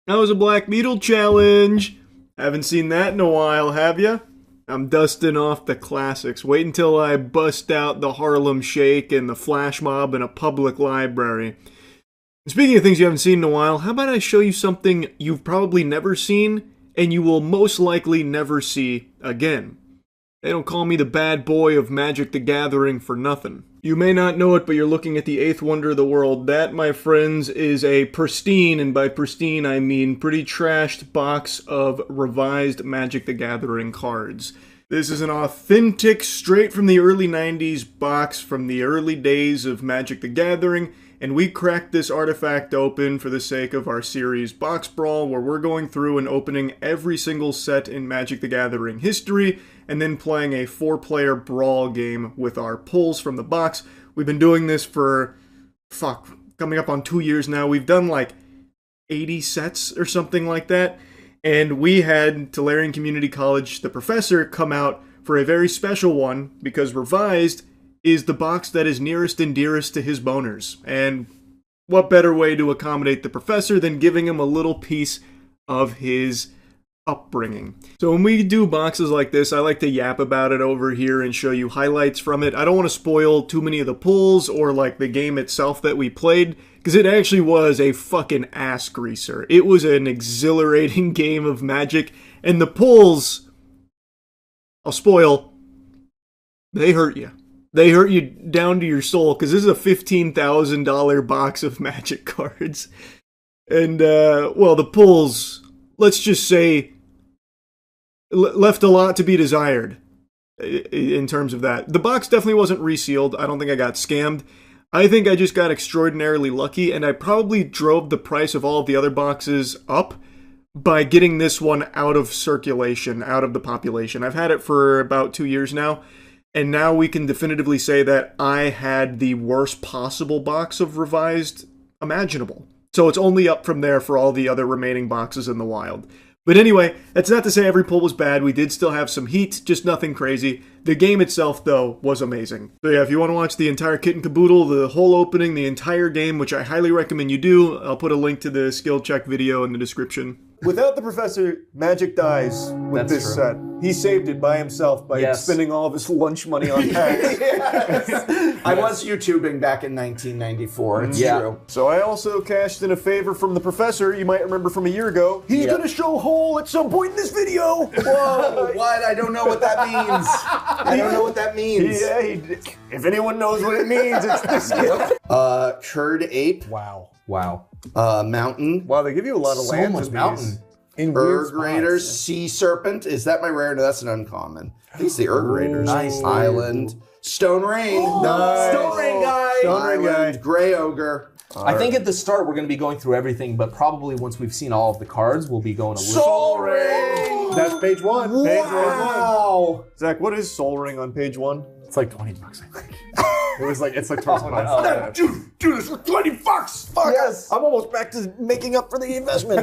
That was a Black Beetle challenge. Haven't seen that in a while, have ya? I'm dusting off the classics. Wait until I bust out the Harlem Shake and the Flash Mob in a public library. Speaking of things you haven't seen in a while, how about I show you something you've probably never seen and you will most likely never see again. They don't call me the bad boy of Magic the Gathering for nothing. You may not know it, but you're looking at the 8th wonder of the world. That, my friends, is a pristine, and by pristine I mean pretty trashed box of revised Magic the Gathering cards. This is an authentic, straight from the early 90s box from the early days of Magic the Gathering, and we cracked this artifact open for the sake of our series Box Brawl, where we're going through and opening every single set in Magic the Gathering history, and then playing a 4-player brawl game with our pulls from the box. We've been doing this for, coming up on 2 years now. We've done like 80 sets or something like that, and we had Tulare Community College, the professor, come out for a very special one, because Revised is the box that is nearest and dearest to his boners. And what better way to accommodate the professor than giving him a little piece of his upbringing. So when we do boxes like this, I like to yap about it over here and show you highlights from it. I don't want to spoil too many of the pulls or like the game itself that we played, because it actually was a fucking ass greaser. It was an exhilarating game of Magic, and the pulls, I'll spoil, they hurt you. They hurt you down to your soul, because this is a $15,000 box of Magic cards. And, well, the pulls, let's just say, left a lot to be desired in terms of that. The box definitely wasn't resealed. I don't think I got scammed. I think I just got extraordinarily lucky, and I probably drove the price of all of the other boxes up by getting this one out of circulation, out of the population. I've had it for about 2 years now. And now we can definitively say that I had the worst possible box of Revised imaginable. So it's only up from there for all the other remaining boxes in the wild. But anyway, that's not to say every pull was bad. We did still have some heat, just nothing crazy. The game itself, though, was amazing. So yeah, if you want to watch the entire kit and caboodle, the whole opening, the entire game, which I highly recommend you do, I'll put a link to the skill check video in the description. Without the professor, Magic dies with this set. He saved it by himself by spending all of his lunch money on packs. Yes. I was YouTubing back in 1994. It's true. So I also cashed in a favor from the professor. You might remember from a year ago. He's going to show Hole at some point in this video. Whoa, what? I don't know what that means. I don't know what that means. Yeah, if anyone knows what it means, it's this guy. Curd Ape. Wow. Wow. Mountain. Wow, they give you a lot of lands in these. Mountain. Berg Raiders, Sea Serpent. Is that my rare? No, that's an uncommon. These the Erg Raiders. Nice. Island. Stone Rain. Nice. Stone Rain guy. Stone Rain guy. Gray Ogre. I think at the start we're going to be going through everything, but probably once we've seen all of the cards, we'll be going a little. Soul Ring. That's page 1. Wow. Zach, what is Soul Ring on page 1? It's like $20, I think. It's like $20. Dude, it's like $20. Fuck. Yes. I'm almost back to making up for the investment.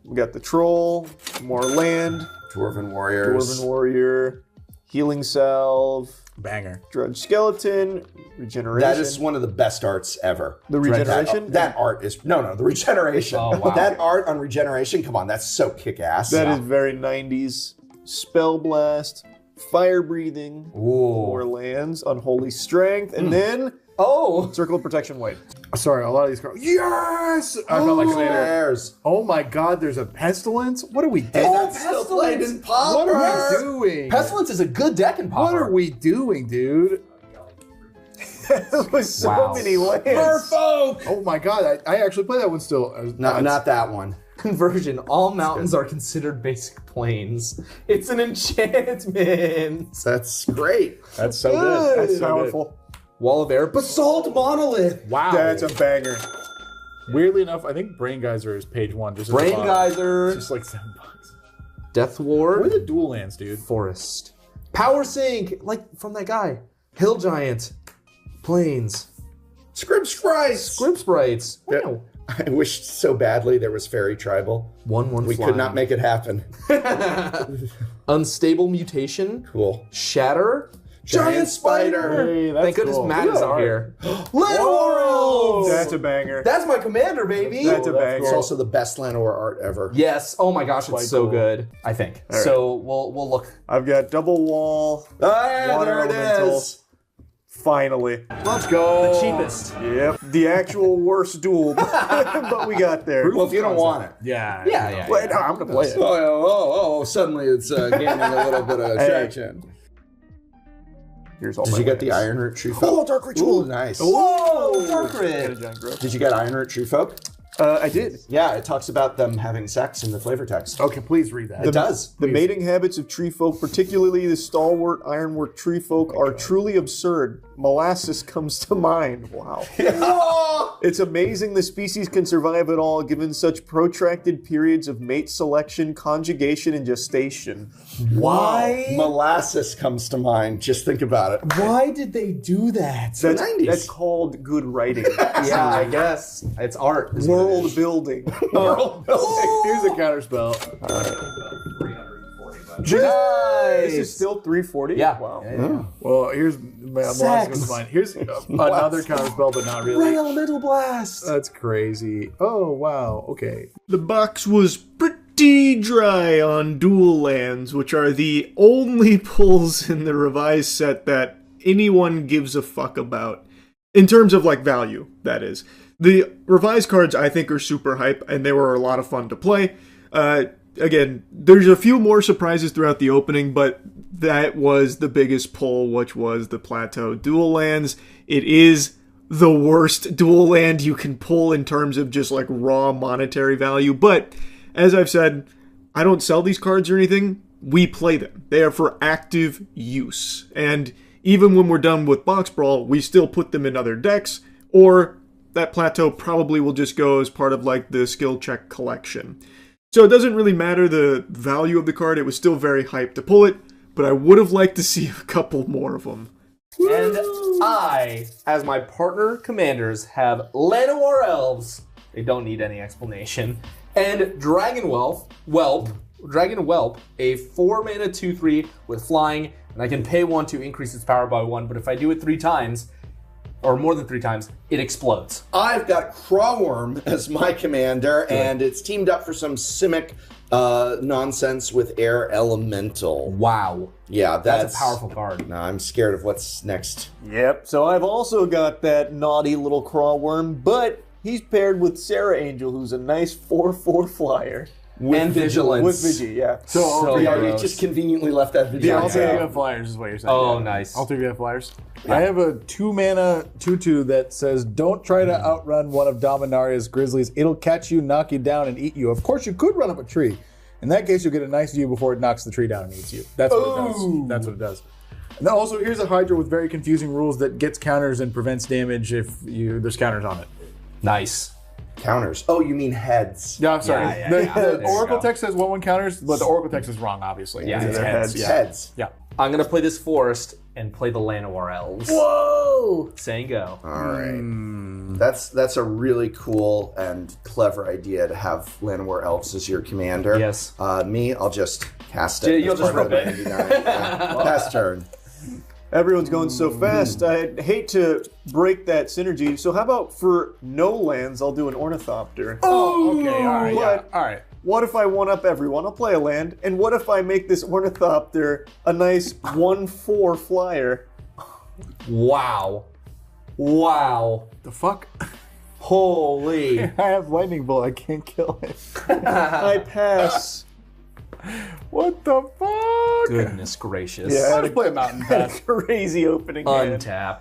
We got the Troll, more land, Dwarven Warriors. Dwarven Warrior, Healing Salve, Banger. Drudge Skeleton, Regeneration. That is one of the best arts ever. The Regeneration? That art is... No, the Regeneration. Oh, wow. That art on Regeneration, come on, that's so kick-ass. That is very 90s. Spell Blast, Fire Breathing, more lands, Unholy Strength, and then... Oh! Circle of Protection White. Sorry, a lot of these cards. Yes! I felt like Bears. oh my god, there's a Pestilence? What are we doing? And that's still played in Pauper. What are we doing? Pestilence is a good deck in Pauper. What are we doing, dude? With so many lands. Merfolk! Oh my god, I actually play that one still. Not that one. Conversion. All mountains are considered basic planes. It's an enchantment. That's great. That's so good. That's so powerful. good. Wall of Air. Basalt Monolith. Wow. That's a banger. Weirdly enough, I think Brain Geyser is page 1. Just Brain Geyser. It's just like $7. Death Ward. What are the dual lands, dude? Forest. Power Sink. Like from that guy. Hill Giant. Plains. Scrib Sprites. Scrib Sprites. Wow. I wished so badly there was Fairy Tribal. 1/1 We could not make it happen. Unstable Mutation. Cool. Shatter. Giant spider. Hey, that's Thank goodness cool. Matt is out here. Whoa! Llanowar That's a banger. That's my commander, baby. That's a that's banger. It's also the best Llanowar art ever. Yes. Oh my gosh, Quite it's so cool. good. I think. All right. So we'll look. I've got double wall. Ah, Water there it elemental. is. Finally. Let's go. The cheapest. Yep. The actual worst duel. But we got there. Well, if you don't want it. Yeah. Yeah. Wait, no, I'm going to play it. Oh, suddenly it's gaining a little bit of Hey. traction. Here's all Did my you get the lands. Iron Root Tree Folk? Oh, Dark Ritual. Nice. Whoa, Dark Got a Red. giant growth. Did you get Iron Root Tree Folk? I did. Yeah, it talks about them having sex in the flavor text. Okay, please read that. It does. The mating habits of tree folk, particularly the stalwart ironwork tree folk, are truly absurd. Molasses comes to mind. Wow. It's amazing the species can survive at all given such protracted periods of mate selection, conjugation, and gestation. Why? Molasses comes to mind. Just think about it. Why did they do that? The 90s. That's called good writing. Yeah, I guess it's art. is what it World is. building. Here's a counterspell. 340 bucks. This is still 340? Yeah. Wow. Yeah. Well, here's molasses Sex. comes to mind. Here's another counterspell, but not really. Ray Elemental Blast. That's crazy. Oh wow. Okay. The box was pretty dry on dual lands, which are the only pulls in the revised set that anyone gives a fuck about. In terms of, like, value, that is. The revised cards, I think, are super hype, and they were a lot of fun to play. Again, there's a few more surprises throughout the opening, but that was the biggest pull, which was the Plateau dual lands. It is the worst dual land you can pull in terms of just, like, raw monetary value, but as I've said, I don't sell these cards or anything. We play them. They are for active use, and even when we're done with Box Brawl, we still put them in other decks, or that Plateau probably will just go as part of, like, the skill check collection. So it doesn't really matter the value of the card. It was still very hyped to pull it, but I would have liked to see a couple more of them. And I, as my partner commanders, have Llanowar Elves. They don't need any explanation. And Dragon Whelp, a 4-mana 2/3 with flying, and I can pay 1 to increase its power by 1, but if I do it 3 times, or more than 3 times, it explodes. I've got Crawworm as my commander, and it's teamed up for some Simic nonsense with Air Elemental. Wow. Yeah, That's a powerful card. No, I'm scared of what's next. Yep, so I've also got that naughty little Crawworm, but he's paired with Sarah Angel, who's a nice 4/4 flyer. And Vigilance. With Vigi, yeah. So Yeah, you gross. just conveniently left that video. All three of you out. have flyers, is what you're saying. Oh, Yeah. nice. All three of you have flyers. I have a 2-mana 2/2 that says, "Don't try to outrun one of Dominaria's grizzlies. It'll catch you, knock you down, and eat you." Of course, you could run up a tree. In that case, you'll get a nice view before it knocks the tree down and eats you. That's what it does. That's what it does. And then also, here's a Hydra with very confusing rules that gets counters and prevents damage if there's counters on it. Nice. Counters. Oh, you mean heads. Yeah, I'm sorry. Yeah, the yeah. There you Oracle go. text says 1/1 counters, but the Oracle text is wrong, obviously. Yeah, It's it's heads. Yeah. Heads. Yeah. I'm going to play this forest and play the Llanowar Elves. Whoa! Saying go. All right. That's a really cool and clever idea to have Llanowar Elves as your commander. Yes. Me, I'll just cast it. You'll as just part of rip the it. 99. Yeah. Pass turn. Everyone's going so fast, I'd hate to break that synergy, so how about for no lands, I'll do an Ornithopter. Oh, okay. All right. Yeah. But- All right. What if I one-up everyone? I'll play a land, and what if I make this Ornithopter a nice 1/4 flyer? Wow. Wow. The fuck? Holy. I have lightning bolt. I can't kill it. I pass. What the fuck? Goodness gracious. Yeah. I'll just play a mountain pass. Crazy opening hand. Untap.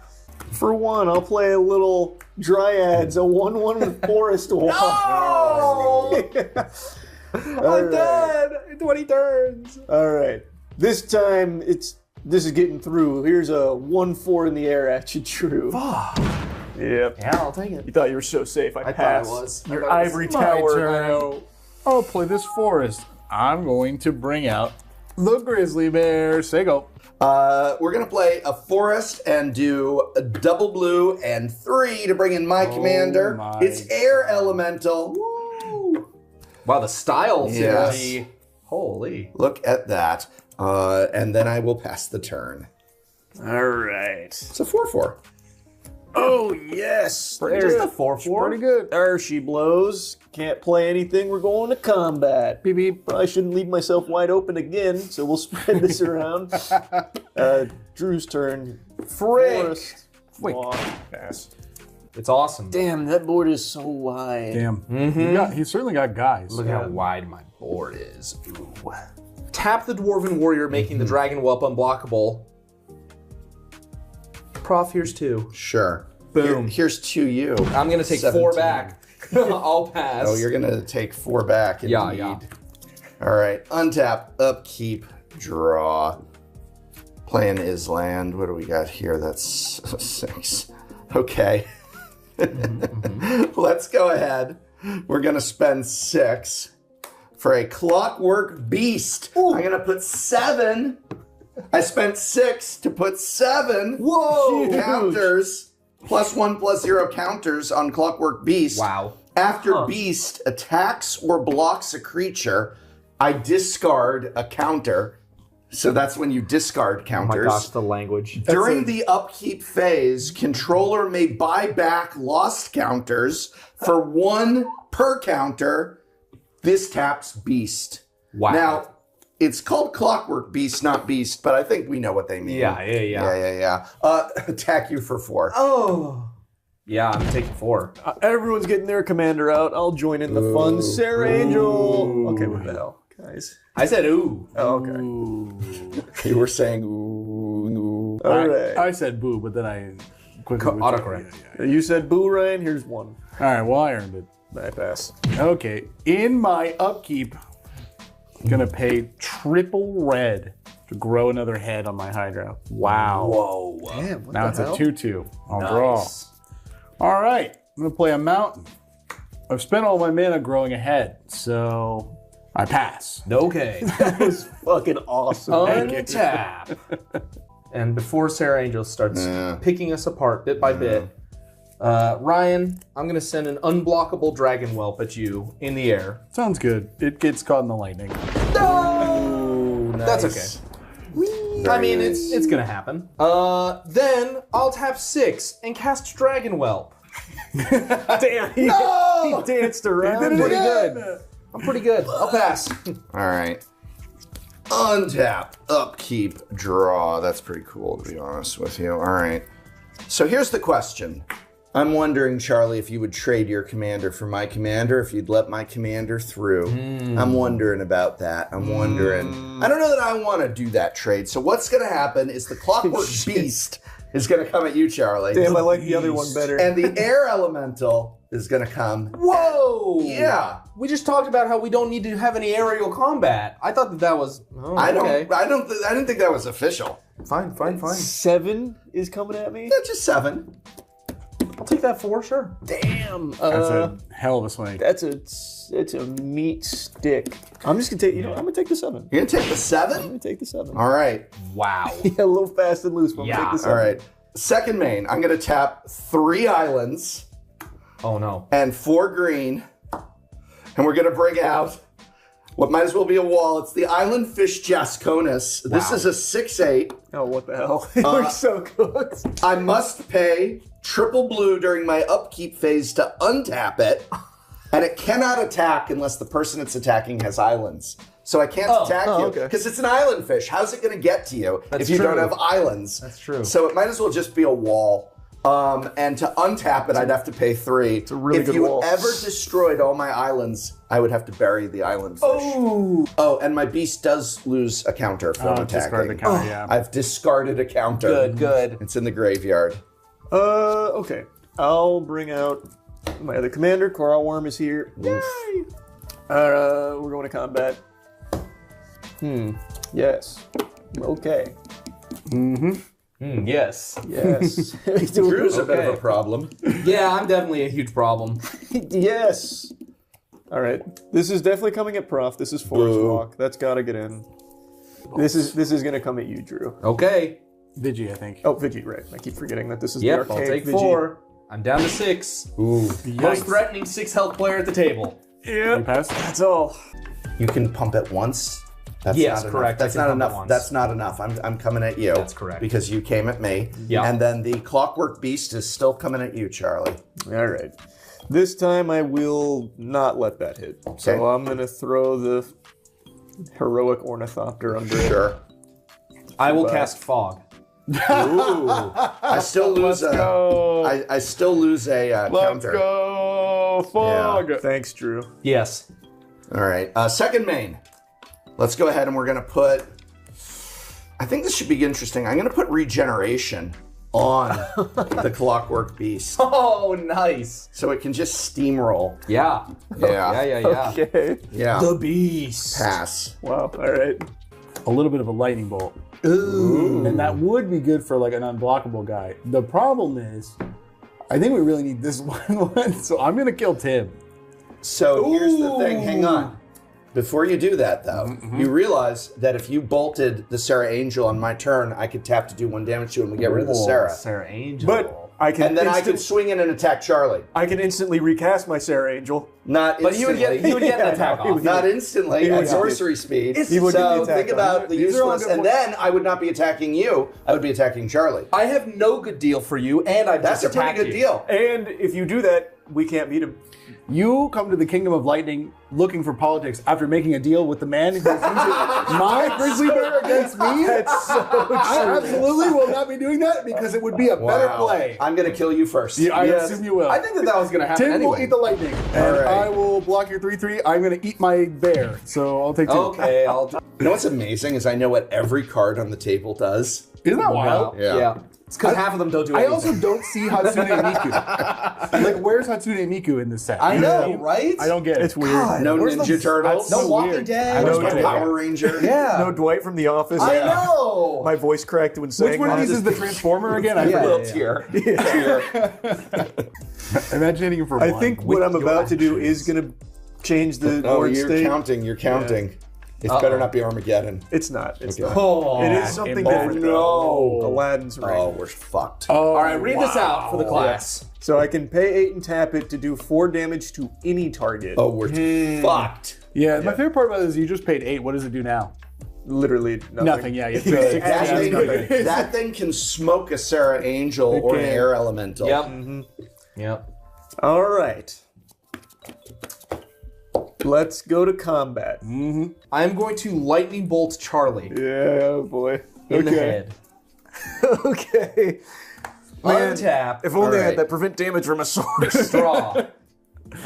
For one, I'll play a little Dryads, a 1/1 with Forest Walk. I'm dead in 20 turns. All right. This time, this is getting through. Here's a 1/4 in the air at you, Drew. Yep. Yeah, I'll take it. You thought you were so safe. I thought passed. I was. Your I thought it was ivory My tower. turn. I'll play this forest. I'm going to bring out the grizzly bear. Say go. We're going to play a forest and do a double blue and 3 to bring in my commander. my It's Air Elemental. Woo! Wow, the style Yes. synergy. Holy. Look at that. And then I will pass the turn. All right. It's a 4/4. Oh, yes. Just a 4/4. Pretty good. There she blows. Can't play anything. We're going to combat. Beep beep. Probably shouldn't leave myself wide open again, so we'll spread this around. Drew's turn. Frick. Wait. Pass. It's awesome. Damn, that board is so wide. Damn. He's certainly got guys. Look how wide my board is. Ooh. Tap the Dwarven Warrior, making the Dragon Whelp unblockable. Prof, here's 2. Sure. Boom. Here's 2 you. I'm gonna take 4 17. back. I'll pass. Oh, you're gonna take 4 back. Indeed. Yeah. All right. Untap, upkeep, draw. Playing Island. What do we got here? That's 6. Okay. Let's go ahead. We're gonna spend 6 for a Clockwork Beast. I'm gonna put 7. I spent 6 to put 7 counters, +1/+0 counters on Clockwork Beast. Wow. After Beast attacks or blocks a creature, I discard a counter. So that's when you discard counters. Oh my gosh, the language. During the upkeep phase, controller may buy back lost counters for 1 per counter. This taps Beast. Wow. Now, it's called Clockwork Beast, not Beast, but I think we know what they mean. Yeah. Attack you for 4. Oh. Yeah, I'm taking 4. Everyone's getting their commander out. I'll join in the fun. Sarah Angel. Okay, what the hell, guys? I said ooh. Oh, okay. You were saying ooh. All right. I said boo, but then I quickly Autocorrect. Yeah. You said boo, Ryan. Here's 1. All right, well, I earned it. I pass. Okay, in my upkeep, I'm gonna pay triple red to grow another head on my Hydra. Wow. Whoa. Damn, what Now the it's hell? a 2/2. I'll draw. All right, I'm gonna play a mountain. I've spent all my mana growing a head, so I pass. Okay. That was fucking awesome. Untap. And before Sarah Angel starts picking us apart bit by bit, Ryan, I'm going to send an unblockable Dragon Whelp at you in the air. Sounds good. It gets caught in the lightning. Oh, nice. That's okay. I mean, it's going to happen. Then I'll tap 6 and cast Dragon Whelp. Damn, he danced around. Did it pretty again. good. I'm pretty good. I'll pass. All right. Untap, upkeep, draw. That's pretty cool, to be honest with you. All right. So here's the question. I'm wondering, Charlie, if you would trade your commander for my commander, if you'd let my commander through. I'm wondering about that. I'm wondering. I don't know that I want to do that trade. So what's going to happen is the Clockwork Beast is going to come at you, Charlie. Damn, I like the other one better. And the Air Elemental is going to come. Whoa! Yeah. We just talked about how we don't need to have any aerial combat. I thought that was. Oh, I okay. didn't think that was official. Fine. 7 is coming at me. That's just 7. I'll take that 4, sure. Damn. That's a hell of a swing. That's a meat stick. I'm just gonna take. I'm gonna take the 7. You're going to take the I'm 7? gonna take the 7. All right. Wow. Yeah, a little fast and loose, but I'm gonna Yeah. take the 7. All right. Second main, I'm going to tap 3 islands Oh no. and 4 green. And we're going to bring out what might as well be a wall. It's the Island Fish Jasconis. This Wow. is a 6/8. Oh, what the hell? We're so good. I must pay triple blue during my upkeep phase to untap it. And it cannot attack unless the person it's attacking has islands. So I can't attack you okay. because it's an island fish. How's it going to get to you if you don't true. have islands? That's true. So it might as well just be a wall. And to untap it, I'd have to pay 3. It's a really if good you wall. ever destroyed all my islands, I would have to bury the island fish. Oh, and my beast does lose a counter from attacking. Discard the counter, yeah. I've discarded a counter. Good. It's in the graveyard. Okay. I'll bring out my other commander. Coral Worm is here. Yay! We're going to combat. Yes. Okay. Yes. Yes. Drew's a bit of a problem. Yeah, I'm definitely a huge problem. Yes. All right. This is definitely coming at Prof. This is Forest Boo. Walk. That's got to get in. This is going to come at you, Drew. Okay. Vigi, I think. Oh, Vigi, right. I keep forgetting that this is Yep, the I'll arcade take Vigi. 4. I'm down to 6. Ooh. Most threatening 6 health player at the table. You pass? That's all. You can pump it once That's Yes, not correct. Enough. That's I can not hump it enough. once. That's not enough. I'm coming at you. That's correct. Because you came at me. Yeah. And then the Clockwork Beast is still coming at you, Charlie. All right. This time I will not let that hit. So I'm going to throw the heroic ornithopter under it. Sure. I will cast fog. Ooh. I still lose I still lose a counter. Let's go, fog. Yeah. Thanks, Drew. Yes. All right. Second main. Let's go ahead and we're going to put... I think this should be interesting. I'm going to put regeneration on the Clockwork Beast. Oh, nice. So it can just steamroll. Yeah. Yeah. Yeah. Okay. Yeah. The beast. Pass. Wow. All right. A little bit of a lightning bolt. Ooh. And that would be good for like an unblockable guy. The problem is, I think we really need this one, so I'm going to kill Tim. So here's the thing. Hang on. Before you do that, though, you realize that if you bolted the Sarah Angel on my turn, I could tap to do 1 damage to him and get rid of the Sarah. Sarah Angel. But I can And then I could swing in and attack Charlie. I can instantly recast my Sarah Angel. Not But he would instantly. get an attack off. Not instantly at would- sorcery speed. He would get the So attack think on about it. the These are all usefulness, good and points. then I would not be attacking you. I would be attacking Charlie. I have no good deal for you, and I've That's just a pretty attacked good you. deal. And if you do that, we can't beat him. You come to the Kingdom of Lightning looking for politics after making a deal with the man who's using my grizzly bear against me. That's so I absolutely will not be doing that because it would be a better play. I'm going to kill you first. Yeah, I Yes. assume you will. I think that was going to happen Tim will anyway. eat the lightning, and right. I will block your 3/3. I'm going to eat my bear, so I'll take 2. Okay, I'll do You know what's amazing is I know what every card on the table does. Isn't that wild? Yeah. It's because half of them don't do I anything. also don't see Hatsune Miku. Like, where's Hatsune Miku in this set? I You what know, mean? right? I don't get it. It's weird. No Where's Ninja the- Turtles. No so Walking weird. Dead. Where's know my Dwight. Power Ranger? Yeah. No Dwight from The Office. I know. My voice cracked when saying Which one of these that. is the Transformer again? I Yeah. forget. Tier. Imagine hitting him for I one. think what With I'm your about to do actions. is going to change the Oh, board you're state. counting. You're counting. It better not be Armageddon. It's not. It's Okay. not. Oh, It is something Oh, different. no. though. Aladdin's ring. Oh, we're fucked. Oh, All right, read this out for the class. So I can pay 8 and tap it to do 4 damage to any target. Oh, we're fucked. Yeah, my favorite part about this is you just paid 8. What does it do now? Literally nothing. Nothing. Yeah, you have to pay 6. That, thing, nothing. that thing can smoke a Sarah Angel or an can. air elemental. Yep. Yep. All right. Let's go to combat. I'm going to lightning bolt Charlie Yeah, oh boy. in the head. Okay. Man, Untap. if only I Alright. had that prevent damage from a sword. Straw.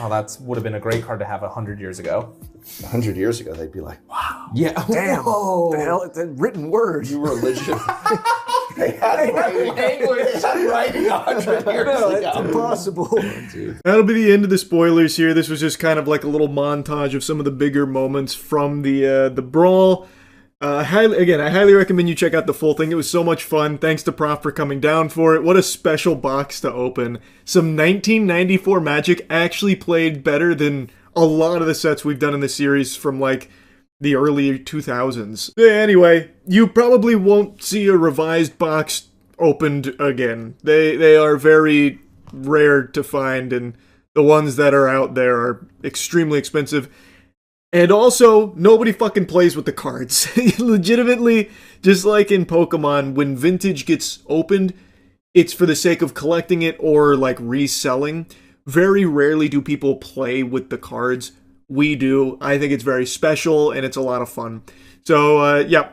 Oh, that would have been a great card to have 100 years ago. 100 years ago, they'd be like, wow, Yeah. Damn. Whoa. The hell? It's a written word. you were legit. They had writing. They had writing 100 years No, it's ago. impossible. That'll be the end of the spoilers here. This was just kind of like a little montage of some of the bigger moments from the brawl. I highly recommend you check out the full thing. It was so much fun. Thanks to Prof for coming down for it. What a special box to open. Some 1994 Magic actually played better than a lot of the sets we've done in the series from like the early 2000s. Anyway, you probably won't see a revised box opened again. They are very rare to find, and the ones that are out there are extremely expensive. And also, nobody fucking plays with the cards. Legitimately, just like in Pokemon, when Vintage gets opened, it's for the sake of collecting it or like reselling. Very rarely do people play with the cards. We do. I think it's very special and it's a lot of fun. So, yeah,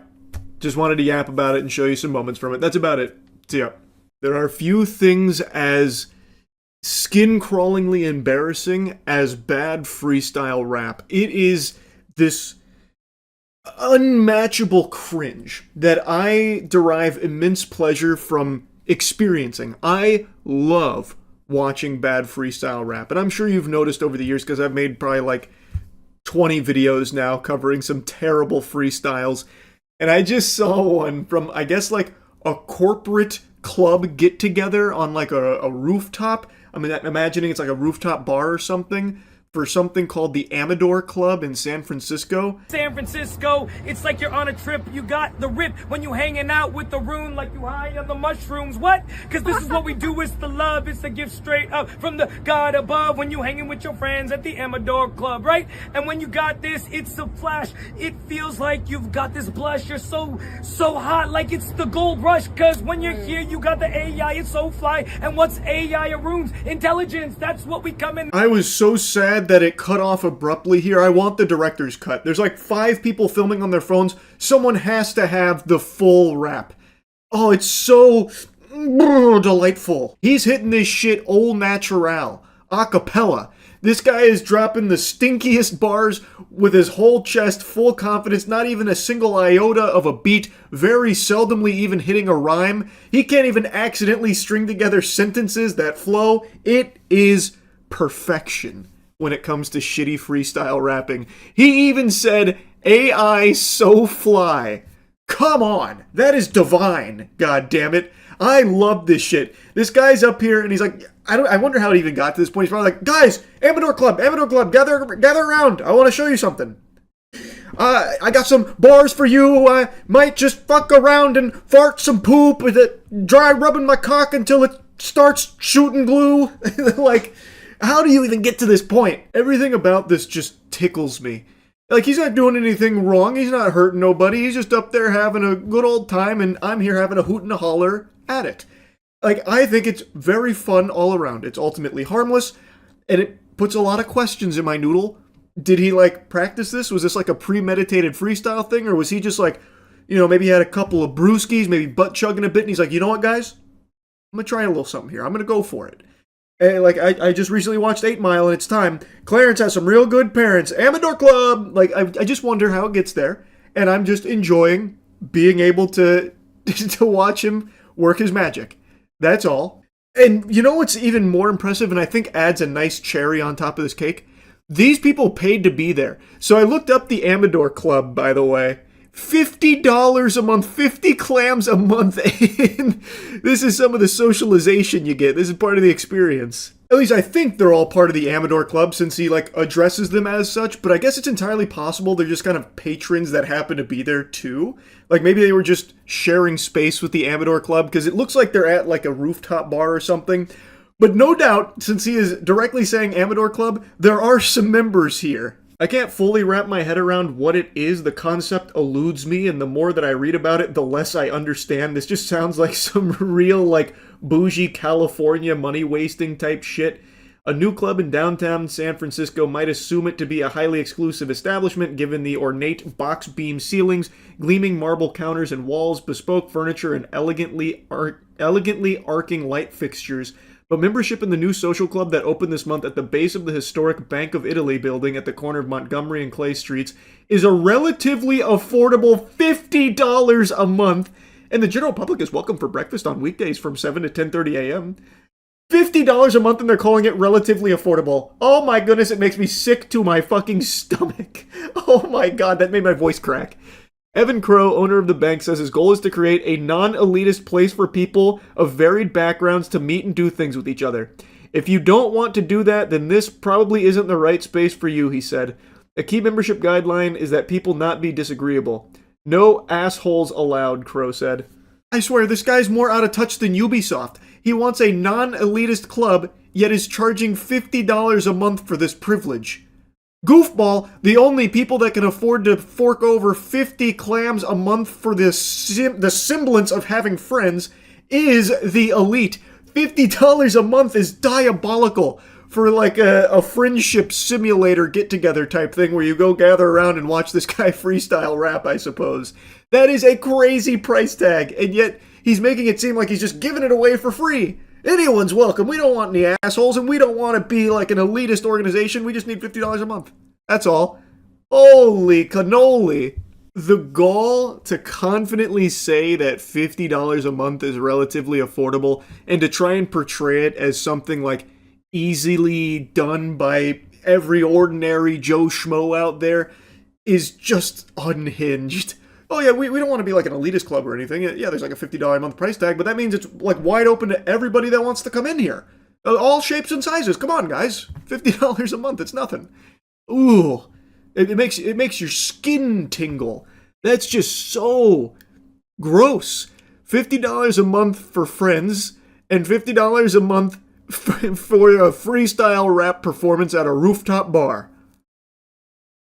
just wanted to yap about it and show you some moments from it. That's about it. So, yeah, there are few things as skin-crawlingly embarrassing as bad freestyle rap. It is this unmatchable cringe that I derive immense pleasure from experiencing. I love watching bad freestyle rap, and I'm sure you've noticed over the years because I've made probably like 20 videos now covering some terrible freestyles, and I just saw one from, I guess, like a corporate club get-together on like a rooftop. I mean, I'm imagining it's like a rooftop bar or something for something called the Amador Club in San Francisco. San Francisco, it's like you're on a trip. You got the rip when you hanging out with the rune like you high on the mushrooms. What? Because this is what we do. It's the love. It's the gift straight up from the God above when you hanging with your friends at the Amador Club, right? And when you got this, it's a flash. It feels like you've got this blush. You're so hot, like it's the gold rush. Because when you're here, you got the AI. It's so fly. And what's AI? Runes? Intelligence. That's what we come in. I was so sad that it cut off abruptly here. I want the director's cut. There's like 5 people filming on their phones. Someone has to have the full rap. Oh, it's so delightful. He's hitting this shit au natural, a cappella. This guy is dropping the stinkiest bars with his whole chest, full confidence, not even a single iota of a beat, very seldomly even hitting a rhyme. He can't even accidentally string together sentences that flow. It is perfection when it comes to shitty freestyle rapping. He even said, AI so fly. Come on, that is divine, god damn it. I love this shit. This guy's up here and he's like, I wonder how it even got to this point. He's probably like, guys, Amador Club, gather around. I want to show you something. I got some bars for you. I might just fuck around and fart some poop with it, dry rubbing my cock until it starts shooting glue. Like, how do you even get to this point? Everything about this just tickles me. Like, he's not doing anything wrong. He's not hurting nobody. He's just up there having a good old time, and I'm here having a hoot and a holler at it. Like, I think it's very fun all around. It's ultimately harmless, and it puts a lot of questions in my noodle. Did he, like, practice this? Was this, like, a premeditated freestyle thing? Or was he just, like, you know, maybe he had a couple of brewskis, maybe butt-chugging a bit, and he's like, you know what, guys? I'm gonna try a little something here. I'm gonna go for it. And, like, I just recently watched 8 Mile, and it's time. Clarence has some real good parents. Amador Club! Like, I just wonder how it gets there. And I'm just enjoying being able to watch him work his magic. That's all. And you know what's even more impressive, and I think adds a nice cherry on top of this cake? These people paid to be there. So I looked up the Amador Club, by the way. $50 a month, 50 clams a month. This is some of the socialization you get. This is part of the experience. At least I think they're all part of the Amador Club since he, like, addresses them as such, but I guess it's entirely possible they're just kind of patrons that happen to be there too. Like, maybe they were just sharing space with the Amador Club, because it looks like they're at, like, a rooftop bar or something. But no doubt, since he is directly saying Amador Club, there are some members here. I can't fully wrap my head around what it is. The concept eludes me, and the more that I read about it, the less I understand. This just sounds like some real, like, bougie California money-wasting type shit. A new club in downtown San Francisco might assume it to be a highly exclusive establishment given the ornate box beam ceilings, gleaming marble counters and walls, bespoke furniture, and elegantly arcing light fixtures. But membership in the new social club that opened this month at the base of the historic Bank of Italy building at the corner of Montgomery and Clay Streets is a relatively affordable $50 a month, and the general public is welcome for breakfast on weekdays from 7 to 10:30 a.m. $50 a month and they're calling it relatively affordable. Oh my goodness, it makes me sick to my fucking stomach. Oh my god, that made my voice crack. Evan Crow, owner of the bank, says his goal is to create a non-elitist place for people of varied backgrounds to meet and do things with each other. If you don't want to do that, then this probably isn't the right space for you, he said. A key membership guideline is that people not be disagreeable. No assholes allowed, Crow said. I swear, this guy's more out of touch than Ubisoft. He wants a non-elitist club, yet is charging $50 a month for this privilege. Goofball, the only people that can afford to fork over 50 clams a month for the semblance of having friends is the elite. $50 a month is diabolical for like a friendship simulator get-together type thing where you go gather around and watch this guy freestyle rap, I suppose. That is a crazy price tag, and yet he's making it seem like he's just giving it away for free. Anyone's welcome. We don't want any assholes, and we don't want to be like an elitist organization. We just need $50 a month. That's all. Holy cannoli. The gall to confidently say that $50 a month is relatively affordable and to try and portray it as something like easily done by every ordinary Joe Schmo out there is just unhinged. Oh yeah, we don't want to be like an elitist club or anything. Yeah, there's like a $50 a month price tag, but that means it's like wide open to everybody that wants to come in here. All shapes and sizes. Come on, guys. $50 a month. It's nothing. Ooh. It makes your skin tingle. That's just so gross. $50 a month for friends and $50 a month for a freestyle rap performance at a rooftop bar.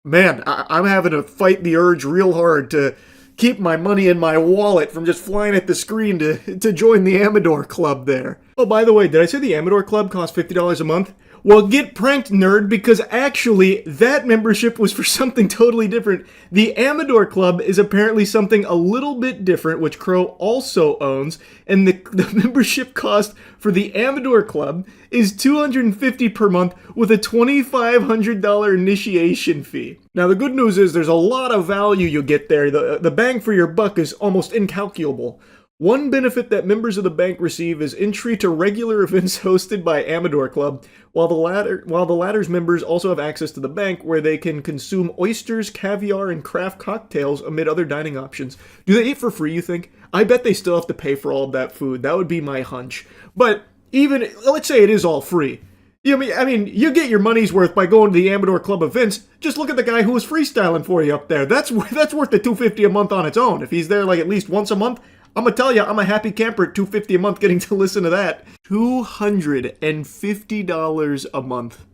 Man, I'm having to fight the urge real hard to keep my money in my wallet from just flying at the screen to join the Amador Club there. Oh, by the way, did I say the Amador Club costs $50 a month? Well, get pranked, nerd, because actually, that membership was for something totally different. The Amador Club is apparently something a little bit different, which Crow also owns, and the membership cost for the Amador Club is $250 per month with a $2,500 initiation fee. Now, the good news is there's a lot of value you'll get there. The bang for your buck is almost incalculable. One benefit that members of the bank receive is entry to regular events hosted by Amador Club, while the latter's members also have access to the bank where they can consume oysters, caviar, and craft cocktails amid other dining options. Do they eat for free, you think? I bet they still have to pay for all of that food. That would be my hunch. But even, let's say it is all free. I mean, you get your money's worth by going to the Amador Club events. Just look at the guy who was freestyling for you up there. That's worth the $250 a month on its own. If he's there like at least once a month, I'm gonna tell you, I'm a happy camper at $250 a month getting to listen to that. $250 a month.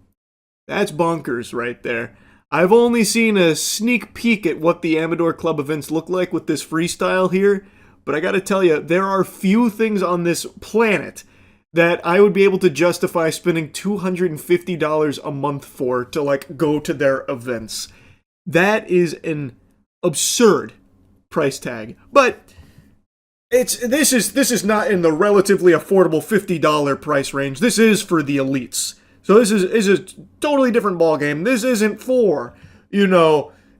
That's bonkers right there. I've only seen a sneak peek at what the Amador Club events look like with this freestyle here, but I gotta tell you, there are few things on this planet that I would be able to justify spending $250 a month for to, like, go to their events. That is an absurd price tag. But this is not in the relatively affordable $50 price range. This is for the elites. So this is a totally different ballgame. This isn't for,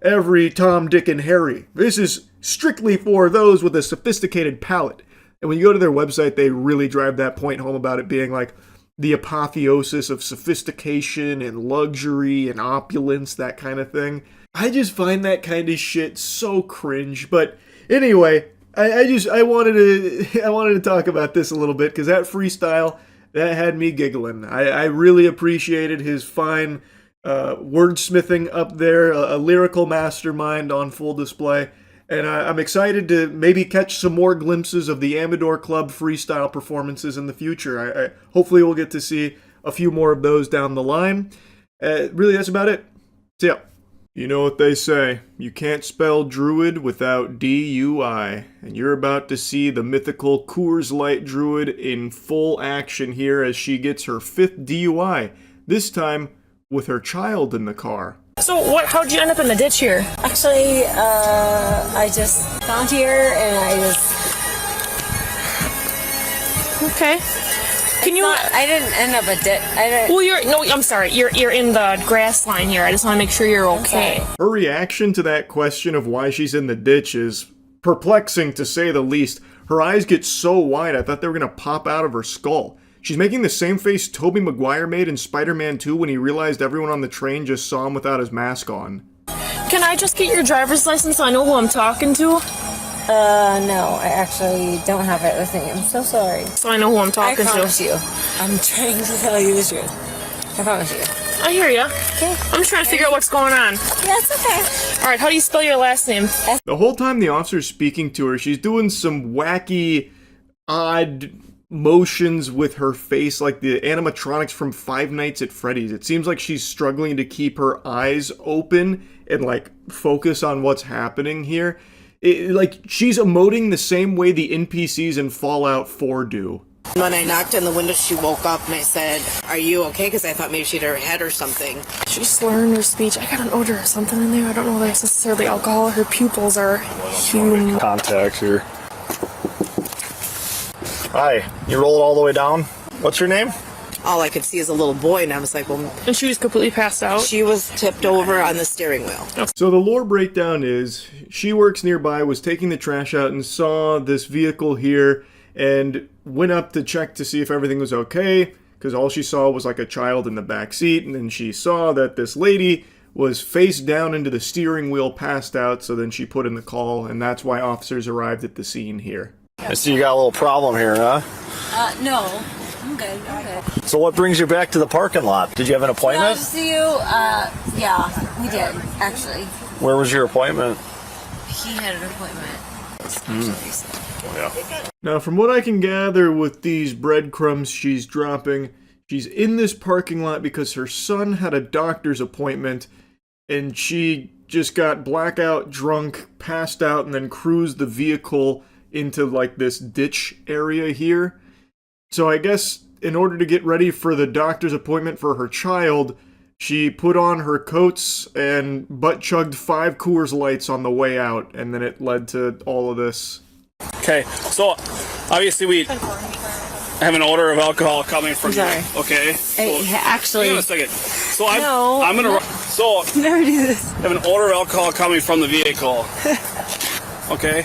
every Tom, Dick, and Harry. This is strictly for those with a sophisticated palate. And when you go to their website, they really drive that point home about it being like the apotheosis of sophistication and luxury and opulence, that kind of thing. I just find that kind of shit so cringe. But anyway, I wanted to talk about this a little bit because that freestyle, that had me giggling. I really appreciated his fine wordsmithing up there, a lyrical mastermind on full display. And I'm excited to maybe catch some more glimpses of the Amador Club freestyle performances in the future. Hopefully we'll get to see a few more of those down the line. Really, that's about it. See ya. You know what they say, you can't spell druid without D-U-I, and you're about to see the mythical Coors Light druid in full action here as she gets her 5th DUI, this time with her child in the car. So how'd you end up in the ditch here? Actually, I just found here and I just... Okay. I didn't end up a ditch. Well, I'm sorry. You're in the grass line here. I just want to make sure you're okay. Her reaction to that question of why she's in the ditch is perplexing to say the least. Her eyes get so wide I thought they were going to pop out of her skull. She's making the same face Tobey Maguire made in Spider-Man 2 when he realized everyone on the train just saw him without his mask on. Can I just get your driver's license so I know who I'm talking to? No, I actually don't have it with me. I'm so sorry. So I know who I'm talking to. I promise you. I'm trying to tell you the truth. I promise you. I hear ya. Okay. I'm just trying to figure out what's going on. Yeah, it's okay. Alright, how do you spell your last name? The whole time the officer's speaking to her, she's doing some wacky, odd motions with her face like the animatronics from Five Nights at Freddy's. It seems like she's struggling to keep her eyes open and, like, focus on what's happening here. She's emoting the same way the NPCs in Fallout 4 do. When I knocked on the window, she woke up and I said, "Are you okay?" Because I thought maybe she'd hit her head or something. She's slurring her speech. I got an odor of something in there. I don't know if it's necessarily alcohol. Her pupils are huge. Contacts here. Hi, you roll it all the way down. What's your name? All I could see is a little boy, and I was like, well... And she was completely passed out? She was tipped over on the steering wheel. So the lore breakdown is, she works nearby, was taking the trash out, and saw this vehicle here, and went up to check to see if everything was okay, because all she saw was like a child in the back seat, and then she saw that this lady was face down into the steering wheel, passed out, so then she put in the call, and that's why officers arrived at the scene here. I see you got a little problem here, huh? No. I'm good. So what brings you back to the parking lot? Did you have an appointment? See you. Yeah, we did actually. Where was your appointment? He had an appointment. Yeah. Now, from what I can gather with these breadcrumbs she's dropping, she's in this parking lot because her son had a doctor's appointment, and she just got blackout drunk, passed out, and then cruised the vehicle into, like, this ditch area here. So I guess in order to get ready for the doctor's appointment for her child, she put on her coats and butt-chugged 5 Coors Lights on the way out, and then it led to all of this. Okay, so obviously we have an odor of alcohol coming from you. Okay. Hey, actually, hang on a second. So No, I'm gonna. So never do this. I have an odor of alcohol coming from the vehicle. Okay.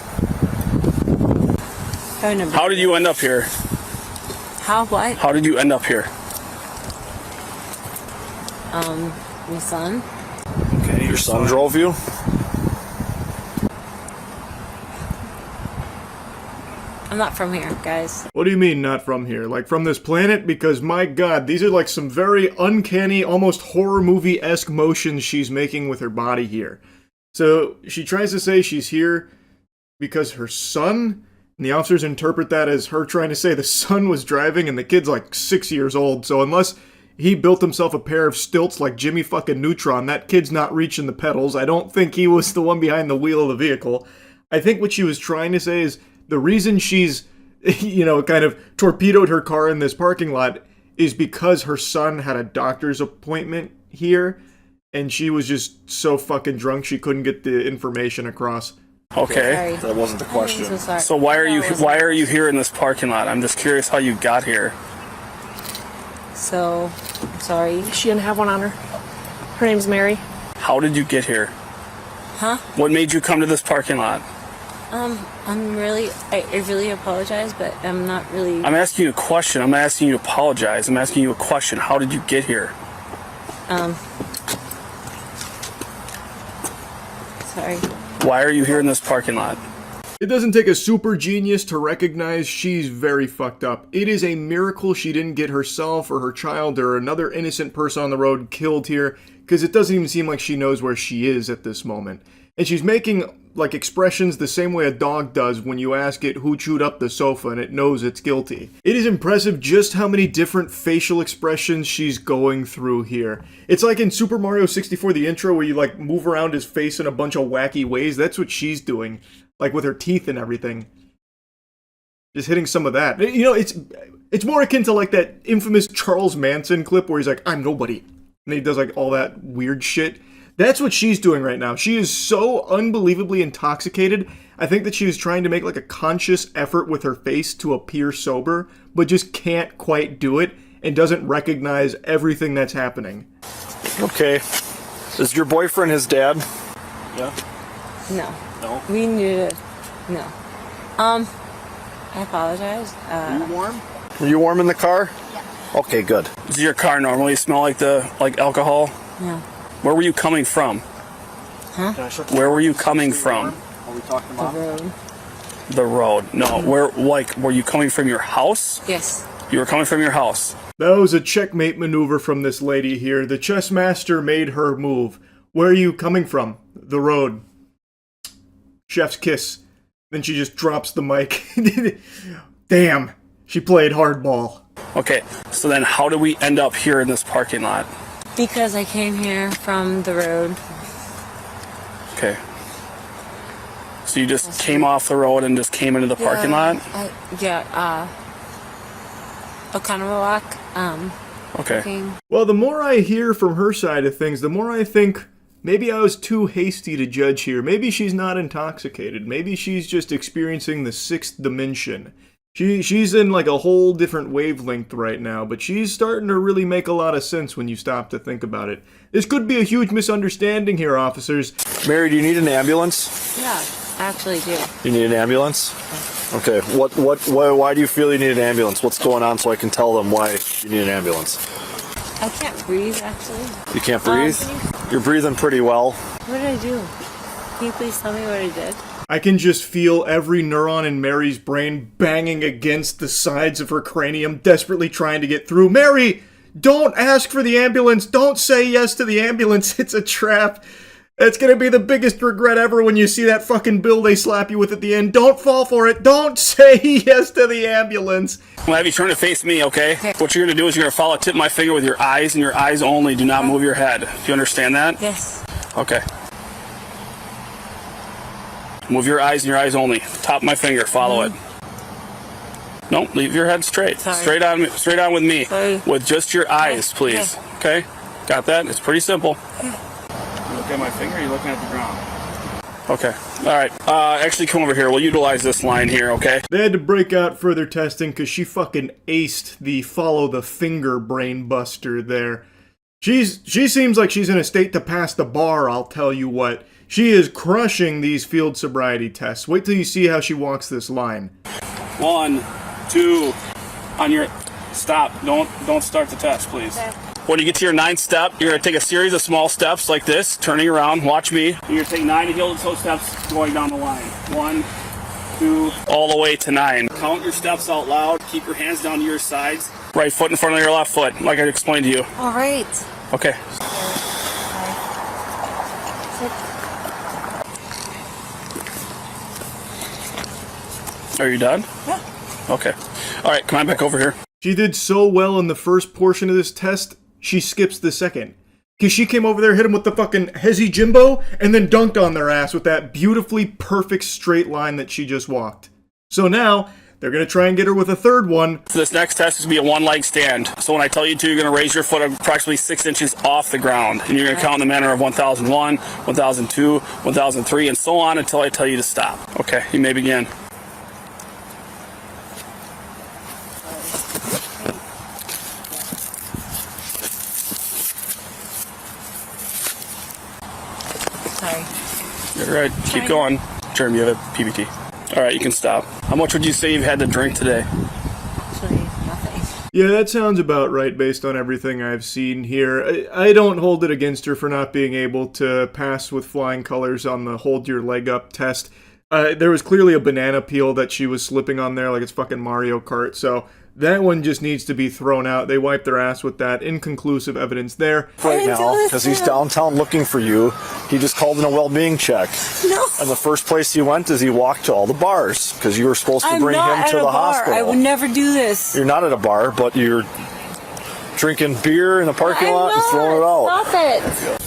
How did you end up here? How? What? How did you end up here? My son. Okay, Your son drove you? I'm not from here, guys. What do you mean, not from here? Like, from this planet? Because, my god, these are like some very uncanny, almost horror movie-esque motions she's making with her body here. So, she tries to say she's here because her son, and the officers interpret that as her trying to say the son was driving and the kid's like 6 years old, so unless he built himself a pair of stilts like Jimmy fucking Neutron, that kid's not reaching the pedals. I don't think he was the one behind the wheel of the vehicle. I think what she was trying to say is the reason she's, you know, kind of torpedoed her car in this parking lot is because her son had a doctor's appointment here, and she was just so fucking drunk she couldn't get the information across. Okay. That wasn't the question. So why are you here in this parking lot? I'm just curious how you got here. So, I'm sorry. She didn't have one on her. Her name's Mary. How did you get here? Huh? What made you come to this parking lot? I really apologize, but I'm not really. I'm asking you a question. I'm not asking you to apologize. I'm asking you a question. How did you get here? Sorry. Why are you here in this parking lot? It doesn't take a super genius to recognize she's very fucked up. It is a miracle she didn't get herself or her child or another innocent person on the road killed here, because it doesn't even seem like she knows where she is at this moment. And she's making, like, expressions the same way a dog does when you ask it who chewed up the sofa and it knows it's guilty. It is impressive just how many different facial expressions she's going through here. It's like in Super Mario 64, the intro, where you, like, move around his face in a bunch of wacky ways. That's what she's doing. Like, with her teeth and everything. Just hitting some of that. You know, it's more akin to, like, that infamous Charles Manson clip where he's like, I'm nobody. And he does, like, all that weird shit. That's what she's doing right now. She is so unbelievably intoxicated. I think that she was trying to make, like, a conscious effort with her face to appear sober, but just can't quite do it and doesn't recognize everything that's happening. Okay. Is your boyfriend his dad? Yeah. No. No. We knew it. No. I apologize. Are you warm? Are you warm in the car? Yeah. Okay, good. Does your car normally smell like alcohol? No. Where were you coming from? Huh? Where were you coming from? Are we talking The about? road. The road. No. Were you coming from your house? Yes. You were coming from your house. That was a checkmate maneuver from this lady here. The chess master made her move. Where are you coming from? The road. Chef's kiss. Then she just drops the mic. Damn. She played hardball. Okay. So then how did we end up here in this parking lot? Because I came here from the road. Okay. So you just came off the road and just came into the parking lot? Oconomowoc. Okay. Well, the more I hear from her side of things, the more I think maybe I was too hasty to judge here. Maybe she's not intoxicated. Maybe she's just experiencing the 6th dimension. She's in like a whole different wavelength right now, but she's starting to really make a lot of sense when you stop to think about it. This could be a huge misunderstanding here, officers. Mary, do you need an ambulance? Yeah, I actually do. You need an ambulance? Okay. Why do you feel you need an ambulance? What's going on so I can tell them why you need an ambulance? I can't breathe, actually. You can't breathe? You're breathing pretty well. What did I do? Can you please tell me what I did? I can just feel every neuron in Mary's brain banging against the sides of her cranium, desperately trying to get through. Mary, don't ask for the ambulance. Don't say yes to the ambulance. It's a trap. It's gonna be the biggest regret ever when you see that fucking bill they slap you with at the end. Don't fall for it. Don't say yes to the ambulance. We'll have you turn to face me, okay? What you're gonna do is you're gonna follow tip of my finger with your eyes and your eyes only. Do not move your head. Do you understand that? Yes. Okay. Move your eyes and your eyes only. Top of my finger. Follow it. No, leave your head straight. Sorry. Straight on with me. Sorry. With just your eyes, please. Okay? Got that? It's pretty simple. Look at my finger, you're looking at the ground. Okay. Alright. Actually, come over here. We'll utilize this line here, okay? They had to break out further testing because she fucking aced the follow the finger brain buster there. She seems like she's in a state to pass the bar, I'll tell you what. She is crushing these field sobriety tests. Wait till you see how she walks this line. 1, 2, on your... Stop. Don't start the test, please. Okay. When you get to your 9th step, you're going to take a series of small steps like this, turning around, watch me. You're going to take 9 heel-to-toe steps going down the line. 1, 2, all the way to 9. Count your steps out loud. Keep your hands down to your sides. Right foot in front of your left foot, like I explained to you. All right. Okay. Are you done? Yeah. Okay. All right, come on back over here. She did so well in the first portion of this test, she skips the second. Because she came over there, hit him with the fucking Hezi Jimbo, and then dunked on their ass with that beautifully perfect straight line that she just walked. So now, they're going to try and get her with a third one. So this next test is going to be a one-leg stand. So when I tell you to, you're going to raise your foot approximately 6 inches off the ground. And you're going to count in the manner of 1001, 1002, 1003, and so on until I tell you to stop. Okay, you may begin. Sorry. You're right. Keep going. Jeremy, you have a PBT. All right, you can stop. How much would you say you've had to drink today? Actually, nothing. Yeah, that sounds about right based on everything I've seen here. I don't hold it against her for not being able to pass with flying colors on the hold your leg up test. There was clearly a banana peel that she was slipping on there like it's fucking Mario Kart, so that one just needs to be thrown out. They wiped their ass with that. Inconclusive evidence there. Right now, because he's downtown looking for you. He just called in a well-being check. No. And the first place he went is he walked to all the bars because you were supposed to bring him to the hospital. I would never do this. You're not at a bar, but you're drinking beer in the parking lot and throwing it out. Stop it.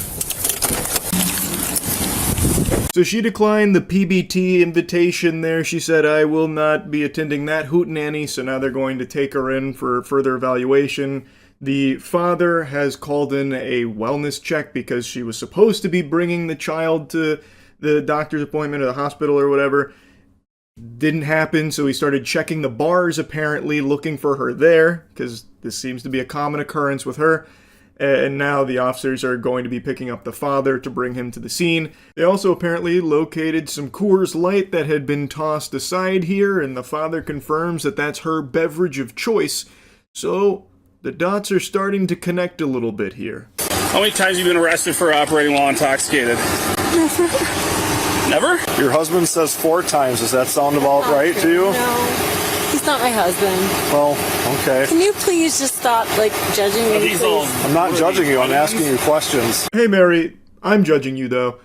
So she declined the PBT invitation there. She said, I will not be attending that hootenanny, so now they're going to take her in for further evaluation. The father has called in a wellness check because she was supposed to be bringing the child to the doctor's appointment or the hospital or whatever. Didn't happen, so he started checking the bars, apparently, looking for her there, because this seems to be a common occurrence with her. And now the officers are going to be picking up the father to bring him to the scene. They also apparently located some Coors Light that had been tossed aside here, and the father confirms that that's her beverage of choice. So the dots are starting to connect a little bit here. How many times have you been arrested for operating while intoxicated? Never? Your husband says 4 times. Does that sound about right to you? No. He's not my husband. Well, okay. Can you please just stop, judging me, please? I'm not judging you. I'm asking you questions. Hey, Mary, I'm judging you, though.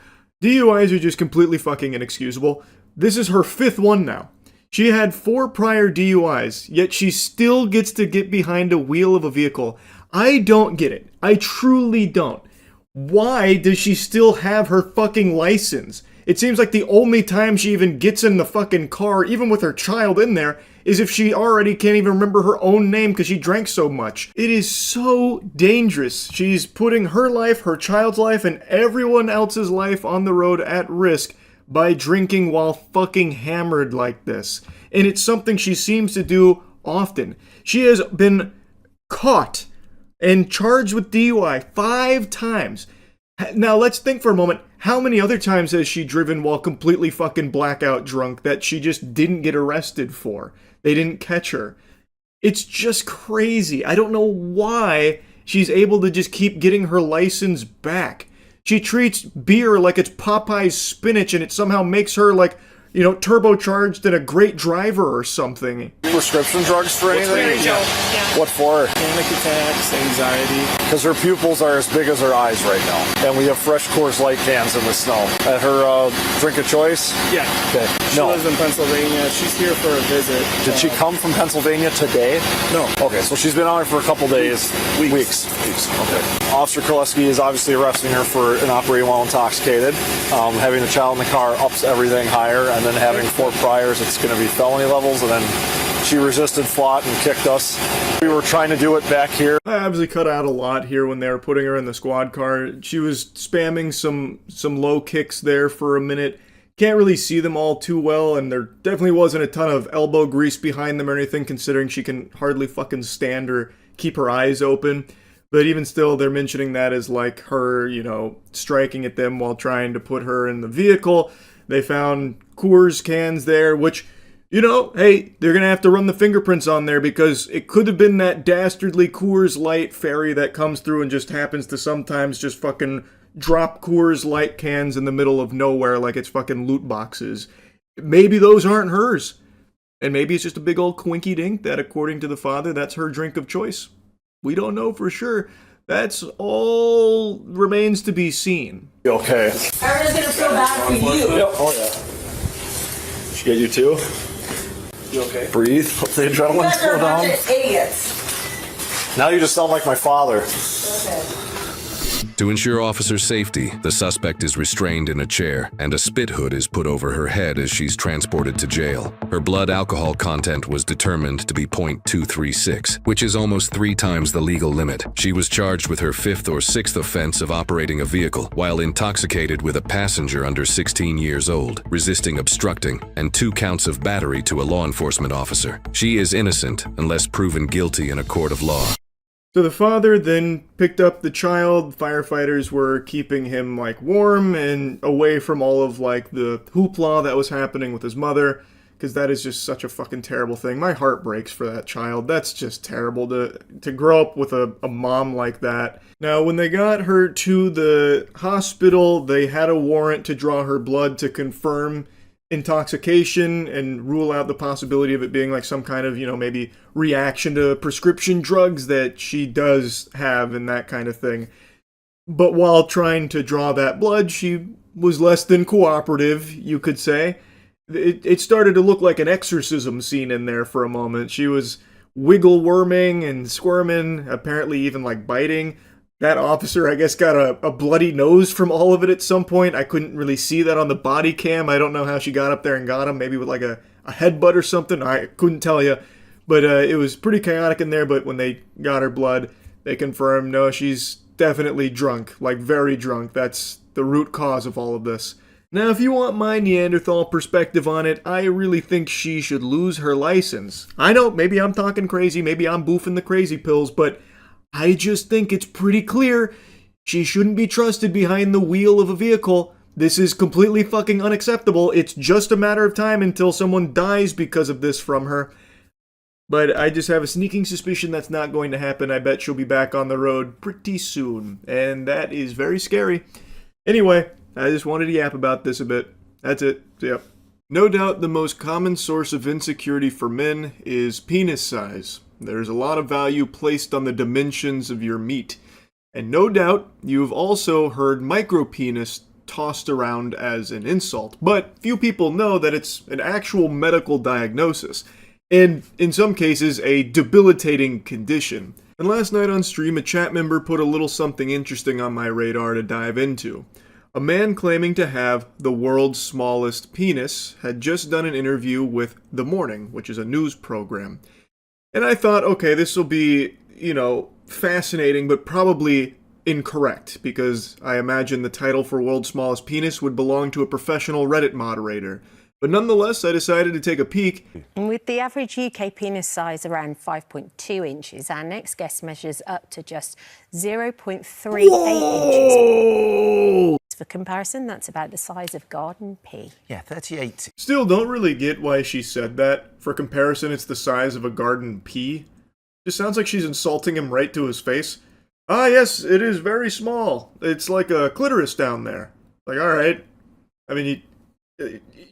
DUIs are just completely fucking inexcusable. This is her 5th one now. She had 4 prior DUIs, yet she still gets to get behind a wheel of a vehicle. I don't get it. I truly don't. Why does she still have her fucking license? It seems like the only time she even gets in the fucking car, even with her child in there, is if she already can't even remember her own name because she drank so much. It is so dangerous. She's putting her life, her child's life, and everyone else's life on the road at risk by drinking while fucking hammered like this. And it's something she seems to do often. She has been caught and charged with DUI 5 times. Now let's think for a moment, how many other times has she driven while completely fucking blackout drunk that she just didn't get arrested for? They didn't catch her. It's just crazy. I don't know why she's able to just keep getting her license back. she treats beer like it's Popeye's spinach, and it somehow makes her like, you know, turbocharged and a great driver or something. Prescription drugs for anything? Yeah. What for? Panic attacks, anxiety. Because her pupils are as big as her eyes right now. And we have fresh Coors Light cans in the snow. At her drink of choice? Yeah. Okay. She lives in Pennsylvania. She's here for a visit. Did she come from Pennsylvania today? No. Okay, so she's been on here for a couple days. Weeks. Okay. Officer Kraleski is obviously arresting her for operating while intoxicated. Having the child in the car ups everything higher, and then having 4 priors, it's going to be felony levels, and then she resisted, fought, and kicked us. We were trying to do it back here. I obviously cut out a lot here when they were putting her in the squad car. She was spamming some low kicks there for a minute. Can't really see them all too well, and there definitely wasn't a ton of elbow grease behind them or anything, considering she can hardly fucking stand or keep her eyes open. But even still, they're mentioning that as like her, you know, striking at them while trying to put her in the vehicle. They found Coors cans there, which, you know, hey, they're going to have to run the fingerprints on there because it could have been that dastardly Coors Light ferry that comes through and just happens to sometimes just fucking drop Coors Light cans in the middle of nowhere like it's fucking loot boxes. Maybe those aren't hers. And maybe it's just a big old quinky dink that, according to the father, that's her drink of choice. We don't know for sure. That's all remains to be seen. Okay. Everyone's gonna feel bad for you. Yep. Oh, yeah. She get you too? You okay? Breathe. Let the adrenaline slow down. Idiots. Now you just sound like my father. Okay. To ensure officer safety, the suspect is restrained in a chair and a spit hood is put over her head as she's transported to jail. Her blood alcohol content was determined to be .236, which is almost 3 times the legal limit. She was charged with her 5th or 6th offense of operating a vehicle while intoxicated with a passenger under 16 years old, resisting obstructing, and 2 counts of battery to a law enforcement officer. She is innocent unless proven guilty in a court of law. So the father then picked up the child. Firefighters were keeping him like warm and away from all of like the hoopla that was happening with his mother, because that is just such a fucking terrible thing. My heart breaks for that child. That's just terrible to grow up with a mom like that. Now, when they got her to the hospital, they had a warrant to draw her blood to confirm intoxication and rule out the possibility of it being like some kind of, you know, maybe reaction to prescription drugs that she does have and that kind of thing. But while trying to draw that blood, she was less than cooperative, you could say. It started to look like an exorcism scene in there for a moment. She was wiggle worming and squirming, apparently even like biting. That officer, I guess, got a bloody nose from all of it at some point. I couldn't really see that on the body cam. I don't know how she got up there and got him. Maybe with like a headbutt or something. I couldn't tell you. But it was pretty chaotic in there. But when they got her blood, they confirmed, no, she's definitely drunk. Like, very drunk. That's the root cause of all of this. Now, if you want my Neanderthal perspective on it, I really think she should lose her license. I know, maybe I'm talking crazy. Maybe I'm boofing the crazy pills. But I just think it's pretty clear she shouldn't be trusted behind the wheel of a vehicle. This is completely fucking unacceptable. It's just a matter of time until someone dies because of this from her. But I just have a sneaking suspicion that's not going to happen. I bet she'll be back on the road pretty soon. And that is very scary. Anyway, I just wanted to yap about this a bit. That's it. Yep. No doubt the most common source of insecurity for men is penis size. There's a lot of value placed on the dimensions of your meat. And no doubt you've also heard micropenis tossed around as an insult. But few people know that it's an actual medical diagnosis. And in some cases, a debilitating condition. And last night on stream, a chat member put a little something interesting on my radar to dive into. A man claiming to have the world's smallest penis had just done an interview with The Morning, which is a news program. And I thought, okay, this will be, you know, fascinating, but probably incorrect, because I imagine the title for World's Smallest Penis would belong to a professional Reddit moderator. But nonetheless, I decided to take a peek. With the average UK penis size around 5.2 inches, our next guest measures up to just 0.38 inches. For comparison, that's about the size of garden pea. Yeah, 38. Still don't really get why she said that. For comparison, it's the size of a garden pea. Just sounds like she's insulting him right to his face. Ah, yes, it is very small. It's like a clitoris down there. Like, all right. I mean,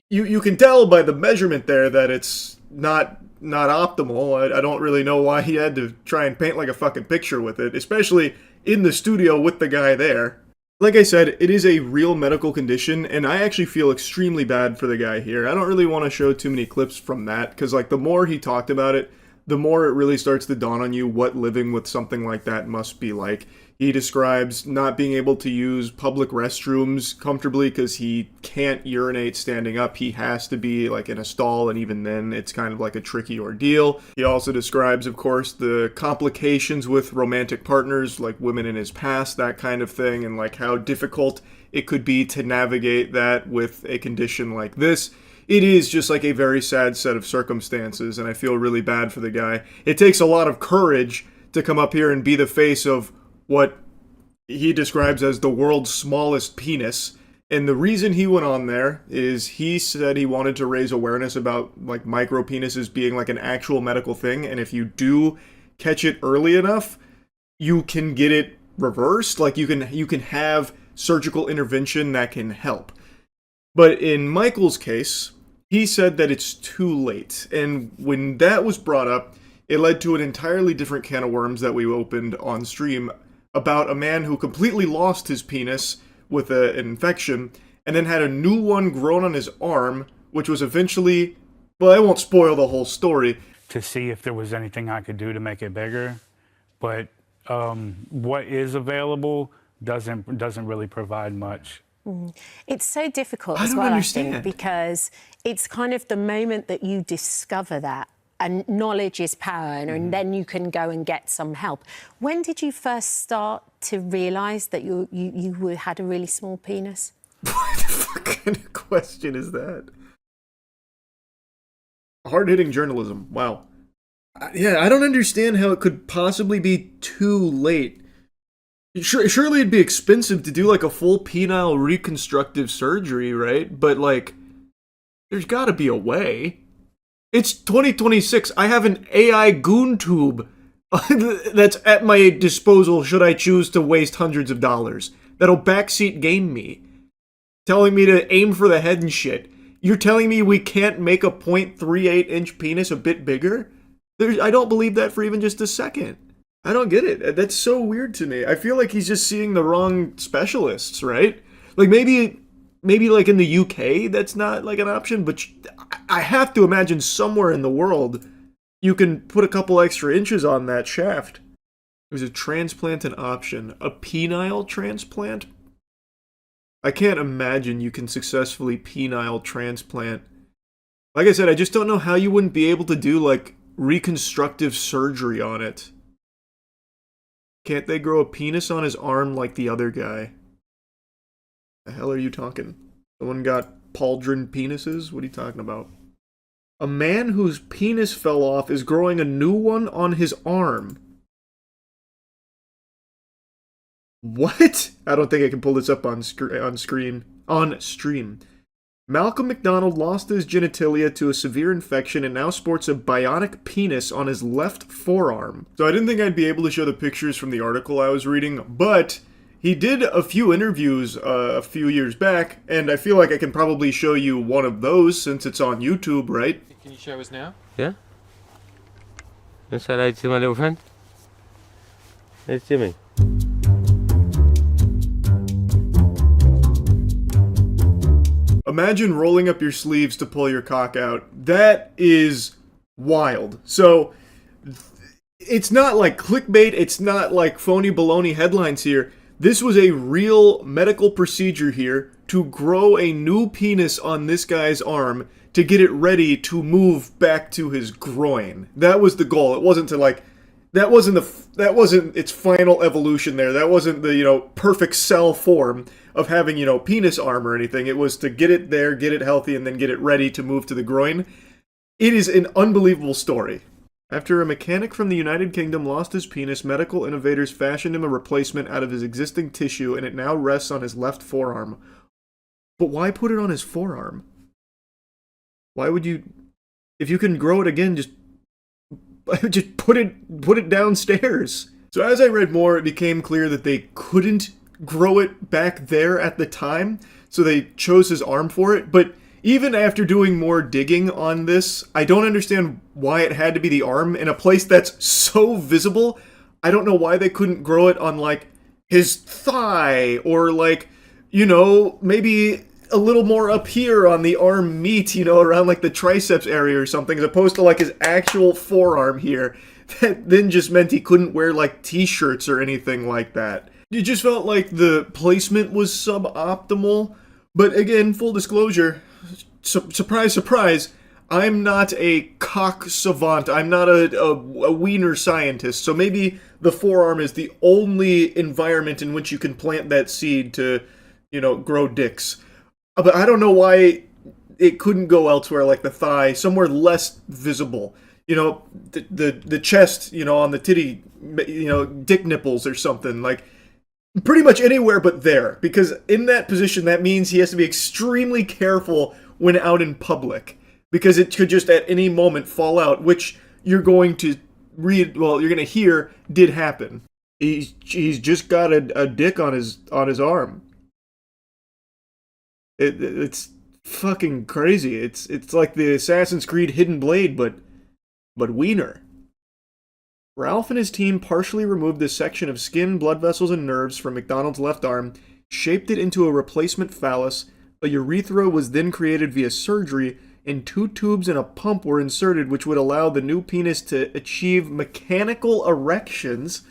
you can tell by the measurement there that it's not optimal. I don't really know why he had to try and paint like a fucking picture with it, especially in the studio with the guy there. Like I said, it is a real medical condition, and I actually feel extremely bad for the guy here. I don't really want to show too many clips from that, because like the more he talked about it, the more it really starts to dawn on you what living with something like that must be like. He describes not being able to use public restrooms comfortably because he can't urinate standing up. He has to be like in a stall, and even then it's kind of like a tricky ordeal. He also describes, of course, the complications with romantic partners, like women in his past, that kind of thing, and like how difficult it could be to navigate that with a condition like this. It is just like a very sad set of circumstances, and I feel really bad for the guy. It takes a lot of courage to come up here and be the face of what he describes as the world's smallest penis. And the reason he went on there is he said he wanted to raise awareness about like micro penises being like an actual medical thing, and if you do catch it early enough, you can get it reversed. Like you can have surgical intervention that can help. But in Michael's case, he said that it's too late. And when that was brought up, it led to an entirely different can of worms that we opened on stream about a man who completely lost his penis with an infection and then had a new one grown on his arm, which was eventually, well, I won't spoil the whole story. To see if there was anything I could do to make it bigger. But what is available doesn't really provide much. It's so difficult as well, I think, because it's kind of the moment that you discover that, and knowledge is power, and then you can go and get some help. When did you first start to realise that you had a really small penis? What the fuck kind of question is that? Hard-hitting journalism. Wow. Yeah, I don't understand how it could possibly be too late. Surely it'd be expensive to do like a full penile reconstructive surgery, right? But like, there's gotta be a way. It's 2026. I have an AI goon tube that's at my disposal should I choose to waste hundreds of dollars. That'll backseat game me. Telling me to aim for the head and shit. You're telling me we can't make a 0.38 inch penis a bit bigger? I don't believe that for even just a second. I don't get it. That's so weird to me. I feel like he's just seeing the wrong specialists, right? Like maybe like in the UK that's not like an option, but I have to imagine somewhere in the world you can put a couple extra inches on that shaft. There's a transplant an option. A penile transplant? I can't imagine you can successfully penile transplant. Like I said, I just don't know how you wouldn't be able to do like reconstructive surgery on it. Can't they grow a penis on his arm like the other guy? The hell are you talking? Someone got pauldron penises? What are you talking about? A man whose penis fell off is growing a new one on his arm. What? I don't think I can pull this up on stream. Malcolm McDonald lost his genitalia to a severe infection and now sports a bionic penis on his left forearm. So I didn't think I'd be able to show the pictures from the article I was reading, but he did a few interviews a few years back, and I feel like I can probably show you one of those since it's on YouTube, right? Can you show us now? Yeah. Shall I see my little friend? It's Jimmy. Imagine rolling up your sleeves to pull your cock out. That is wild. So, it's not like clickbait, it's not like phony baloney headlines here. This was a real medical procedure here to grow a new penis on this guy's arm to get it ready to move back to his groin. That was the goal. It wasn't to like, that wasn't its final evolution there. That wasn't the, perfect cell form of having, penis arm or anything. It was to get it there, get it healthy, and then get it ready to move to the groin. It is an unbelievable story. After a mechanic from the United Kingdom lost his penis, medical innovators fashioned him a replacement out of his existing tissue, and it now rests on his left forearm. But why put it on his forearm? Why would you... If you can grow it again, just put it downstairs. So as I read more, it became clear that they couldn't grow it back there at the time, so they chose his arm for it. But even after doing more digging on this, I don't understand why it had to be the arm in a place that's so visible. I don't know why they couldn't grow it on, like, his thigh, or, like, you know, maybe a little more up here on the arm meat, you know, around, like, the triceps area or something, as opposed to, like, his actual forearm here. That then just meant he couldn't wear, like, t-shirts or anything like that. It just felt like the placement was suboptimal. But again, full disclosure, surprise, surprise, I'm not a cock savant. I'm not a wiener scientist. So maybe the forearm is the only environment in which you can plant that seed to, you know, grow dicks. But I don't know why it couldn't go elsewhere, like the thigh, somewhere less visible. You know, the chest, you know, on the titty, you know, dick nipples or something. Like, pretty much anywhere but there. Because in that position, that means he has to be extremely careful when out in public. Because it could just at any moment fall out, which you're going to read, well, you're going to hear did happen. He's just got a dick on his arm. It's fucking crazy. It's like the Assassin's Creed Hidden Blade, but wiener. Ralph and his team partially removed this section of skin, blood vessels, and nerves from McDonald's left arm, shaped it into a replacement phallus. A urethra was then created via surgery, and 2 tubes and a pump were inserted, which would allow the new penis to achieve mechanical erections.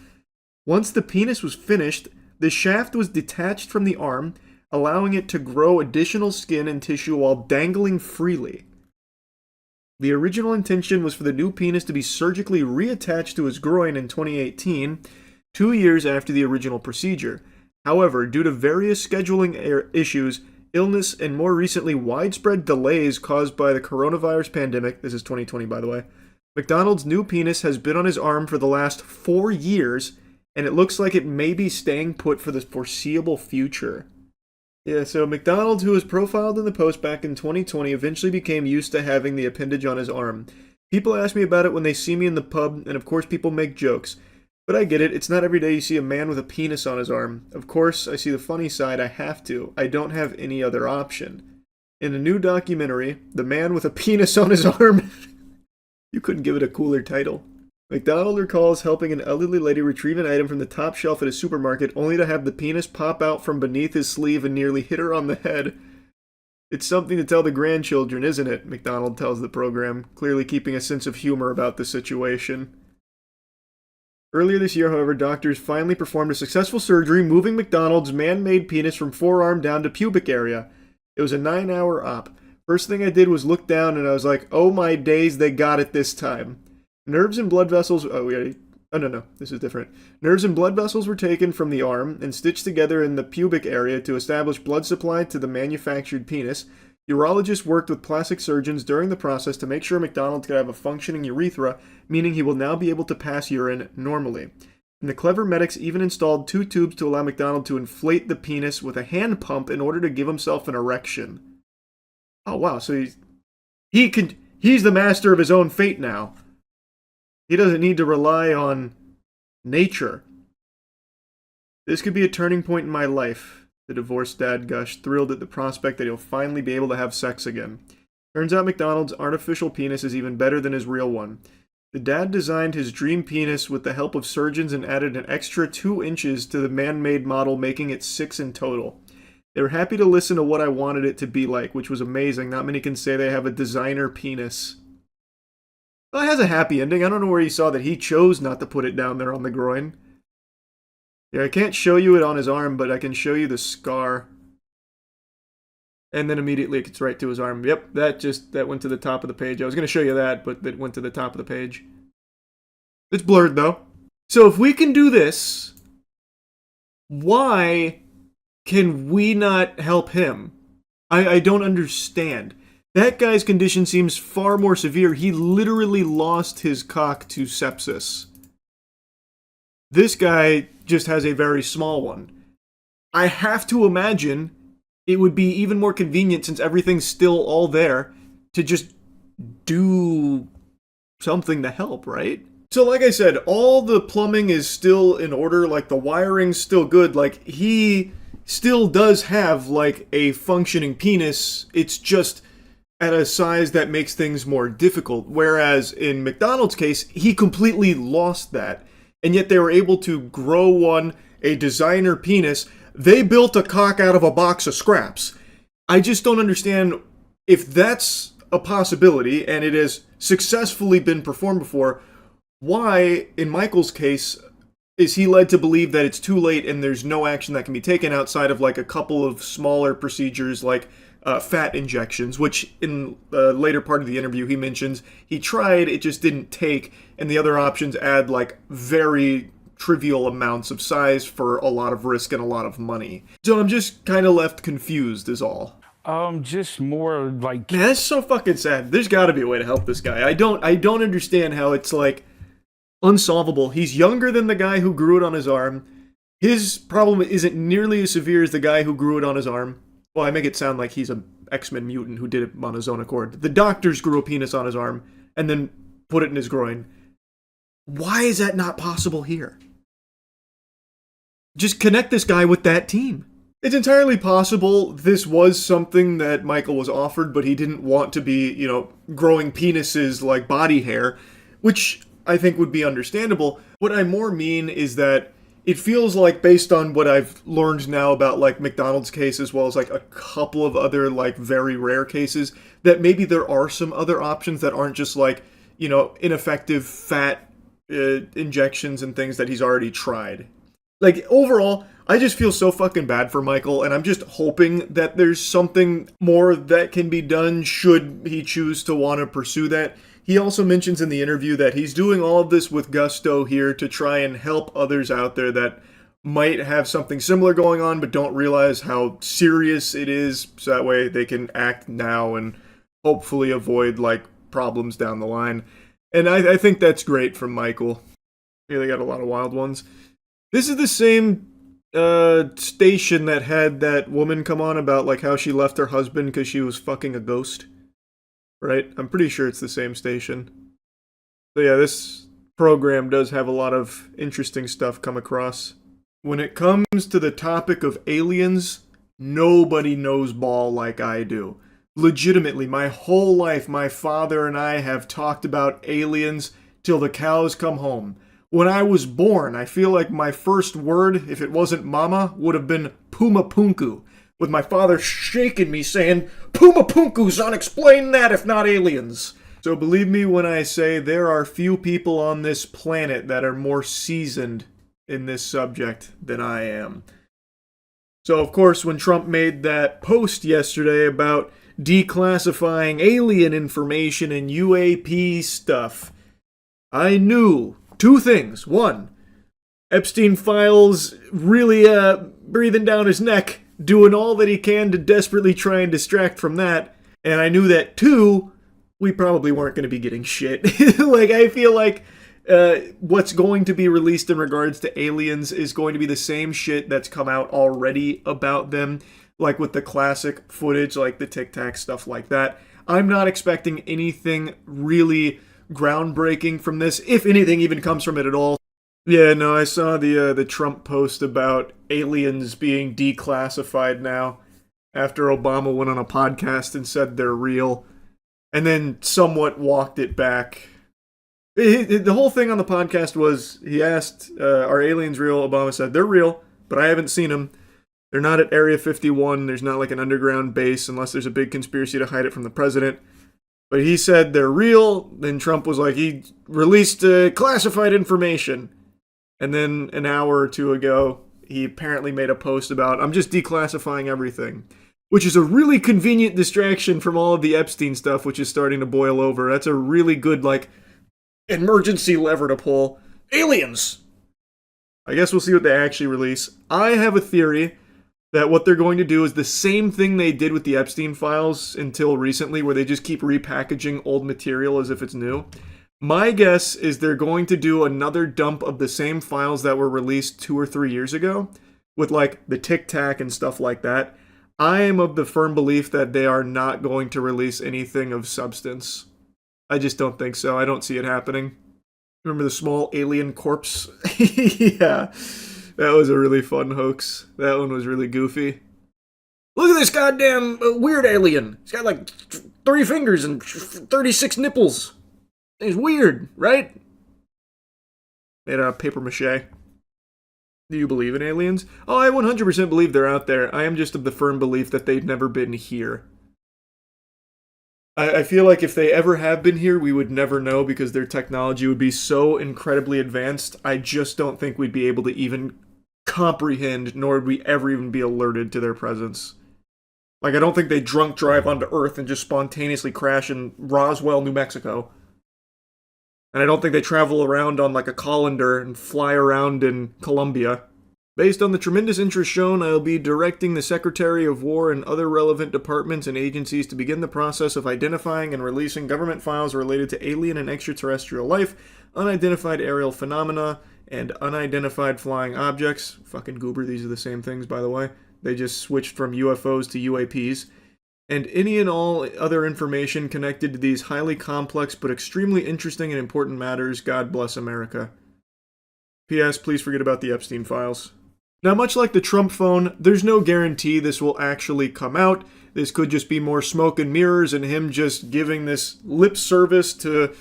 Once the penis was finished, the shaft was detached from the arm, allowing it to grow additional skin and tissue while dangling freely. The original intention was for the new penis to be surgically reattached to his groin in 2018, 2 years after the original procedure. However, due to various scheduling issues, illness, and more recently widespread delays caused by the coronavirus pandemic, this is 2020 by the way, McDonald's new penis has been on his arm for the last 4 years, and it looks like it may be staying put for the foreseeable future. Yeah, so McDonald, who was profiled in the post back in 2020, eventually became used to having the appendage on his arm. People ask me about it when they see me in the pub, and of course people make jokes. But I get it, it's not every day you see a man with a penis on his arm. Of course, I see the funny side, I have to. I don't have any other option. In a new documentary, The Man with a Penis on His Arm... You couldn't give it a cooler title. McDonald recalls helping an elderly lady retrieve an item from the top shelf at a supermarket, only to have the penis pop out from beneath his sleeve and nearly hit her on the head. It's something to tell the grandchildren, isn't it? McDonald tells the program, clearly keeping a sense of humor about the situation. Earlier this year, however, doctors finally performed a successful surgery, moving McDonald's man-made penis from forearm down to pubic area. It was a 9-hour op. First thing I did was look down and I was like, oh my days, they got it this time. Nerves and blood vessels... no, this is different. Nerves and blood vessels were taken from the arm and stitched together in the pubic area to establish blood supply to the manufactured penis. Urologists worked with plastic surgeons during the process to make sure McDonald could have a functioning urethra, meaning he will now be able to pass urine normally. And the clever medics even installed 2 tubes to allow McDonald to inflate the penis with a hand pump in order to give himself an erection. Oh wow, so he's the master of his own fate now. He doesn't need to rely on nature. This could be a turning point in my life, the divorced dad gushed, thrilled at the prospect that he'll finally be able to have sex again. Turns out McDonald's artificial penis is even better than his real one. The dad designed his dream penis with the help of surgeons and added an extra 2 inches to the man-made model, making it 6 in total. They were happy to listen to what I wanted it to be like, which was amazing. Not many can say they have a designer penis. Well, it has a happy ending. I don't know where you saw that he chose not to put it down there on the groin. Yeah, I can't show you it on his arm, but I can show you the scar. And then immediately it gets right to his arm. Yep, that went to the top of the page. I was going to show you that, but it went to the top of the page. It's blurred, though. So if we can do this, why can we not help him? I don't understand. That guy's condition seems far more severe. He literally lost his cock to sepsis. This guy just has a very small one. I have to imagine it would be even more convenient, since everything's still all there, to just do something to help, right? So like I said, all the plumbing is still in order, like the wiring's still good, like he still does have like a functioning penis, it's just at a size that makes things more difficult, whereas in McDonald's case, he completely lost that, and yet they were able to grow a designer penis. They built a cock out of a box of scraps. I just don't understand if that's a possibility, and it has successfully been performed before, why, in Michael's case, is he led to believe that it's too late and there's no action that can be taken outside of like a couple of smaller procedures like fat injections, which in the later part of the interview he mentions he tried, it just didn't take, and the other options add like very trivial amounts of size for a lot of risk and a lot of money. So I'm just kind of left confused is all. Just more like... Man, that's so fucking sad. There's got to be a way to help this guy. I don't understand how it's like unsolvable. He's younger than the guy who grew it on his arm. His problem isn't nearly as severe as the guy who grew it on his arm. Well, I make it sound like he's an X-Men mutant who did it on his own accord. The doctors grew a penis on his arm and then put it in his groin. Why is that not possible here? Just connect this guy with that team. It's entirely possible this was something that Michael was offered, but he didn't want to be, growing penises like body hair, which I think would be understandable. What I more mean is that it feels like, based on what I've learned now about like McDonald's case as well as like a couple of other like very rare cases, that maybe there are some other options that aren't just like, ineffective fat injections and things that he's already tried. Like, overall, I just feel so fucking bad for Michael, and I'm just hoping that there's something more that can be done should he choose to want to pursue that. He also mentions in the interview that he's doing all of this with gusto here to try and help others out there that might have something similar going on but don't realize how serious it is, so that way they can act now and hopefully avoid, like, problems down the line. And I think that's great from Michael. Yeah, they got a lot of wild ones. This is the same station that had that woman come on about like how she left her husband because she was fucking a ghost. Right? I'm pretty sure it's the same station. So yeah, this program does have a lot of interesting stuff come across. When it comes to the topic of aliens, nobody knows ball like I do. Legitimately, my whole life, my father and I have talked about aliens till the cows come home. When I was born, I feel like my first word, if it wasn't mama, would have been Puma Punku, with my father shaking me saying, Puma Punku, son, explain that if not aliens. So believe me when I say there are few people on this planet that are more seasoned in this subject than I am. So of course, when Trump made that post yesterday about declassifying alien information and UAP stuff, I knew two things. One, Epstein files really breathing down his neck, doing all that he can to desperately try and distract from that. And I knew that, two, we probably weren't going to be getting shit. Like, I feel like what's going to be released in regards to aliens is going to be the same shit that's come out already about them, like with the classic footage, like the Tic Tac, stuff like that. I'm not expecting anything really groundbreaking from this, if anything even comes from it at all. Yeah, no, I saw the Trump post about aliens being declassified now after Obama went on a podcast and said they're real, and then somewhat walked it back. The whole thing on the podcast was, he asked, are aliens real? Obama said, they're real, but I haven't seen them. They're not at Area 51. There's not like an underground base unless there's a big conspiracy to hide it from the president. But he said they're real. Then Trump was like, he released classified information. And then an hour or two ago, he apparently made a post about, I'm just declassifying everything. Which is a really convenient distraction from all of the Epstein stuff, which is starting to boil over. That's a really good, like, emergency lever to pull. Aliens! I guess we'll see what they actually release. I have a theory that what they're going to do is the same thing they did with the Epstein files until recently, where they just keep repackaging old material as if it's new. My guess is they're going to do another dump of the same files that were released 2 or 3 years ago, with like the Tic Tac and stuff like that. I am of the firm belief that they are not going to release anything of substance. I just don't think so. I don't see it happening. Remember the small alien corpse? Yeah, that was a really fun hoax. That one was really goofy. Look at this goddamn weird alien. He's got like 3 fingers and 36 nipples. It's weird, right? Made out of paper mache. Do you believe in aliens? Oh, I 100% believe they're out there. I am just of the firm belief that they've never been here. I feel like if they ever have been here, we would never know because their technology would be so incredibly advanced. I just don't think we'd be able to even comprehend, nor would we ever even be alerted to their presence. Like, I don't think they drunk drive onto Earth and just spontaneously crash in Roswell, New Mexico. And I don't think they travel around on like a colander and fly around in Colombia. Based on the tremendous interest shown, I'll be directing the Secretary of War and other relevant departments and agencies to begin the process of identifying and releasing government files related to alien and extraterrestrial life, unidentified aerial phenomena, and unidentified flying objects. Fucking goober, these are the same things, by the way. They just switched from UFOs to UAPs. And any and all other information connected to these highly complex but extremely interesting and important matters. God bless America. P.S. Please forget about the Epstein files. Now, much like the Trump phone, there's no guarantee this will actually come out. This could just be more smoke and mirrors and him just giving this lip service to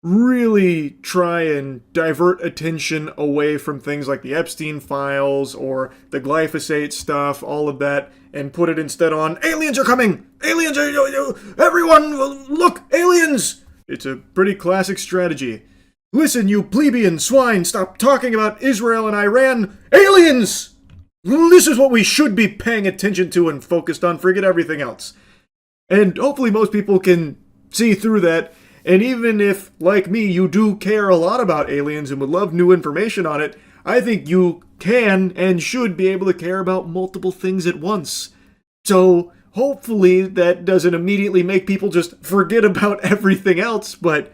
really try and divert attention away from things like the Epstein files or the glyphosate stuff, all of that, and put it instead on, aliens are coming! Aliens are... Everyone, look! Aliens! It's a pretty classic strategy. Listen, you plebeian swine, stop talking about Israel and Iran! Aliens! This is what we should be paying attention to and focused on, forget everything else. And hopefully most people can see through that. And even if, like me, you do care a lot about aliens and would love new information on it, I think you can and should be able to care about multiple things at once. So, hopefully that doesn't immediately make people just forget about everything else, but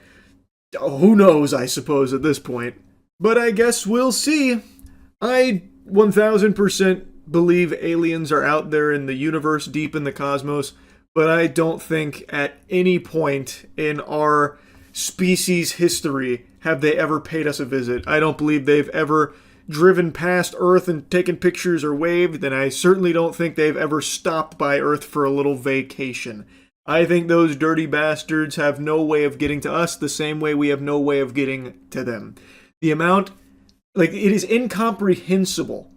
who knows, I suppose, at this point. But I guess we'll see. I 1000% believe aliens are out there in the universe, deep in the cosmos, but I don't think at any point in our species' history have they ever paid us a visit. I don't believe they've ever driven past Earth and taken pictures or waved, and I certainly don't think they've ever stopped by Earth for a little vacation. I think those dirty bastards have no way of getting to us the same way we have no way of getting to them. The amount, it is incomprehensible,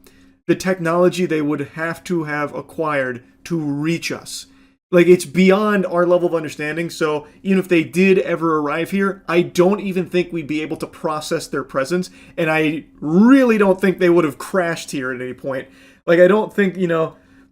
the technology they would have to have acquired to reach us. It's beyond our level of understanding, so even if they did ever arrive here, I don't even think we'd be able to process their presence, and I really don't think they would have crashed here at any point. I don't think,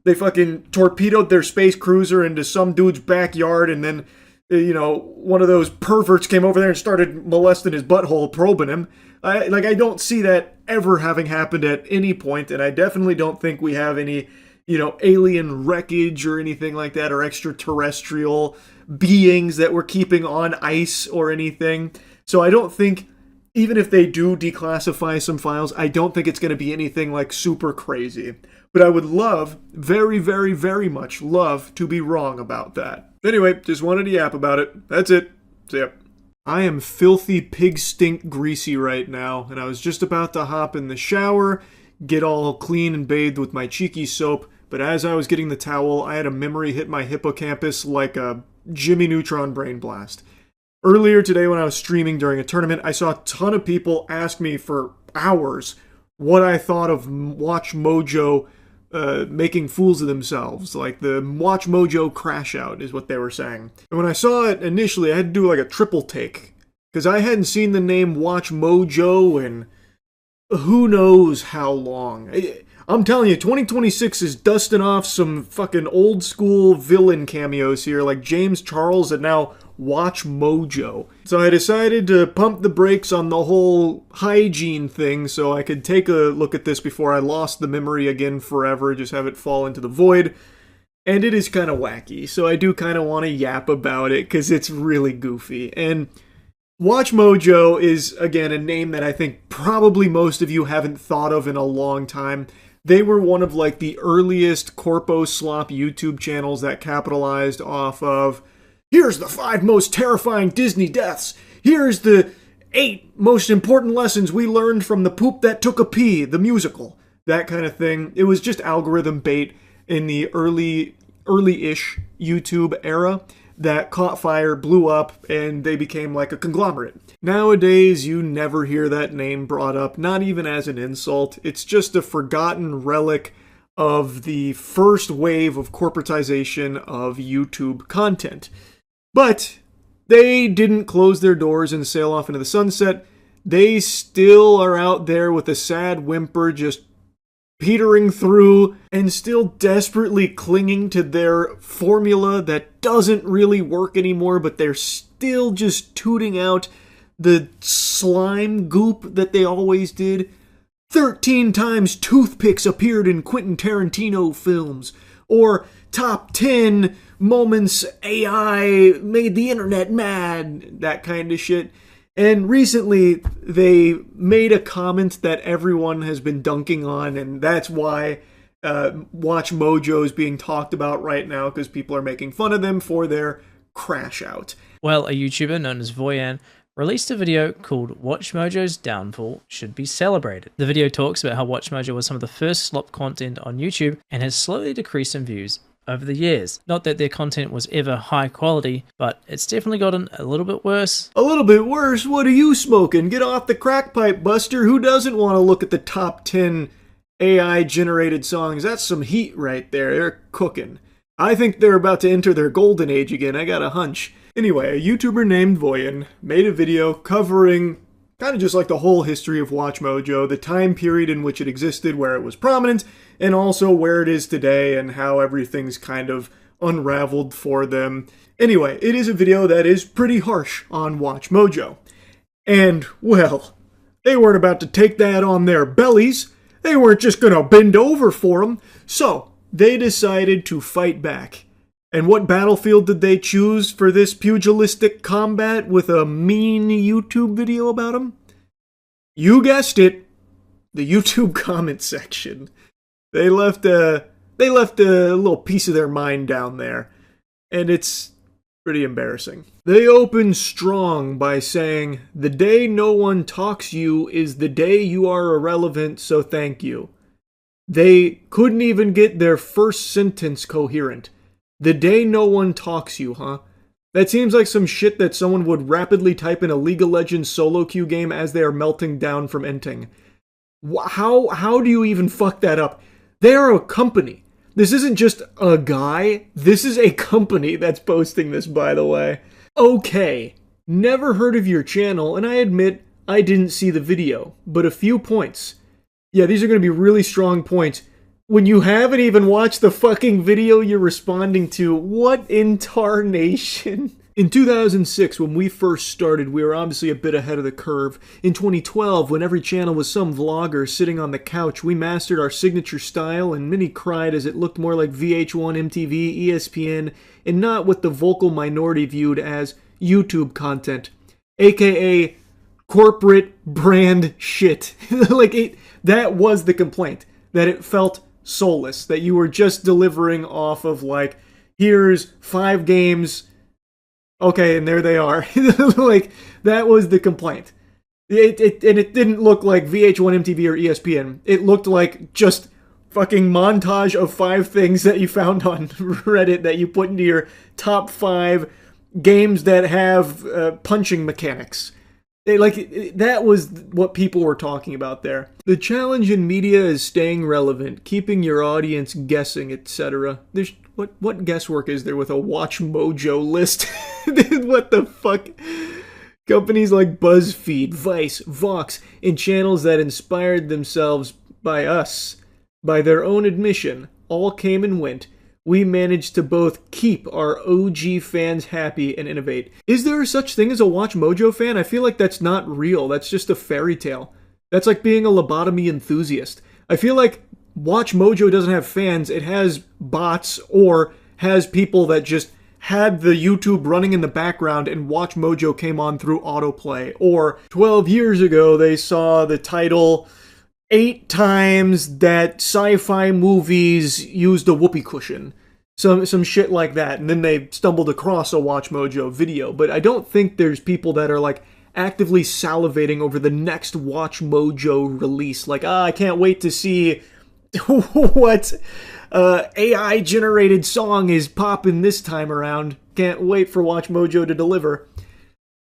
they fucking torpedoed their space cruiser into some dude's backyard, and then, one of those perverts came over there and started molesting his butthole, probing him. I don't see that ever having happened at any point, and I definitely don't think we have any alien wreckage or anything like that, or extraterrestrial beings that we're keeping on ice or anything. So I don't think, even if they do declassify some files, I don't think it's going to be anything super crazy. But I would love, very, very, very much love to be wrong about that. Anyway, just wanted to yap about it. That's it. See ya. I am filthy pig stink greasy right now, and I was just about to hop in the shower, get all clean and bathed with my cheeky soap, but as I was getting the towel, I had a memory hit my hippocampus like a Jimmy Neutron brain blast. Earlier today when I was streaming during a tournament, I saw a ton of people ask me for hours what I thought of Watch Mojo making fools of themselves. The Watch Mojo crash out is what they were saying. And when I saw it initially, I had to do a triple take, because I hadn't seen the name Watch Mojo in who knows how long. I'm telling you, 2026 is dusting off some fucking old school villain cameos here, like James Charles and now Watch Mojo. So I decided to pump the brakes on the whole hygiene thing so I could take a look at this before I lost the memory again forever, just have it fall into the void. And it is kind of wacky, so I do kind of want to yap about it because it's really goofy. And Watch Mojo is, again, a name that I think probably most of you haven't thought of in a long time. They were one of the earliest corpo slop YouTube channels that capitalized off of, here's the 5 most terrifying Disney deaths, here's the 8 most important lessons we learned from The Poop That Took a Pee, the musical. That kind of thing. It was just algorithm bait in the early-ish YouTube era that caught fire, blew up, and they became like a conglomerate. Nowadays, you never hear that name brought up, not even as an insult. It's just a forgotten relic of the first wave of corporatization of YouTube content. But they didn't close their doors and sail off into the sunset. They still are out there with a sad whimper, just petering through and still desperately clinging to their formula that doesn't really work anymore, but they're still just tooting out the slime goop that they always did. 13 times toothpicks appeared in Quentin Tarantino films, or top 10 moments AI made the internet mad, that kind of shit. And recently, they made a comment that everyone has been dunking on, and that's why Watch Mojo is being talked about right now, because people are making fun of them for their crash out. Well, a YouTuber known as Voyan released a video called Watch Mojo's Downfall Should Be Celebrated. The video talks about how Watch Mojo was some of the first slop content on YouTube and has slowly decreased in views over the years. Not that their content was ever high quality, but it's definitely gotten a little bit worse. A little bit worse? What are you smoking? Get off the crack pipe, Buster. Who doesn't want to look at the top 10 AI-generated songs? That's some heat right there. They're cooking. I think they're about to enter their golden age again. I got a hunch. Anyway, a YouTuber named Voyan made a video covering kind of just like the whole history of Watch Mojo, the time period in which it existed, where it was prominent, and also where it is today and how everything's kind of unraveled for them. Anyway, it is a video that is pretty harsh on Watch Mojo. And, well, they weren't about to take that on their bellies. They weren't just gonna bend over for them. So, they decided to fight back. And what battlefield did they choose for this pugilistic combat with a mean YouTube video about them? You guessed it, the YouTube comment section. They left a little piece of their mind down there, and it's pretty embarrassing. They opened strong by saying, "The day no one talks you is the day you are irrelevant, so thank you." They couldn't even get their first sentence coherent. The day no one talks you, huh? That seems like some shit that someone would rapidly type in a League of Legends solo queue game as they are melting down from ending. How do you even fuck that up? They are a company. This isn't just a guy. This is a company that's posting this, by the way. Okay, never heard of your channel, and I admit I didn't see the video, but a few points. Yeah, these are going to be really strong points. When you haven't even watched the fucking video you're responding to, what in tarnation? In 2006, when we first started, we were obviously a bit ahead of the curve. In 2012, when every channel was some vlogger sitting on the couch, we mastered our signature style, and many cried as it looked more like VH1, MTV, ESPN, and not what the vocal minority viewed as YouTube content, aka corporate brand shit. That was the complaint, that it felt soulless, that you were just delivering off of like, here's 5 games, okay, and there they are. That was the complaint. And it didn't look like VH1, MTV, or ESPN. It looked like just fucking montage of 5 things that you found on Reddit that you put into your top 5 games that have punching mechanics. That was what people were talking about there. The challenge in media is staying relevant, keeping your audience guessing, etc. What guesswork is there with a Watch Mojo list? What the fuck? Companies like BuzzFeed, Vice, Vox, and channels that inspired themselves by us, by their own admission, all came and went. We managed to both keep our OG fans happy and innovate. Is there such thing as a Watch Mojo fan? I feel like that's not real. That's just a fairy tale. That's like being a lobotomy enthusiast. I feel like Watch Mojo doesn't have fans. It has bots or has people that just had the YouTube running in the background and Watch Mojo came on through autoplay. Or 12 years ago, they saw the title 8 times that sci-fi movies used a whoopee cushion. Some shit like that. And then they stumbled across a Watch Mojo video. But I don't think there's people that are like actively salivating over the next Watch Mojo release. Like, I can't wait to see what AI-generated song is popping this time around. Can't wait for Watch Mojo to deliver.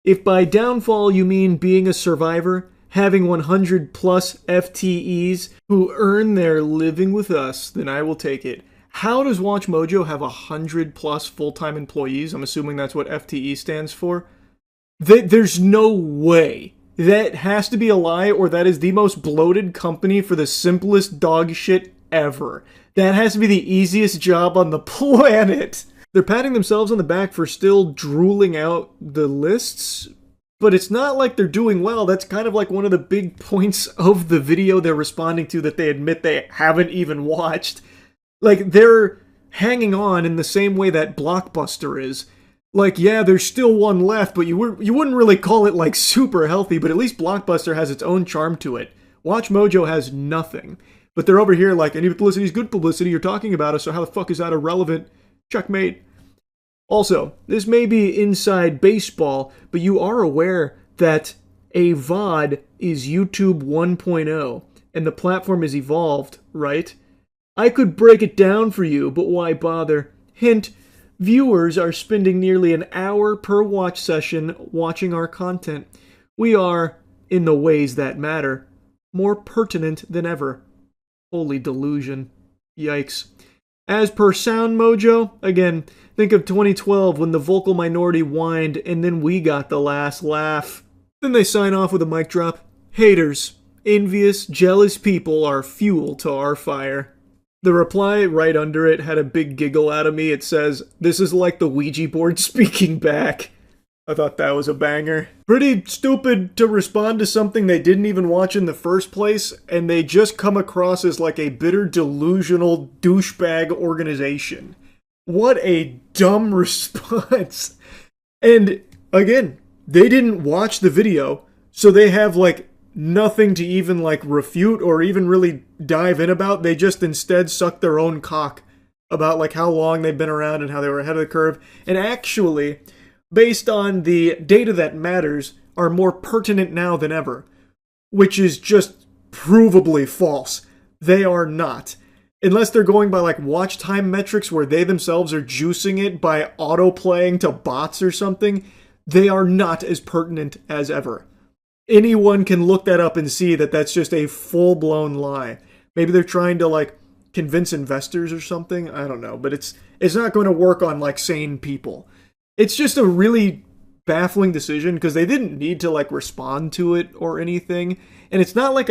If by downfall you mean being a survivor, having 100 plus FTEs who earn their living with us, then I will take it. How does Watch Mojo have 100 plus full-time employees? I'm assuming that's what FTE stands for. There's no way. That has to be a lie, or that is the most bloated company for the simplest dog shit ever. That has to be the easiest job on the planet. They're patting themselves on the back for still drooling out the lists, but it's not like they're doing well. That's kind of like one of the big points of the video they're responding to that they admit they haven't even watched. Like, they're hanging on in the same way that Blockbuster is. Like, yeah, there's still one left, but you wouldn't really call it, like, super healthy, but at least Blockbuster has its own charm to it. Watch Mojo has nothing. But they're over here like, any publicity is good publicity, you're talking about us, so how the fuck is that irrelevant? Checkmate. Also, this may be inside baseball, but you are aware that a VOD is YouTube 1.0, and the platform is evolved, right? I could break it down for you, but why bother? Hint, viewers are spending nearly an hour per watch session watching our content. We are, in the ways that matter, more pertinent than ever. Holy delusion. Yikes. As per Sound Mojo, again, think of 2012 when the vocal minority whined and then we got the last laugh. Then they sign off with a mic drop. Haters, envious, jealous people are fuel to our fire. The reply right under it had a big giggle out of me. It says, this is like the Ouija board speaking back. I thought that was a banger. Pretty stupid to respond to something they didn't even watch in the first place, and they just come across as like a bitter, delusional douchebag organization. What a dumb response. And again, they didn't watch the video, so they have like nothing to even like refute or even really dive in about. They just instead suck their own cock about like how long they've been around and how they were ahead of the curve. And actually, based on the data that matters, are more pertinent now than ever, which is just provably false. They are not. Unless they're going by like watch time metrics where they themselves are juicing it by auto-playing to bots or something, they are not as pertinent as ever. Anyone can look that up and see that that's just a full-blown lie. Maybe they're trying to like convince investors or something, I don't know, but it's not going to work on like sane people. It's just a really baffling decision because they didn't need to like respond to it or anything. And it's not like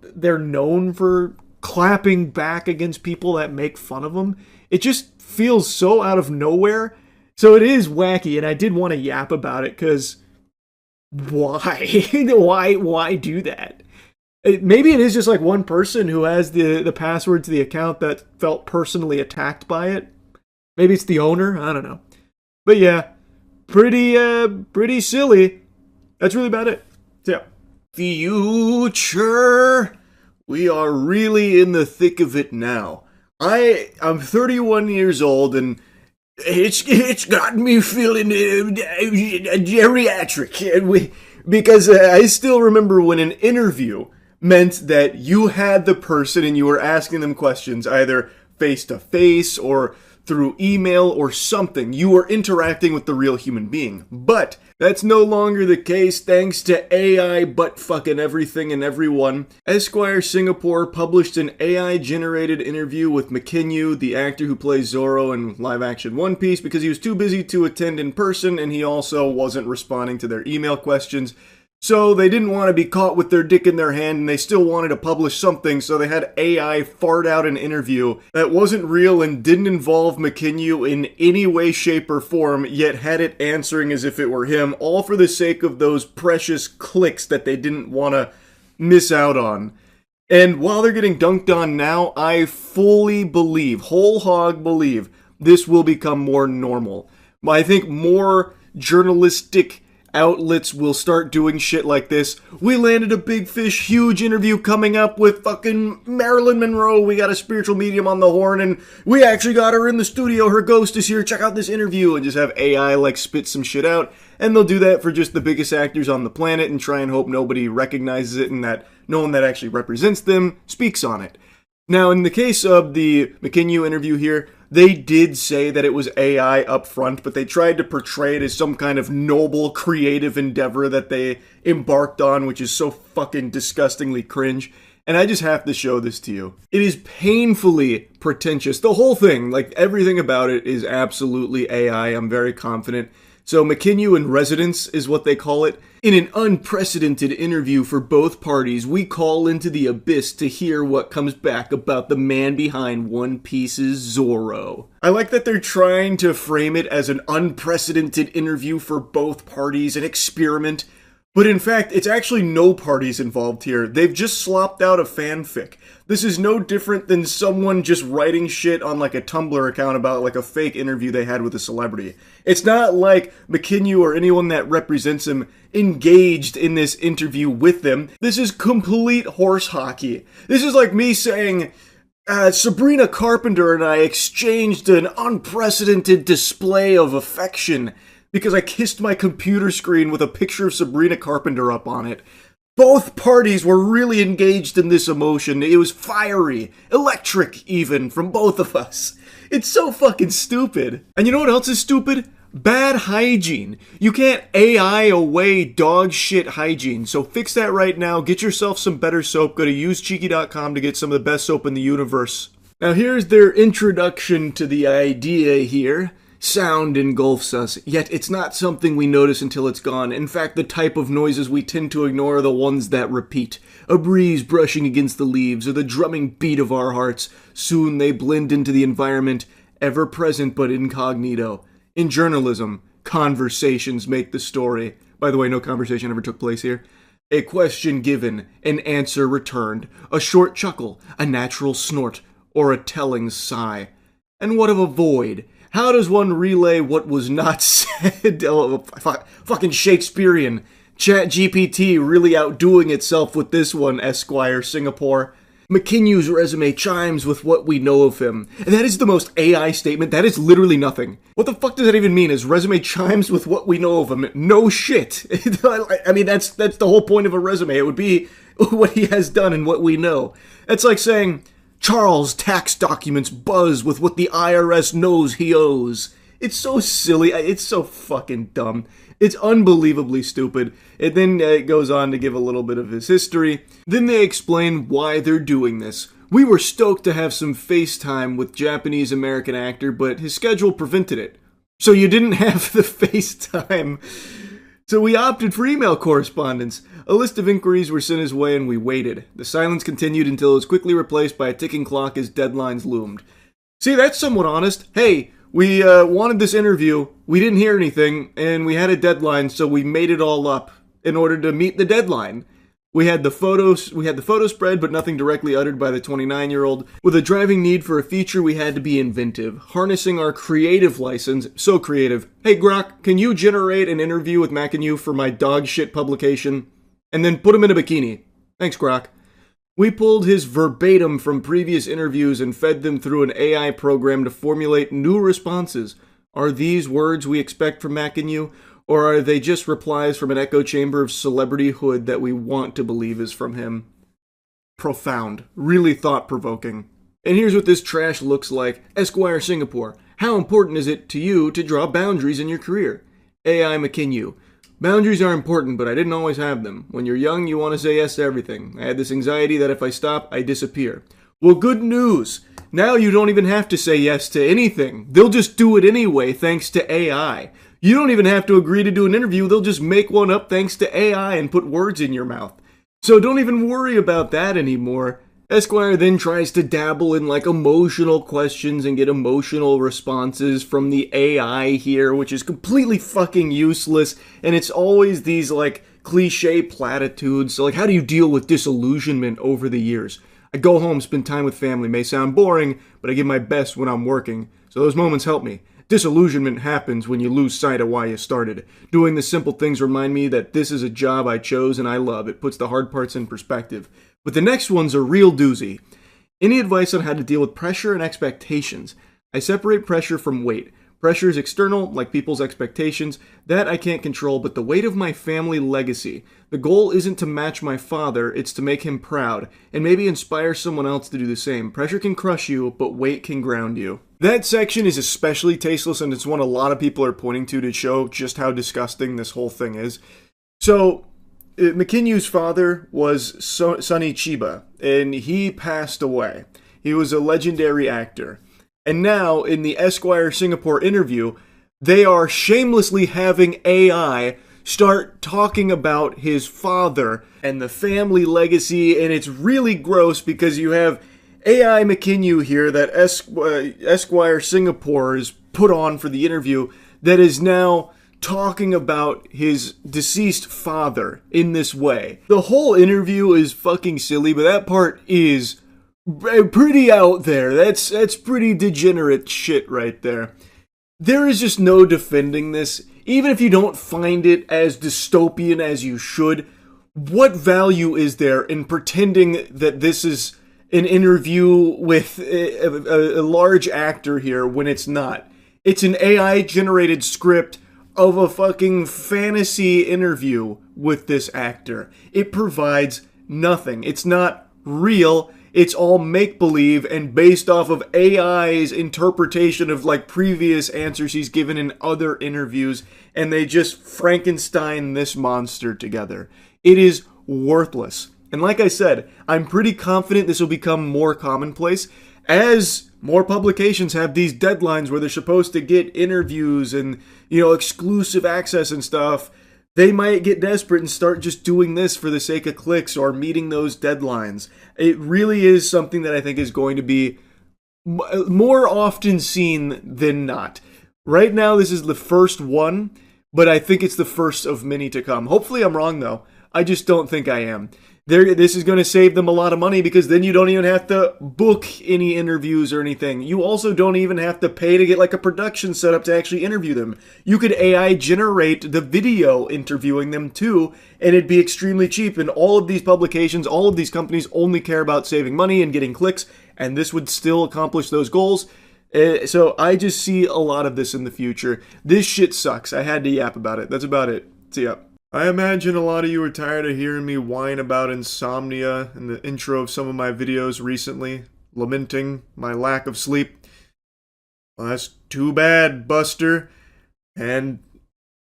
they're known for clapping back against people that make fun of them. It just feels so out of nowhere. So it is wacky, and I did want to yap about it because why? why do that? Maybe it is just like one person who has the password to the account that felt personally attacked by it. Maybe it's the owner. I don't know. But yeah, pretty silly. That's really about it. So yeah. Future. We are really in the thick of it now. I'm 31 years old and it's got me feeling geriatric. Because I still remember when an interview meant that you had the person and you were asking them questions either face to face or through email or something. You were interacting with the real human being. But that's no longer the case thanks to AI butt-fucking everything and everyone. Esquire Singapore published an AI-generated interview with Penguinz0, the actor who plays Zorro in live-action One Piece, because he was too busy to attend in person and he also wasn't responding to their email questions. So they didn't want to be caught with their dick in their hand and they still wanted to publish something, so they had AI fart out an interview that wasn't real and didn't involve Penguinz0 in any way, shape, or form, yet had it answering as if it were him, all for the sake of those precious clicks that they didn't want to miss out on. And while they're getting dunked on now, I fully believe, whole hog believe, this will become more normal. I think more journalistic outlets will start doing shit like this. We landed a big fish, huge interview coming up with fucking Marilyn Monroe. We got a spiritual medium on the horn, and we actually got her in the studio. Her ghost is here. Check out this interview. And just have AI like spit some shit out. And they'll do that for just the biggest actors on the planet and try and hope nobody recognizes it and that no one that actually represents them speaks on it. Now, in the case of the McKinney interview here, they did say that it was AI up front, but they tried to portray it as some kind of noble, creative endeavor that they embarked on, which is so fucking disgustingly cringe. And I just have to show this to you. It is painfully pretentious. The whole thing, like everything about it, is absolutely AI. I'm very confident. So McKinney in residence is what they call it. In an unprecedented interview for both parties, we call into the abyss to hear what comes back about the man behind One Piece's Zoro. I like that they're trying to frame it as an unprecedented interview for both parties, an experiment. But in fact, it's actually no parties involved here. They've just slopped out a fanfic. This is no different than someone just writing shit on like a Tumblr account about like a fake interview they had with a celebrity. It's not like McKinney or anyone that represents him engaged in this interview with them. This is complete horse hockey. This is like me saying, Sabrina Carpenter and I exchanged an unprecedented display of affection because I kissed my computer screen with a picture of Sabrina Carpenter up on it. Both parties were really engaged in this emotion. It was fiery, electric even, from both of us. It's so fucking stupid. And you know what else is stupid? Bad hygiene. You can't AI away dog shit hygiene. So fix that right now. Get yourself some better soap. Go to usecheeky.com to get some of the best soap in the universe. Now here's their introduction to the idea here. Sound engulfs us, yet it's not something we notice until it's gone. In fact, the type of noises we tend to ignore are the ones that repeat. A breeze brushing against the leaves, or the drumming beat of our hearts. Soon they blend into the environment, ever present but incognito. In journalism, conversations make the story. By the way, no conversation ever took place here. A question given, an answer returned. A short chuckle, a natural snort, or a telling sigh. And what of a void? How does one relay what was not said? Oh, fucking Shakespearean. ChatGPT really outdoing itself with this one, Esquire Singapore. McKinney's resume chimes with what we know of him. And that is the most AI statement. That is literally nothing. What the fuck does that even mean? His resume chimes with what we know of him. No shit. I mean, that's the whole point of a resume. It would be what he has done and what we know. That's like saying, Charles' tax documents buzz with what the IRS knows he owes. It's so silly. It's so fucking dumb. It's unbelievably stupid. And then it goes on to give a little bit of his history. Then they explain why they're doing this. We were stoked to have some FaceTime with Japanese-American actor, but his schedule prevented it. So you didn't have the FaceTime. So we opted for email correspondence. A list of inquiries were sent his way and we waited. The silence continued until it was quickly replaced by a ticking clock as deadlines loomed. See, that's somewhat honest. Hey, we wanted this interview, we didn't hear anything, and we had a deadline, so we made it all up in order to meet the deadline. We had the photo spread, but nothing directly uttered by the 29-year-old. With a driving need for a feature, we had to be inventive, harnessing our creative license. So creative. Hey, Grok, can you generate an interview with McIntyre for my dog shit publication? And then put him in a bikini. Thanks, Grok. We pulled his verbatim from previous interviews and fed them through an AI program to formulate new responses. Are these words we expect from McIntyre? Or are they just replies from an echo chamber of celebrityhood that we want to believe is from him? Profound. Really thought-provoking. And here's what this trash looks like. Esquire Singapore. How important is it to you to draw boundaries in your career? AI McKinney. Boundaries are important, but I didn't always have them. When you're young, you want to say yes to everything. I had this anxiety that if I stop, I disappear. Well, good news. Now you don't even have to say yes to anything. They'll just do it anyway thanks to AI. You don't even have to agree to do an interview. They'll just make one up thanks to AI and put words in your mouth. So don't even worry about that anymore. Esquire then tries to dabble in like emotional questions and get emotional responses from the AI here, which is completely fucking useless. And it's always these like cliche platitudes. So like, how do you deal with disillusionment over the years? I go home, spend time with family. May sound boring, but I give my best when I'm working. so those moments help me. Disillusionment happens when you lose sight of why you started. Doing the simple things remind me that this is a job I chose and I love. It puts the hard parts in perspective. But the next one's a real doozy. Any advice on how to deal with pressure and expectations? I separate pressure from weight. Pressure is external, like people's expectations. That I can't control, but the weight of my family legacy. The goal isn't to match my father, it's to make him proud, and maybe inspire someone else to do the same. Pressure can crush you, but weight can ground you. That section is especially tasteless, and it's one a lot of people are pointing to show just how disgusting this whole thing is. So, McKinney's father was Sonny Chiba, and he passed away. He was a legendary actor. And now, in the Esquire Singapore interview, they are shamelessly having AI start talking about his father and the family legacy, and it's really gross because you have AI McKinney here that Esquire Singapore is put on for the interview that is now talking about his deceased father in this way. The whole interview is fucking silly, but that part is pretty out there. That's pretty degenerate shit right there. There is just no defending this. Even if you don't find it as dystopian as you should, what value is there in pretending that this is an interview with a large actor here when it's not? It's an AI-generated script of a fucking fantasy interview with this actor. It provides nothing. It's not real. It's all make-believe and based off of AI's interpretation of like previous answers he's given in other interviews, and they just Frankenstein this monster together. It is worthless. And like I said, I'm pretty confident this will become more commonplace as more publications have these deadlines where they're supposed to get interviews and, exclusive access and stuff. They might get desperate and start just doing this for the sake of clicks or meeting those deadlines. It really is something that I think is going to be more often seen than not. Right now, this is the first one, but I think it's the first of many to come. Hopefully I'm wrong, though. I just don't think I am. This is going to save them a lot of money because then you don't even have to book any interviews or anything. You also don't even have to pay to get like a production set up to actually interview them. You could AI generate the video interviewing them too, and it'd be extremely cheap. And all of these publications, all of these companies only care about saving money and getting clicks, and this would still accomplish those goals. So I just see a lot of this in the future. This shit sucks. I had to yap about it. That's about it. See ya. I imagine a lot of you are tired of hearing me whine about insomnia in the intro of some of my videos recently, lamenting my lack of sleep. Well, that's too bad, Buster. And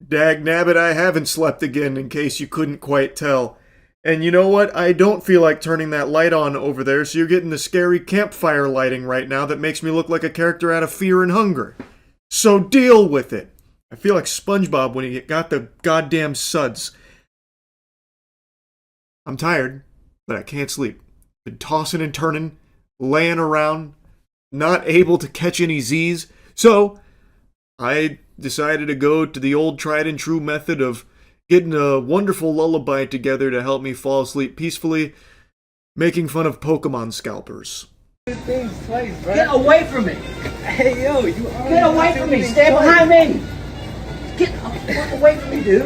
dagnabbit, I haven't slept again, in case you couldn't quite tell. And you know what? I don't feel like turning that light on over there, so you're getting the scary campfire lighting right now that makes me look like a character out of Fear and Hunger. So deal with it. I feel like SpongeBob when he got the goddamn suds. I'm tired, but I can't sleep. Been tossing and turning, laying around, not able to catch any Z's. So, I decided to go to the old tried and true method of getting a wonderful lullaby together to help me fall asleep peacefully, making fun of Pokemon scalpers. Get away from me! Hey, yo, you are. Get away from me! Stay behind me! Get away from me, dude!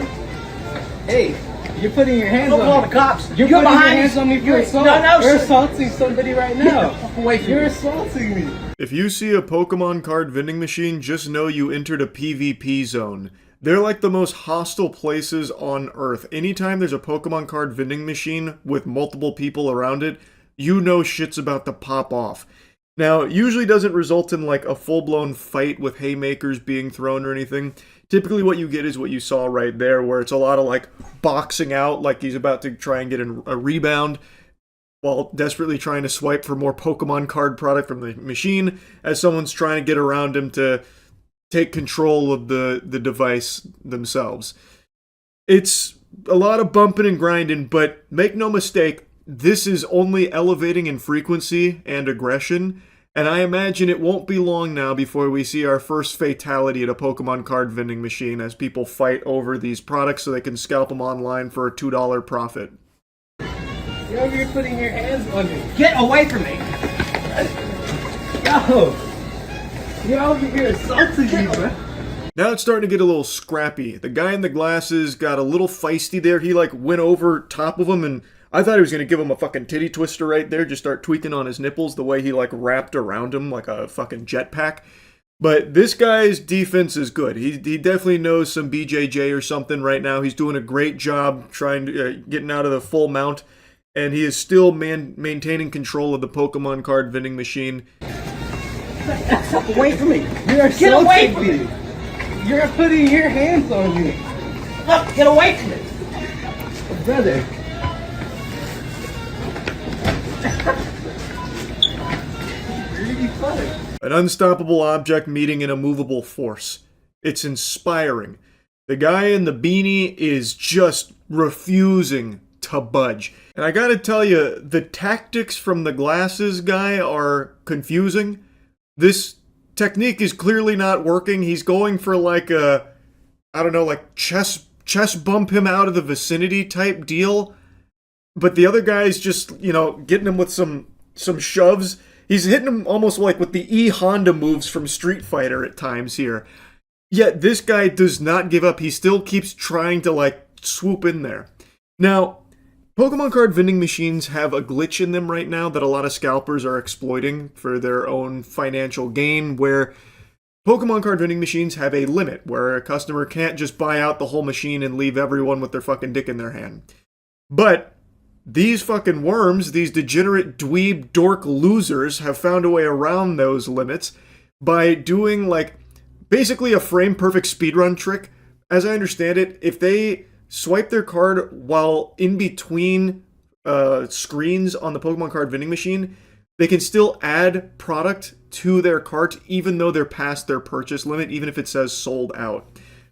Hey, you're putting your hands on me. Call the cops. You're putting your hands on me for assault. You're assaulting somebody right now. Away from me. You're assaulting me. If you see a Pokemon card vending machine, just know you entered a PvP zone. They're like the most hostile places on Earth. Anytime there's a Pokemon card vending machine with multiple people around it, you know shit's about to pop off. Now, it usually doesn't result in like a full-blown fight with haymakers being thrown or anything. Typically what you get is what you saw right there, where it's a lot of like boxing out, like he's about to try and get a rebound while desperately trying to swipe for more Pokemon card product from the machine as someone's trying to get around him to take control of the device themselves. It's a lot of bumping and grinding, but make no mistake, this is only elevating in frequency and aggression, and I imagine it won't be long now before we see our first fatality at a Pokemon card vending machine as people fight over these products so they can scalp them online for a $2 profit. You're putting your hands on me. Get away from me! Yo! You're over here assaulting me, bro. Now it's starting to get a little scrappy. The guy in the glasses got a little feisty there. He like went over top of him, and I thought he was going to give him a fucking titty twister right there, just start tweaking on his nipples the way he like wrapped around him like a fucking jetpack. But this guy's defense is good. He definitely knows some BJJ or something right now. He's doing a great job trying to getting out of the full mount, and he is still maintaining control of the Pokemon card vending machine. Stop away from me! Get away from me! You're putting your hands on me. Look, get away from me, brother. Really funny. An unstoppable object meeting an immovable force. It's inspiring. The guy in the beanie is just refusing to budge. And I gotta tell you, the tactics from the glasses guy are confusing. This technique is clearly not working. He's going for like a, I don't know, like chest bump him out of the vicinity type deal. But the other guy's just, you know, getting him with some shoves. He's hitting him almost like with the E-Honda moves from Street Fighter at times here. Yet this guy does not give up. He still keeps trying to like swoop in there. Now, Pokemon card vending machines have a glitch in them right now that a lot of scalpers are exploiting for their own financial gain, where Pokemon card vending machines have a limit where a customer can't just buy out the whole machine and leave everyone with their fucking dick in their hand. But these fucking worms, these degenerate dweeb dork losers, have found a way around those limits by doing like basically a frame perfect speedrun trick. As I understand it, if they swipe their card while in between screens on the Pokemon card vending machine, they can still add product to their cart even though they're past their purchase limit, even if it says sold out.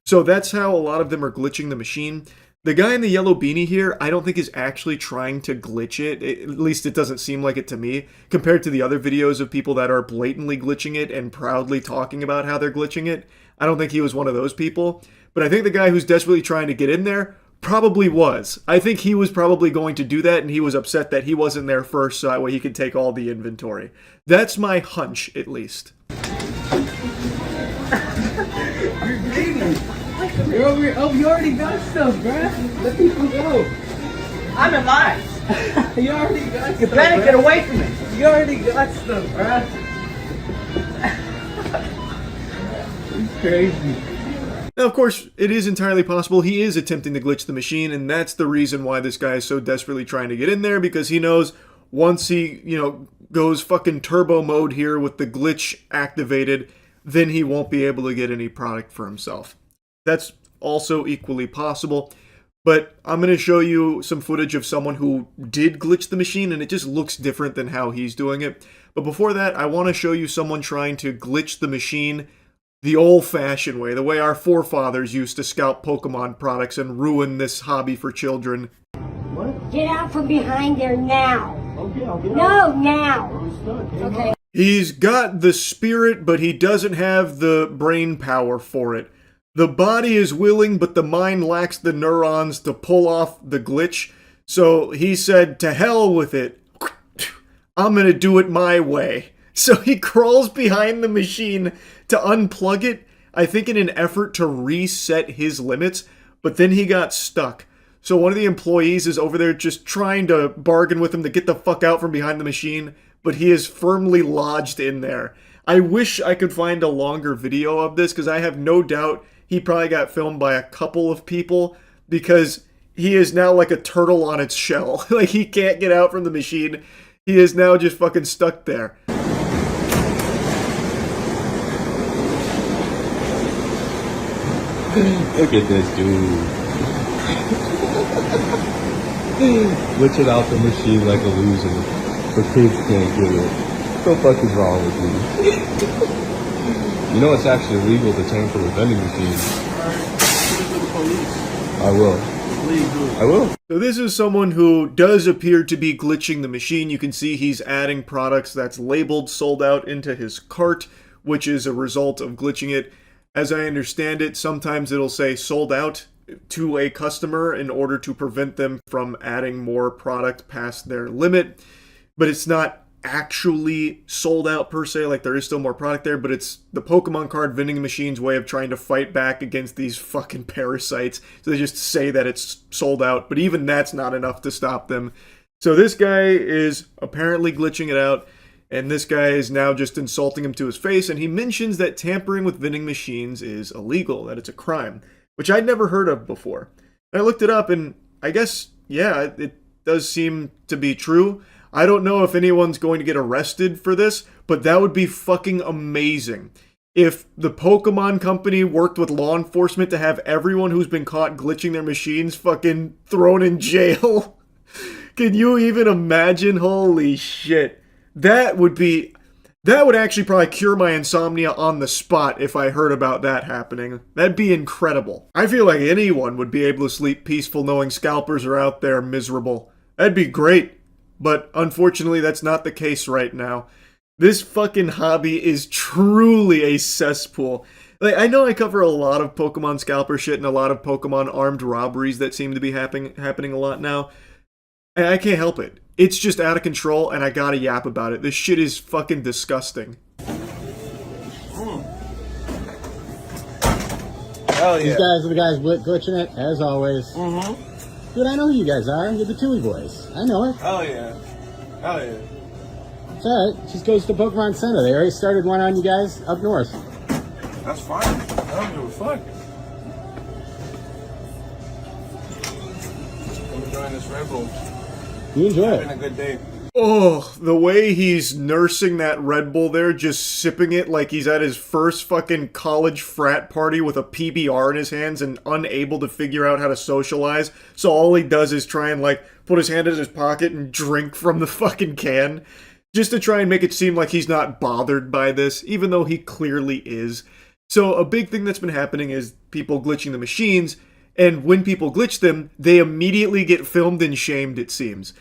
So that's how a lot of them are glitching the machine. The guy in the yellow beanie here, I don't think is actually trying to glitch it. At least it doesn't seem like it to me, compared to the other videos of people that are blatantly glitching it and proudly talking about how they're glitching it. I don't think he was one of those people. But I think the guy who's desperately trying to get in there probably was. I think he was probably going to do that, and he was upset that he wasn't there first so that way he could take all the inventory. That's my hunch, at least. You're bleeding. You're over here. Oh, you already got stuff, bruh. Let people go. I'm alive. You already got stuff. You better get away from me. You already got stuff, bruh. It's crazy. Now, of course, it is entirely possible he is attempting to glitch the machine, and that's the reason why this guy is so desperately trying to get in there, because he knows once he, goes fucking turbo mode here with the glitch activated, then he won't be able to get any product for himself. That's also equally possible, but I'm going to show you some footage of someone who did glitch the machine, and it just looks different than how he's doing it. But before that, I want to show you someone trying to glitch the machine the old-fashioned way, the way our forefathers used to scalp Pokemon products and ruin this hobby for children. What? Get out from behind there now. Okay, I'll get No, out. now. Okay. He's got the spirit, but he doesn't have the brain power for it. The body is willing, but the mind lacks the neurons to pull off the glitch. So he said, to hell with it. I'm gonna do it my way. So he crawls behind the machine to unplug it, I think in an effort to reset his limits, but then he got stuck. So one of the employees is over there just trying to bargain with him to get the fuck out from behind the machine, but he is firmly lodged in there. I wish I could find a longer video of this, because I have no doubt he probably got filmed by a couple of people, because he is now like a turtle on its shell. Like, he can't get out from the machine. He is now just fucking stuck there. Look at this dude. Glitching out the machine like a loser. But kids can't get it. What the fuck is wrong with you? You know it's actually illegal to tamper with vending machines. I will. I will. So this is someone who does appear to be glitching the machine. You can see he's adding products that's labeled sold out into his cart, which is a result of glitching it. As I understand it, sometimes it'll say sold out to a customer in order to prevent them from adding more product past their limit, but it's not actually sold out per se, like there is still more product there, but it's the Pokemon card vending machine's way of trying to fight back against these fucking parasites. So they just say that it's sold out, but even that's not enough to stop them. So this guy is apparently glitching it out, and this guy is now just insulting him to his face, and he mentions that tampering with vending machines is illegal, that it's a crime, which I'd never heard of before. And I looked it up, and I guess, yeah, it does seem to be true. I don't know if anyone's going to get arrested for this, but that would be fucking amazing. If the Pokemon Company worked with law enforcement to have everyone who's been caught glitching their machines fucking thrown in jail. Can you even imagine? Holy shit. That would actually probably cure my insomnia on the spot if I heard about that happening. That'd be incredible. I feel like anyone would be able to sleep peaceful knowing scalpers are out there miserable. That'd be great. But unfortunately, that's not the case right now. This fucking hobby is truly a cesspool. Like, I know I cover a lot of Pokemon scalper shit and a lot of Pokemon armed robberies that seem to be happening a lot now. And I can't help it. It's just out of control, and I gotta yap about it. This shit is fucking disgusting. Hell yeah. These guys are the guys glitching it, as always. Mm-hmm. Dude, I know who you guys are. You're the Tui boys. I know it. Hell yeah. Hell yeah. It's alright. Just goes to Pokemon Center. They already started one on you guys up north. That's fine. I don't give a fuck. I'm enjoying this Red Bull. You enjoy it. Having a good day. Oh, the way he's nursing that Red Bull there, just sipping it like he's at his first fucking college frat party with a PBR in his hands and unable to figure out how to socialize. So all he does is try and like put his hand in his pocket and drink from the fucking can. Just to try and make it seem like he's not bothered by this, even though he clearly is. So a big thing that's been happening is people glitching the machines, and when people glitch them, they immediately get filmed and shamed, it seems.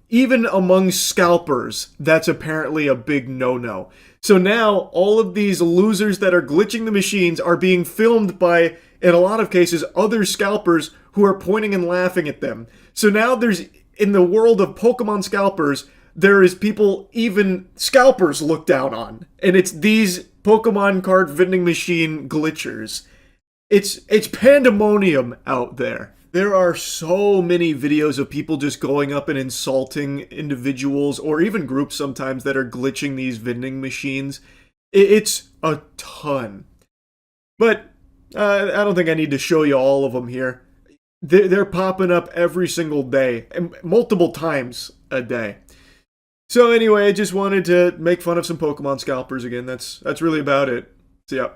Even among scalpers, that's apparently a big no-no. So now, all of these losers that are glitching the machines are being filmed by, in a lot of cases, other scalpers who are pointing and laughing at them. So now there's, in the world of Pokemon scalpers, there is people even scalpers look down on. And it's these Pokemon card vending machine glitchers. It's pandemonium out there. There are so many videos of people just going up and insulting individuals or even groups sometimes that are glitching these vending machines. It's a ton. But I don't think I need to show you all of them here. They're popping up every single day, and multiple times a day. So anyway, I just wanted to make fun of some Pokemon scalpers again. That's really about it. So yeah.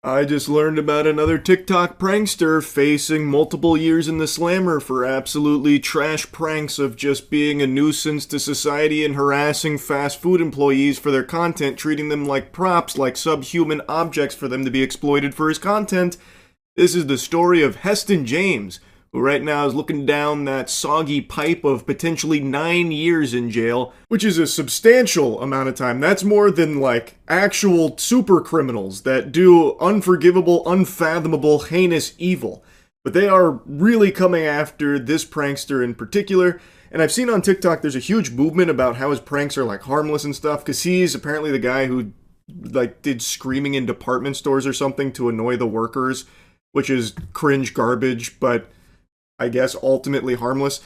I just learned about another TikTok prankster facing multiple years in the slammer for absolutely trash pranks of just being a nuisance to society and harassing fast food employees for their content, treating them like props, like subhuman objects for them to be exploited for his content. This is the story of Heston James, who right now is looking down that soggy pipe of potentially 9 years in jail, which is a substantial amount of time. That's more than, like, actual super criminals that do unforgivable, unfathomable, heinous evil. But they are really coming after this prankster in particular, and I've seen on TikTok there's a huge movement about how his pranks are, like, harmless and stuff, because he's apparently the guy who, like, did screaming in department stores or something to annoy the workers, which is cringe garbage, but I guess ultimately harmless,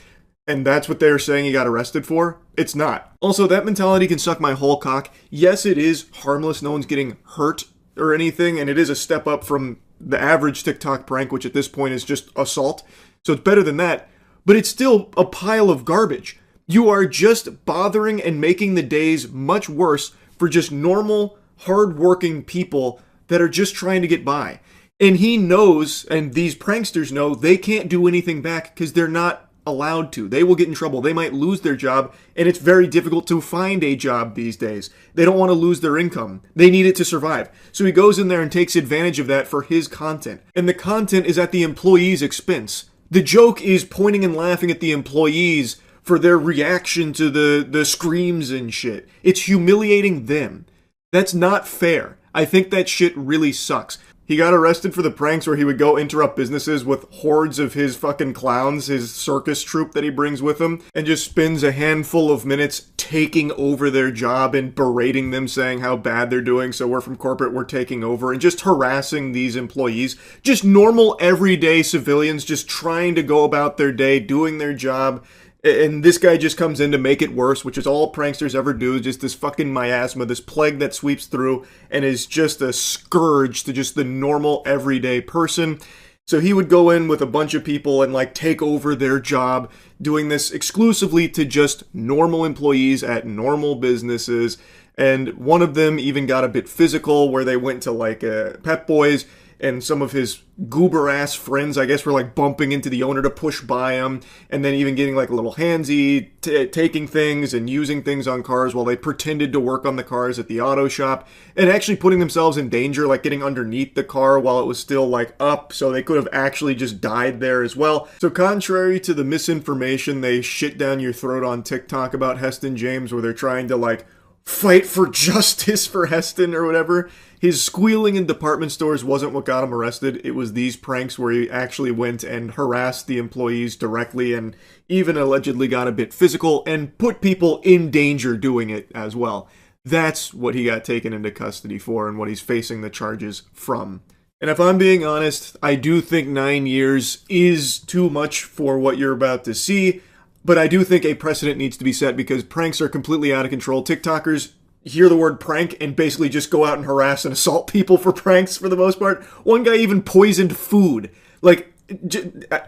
and that's what they're saying he got arrested for? It's not. Also, that mentality can suck my whole cock. Yes, it is harmless, no one's getting hurt or anything, and it is a step up from the average TikTok prank, which at this point is just assault, so it's better than that, but it's still a pile of garbage. You are just bothering and making the days much worse for just normal, hard-working people that are just trying to get by. And he knows, and these pranksters know, they can't do anything back because they're not allowed to. They will get in trouble. They might lose their job, and it's very difficult to find a job these days. They don't want to lose their income. They need it to survive. So he goes in there and takes advantage of that for his content. And the content is at the employee's expense. The joke is pointing and laughing at the employees for their reaction to the screams and shit. It's humiliating them. That's not fair. I think that shit really sucks. He got arrested for the pranks where he would go interrupt businesses with hordes of his fucking clowns, his circus troupe that he brings with him, and just spends a handful of minutes taking over their job and berating them, saying how bad they're doing. So we're from corporate, we're taking over, and just harassing these employees. Just normal, everyday civilians just trying to go about their day, doing their job. And this guy just comes in to make it worse, which is all pranksters ever do. Just this fucking miasma, this plague that sweeps through and is just a scourge to just the normal, everyday person. So he would go in with a bunch of people and like take over their job, doing this exclusively to just normal employees at normal businesses. And one of them even got a bit physical where they went to like Pep Boys, and some of his goober-ass friends, I guess, were like bumping into the owner to push by him, and then even getting like a little handsy, taking things and using things on cars while they pretended to work on the cars at the auto shop, and actually putting themselves in danger, like getting underneath the car while it was still like up, so they could have actually just died there as well. So contrary to the misinformation they shit down your throat on TikTok about Heston James, where they're trying to like fight for justice for Heston or whatever, his squealing in department stores wasn't what got him arrested. It was these pranks where he actually went and harassed the employees directly and even allegedly got a bit physical and put people in danger doing it as well. That's what he got taken into custody for and what he's facing the charges from. And if I'm being honest, I do think 9 years is too much for what you're about to see. But I do think a precedent needs to be set because pranks are completely out of control. TikTokers hear the word prank and basically just go out and harass and assault people for pranks for the most part. One guy even poisoned food. Like,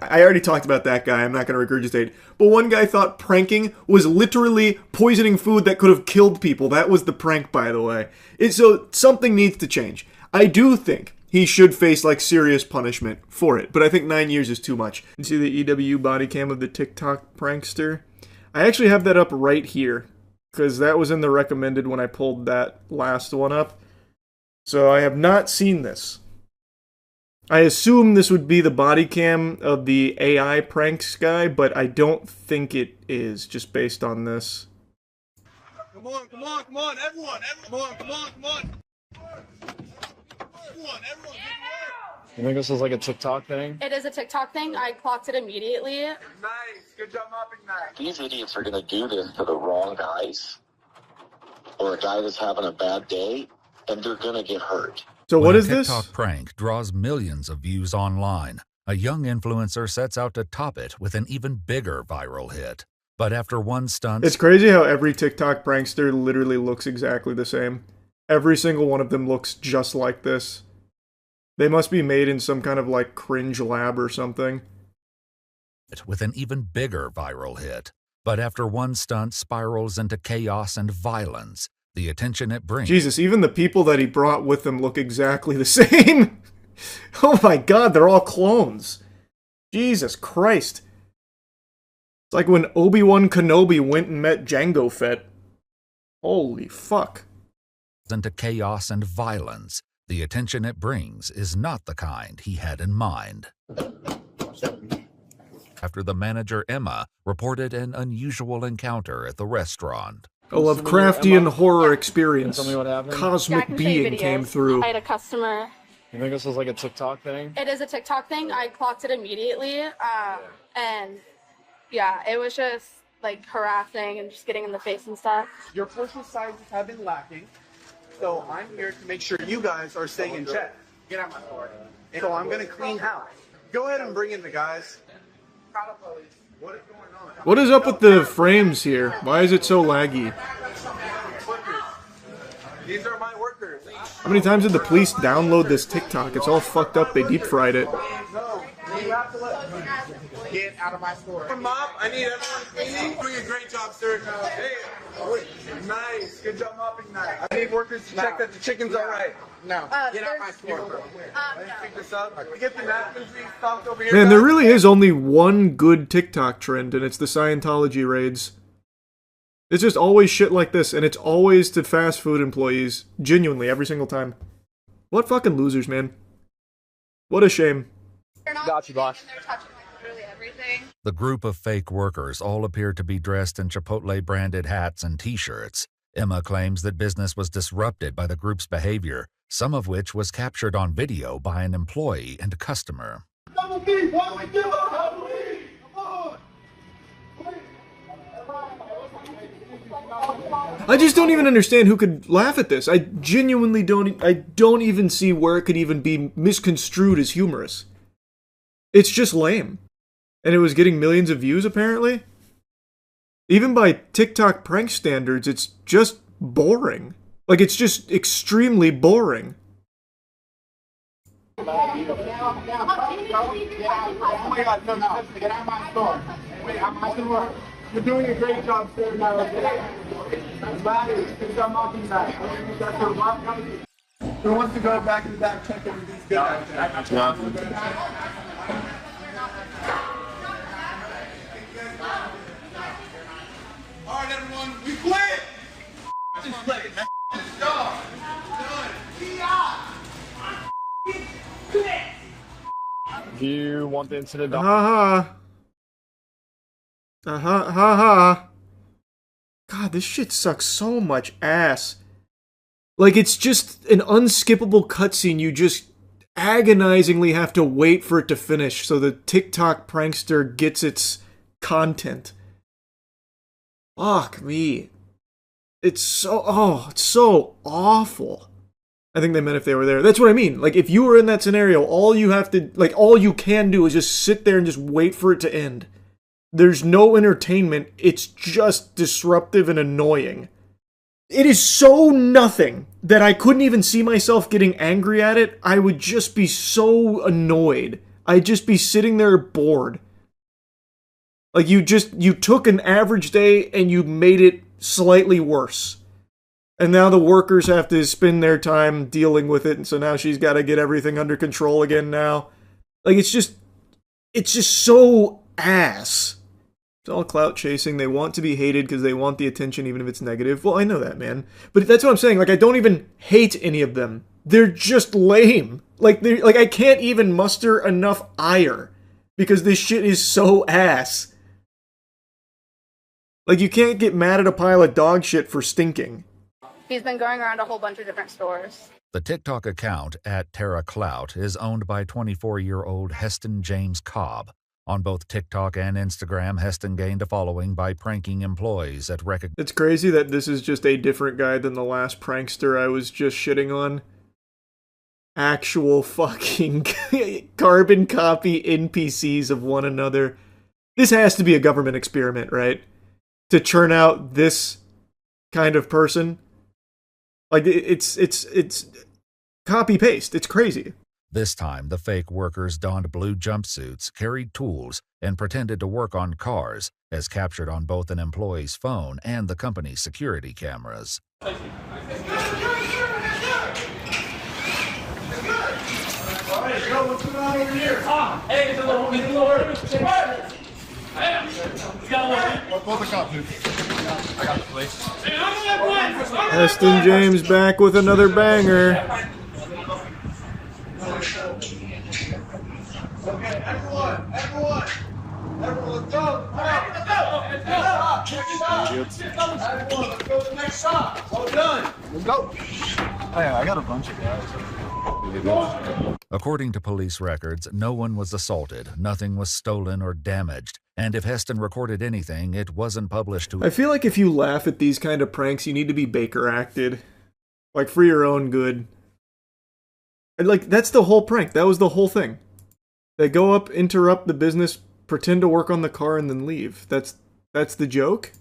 I already talked about that guy. I'm not going to regurgitate. But one guy thought pranking was literally poisoning food that could have killed people. That was the prank, by the way. So something needs to change. I do think he should face like serious punishment for it, but I think 9 years is too much. You see the EW body cam of the TikTok prankster? I actually have that up right here, because that was in the recommended when I pulled that last one up. So I have not seen this. I assume this would be the body cam of the AI pranks guy, but I don't think it is, just based on this. Come on, everyone, come on. Everyone, You think this is like a TikTok thing? It is a TikTok thing. I clocked it immediately. nice. Good job mopping that. These idiots are going to do this to the wrong guys or a guy that's having a bad day, and they're going to get hurt. So what is this? When a TikTok prank draws millions of views online, a young influencer sets out to top it with an even bigger viral hit. But after one stunt... It's crazy how every TikTok prankster literally looks exactly the same. Every single one of them looks just like this. They must be made in some kind of like cringe lab or something. With an even bigger viral hit. But after one stunt spirals into chaos and violence, the attention it brings... Jesus, even the people that he brought with him look exactly the same. Oh my god, they're all clones. Jesus Christ. It's like when Obi-Wan Kenobi went and met Jango Fett. Holy fuck. Into chaos and violence, the attention it brings is not the kind he had in mind. After the manager, Emma, reported an unusual encounter at the restaurant. A Lovecraftian horror experience. Tell me what happened. Cosmic being came through. I had a customer. You think this is like a TikTok thing? It is a TikTok thing. I clocked it immediately. And yeah, it was just like harassing and just getting in the face and stuff. Your personal sizes have been lacking. So I'm here to make sure you guys are staying in check. Get out my floor. So I'm going to clean house. Go ahead and bring in the guys. What is going on? What is up with the frames here? Why is it so laggy? These are my workers. How many times did the police download this TikTok? It's all fucked up. They deep fried it. No, you have to get out of my store. Mop, I need everyone cleaning. Doing a great job, sir. Hey, nice. Good job mopping that. I need workers to check that the chicken's all right. No. Get out my store. Let's pick this up. Get the napkins we stocked over here. Man, there really is only one good TikTok trend, and it's the Scientology raids. It's just always shit like this, and it's always to fast food employees. Genuinely, every single time. What fucking losers, man. What a shame. Got you, boss. The group of fake workers all appeared to be dressed in Chipotle-branded hats and T-shirts. Emma claims that business was disrupted by the group's behavior, some of which was captured on video by an employee and customer. I just don't even understand who could laugh at this. I genuinely don't even see where it could even be misconstrued as humorous. It's just lame. And it was getting millions of views, apparently. Even by TikTok prank standards, it's just boring. Like, it's just extremely boring. Oh my God, no, get out of my store. Wait, I'm out the work. You're doing a great job, sir. Now, okay? That's bad. It's a monkey back. That's a rock company. Who wants to go back in the back, check everything's good? All right, everyone, we quit! Just play it, man. Done. Do you want the incident? Ha ha. God, this shit sucks so much ass. Like, it's just an unskippable cutscene. You just agonizingly have to wait for it to finish so the TikTok prankster gets its content. Fuck me. It's so awful. I think they meant if they were there. That's what I mean. Like, if you were in that scenario, all you can do is just sit there and just wait for it to end. There's no entertainment. It's just disruptive and annoying. It is so nothing that I couldn't even see myself getting angry at it. I would just be so annoyed. I'd just be sitting there bored. Like, you took an average day and you made it slightly worse. And now the workers have to spend their time dealing with it, and so now she's got to get everything under control again now. Like, it's just so ass. It's all clout chasing. They want to be hated because they want the attention even if it's negative. Well, I know that, man. But that's what I'm saying. Like, I don't even hate any of them. They're just lame. Like, I can't even muster enough ire because this shit is so ass. Like, you can't get mad at a pile of dog shit for stinking. He's been going around a whole bunch of different stores. The TikTok account at Terra Clout is owned by 24-year-old Heston James Cobb. On both TikTok and Instagram, Heston gained a following by pranking employees at It's crazy that this is just a different guy than the last prankster I was just shitting on. Actual fucking carbon copy NPCs of one another. This has to be a government experiment, right? To churn out this kind of person. Like, it's copy-paste. It's crazy. This time, the fake workers donned blue jumpsuits, carried tools, and pretended to work on cars, as captured on both an employee's phone and the company's security cameras. Hey, what's going on over here? Hey, it's a little early. Call the cop, dude. I got the place. Heston James back with another banger. Okay, everyone, let's go. Everyone, let's go to the next shop. All done. Let's go. Oh yeah, I got a bunch of guys. According to police records, no one was assaulted, nothing was stolen or damaged, and if Heston recorded anything, it wasn't published to... I feel like if you laugh at these kind of pranks, you need to be Baker acted. Like, for your own good. And, like, that's the whole prank. That was the whole thing. They go up, interrupt the business, pretend to work on the car, and then leave. That's the joke?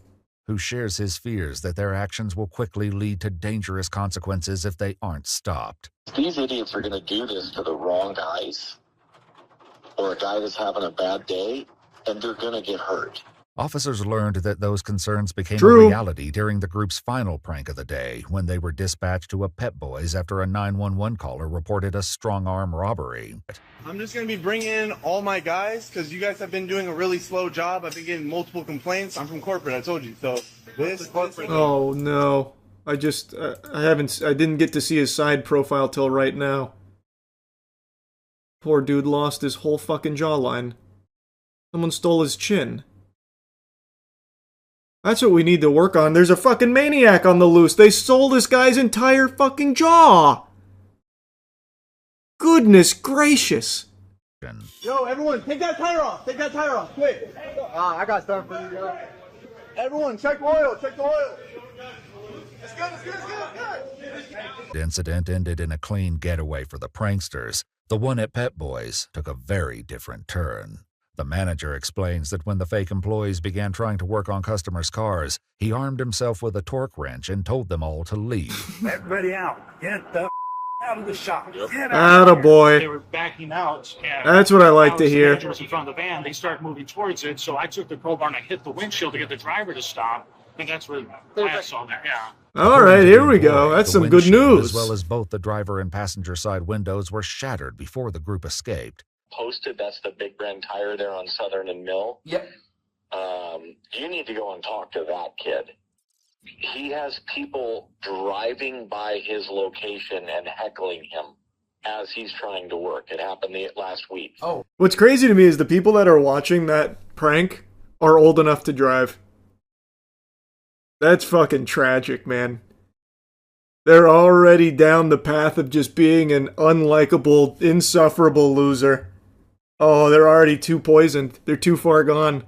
Who shares his fears that their actions will quickly lead to dangerous consequences if they aren't stopped. These idiots are going to do this to the wrong guys, or a guy that's having a bad day, and they're going to get hurt. Officers learned that those concerns became True. a reality during the group's final prank of the day, when they were dispatched to a Pep Boys after a 911 caller reported a strong-arm robbery. I'm just going to be bringing in all my guys, because you guys have been doing a really slow job. I've been getting multiple complaints. I'm from corporate, I told you. So this corporate... Oh, no. I didn't get to see his side profile till right now. Poor dude lost his whole fucking jawline. Someone stole his chin. That's what we need to work on. There's a fucking maniac on the loose. They stole this guy's entire fucking jaw. Goodness gracious. Yo, everyone, take that tire off. Take that tire off, quick. I got stuff for you guys. Everyone, check the oil. Check the oil. It's good. It's good. It's good. It's good. The incident ended in a clean getaway for the pranksters. The one at Pet Boys took a very different turn. The manager explains that when the fake employees began trying to work on customers' cars, he armed himself with a torque wrench and told them all to leave. Everybody out. Get the out of the shop. Get out. Attaboy. They were backing out. And That's what I like to Alex, hear. The manager was in front of the van. They started moving towards it, so I took the crowbar and I hit the windshield to get the driver to stop. And that's where I saw that. Yeah. All right, here we go. That's some good news. As well as both the driver and passenger side windows were shattered before the group escaped. Posted, that's the Big Brand Tire there on Southern and Mill. Yep. You need to go and talk to that kid. He has people driving by his location and heckling him as he's trying to work. It happened last week. Oh. What's crazy to me is the people that are watching that prank are old enough to drive. That's fucking tragic, man. They're already down the path of just being an unlikable, insufferable loser. Oh, they're already too poisoned. They're too far gone.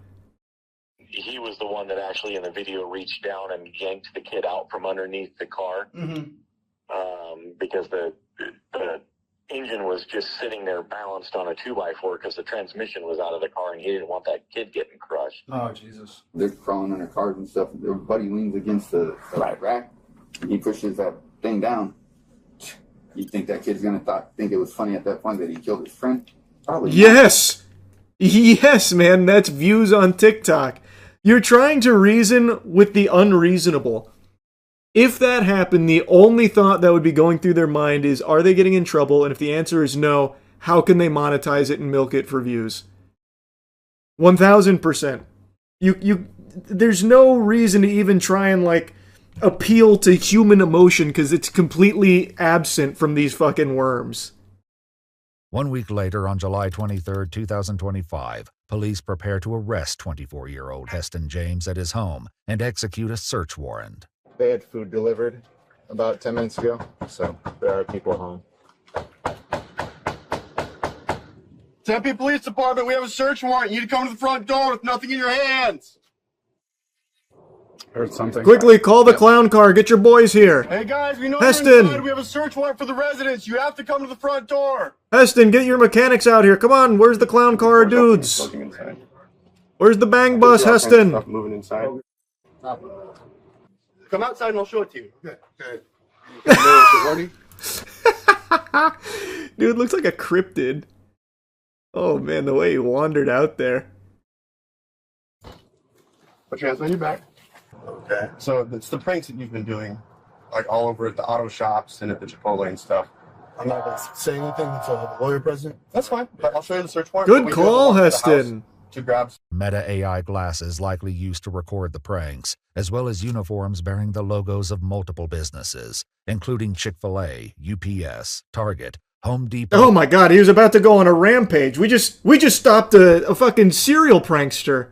He was the one that actually in the video reached down and yanked the kid out from underneath the car. Because the engine was just sitting there balanced on a 2x4 because the transmission was out of the car and he didn't want that kid getting crushed. Oh, Jesus. They're crawling under cars and stuff. Their buddy leans against the rack. And he pushes that thing down. You think that kid's going to think it was funny at that point that he killed his friend? Probably not. Yes! Yes, man, that's views on TikTok. You're trying to reason with the unreasonable. If that happened, the only thought that would be going through their mind is, are they getting in trouble? And if the answer is no, how can they monetize it and milk it for views? 1000%. There's no reason to even try and, like, appeal to human emotion because it's completely absent from these fucking worms. 1 week later, on July 23, 2025, police prepare to arrest 24-year-old Heston James at his home and execute a search warrant. They had food delivered about 10 minutes ago, so there are people home. Tempe Police Department, we have a search warrant. You need to come to the front door with nothing in your hands. Heard something. Quickly, call the clown car. Get your boys here. Hey guys, we know Heston. you're inside. We have a search warrant for the residents. You have to come to the front door. Heston, get your mechanics out here. Come on, where's the clown car dudes? Where's the bang bus, Heston? Stuff moving inside. Come outside and I'll show it to you. Good. Dude, looks like a cryptid. Oh man, the way he wandered out there. Put your hands on your back. Okay. So it's the pranks that you've been doing, like all over at the auto shops and at the Chipotle and stuff. I'm not going to say anything until the lawyer present. That's fine. But I'll show you the search warrant. Good call, Heston. To grab Meta AI glasses likely used to record the pranks, as well as uniforms bearing the logos of multiple businesses, including Chick-fil-A, UPS, Target, Home Depot. Oh my god, he was about to go on a rampage. We just stopped a fucking serial prankster.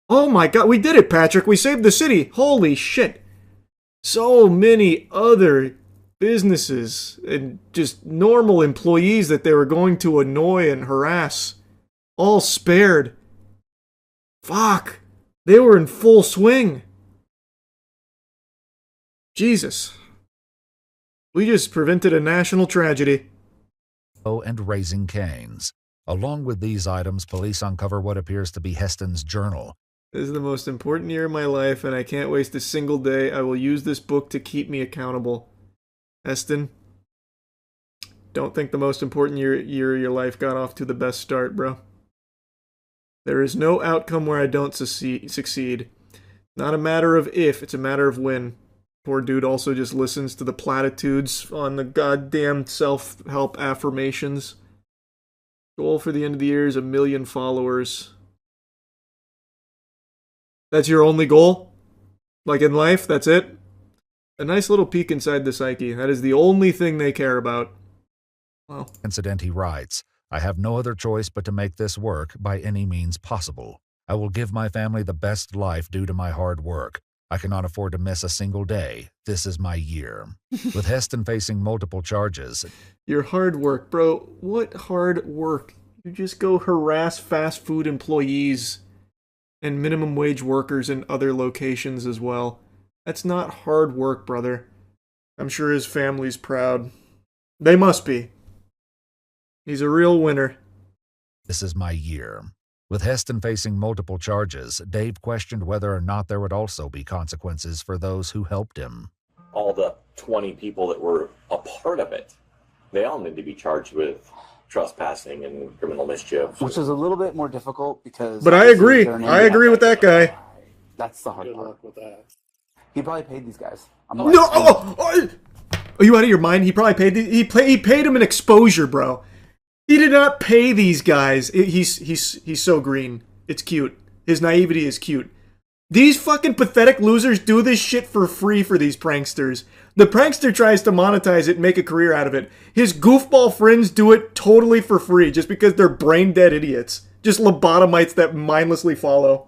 Oh my god, we did it, Patrick. We saved the city. Holy shit. So many other businesses and just normal employees that they were going to annoy and harass. All spared. Fuck. They were in full swing. Jesus. We just prevented a national tragedy. And Raising Cane's. Along with these items, police uncover what appears to be Heston's journal. This is the most important year of my life, and I can't waste a single day. I will use this book to keep me accountable. Heston, don't think the most important year of your life got off to the best start, bro. There is no outcome where I don't succeed. Not a matter of if, it's a matter of when. Poor dude also just listens to the platitudes on the goddamn self-help affirmations. Goal for the end of the year is 1 million followers. That's your only goal? Like in life, that's it? A nice little peek inside the psyche. That is the only thing they care about. Wow. Incident, he writes, I have no other choice but to make this work by any means possible. I will give my family the best life due to my hard work. I cannot afford to miss a single day. This is my year. With Heston facing multiple charges. Your hard work, bro. What hard work? You just go harass fast food employees and minimum wage workers in other locations as well. That's not hard work, brother. I'm sure his family's proud. They must be. He's a real winner. This is my year. With Heston facing multiple charges, Dave questioned whether or not there would also be consequences for those who helped him. All the 20 people that were a part of it, they all need to be charged with trespassing and criminal mischief. Which is a little bit more difficult because... But I agree. I agree with that guy. That's the hard part. Good luck with that. He probably paid these guys. Are you out of your mind? He probably paid... He paid him an exposure, bro. He did not pay these guys. He's so green. It's cute. His naivety is cute. These fucking pathetic losers do this shit for free for these pranksters. The prankster tries to monetize it and make a career out of it. His goofball friends do it totally for free just because they're brain-dead idiots. Just lobotomites that mindlessly follow.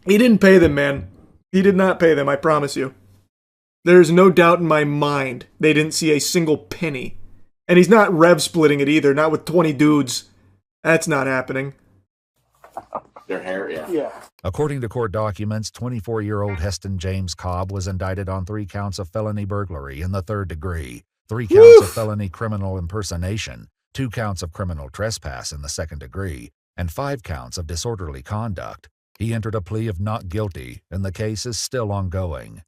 He didn't pay them, man. He did not pay them, I promise you. There's no doubt in my mind they didn't see a single penny. And he's not rev-splitting it either, not with 20 dudes. That's not happening. Their hair, yeah. According to court documents, 24-year-old Heston James Cobb was indicted on 3 counts of felony burglary in the 3rd degree, 3 counts of felony criminal impersonation, 2 counts of criminal trespass in the 2nd degree, and 5 counts of disorderly conduct. He entered a plea of not guilty, and the case is still ongoing.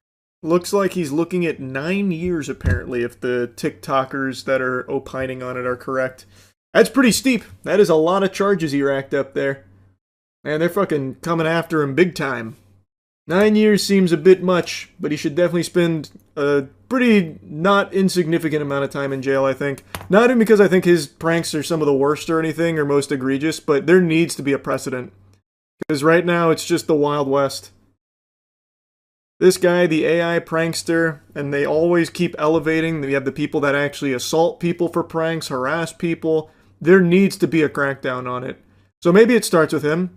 Looks like he's looking at 9 years, apparently, if the TikTokers that are opining on it are correct. That's pretty steep. That is a lot of charges he racked up there. Man, they're fucking coming after him big time. 9 years seems a bit much, but he should definitely spend a pretty not insignificant amount of time in jail, I think. Not even because I think his pranks are some of the worst or anything, or most egregious, but there needs to be a precedent. Because right now, it's just the Wild West. This guy, the AI prankster, and they always keep elevating. You have the people that actually assault people for pranks, harass people. There needs to be a crackdown on it. So maybe it starts with him.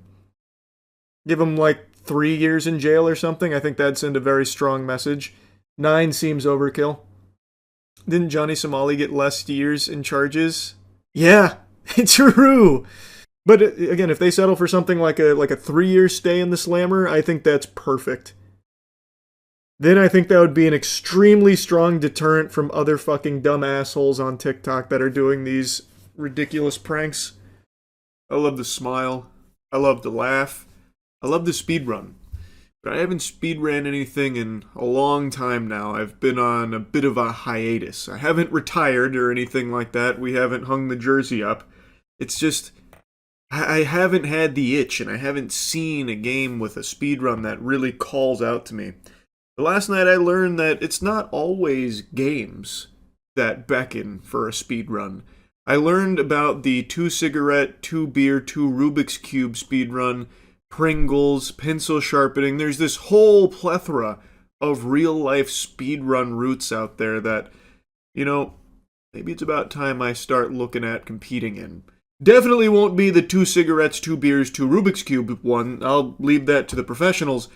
Give him like 3 years in jail or something. I think that'd send a very strong message. 9 seems overkill. Didn't Johnny Somali get less years in charges? Yeah, it's true. But again, if they settle for something like a 3-year stay in the slammer, I think that's perfect. Then I think that would be an extremely strong deterrent from other fucking dumb assholes on TikTok that are doing these ridiculous pranks. I love the smile. I love the laugh. I love the speedrun. But I haven't speedran anything in a long time now. I've been on a bit of a hiatus. I haven't retired or anything like that. We haven't hung the jersey up. It's just... I haven't had the itch, and I haven't seen a game with a speedrun that really calls out to me. Last night I learned that it's not always games that beckon for a speedrun. I learned about the 2 cigarette, 2 beer, 2 Rubik's Cube speedrun, Pringles, pencil sharpening. There's this whole plethora of real-life speedrun routes out there that, you know, maybe it's about time I start looking at competing in. Definitely won't be the 2 cigarettes, 2 beers, 2 Rubik's Cube one. I'll leave that to the professionals.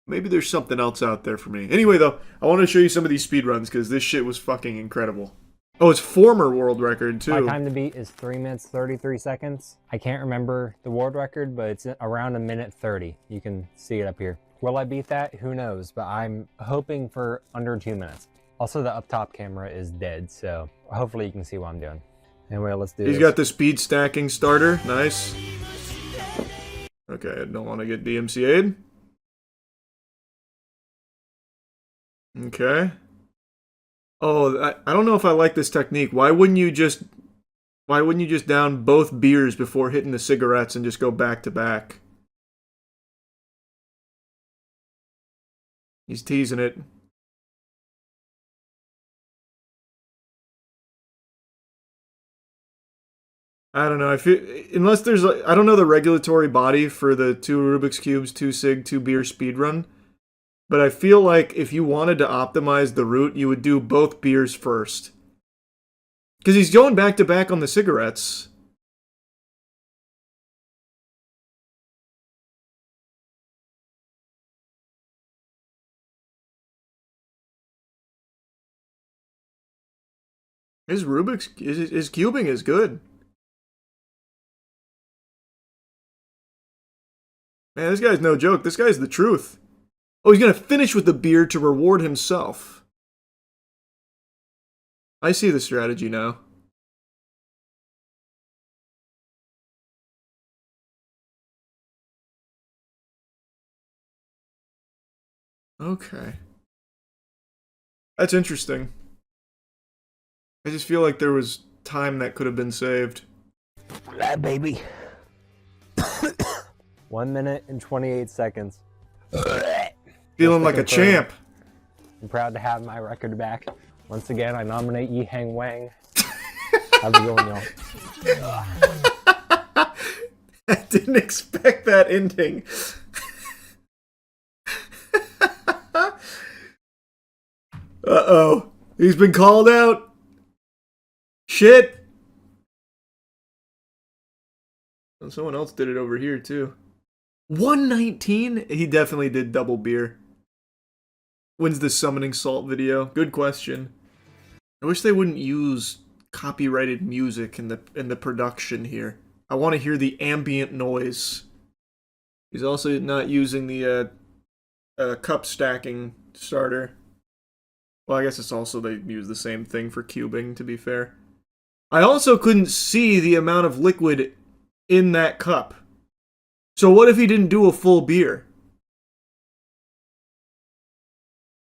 Maybe there's something else out there for me. Anyway, though, I want to show you some of these speedruns, because this shit was fucking incredible. Oh, it's former world record, too. My time to beat is 3 minutes, 33 seconds. I can't remember the world record, but it's around 1 minute 30. You can see it up here. Will I beat that? Who knows, but I'm hoping for under 2 minutes. Also, the up top camera is dead, so hopefully you can see what I'm doing. Anyway, let's do this. He's got the speed stacking starter. Nice. Okay, I don't want to get DMCA'd. Okay. Oh, I don't know if I like this technique. Why wouldn't you just down both beers before hitting the cigarettes and just go back to back? He's teasing it. I don't know. I feel unless there's I don't know the regulatory body for the 2 Rubik's Cubes, 2 cig, 2 beer speedrun. But I feel like if you wanted to optimize the route, you would do both beers first. Because he's going back to back on the cigarettes. His cubing is good. Man, this guy's no joke. This guy's the truth. Oh, he's gonna finish with the beer to reward himself. I see the strategy now. Okay. That's interesting. I just feel like there was time that could have been saved. Yeah, baby. 1 minute and 28 seconds. Feeling like a champ. I'm proud to have my record back. Once again, I nominate Yi Hang Wang. How's it going, y'all? I didn't expect that ending. Uh-oh. He's been called out. Shit. And someone else did it over here, too. 119? He definitely did double beer. When's the summoning salt video? Good question. I wish they wouldn't use copyrighted music in the production here. I want to hear the ambient noise. He's also not using the cup stacking starter. Well, I guess it's also they use the same thing for cubing, to be fair. I also couldn't see the amount of liquid in that cup. So what if he didn't do a full beer?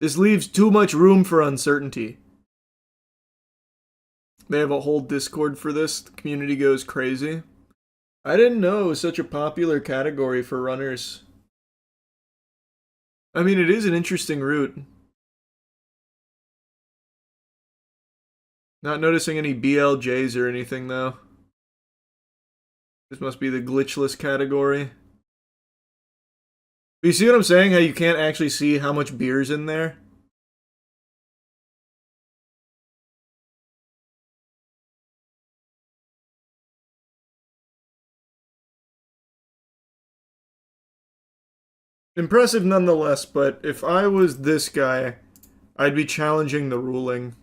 This leaves too much room for uncertainty. They have a whole Discord for this. The community goes crazy. I didn't know it was such a popular category for runners. I mean, it is an interesting route. Not noticing any BLJs or anything, though. This must be the glitchless category. But you see what I'm saying? How you can't actually see how much beer's in there? Impressive nonetheless, but if I was this guy, I'd be challenging the ruling.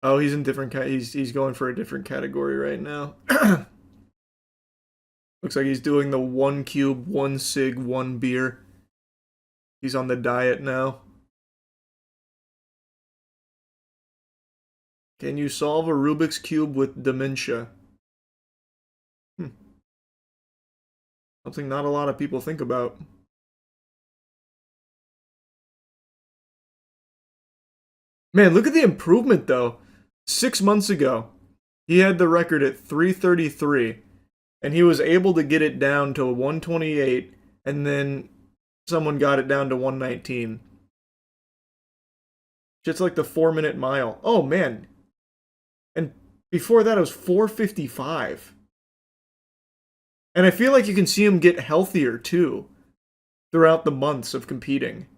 Oh, he's in different he's going for a different category right now. Looks like he's doing the 1 cube, 1 cig, 1 beer. He's on the diet now. Can you solve a Rubik's Cube with dementia? Something not a lot of people think about. Man, look at the improvement, though. 6 months ago, he had the record at 333, and he was able to get it down to 128, and then someone got it down to 119. Just like the 4-minute mile. Oh, man. And before that, it was 455. And I feel like you can see him get healthier, too, throughout the months of competing.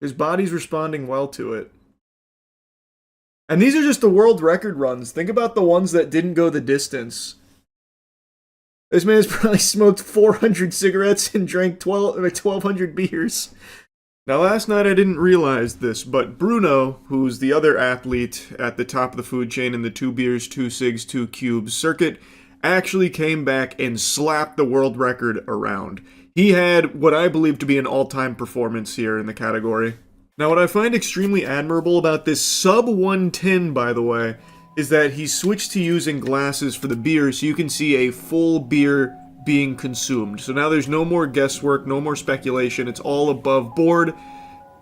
His body's responding well to it. And these are just the world record runs. Think about the ones that didn't go the distance. This man's probably smoked 400 cigarettes and drank 1,200 beers. Now, last night I didn't realize this, but Bruno, who's the other athlete at the top of the food chain in the 2 beers, 2 cigs, 2 cubes circuit, actually came back and slapped the world record around. He had what I believe to be an all-time performance here in the category. Now, what I find extremely admirable about this sub 110, by the way, is that he switched to using glasses for the beer so you can see a full beer being consumed. So now there's no more guesswork, no more speculation, it's all above board,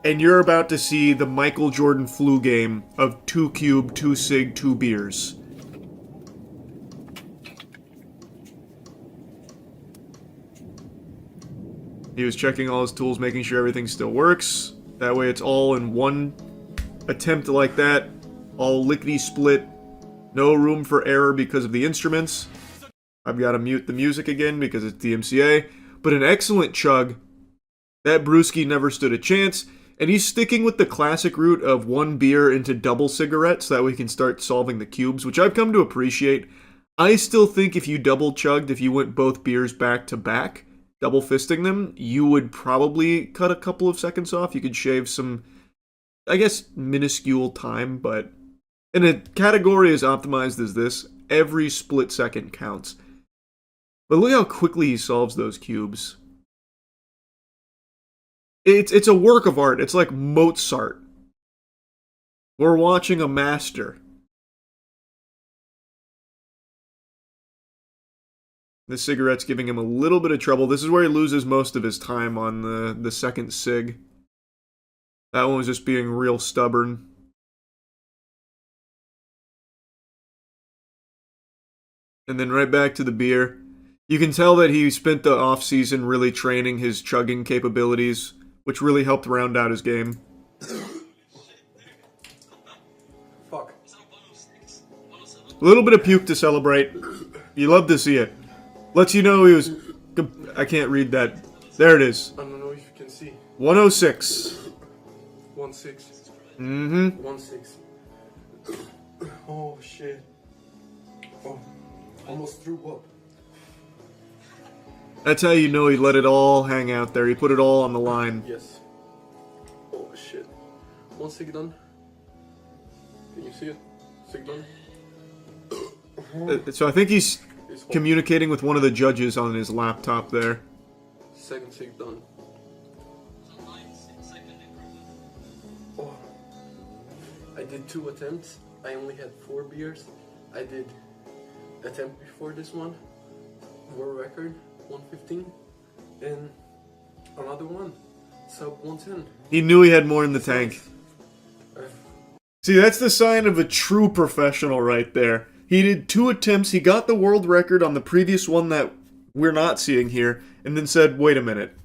and you're about to see the Michael Jordan flu game of 2 cube, 2 cig, 2 beers. He was checking all his tools, making sure everything still works. That way it's all in one attempt like that. All lickety-split. No room for error because of the instruments. I've got to mute the music again because it's DMCA. But an excellent chug. That brewski never stood a chance. And he's sticking with the classic route of 1 beer into double cigarettes. So that way he can start solving the cubes, which I've come to appreciate. I still think if you double chugged, if you went both beers back to back, double fisting them, you would probably cut a couple of seconds off. You could shave some I guess, minuscule time, but in a category as optimized as this, every split second counts. But look how quickly he solves those cubes. It's a work of art. It's like Mozart. We're watching a master. The cigarette's giving him a little bit of trouble. This is where he loses most of his time on the second cig. That one was just being real stubborn. And then right back to the beer. You can tell that he spent the off-season really training his chugging capabilities, which really helped round out his game. Fuck. A little bit of puke to celebrate. You love to see it. Lets you know he was... I can't read that. There it is. I don't know if you can see. 106. 1-6. Mm-hmm. 1-6. Oh shit. Oh, almost threw up. That's how you know he let it all hang out there. He put it all on the line. Yes. Oh shit. 1 sig done. Can you see it? Sig done. So I think he's communicating with one of the judges on his laptop there. Second sig done. Oh. I did 2 attempts. I only had 4 beers. I did attempt before this one. World record 115. And another one. Sub 110. He knew he had more in the tank. See, that's the sign of a true professional right there. He did 2 attempts, he got the world record on the previous one that we're not seeing here, and then said, wait a minute,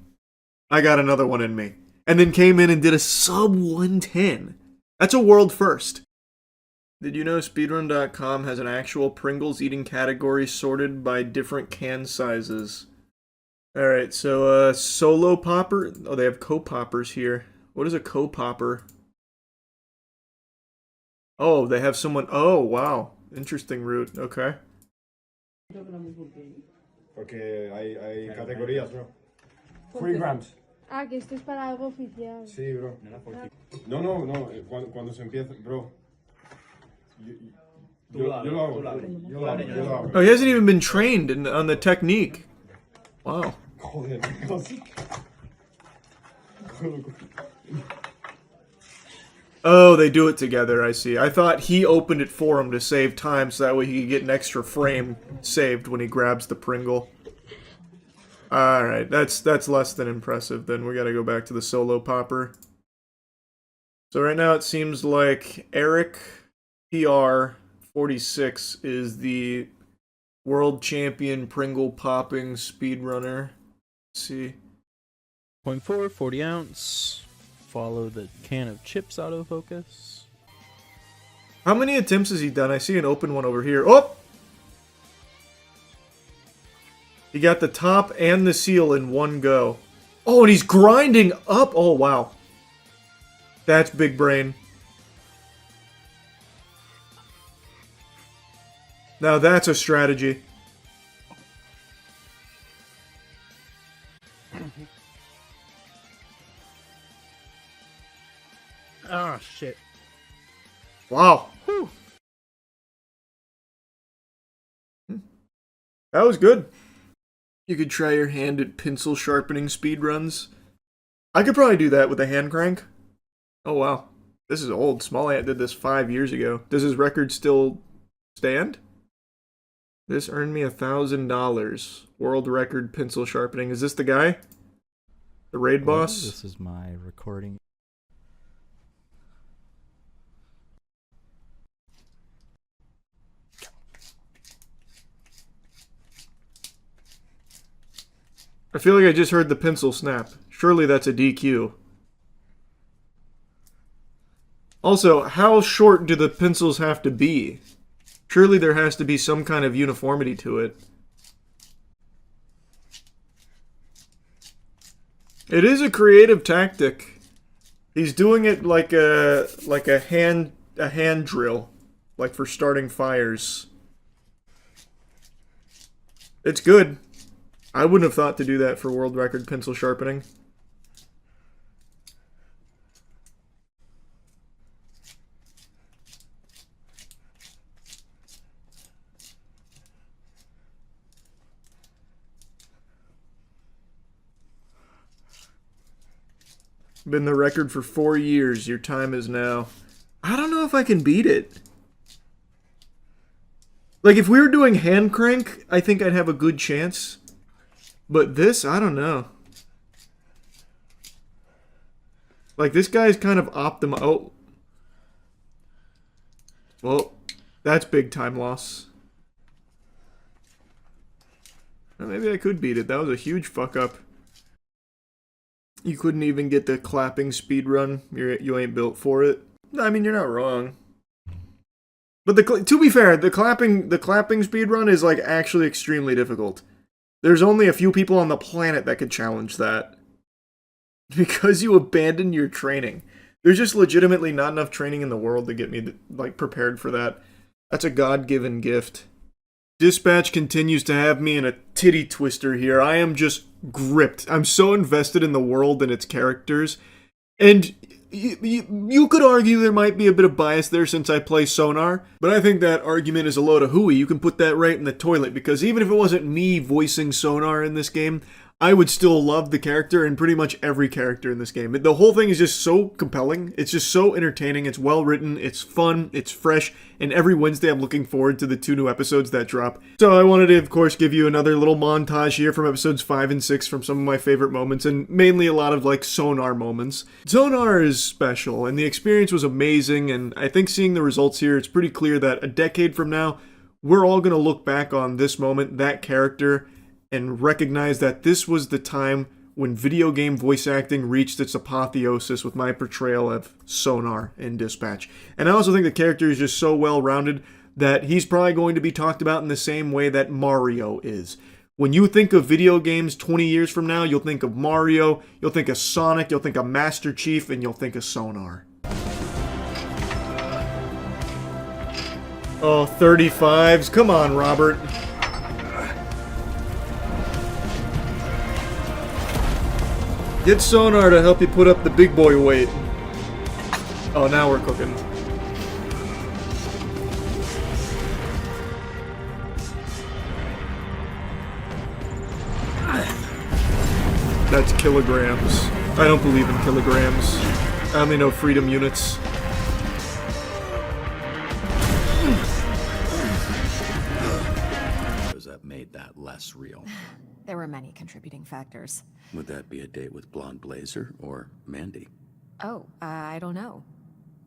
I got another one in me. And then came in and did a sub 110. That's a world first. Did you know speedrun.com has an actual Pringles eating category sorted by different can sizes? Alright, so solo popper. Oh, they have co-poppers here. What is a co-popper? Oh, they have someone. Oh, wow. Interesting route. Okay. Porque hay categorías, bro. 3 grams. Ah, que esto es para algo oficial. Sí, bro. No. Cuando se empieza, bro. Yo lo hago. Oh, he hasn't even been trained on the technique. Wow. Joder, Oh, they do it together, I see. I thought he opened it for him to save time so that way he could get an extra frame saved when he grabs the Pringle. Alright, that's less than impressive. Then we gotta go back to the solo popper. So right now it seems like Eric PR46 is the world champion Pringle popping speedrunner. Let's see. 0.4, 40 ounce. Follow the can of chips autofocus. How many attempts has he done? I see an open one over here. Oh! He got the top and the seal in one go. Oh, and he's grinding up. Oh, wow. That's big brain. Now that's a strategy. Oh, shit. Wow. Whew. That was good. You could try your hand at pencil sharpening speedruns. I could probably do that with a hand crank. Oh, wow. This is old. Small Ant did this 5 years ago. Does his record still stand? This earned me $1,000. World record pencil sharpening. Is this the guy? The raid boss? This is my recording. I feel like I just heard the pencil snap. Surely that's a DQ. Also, how short do the pencils have to be? Surely there has to be some kind of uniformity to it. It is a creative tactic. He's doing it like a hand drill, like for starting fires. It's good. I wouldn't have thought to do that for world record pencil sharpening. Been the record for 4 years. Your time is now. I don't know if I can beat it. Like, if we were doing hand crank, I think I'd have a good chance. But this, I don't know. Like, this guy's kind of optimal. Oh. Well, that's big time loss. Well, maybe I could beat it. That was a huge fuck up. You couldn't even get the clapping speed run. You ain't built for it. I mean, you're not wrong. But to be fair, the clapping speed run is like actually extremely difficult. There's only a few people on the planet that could challenge that. Because you abandoned your training. There's just legitimately not enough training in the world to get me like prepared for that. That's a God-given gift. Dispatch continues to have me in a titty twister here. I am just gripped. I'm so invested in the world and its characters. And you could argue there might be a bit of bias there since I play Sonar, but I think that argument is a load of hooey. You can put that right in the toilet, because even if it wasn't me voicing Sonar in this game, I would still love the character and pretty much every character in this game. The whole thing is just so compelling. It's just so entertaining. It's well written. It's fun. It's fresh. And every Wednesday I'm looking forward to the 2 new episodes that drop. So I wanted to, of course, give you another little montage here from episodes 5 and 6 from some of my favorite moments, and mainly a lot of like Sonar moments. Sonar is special, and the experience was amazing, and I think seeing the results here, it's pretty clear that a decade from now, we're all going to look back on this moment, that character, and recognize that this was the time when video game voice acting reached its apotheosis with my portrayal of Sonar in Dispatch. And I also think the character is just so well-rounded that he's probably going to be talked about in the same way that Mario is. When you think of video games 20 years from now, you'll think of Mario, you'll think of Sonic, you'll think of Master Chief, and you'll think of Sonar. Oh, 35s. Come on, Robert. Get Sonar to help you put up the big boy weight. Oh, now we're cooking. That's kilograms. I don't believe in kilograms. I only know freedom units. That made that less real. There were many contributing factors. Would that be a date with Blonde Blazer or Mandy? Oh, I don't know.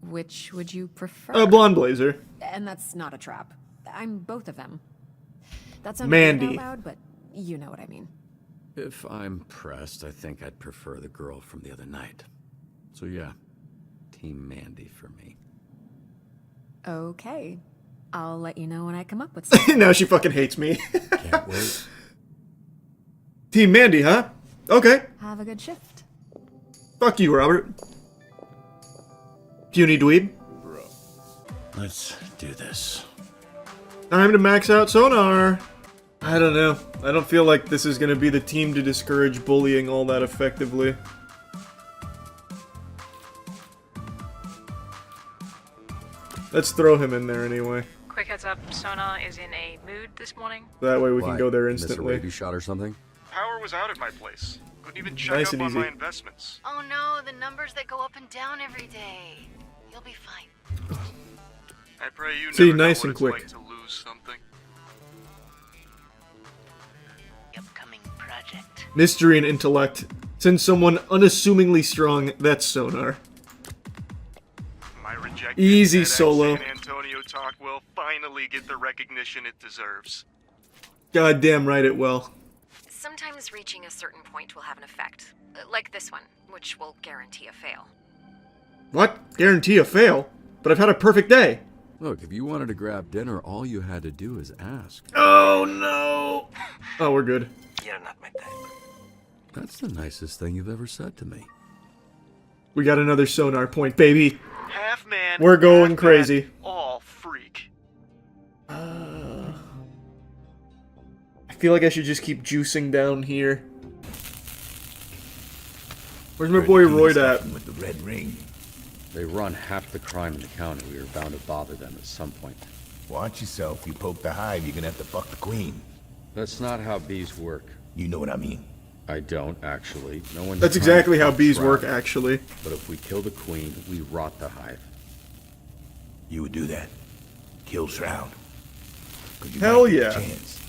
Which would you prefer? Blonde Blazer. And that's not a trap. I'm both of them. That's Mandy. out loud, but you know what I mean. If I'm pressed, I think I'd prefer the girl from the other night. So yeah, Team Mandy for me. Okay. I'll let you know when I come up with something. Now she fucking hates me. Can't wait. Team Mandy, huh? Okay. Have a good shift. Fuck you, Robert. Puny dweeb. Bro. Let's do this. Time to max out Sonar. I don't know. I don't feel like this is going to be the team to discourage bullying all that effectively. Let's throw him in there anyway. Quick heads up, Sona is in a mood this morning. That way we can go there instantly. Miss a rabies shot or something? Power was out at my place. Couldn't even check Nice up and on easy. my investments. Oh no, the numbers that go up and down every day. You'll be fine. I pray you See, never nice know and what quick. it's like to lose something. Upcoming project. Mystery and intellect. Send someone unassumingly strong. That's Sonar. My rejected Easy TEDx solo. San Antonio talk will finally get the recognition it deserves. Goddamn right it will. Sometimes reaching a certain point will have an effect. Like this one, which will guarantee a fail. What? Guarantee a fail? But I've had a perfect day. Look, if you wanted to grab dinner, all you had to do is ask. Oh no! Oh, we're good. You're not my type. That's the nicest thing you've ever said to me. We got another Sonar point, baby. Half man. We're going half crazy. man, all freak. I feel like I should just keep juicing down here. Where's my boy Royd at? With the red ring. They run half the crime in the county. We are bound to bother them at some point. Watch yourself. You poke the hive, you're gonna have to fuck the queen. That's not how bees work. You know what I mean. I don't, actually. No one's That's trying exactly to how kill bees Shroud. work, actually. But if we kill the queen, we rot the hive. You would do that? Kill Shroud? 'Cause you Hell might get a yeah. chance,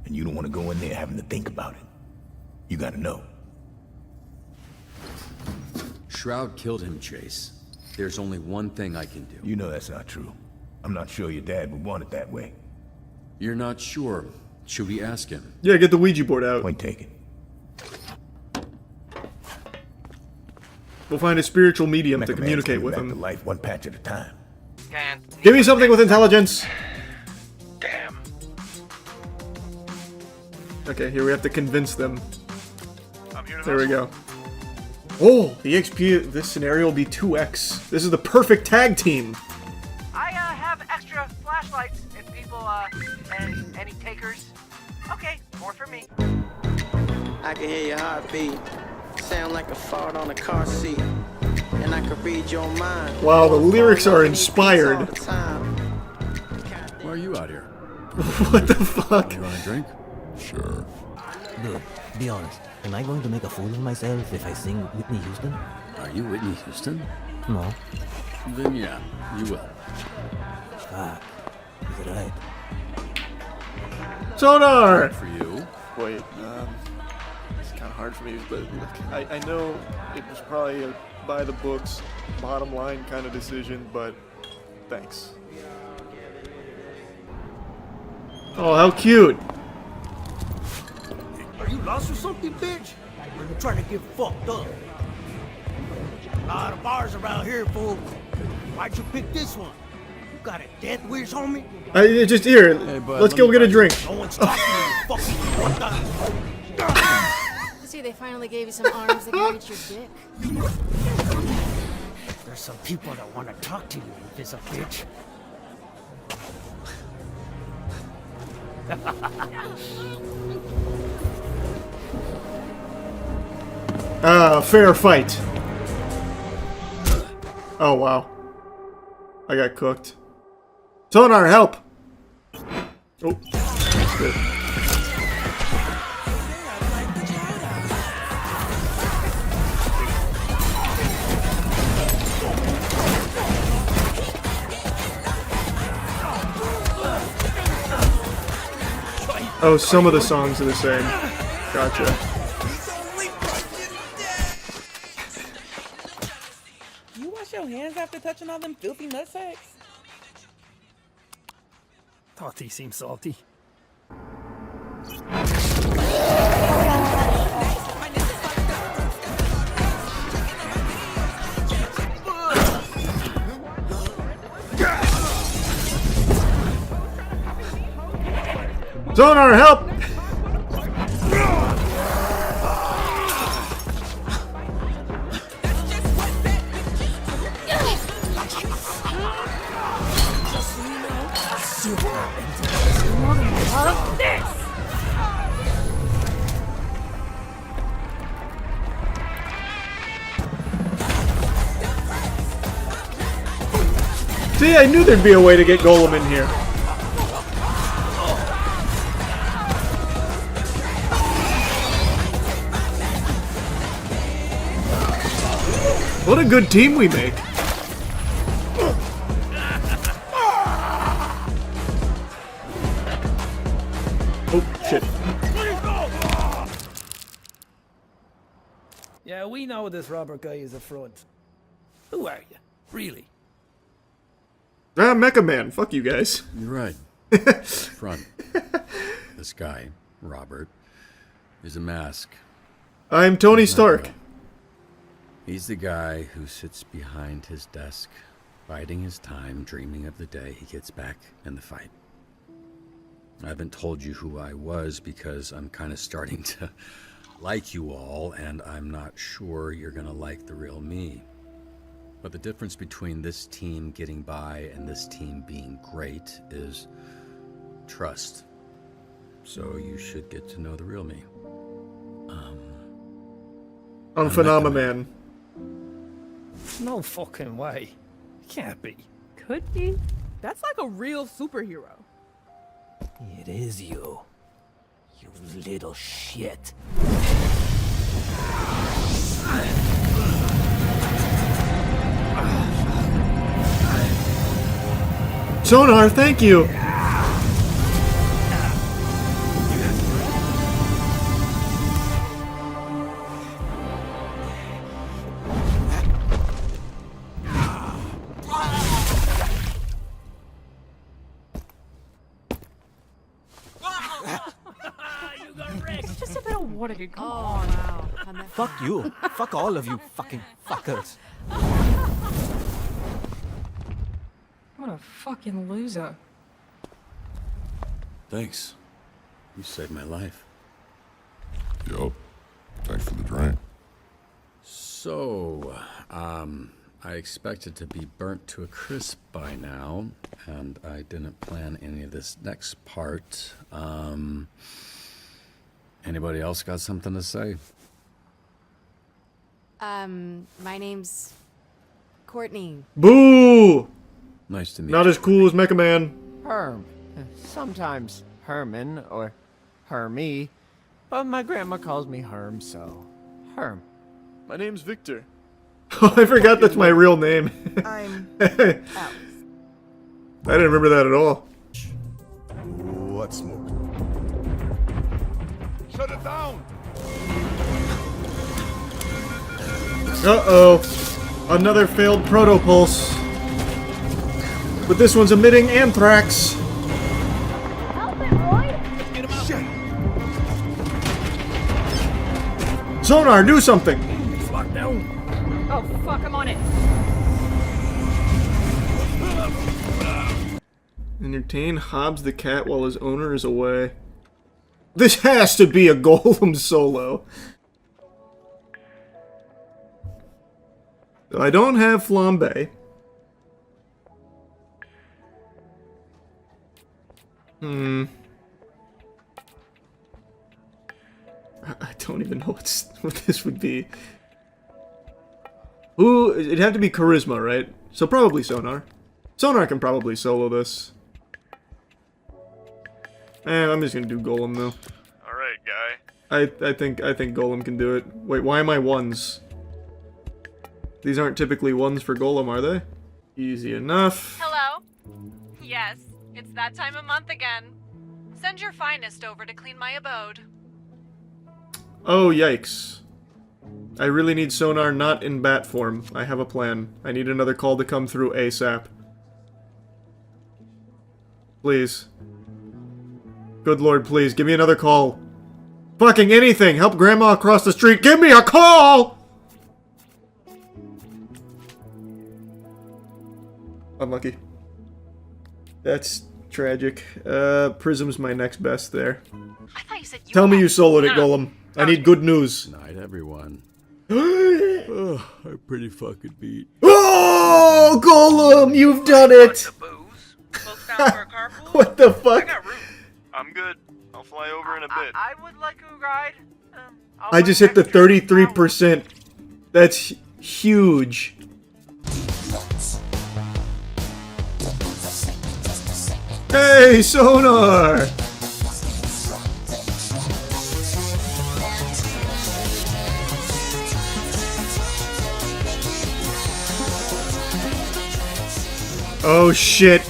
and you don't want to go in there having to think about it. You gotta know. Shroud killed him, Chase. There's only one thing I can do. You know that's not true. I'm not sure your dad would want it that way. You're not sure. Should we ask him? Yeah, get the Ouija board out. Point taken. We'll find a spiritual medium to Mecha Man's communicate coming with back him. to life one patch at a time. Give me something with intelligence. Damn. Okay, here we have to convince them. I'm here to There we go. Oh, the XP of this scenario will be 2x. This is the perfect tag team. I have extra flashlights if people any takers. Okay, more for me. I can hear your heartbeat. Sound like a fart on a car seat. And I can read your mind. Wow, the lyrics are inspired. Why are you out here? What the fuck? You want a drink? Sure. Dude, be honest. Am I going to make a fool of myself if I sing Whitney Houston? Are you Whitney Houston? No. Then yeah, you will. Fuck. Is it right? Sonar! For you. Wait, it's kind of hard for me, but look, I know it was probably a by the books, bottom line kind of decision, but thanks. Oh, how cute. Are you lost or something, bitch? Or you trying to get fucked up? A lot of bars around here, fool. Why'd you pick this one? You got a death wish, homie? Just here. Let's go get a drink. No one's talking to you, fucking what the? See, they finally gave you some arms that can reach your dick. There's some people that want to talk to you, you piece of bitch. Fair fight. Oh, wow. I got cooked. Sonar, help! Oh, shit. Oh, some of the songs are the same. Gotcha. You wash your hands after touching all them filthy nutsacks? Thought he seemed salty. Sonar, help! See, I knew there'd be a way to get Golem in here. What a good team we make. Oh, shit. Yeah, we know this Robert guy is a front. Who are you? Really? Ah, Mecha Man. Fuck you guys. You're right. Front. This guy, Robert, is a mask. I'm Tony Stark. He's the guy who sits behind his desk, biding his time, dreaming of the day he gets back in the fight. I haven't told you who I was because I'm kind of starting to like you all, and I'm not sure you're gonna like the real me. But the difference between this team getting by and this team being great is trust. So you should get to know the real me. I'm Phenomenon. No fucking way. Can't be. Could be. That's like a real superhero. It is you. You little shit. Sonar, thank you! Just a bit of water, come Oh, on. wow. Fuck you. Fuck all of you fucking fuckers. What a fucking loser. Thanks. You saved my life. Yup. Thanks for the drink. So, I expected to be burnt to a crisp by now, and I didn't plan any of this next part. Anybody else got something to say? My name's Courtney. Boo! Nice to meet Not you. as cool as Mecha Man. Herm. Sometimes Herman or Hermie, but my grandma calls me Herm, so Herm. My name's Victor. Oh, I forgot that's my real name. I'm I didn't remember that at all. Let's smoke. Shut it down! Uh-oh. Another failed protopulse. But this one's emitting anthrax. Help it, Roy! Get him out. Shit. Sonar, do something! Lock down. Oh, fuck, I'm on it. Entertain Hobbs the cat while his owner is away. This has to be a Golem solo. I don't have flambe. I don't even know what this would be. Ooh, it'd have to be charisma, right? So probably Sonar. Sonar can probably solo this. I'm just gonna do Golem though. Alright, guy. I think Golem can do it. Wait, why am I ones? These aren't typically ones for Golem, are they? Easy enough. Hello? Yes, it's that time of month again. Send your finest over to clean my abode. Oh, yikes. I really need Sonar not in bat form. I have a plan. I need another call to come through ASAP. Please. Good lord, please, give me another call. Fucking anything! Help Grandma across the street! Give me a call! Unlucky. That's tragic. Prism's my next best there. I thought you said you Tell me had- you soloed it, No. Golem. I need good news. Night, everyone. Oh, I'm pretty fucking beat. Oh, Golem, you've done it! What the fuck? I'm good. I'll fly over in a bit. I would like a ride. I just hit the 33%. That's huge. Hey, Sonar! Oh shit.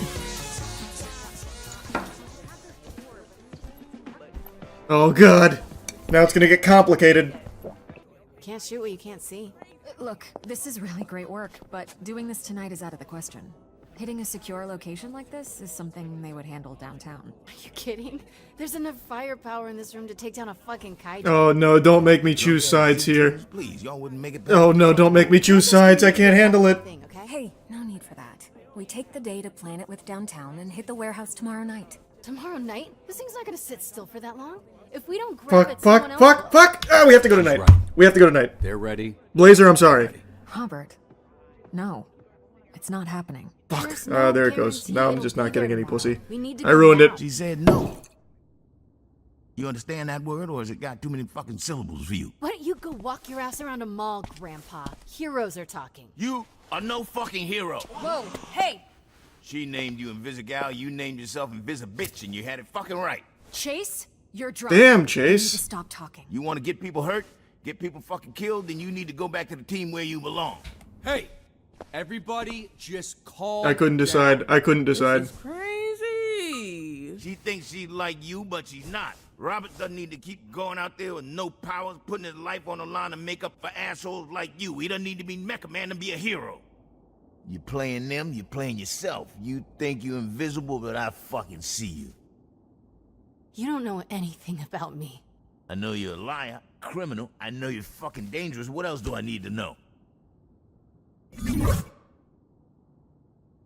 Oh god. Now it's gonna get complicated. Can't shoot what you can't see. Look, this is really great work, but doing this tonight is out of the question. Hitting a secure location like this is something they would handle downtown. Are you kidding? There's enough firepower in this room to take down a fucking kaiju. Oh no, don't make me choose sides here. Please, y'all wouldn't make it. Oh no, don't make me choose sides. I can't handle it. Hey, no need for that. We take the day to plan it with downtown and hit the warehouse tomorrow night. Tomorrow night? This thing's not gonna sit still for that long. If we don't grab it, Fuck, someone fuck, else fuck, fuck! Ah, we have to go tonight. We have to go tonight. They're ready. Blazer, I'm sorry. Robert, no. It's not happening. Fuck. There it goes. Now I'm just not getting any pussy. We need to I go ruined now. it. She said no. You understand that word, or has it got too many fucking syllables for you? Why don't you go walk your ass around a mall, Grandpa? Heroes are talking. You are no fucking hero. Whoa, hey! She named you Invisigal, you named yourself Invisibitch, and you had it fucking right. Chase, you're drunk. Damn, You need Chase. to stop talking. You want to get people hurt? get people fucking killed, then you need to go back to the team where you belong. Hey, everybody just calm I couldn't decide. down. I couldn't decide. Crazy. She thinks she's like you, but she's not. Robert doesn't need to keep going out there with no powers, putting his life on the line to make up for assholes like you. He doesn't need to be Mecha Man to be a hero. You playing them, you playing yourself. You think you're invisible, but I fucking see you. You don't know anything about me. I know you're a liar, criminal. I know you're fucking dangerous. What else do I need to know?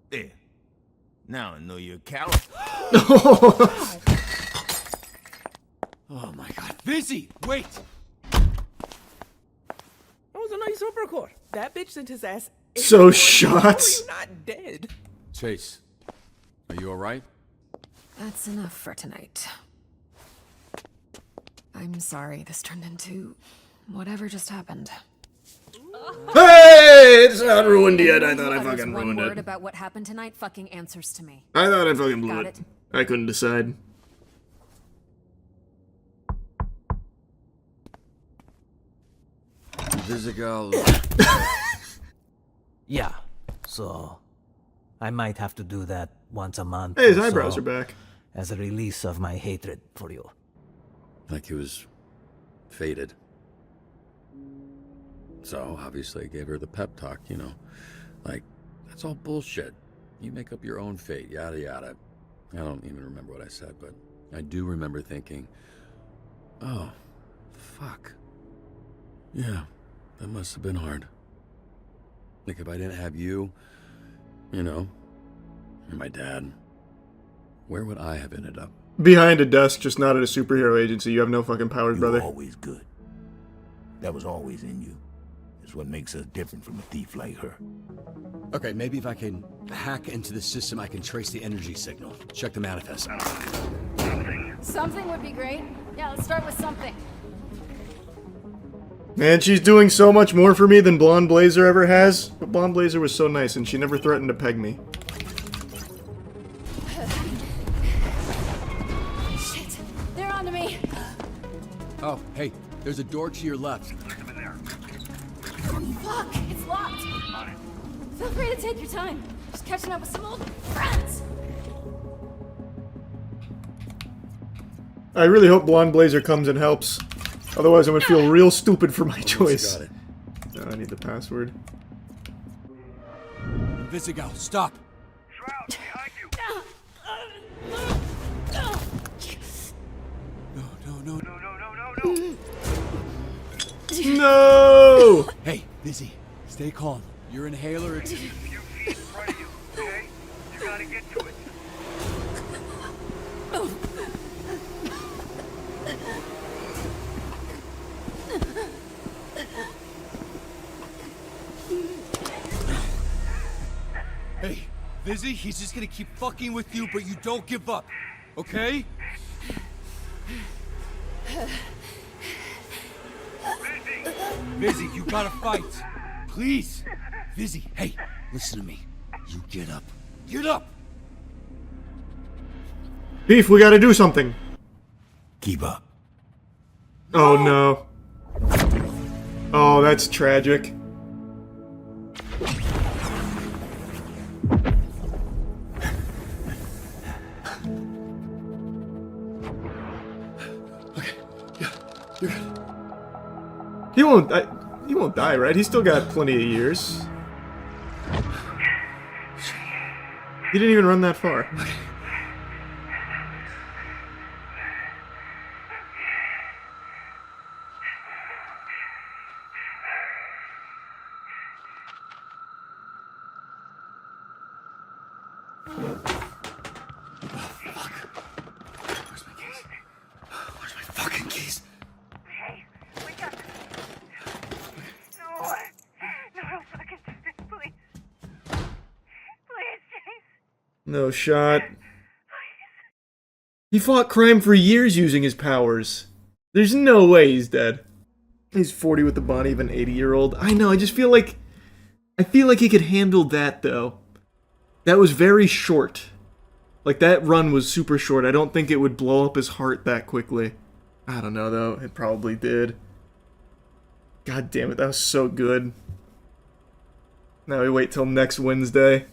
There. Now I know you're a coward. Oh my god. Busy! Wait! That was a nice uppercut. That bitch sent his ass. So shots. You're not dead. Chase, are you alright? That's enough for tonight. I'm sorry this turned into whatever just happened. Hey, it's not ruined yet. I thought I fucking One ruined word it. about what happened tonight fucking answers to me. I thought I fucking blew Got it. it? I couldn't decide. Visigal. Yeah, so I might have to do that once a month. Hey, his or eyebrows so, are back. As a release of my hatred for you. Like he was faded. So, obviously, I gave her the pep talk, you know. Like, that's all bullshit. You make up your own fate, yada yada. I don't even remember what I said, but I do remember thinking, oh, fuck. Yeah, that must have been hard. Like, if I didn't have you, you know, and my dad, where would I have ended up? Behind a desk, just not at a superhero agency. You have no fucking powers, You brother. were always good. That was always in you. It's what makes us different from a thief like her. Okay, maybe if I can hack into the system, I can trace the energy signal. Check the manifest. Something would be great. Yeah, let's start with something. Man, she's doing so much more for me than Blonde Blazer ever has. But Blonde Blazer was so nice, and she never threatened to peg me. Shit, they're onto me. Oh, hey, there's a door to your left. Fuck, it's locked. Feel free to take your time. Just catching up with some old friends. I really hope Blonde Blazer comes and helps. Otherwise, I'm gonna feel real stupid for my choice. Got it. I need the password. Visigal, stop. No. No! Hey, Busy, stay calm. Your inhaler is... Hey, Busy, he's just gonna keep fucking with you, but you don't give up, okay? Busy, you gotta fight. Please. Busy, hey, listen to me. You get up. Get up! Beef, we gotta do something. Keep up. Oh no. Oh, that's tragic. You're good. He won't die, right? He's still got plenty of years. He didn't even run that far. Fucking keys. No shot. He fought crime for years using his powers. There's no way he's dead. He's 40 with the body of an 80-year-old. I know, I just feel like... I feel like he could handle that, though. That was very short. Like, that run was super short. I don't think it would blow up his heart that quickly. I don't know, though. It probably did. God damn it, that was so good. Now we wait till next Wednesday.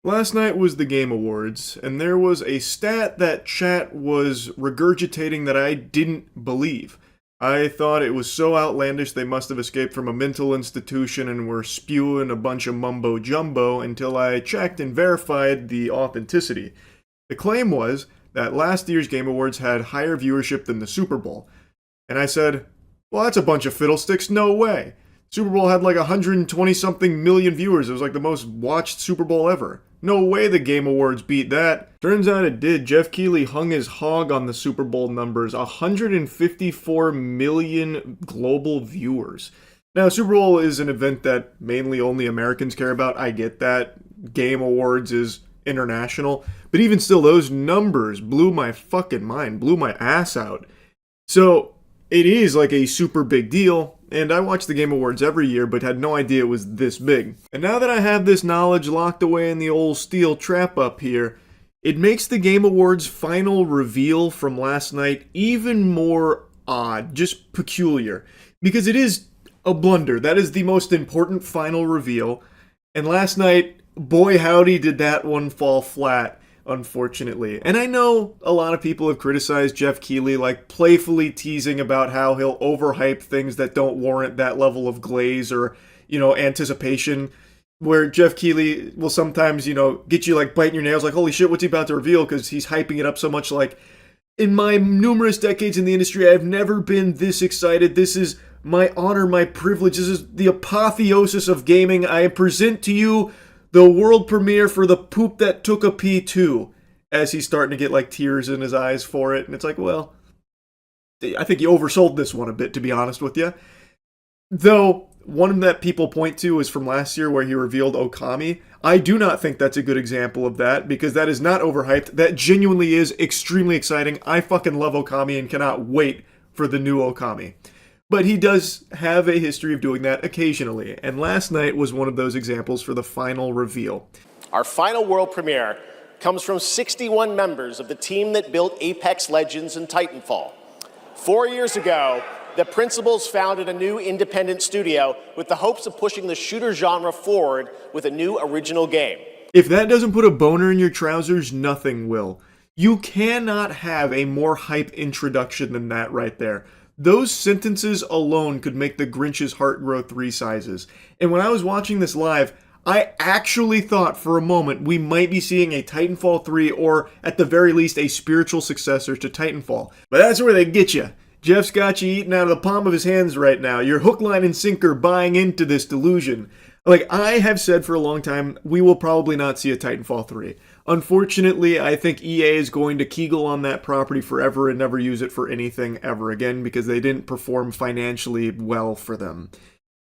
Last night was the Game Awards, and there was a stat that chat was regurgitating that I didn't believe. I thought it was so outlandish they must have escaped from a mental institution and were spewing a bunch of mumbo-jumbo until I checked and verified the authenticity. The claim was that last year's Game Awards had higher viewership than the Super Bowl. And I said, well, that's a bunch of fiddlesticks, no way. Super Bowl had like 120-something million viewers. It was like the most watched Super Bowl ever. No way the Game Awards beat that. Turns out it did. Jeff Keighley hung his hog on the Super Bowl numbers. 154 million global viewers. Now, Super Bowl is an event that mainly only Americans care about. I get that. Game Awards is international. But even still, those numbers blew my fucking mind. Blew my ass out. So, it is like a super big deal. And I watch the Game Awards every year, but had no idea it was this big. And now that I have this knowledge locked away in the old steel trap up here, it makes the Game Awards final reveal from last night even more odd, just peculiar. Because it is a blunder. That is the most important final reveal. And last night, boy howdy did that one fall flat. Unfortunately. And I know a lot of people have criticized Jeff Keighley, like playfully teasing about how he'll overhype things that don't warrant that level of glaze or, anticipation, where Jeff Keighley will sometimes, get you like biting your nails like, holy shit, what's he about to reveal? Because he's hyping it up so much like, in my numerous decades in the industry, I've never been this excited. This is my honor, my privilege. This is the apotheosis of gaming. I present to you the world premiere for The Poop That Took a Pee 2, as he's starting to get like tears in his eyes for it. And it's like, well, I think you oversold this one a bit, to be honest with you. Though, one that people point to is from last year where he revealed Okami. I do not think that's a good example of that, because that is not overhyped. That genuinely is extremely exciting. I fucking love Okami and cannot wait for the new Okami. But he does have a history of doing that occasionally, and last night was one of those examples for the final reveal. Our final world premiere comes from 61 members of the team that built Apex Legends and Titanfall. 4 years ago, the principals founded a new independent studio with the hopes of pushing the shooter genre forward with a new original game. If that doesn't put a boner in your trousers, nothing will. You cannot have a more hype introduction than that right there. Those sentences alone could make the Grinch's heart grow 3 sizes. And when I was watching this live, I actually thought for a moment we might be seeing a Titanfall 3 or, at the very least, a spiritual successor to Titanfall. But that's where they get you. Jeff's got you eating out of the palm of his hands right now. You're hook, line, and sinker buying into this delusion. Like I have said for a long time, we will probably not see a Titanfall 3. Unfortunately, I think EA is going to kegel on that property forever and never use it for anything ever again because they didn't perform financially well for them.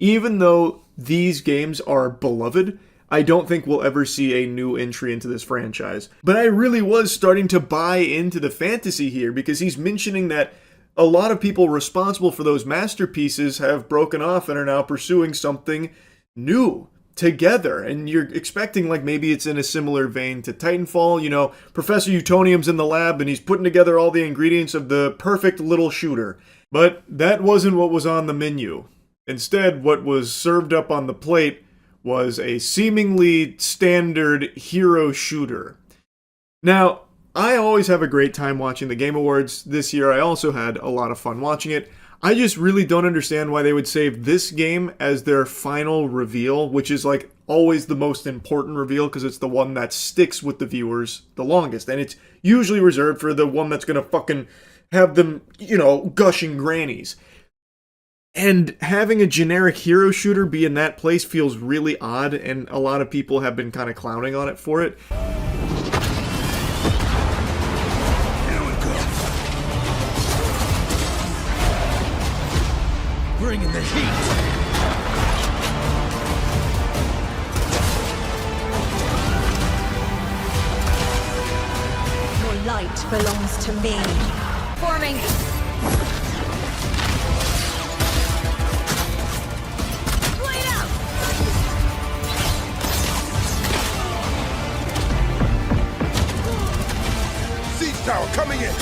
Even though these games are beloved, I don't think we'll ever see a new entry into this franchise. But I really was starting to buy into the fantasy here because he's mentioning that a lot of people responsible for those masterpieces have broken off and are now pursuing something new together, and you're expecting like maybe it's in a similar vein to Titanfall. Professor Utonium's in the lab and he's putting together all the ingredients of the perfect little shooter. But that wasn't what was on the menu. Instead, what was served up on the plate was a seemingly standard hero shooter. Now, I always have a great time watching the Game Awards. This year I also had a lot of fun watching it. I just really don't understand why they would save this game as their final reveal, which is like always the most important reveal because it's the one that sticks with the viewers the longest. And it's usually reserved for the one that's going to fucking have them, gushing grannies. And having a generic hero shooter be in that place feels really odd, and a lot of people have been kind of clowning on it for it. Bringing the heat. Your light belongs to me. Forming. Blade out. Siege tower coming in.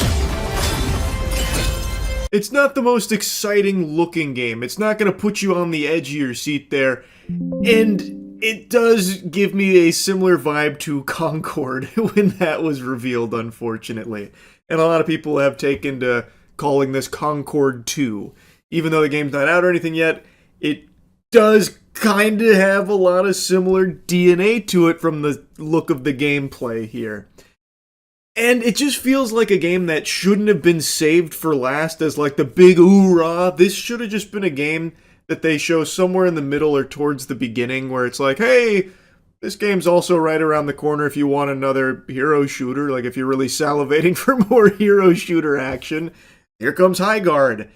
It's not the most exciting looking game. It's not going to put you on the edge of your seat there. And it does give me a similar vibe to Concord when that was revealed, unfortunately. And a lot of people have taken to calling this Concord 2. Even though the game's not out or anything yet, it does kind of have a lot of similar DNA to it from the look of the gameplay here. And it just feels like a game that shouldn't have been saved for last as like the big oorah. This should have just been a game that they show somewhere in the middle or towards the beginning where it's like, hey, this game's also right around the corner if you want another hero shooter. Like if you're really salivating for more hero shooter action, here comes Highguard.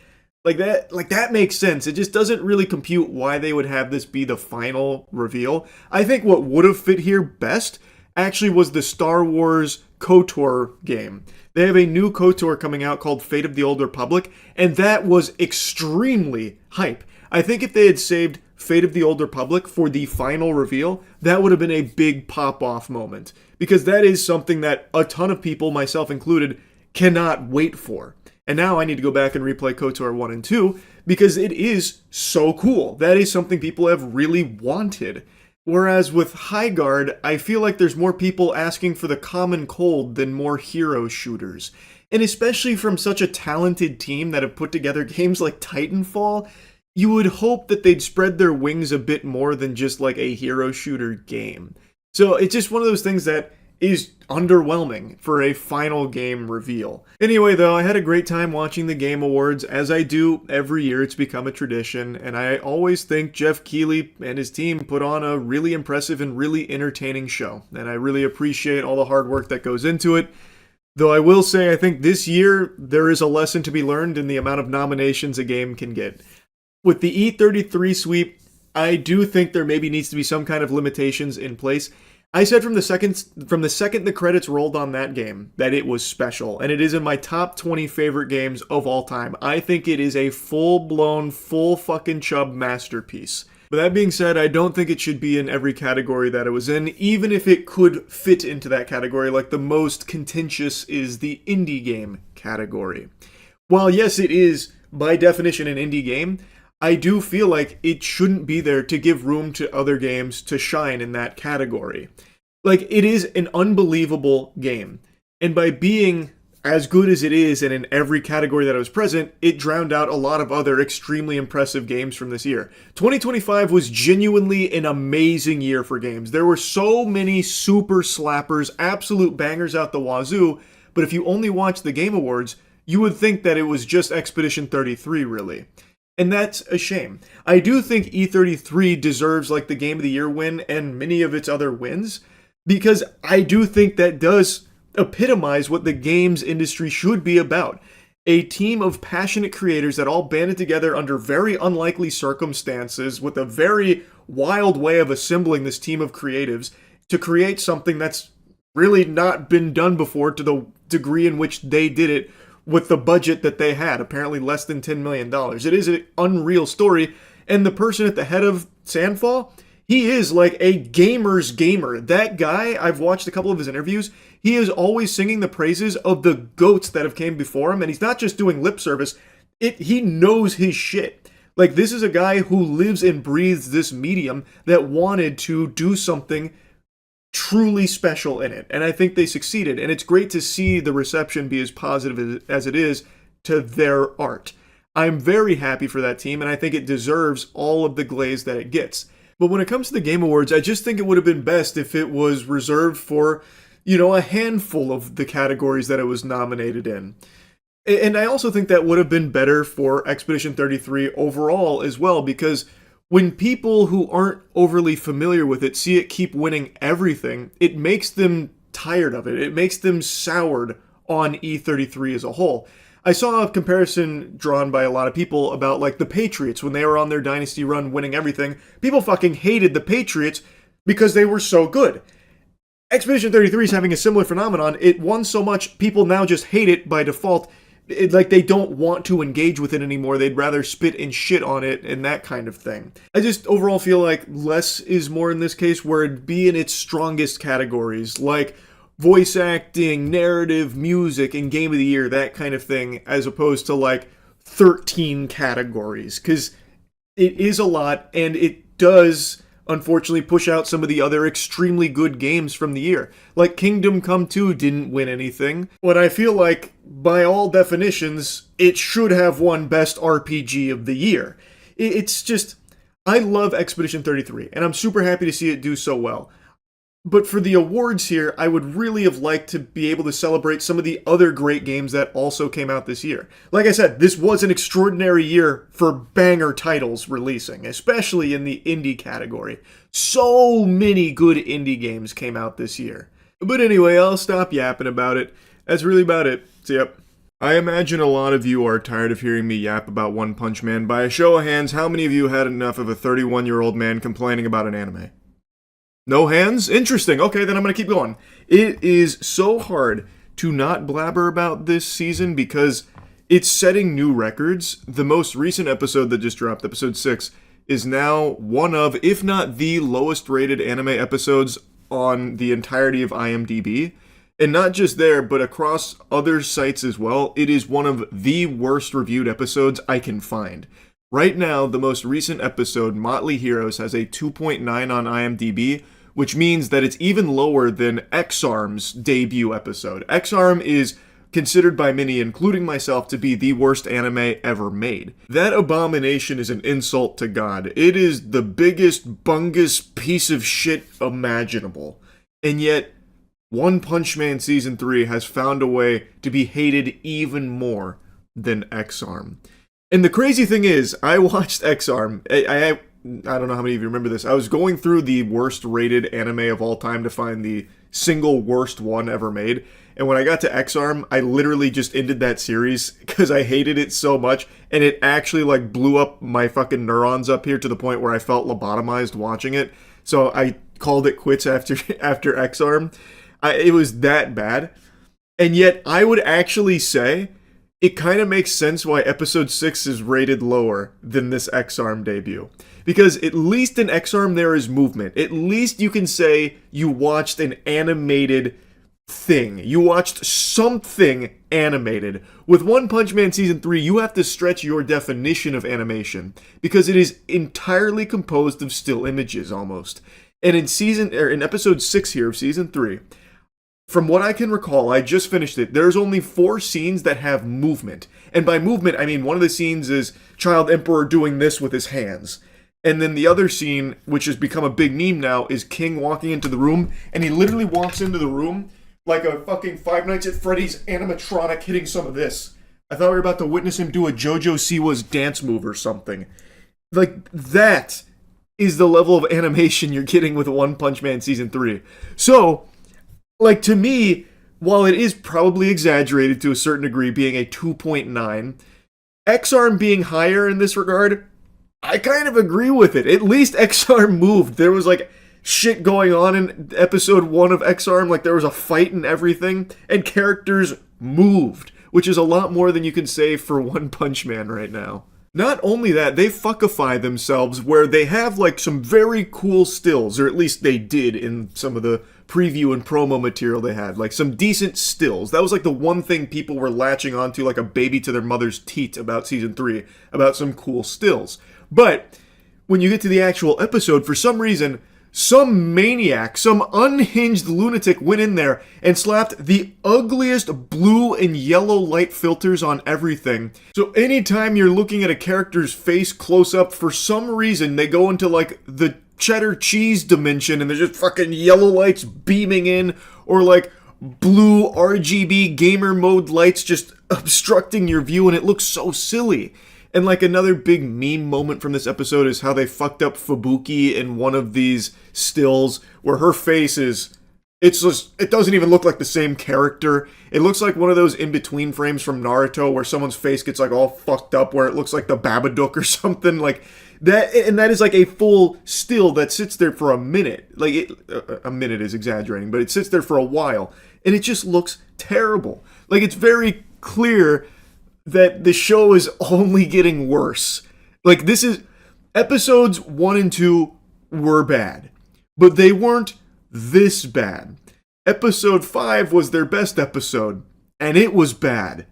Like that makes sense. It just doesn't really compute why they would have this be the final reveal. I think what would have fit here best actually was the Star Wars KOTOR game. They have a new KOTOR coming out called Fate of the Old Republic, and that was extremely hype. I think if they had saved Fate of the Old Republic for the final reveal, that would have been a big pop-off moment. Because that is something that a ton of people, myself included, cannot wait for. And now I need to go back and replay KOTOR 1 and 2 because it is so cool. That is something people have really wanted. Whereas with Highguard, I feel like there's more people asking for the common cold than more hero shooters. And especially from such a talented team that have put together games like Titanfall, you would hope that they'd spread their wings a bit more than just like a hero shooter game. So it's just one of those things that is underwhelming for a final game reveal. Anyway though, I had a great time watching the Game Awards, as I do every year. It's become a tradition, and I always think Jeff Keighley and his team put on a really impressive and really entertaining show, and I really appreciate all the hard work that goes into it. Though I will say I think this year there is a lesson to be learned in the amount of nominations a game can get. With the E33 sweep, I do think there maybe needs to be some kind of limitations in place. I said from the second the credits rolled on that game that it was special, and it is in my top 20 favorite games of all time. I think it is a full-blown, full fucking chub masterpiece. But that being said, I don't think it should be in every category that it was in, even if it could fit into that category, like the most contentious is the indie game category. While yes, it is by definition an indie game, I do feel like it shouldn't be there to give room to other games to shine in that category. Like, it is an unbelievable game. And by being as good as it is and in every category that it was present, it drowned out a lot of other extremely impressive games from this year. 2025 was genuinely an amazing year for games. There were so many super slappers, absolute bangers out the wazoo, but if you only watched the Game Awards, you would think that it was just Expedition 33, really. And that's a shame. I do think E33 deserves like the Game of the Year win and many of its other wins, because I do think that does epitomize what the games industry should be about. A team of passionate creators that all banded together under very unlikely circumstances with a very wild way of assembling this team of creatives to create something that's really not been done before to the degree in which they did it with the budget that they had, apparently less than $10 million. It is an unreal story, and the person at the head of Sandfall, he is like a gamer's gamer. That guy, I've watched a couple of his interviews, he is always singing the praises of the GOATs that have came before him, and he's not just doing lip service, he knows his shit. Like, this is a guy who lives and breathes this medium that wanted to do something truly special in it, and I think they succeeded, and it's great to see the reception be as positive as it is to their art. I'm very happy for that team, and I think it deserves all of the glaze that it gets. But when it comes to the Game Awards, I just think it would have been best if it was reserved for, a handful of the categories that it was nominated in. And I also think that would have been better for Expedition 33 overall as well, because when people who aren't overly familiar with it see it keep winning everything, it makes them tired of it. It makes them soured on E33 as a whole. I saw a comparison drawn by a lot of people about like the Patriots when they were on their dynasty run winning everything. People fucking hated the Patriots because they were so good. Expedition 33 is having a similar phenomenon. It won so much, people now just hate it by default. Like they don't want to engage with it anymore. They'd rather spit and shit on it and that kind of thing. I just overall feel like less is more in this case, where it'd be in its strongest categories, like voice acting, narrative, music, and game of the year, that kind of thing, as opposed to like 13 categories, because it is a lot, and it does unfortunately push out some of the other extremely good games from the year. Like Kingdom Come 2 didn't win anything, when I feel like, by all definitions, it should have won Best RPG of the Year. It's just, I love Expedition 33, and I'm super happy to see it do so well. But for the awards here, I would really have liked to be able to celebrate some of the other great games that also came out this year. Like I said, this was an extraordinary year for banger titles releasing, especially in the indie category. So many good indie games came out this year. But anyway, I'll stop yapping about it. That's really about it. So yep. I imagine a lot of you are tired of hearing me yap about One Punch Man. By a show of hands, how many of you had enough of a 31-year-old man complaining about an anime? No hands? Interesting. Okay, then I'm going to keep going. It is so hard to not blabber about this season because it's setting new records. The most recent episode that just dropped, episode 6, is now one of, if not the lowest rated anime episodes on the entirety of IMDb. And not just there, but across other sites as well. It is one of the worst reviewed episodes I can find. Right now, the most recent episode, Motley Heroes, has a 2.9 on IMDb, which means that it's even lower than X-Arm's debut episode. X-Arm is considered by many, including myself, to be the worst anime ever made. That abomination is an insult to God. It is the biggest, bungus piece of shit imaginable. And yet, One Punch Man Season 3 has found a way to be hated even more than X-Arm. And the crazy thing is, I watched X-Arm. I don't know how many of you remember this. I was going through the worst rated anime of all time to find the single worst one ever made. And when I got to X-Arm, I literally just ended that series because I hated it so much. And it actually like blew up my fucking neurons up here to the point where I felt lobotomized watching it. So I called it quits after X-Arm. It was that bad. And yet I would actually say it kind of makes sense why episode 6 is rated lower than this X-Arm debut. Because at least in X-Arm there is movement. At least you can say you watched an animated thing. You watched something animated. With One Punch Man Season 3, you have to stretch your definition of animation. Because it is entirely composed of still images, almost. And in episode 6 here of Season 3, from what I can recall, I just finished it, there's only 4 scenes that have movement. And by movement, I mean one of the scenes is Child Emperor doing this with his hands. And then the other scene, which has become a big meme now, is King walking into the room, and he literally walks into the room like a fucking Five Nights at Freddy's animatronic hitting some of this. I thought we were about to witness him do a JoJo Siwa's dance move or something. Like, that is the level of animation you're getting with One Punch Man Season 3. So, like, to me, while it is probably exaggerated to a certain degree, being a 2.9, X-Arm being higher in this regard, I kind of agree with it. At least X-Arm moved. There was, like, shit going on in episode 1 of X-Arm. Like, there was a fight and everything, and characters moved, which is a lot more than you can say for One Punch Man right now. Not only that, they fuckify themselves where they have, like, some very cool stills, or at least they did in some of the preview and promo material they had. Like, some decent stills. That was, like, the one thing people were latching onto like a baby to their mother's teat about Season 3, about some cool stills. But when you get to the actual episode, for some reason, some maniac, some unhinged lunatic went in there and slapped the ugliest blue and yellow light filters on everything. So anytime you're looking at a character's face close up, for some reason, they go into like the cheddar cheese dimension and there's just fucking yellow lights beaming in, or like blue RGB gamer mode lights just obstructing your view, and it looks so silly. And like another big meme moment from this episode is how they fucked up Fubuki in one of these stills where her face is, it doesn't even look like the same character. It looks like one of those in-between frames from Naruto where someone's face gets like all fucked up where it looks like the Babadook or something like that. And that is like a full still that sits there for a minute. Like, a minute is exaggerating, but it sits there for a while. And it just looks terrible. Like, it's very clear that the show is only getting worse. Like, this is... Episodes 1 and 2 were bad. But they weren't this bad. Episode 5 was their best episode. And it was bad.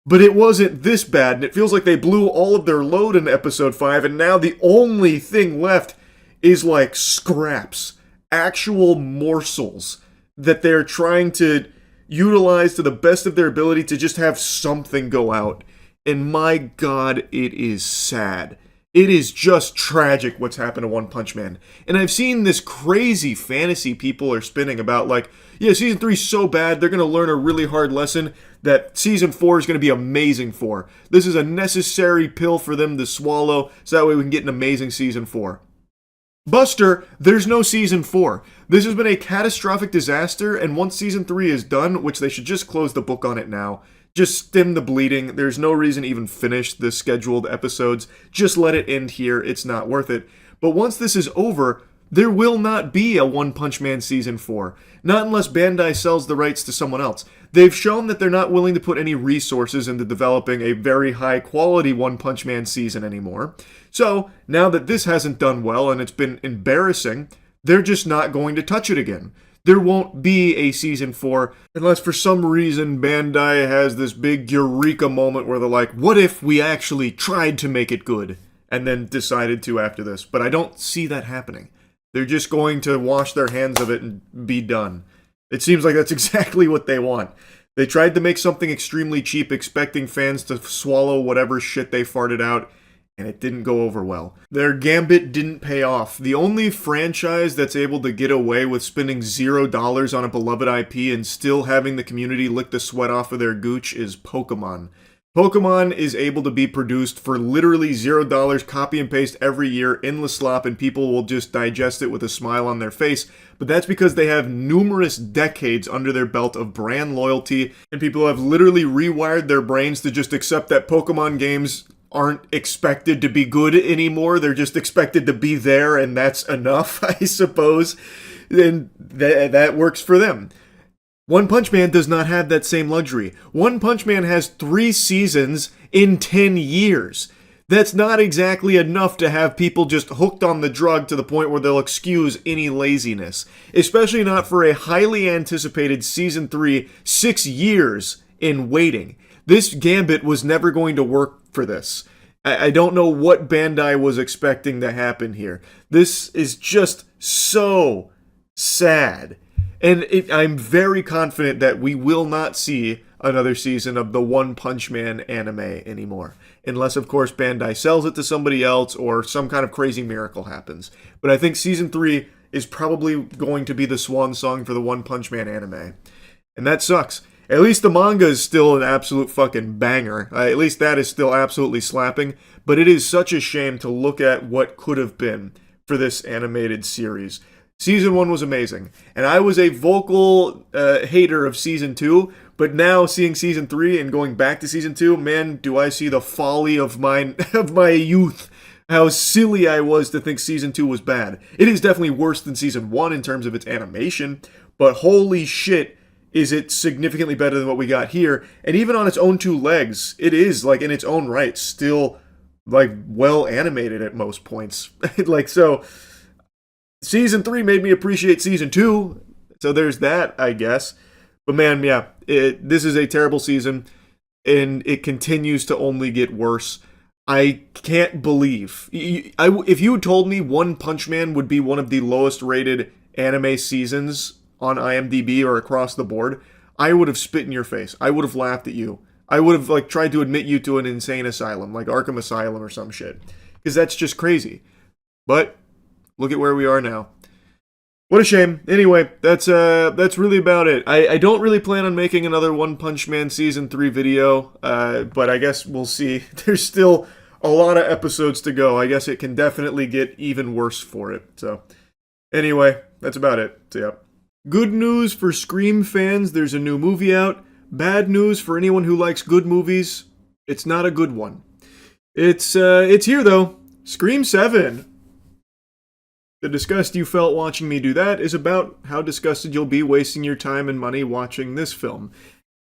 But it wasn't this bad, and it feels like they blew all of their load in episode 5, and now the only thing left is like scraps, actual morsels that they're trying to utilize to the best of their ability to just have something go out. And my God, it is sad. It is just tragic what's happened to One Punch Man. And I've seen this crazy fantasy people are spinning about like, yeah, season 3 is so bad, they're going to learn a really hard lesson that season 4 is going to be amazing for. This is a necessary pill for them to swallow, so that way we can get an amazing season 4. Buster, there's no season 4. This has been a catastrophic disaster, and once season 3 is done, which they should just close the book on it now, just stem the bleeding. There's no reason to even finish the scheduled episodes. Just let it end here. It's not worth it. But once this is over, there will not be a One Punch Man season 4. Not unless Bandai sells the rights to someone else. They've shown that they're not willing to put any resources into developing a very high quality One Punch Man season anymore. So, now that this hasn't done well and it's been embarrassing, they're just not going to touch it again. There won't be a season 4 unless for some reason Bandai has this big eureka moment where they're like, what if we actually tried to make it good? And then decided to after this. But I don't see that happening. They're just going to wash their hands of it and be done. It seems like that's exactly what they want. They tried to make something extremely cheap, expecting fans to swallow whatever shit they farted out, and it didn't go over well. Their gambit didn't pay off. The only franchise that's able to get away with spending $0 on a beloved IP and still having the community lick the sweat off of their gooch is Pokemon. Pokemon is able to be produced for literally $0, copy and paste every year, endless slop, and people will just digest it with a smile on their face. But that's because they have numerous decades under their belt of brand loyalty, and people have literally rewired their brains to just accept that Pokemon games aren't expected to be good anymore. They're just expected to be there, and that's enough, I suppose. And that works for them. One Punch Man does not have that same luxury. One Punch Man has 3 seasons in 10 years. That's not exactly enough to have people just hooked on the drug to the point where they'll excuse any laziness. Especially not for a highly anticipated season 3, 6 years in waiting. This gambit was never going to work for this. I don't know what Bandai was expecting to happen here. This is just so sad. And I'm very confident that we will not see another season of the One Punch Man anime anymore. Unless, of course, Bandai sells it to somebody else or some kind of crazy miracle happens. But I think season 3 is probably going to be the swan song for the One Punch Man anime. And that sucks. At least the manga is still an absolute fucking banger. At least that is still absolutely slapping. But it is such a shame to look at what could have been for this animated series. Season 1 was amazing, and I was a vocal hater of Season 2, but now seeing Season 3 and going back to Season 2, man, do I see the folly of my youth. How silly I was to think Season 2 was bad. It is definitely worse than Season 1 in terms of its animation, but holy shit, is it significantly better than what we got here. And even on its own 2 legs, it is, like, in its own right, still, like, well animated at most points. Like, so Season 3 made me appreciate Season 2, so there's that, I guess. But man, yeah, this is a terrible season, and it continues to only get worse. I can't believe. If you had told me One Punch Man would be one of the lowest rated anime seasons on IMDb or across the board, I would have spit in your face. I would have laughed at you. I would have like tried to admit you to an insane asylum, like Arkham Asylum or some shit. Because that's just crazy. But look at where we are now. What a shame. Anyway, that's really about it. I don't really plan on making another One Punch Man Season 3 video, but I guess we'll see. There's still a lot of episodes to go. I guess it can definitely get even worse for it. So, anyway, that's about it. So, yeah. Good news for Scream fans, there's a new movie out. Bad news for anyone who likes good movies, it's not a good one. It's here though. Scream 7. The disgust you felt watching me do that is about how disgusted you'll be wasting your time and money watching this film.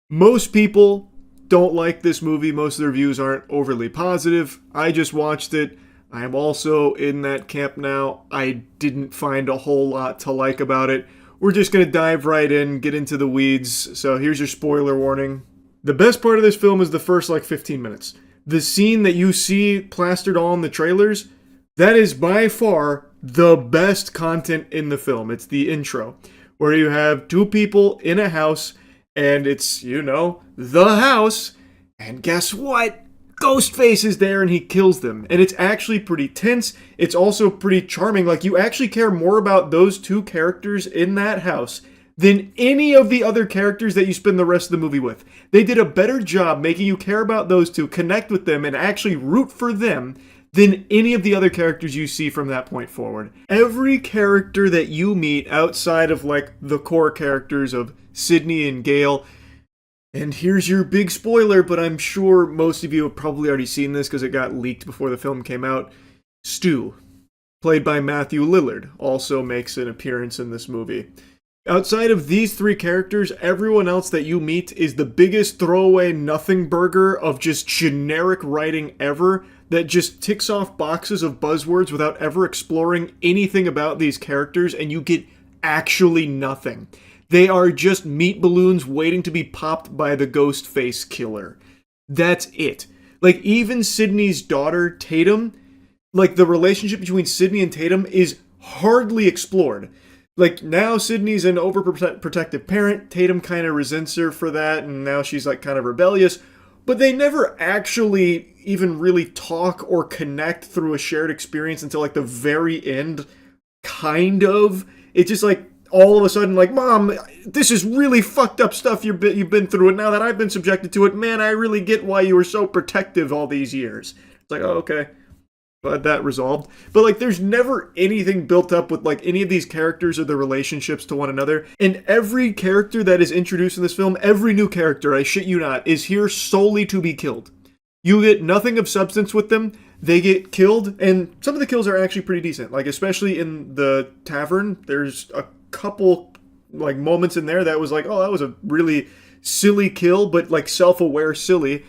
Most people don't like this movie. Most of the reviews aren't overly positive. I just watched it. I am also in that camp now. I didn't find a whole lot to like about it. We're just going to dive right in, get into the weeds. So here's your spoiler warning. The best part of this film is the first, 15 minutes. The scene that you see plastered all in the trailers, that is by far the best content in the film. It's the intro, where you have two people in a house, and it's, the house, and guess what? Ghostface is there and he kills them. And it's actually pretty tense. It's also pretty charming. You actually care more about those two characters in that house than any of the other characters that you spend the rest of the movie with. They did a better job making you care about those two, connect with them, and actually root for them than any of the other characters you see from that point forward. Every character that you meet outside of, the core characters of Sydney and Gale. And here's your big spoiler, but I'm sure most of you have probably already seen this because it got leaked before the film came out. Stu, played by Matthew Lillard, also makes an appearance in this movie. Outside of these three characters, everyone else that you meet is the biggest throwaway nothing burger of just generic writing ever that just ticks off boxes of buzzwords without ever exploring anything about these characters, and you get actually nothing. They are just meat balloons waiting to be popped by the ghost face killer. That's it. Even Sydney's daughter, Tatum, the relationship between Sydney and Tatum is hardly explored. Now Sydney's an overprotective parent. Tatum kind of resents her for that, and now she's kind of rebellious. But they never actually even really talk or connect through a shared experience until the very end, kind of. It's just all of a sudden, Mom, this is really fucked up stuff you've been through, and now that I've been subjected to it, man, I really get why you were so protective all these years. It's oh, okay. Glad that resolved. But, there's never anything built up with, any of these characters or their relationships to one another. And every character that is introduced in this film, every new character, I shit you not, is here solely to be killed. You get nothing of substance with them. They get killed, and some of the kills are actually pretty decent. Especially in the tavern, there's a couple moments in there that was oh, that was a really silly kill, but self-aware silly.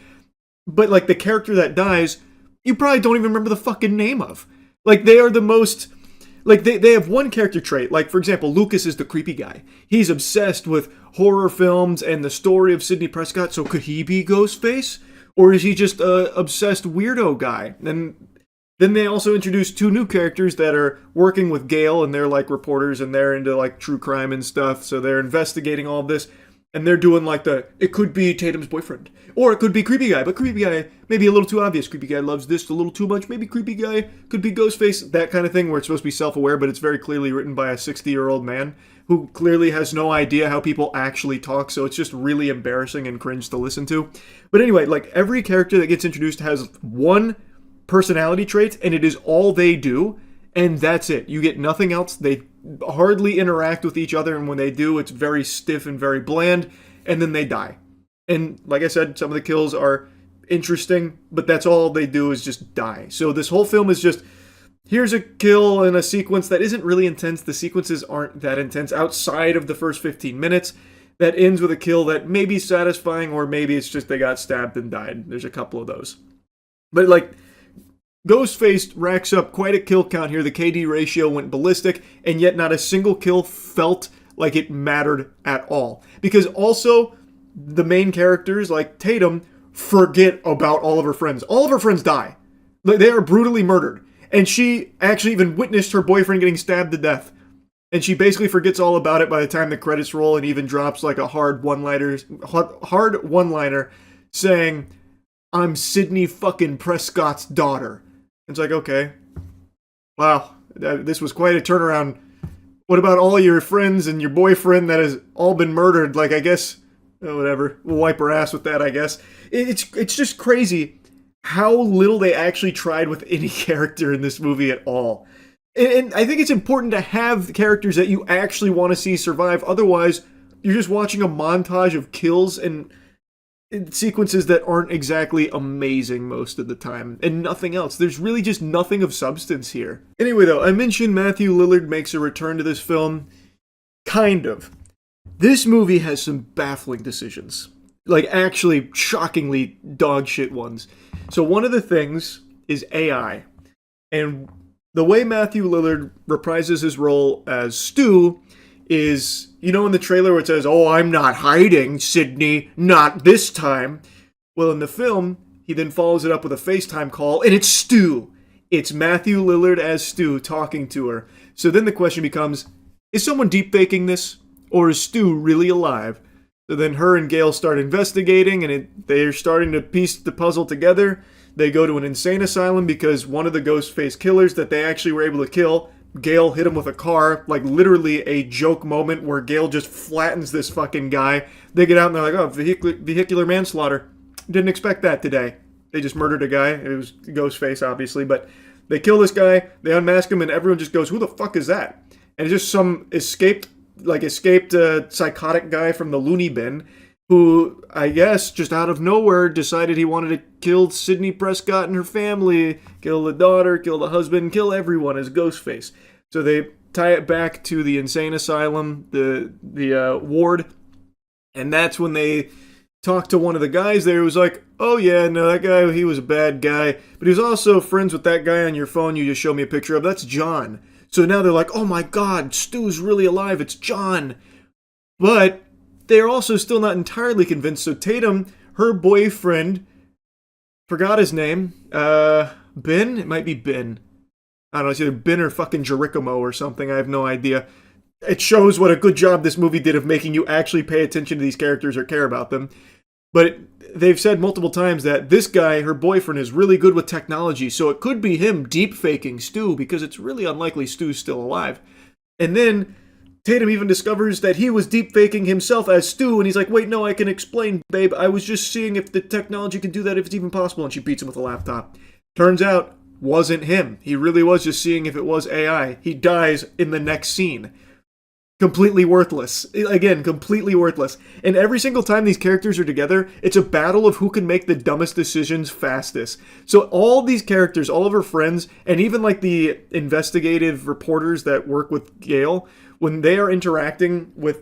But the character that dies, you probably don't even remember the fucking name of. They are the most they have one character trait. For example, Lucas is the creepy guy. He's obsessed with horror films and the story of Sidney Prescott, so could he be Ghostface? Or is he just a obsessed weirdo guy? And then they also introduce two new characters that are working with Gale, and they're reporters, and they're into true crime and stuff, so they're investigating all of this, and they're doing it could be Tatum's boyfriend, or it could be creepy guy, but creepy guy maybe a little too obvious, creepy guy loves this a little too much, maybe creepy guy could be Ghostface, that kind of thing, where it's supposed to be self-aware, but it's very clearly written by a 60-year-old man who clearly has no idea how people actually talk, so it's just really embarrassing and cringe to listen to. But anyway, every character that gets introduced has one personality trait, and it is all they do, and that's it. You get nothing else. They hardly interact with each other, and when they do, it's very stiff and very bland, and then they die. And like I said, some of the kills are interesting, but that's all they do is just die. So this whole film is just, here's a kill in a sequence that isn't really intense. The sequences aren't that intense outside of the first 15 minutes. That ends with a kill that may be satisfying, or maybe it's just they got stabbed and died. There's a couple of those. But Ghostface racks up quite a kill count here. The KD ratio went ballistic, and yet not a single kill felt like it mattered at all. Because also, the main characters, like Tatum, forget about all of her friends. All of her friends die. They are brutally murdered. And she actually even witnessed her boyfriend getting stabbed to death. And she basically forgets all about it by the time the credits roll, and even drops a hard one-liner saying, "I'm Sidney fucking Prescott's daughter." It's okay. Wow, this was quite a turnaround. What about all your friends and your boyfriend that has all been murdered? I guess, whatever. We'll wipe her ass with that, I guess. It's just crazy how little they actually tried with any character in this movie at all. And I think it's important to have characters that you actually want to see survive. Otherwise, you're just watching a montage of kills and sequences that aren't exactly amazing most of the time, and nothing else. There's really just nothing of substance here. Anyway, though, I mentioned Matthew Lillard makes a return to this film. Kind of. This movie has some baffling decisions. Actually, shockingly dogshit ones. So one of the things is AI. And the way Matthew Lillard reprises his role as Stu is, you know, in the trailer where it says, "Oh, I'm not hiding, Sydney, not this time." Well, in the film, he then follows it up with a FaceTime call, and it's Stu. It's Matthew Lillard as Stu talking to her. So then the question becomes, is someone deepfaking this, or is Stu really alive? So then her and Gale start investigating, and they're starting to piece the puzzle together. They go to an insane asylum because one of the Ghostface killers that they actually were able to kill, Gale hit him with a car, like literally a joke moment where Gale just flattens this fucking guy. They get out and they're like, "Oh, vehicular manslaughter. Didn't expect that today." They just murdered a guy. It was Ghostface, obviously, but they kill this guy, they unmask him, and everyone just goes, "Who the fuck is that?" And it's just some escaped psychotic guy from the loony bin who, I guess, just out of nowhere decided he wanted to kill Sidney Prescott and her family, kill the daughter, kill the husband, kill everyone as Ghostface. So they tie it back to the insane asylum, the ward, and that's when they talked to one of the guys there who was like, "Oh yeah, no, that guy, he was a bad guy, but he was also friends with that guy on your phone you just showed me a picture of. That's John." So now they're like, "Oh my god, Stu's really alive, it's John." But they're also still not entirely convinced. So Tatum, her boyfriend, forgot his name, Ben? It might be Ben. I don't know, it's either Ben or fucking Jerichomo or something, I have no idea. It shows what a good job this movie did of making you actually pay attention to these characters or care about them. But they've said multiple times that this guy, her boyfriend, is really good with technology, so it could be him deep-faking Stu, because it's really unlikely Stu's still alive. And then Tatum even discovers that he was deep-faking himself as Stu, and he's like, "Wait, no, I can explain, babe. I was just seeing if the technology can do that, if it's even possible," and she beats him with a laptop. Turns out, wasn't him. He really was just seeing if it was AI. He dies in the next scene. Completely worthless. Again, completely worthless. And every single time these characters are together, it's a battle of who can make the dumbest decisions fastest. So all these characters, all of her friends, and even like the investigative reporters that work with Gale, when they are interacting with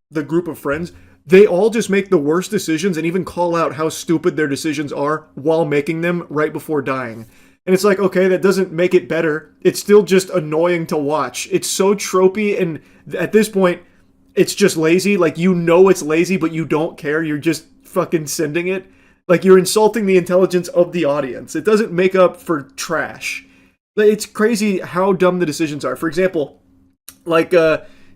the group of friends, they all just make the worst decisions and even call out how stupid their decisions are while making them right before dying. And it's like, okay, that doesn't make it better. It's still just annoying to watch. It's so tropey, and at this point, it's just lazy. Like, you know it's lazy, but you don't care. You're just fucking sending it. Like, you're insulting the intelligence of the audience. It doesn't make up for trash. It's crazy how dumb the decisions are. For example, like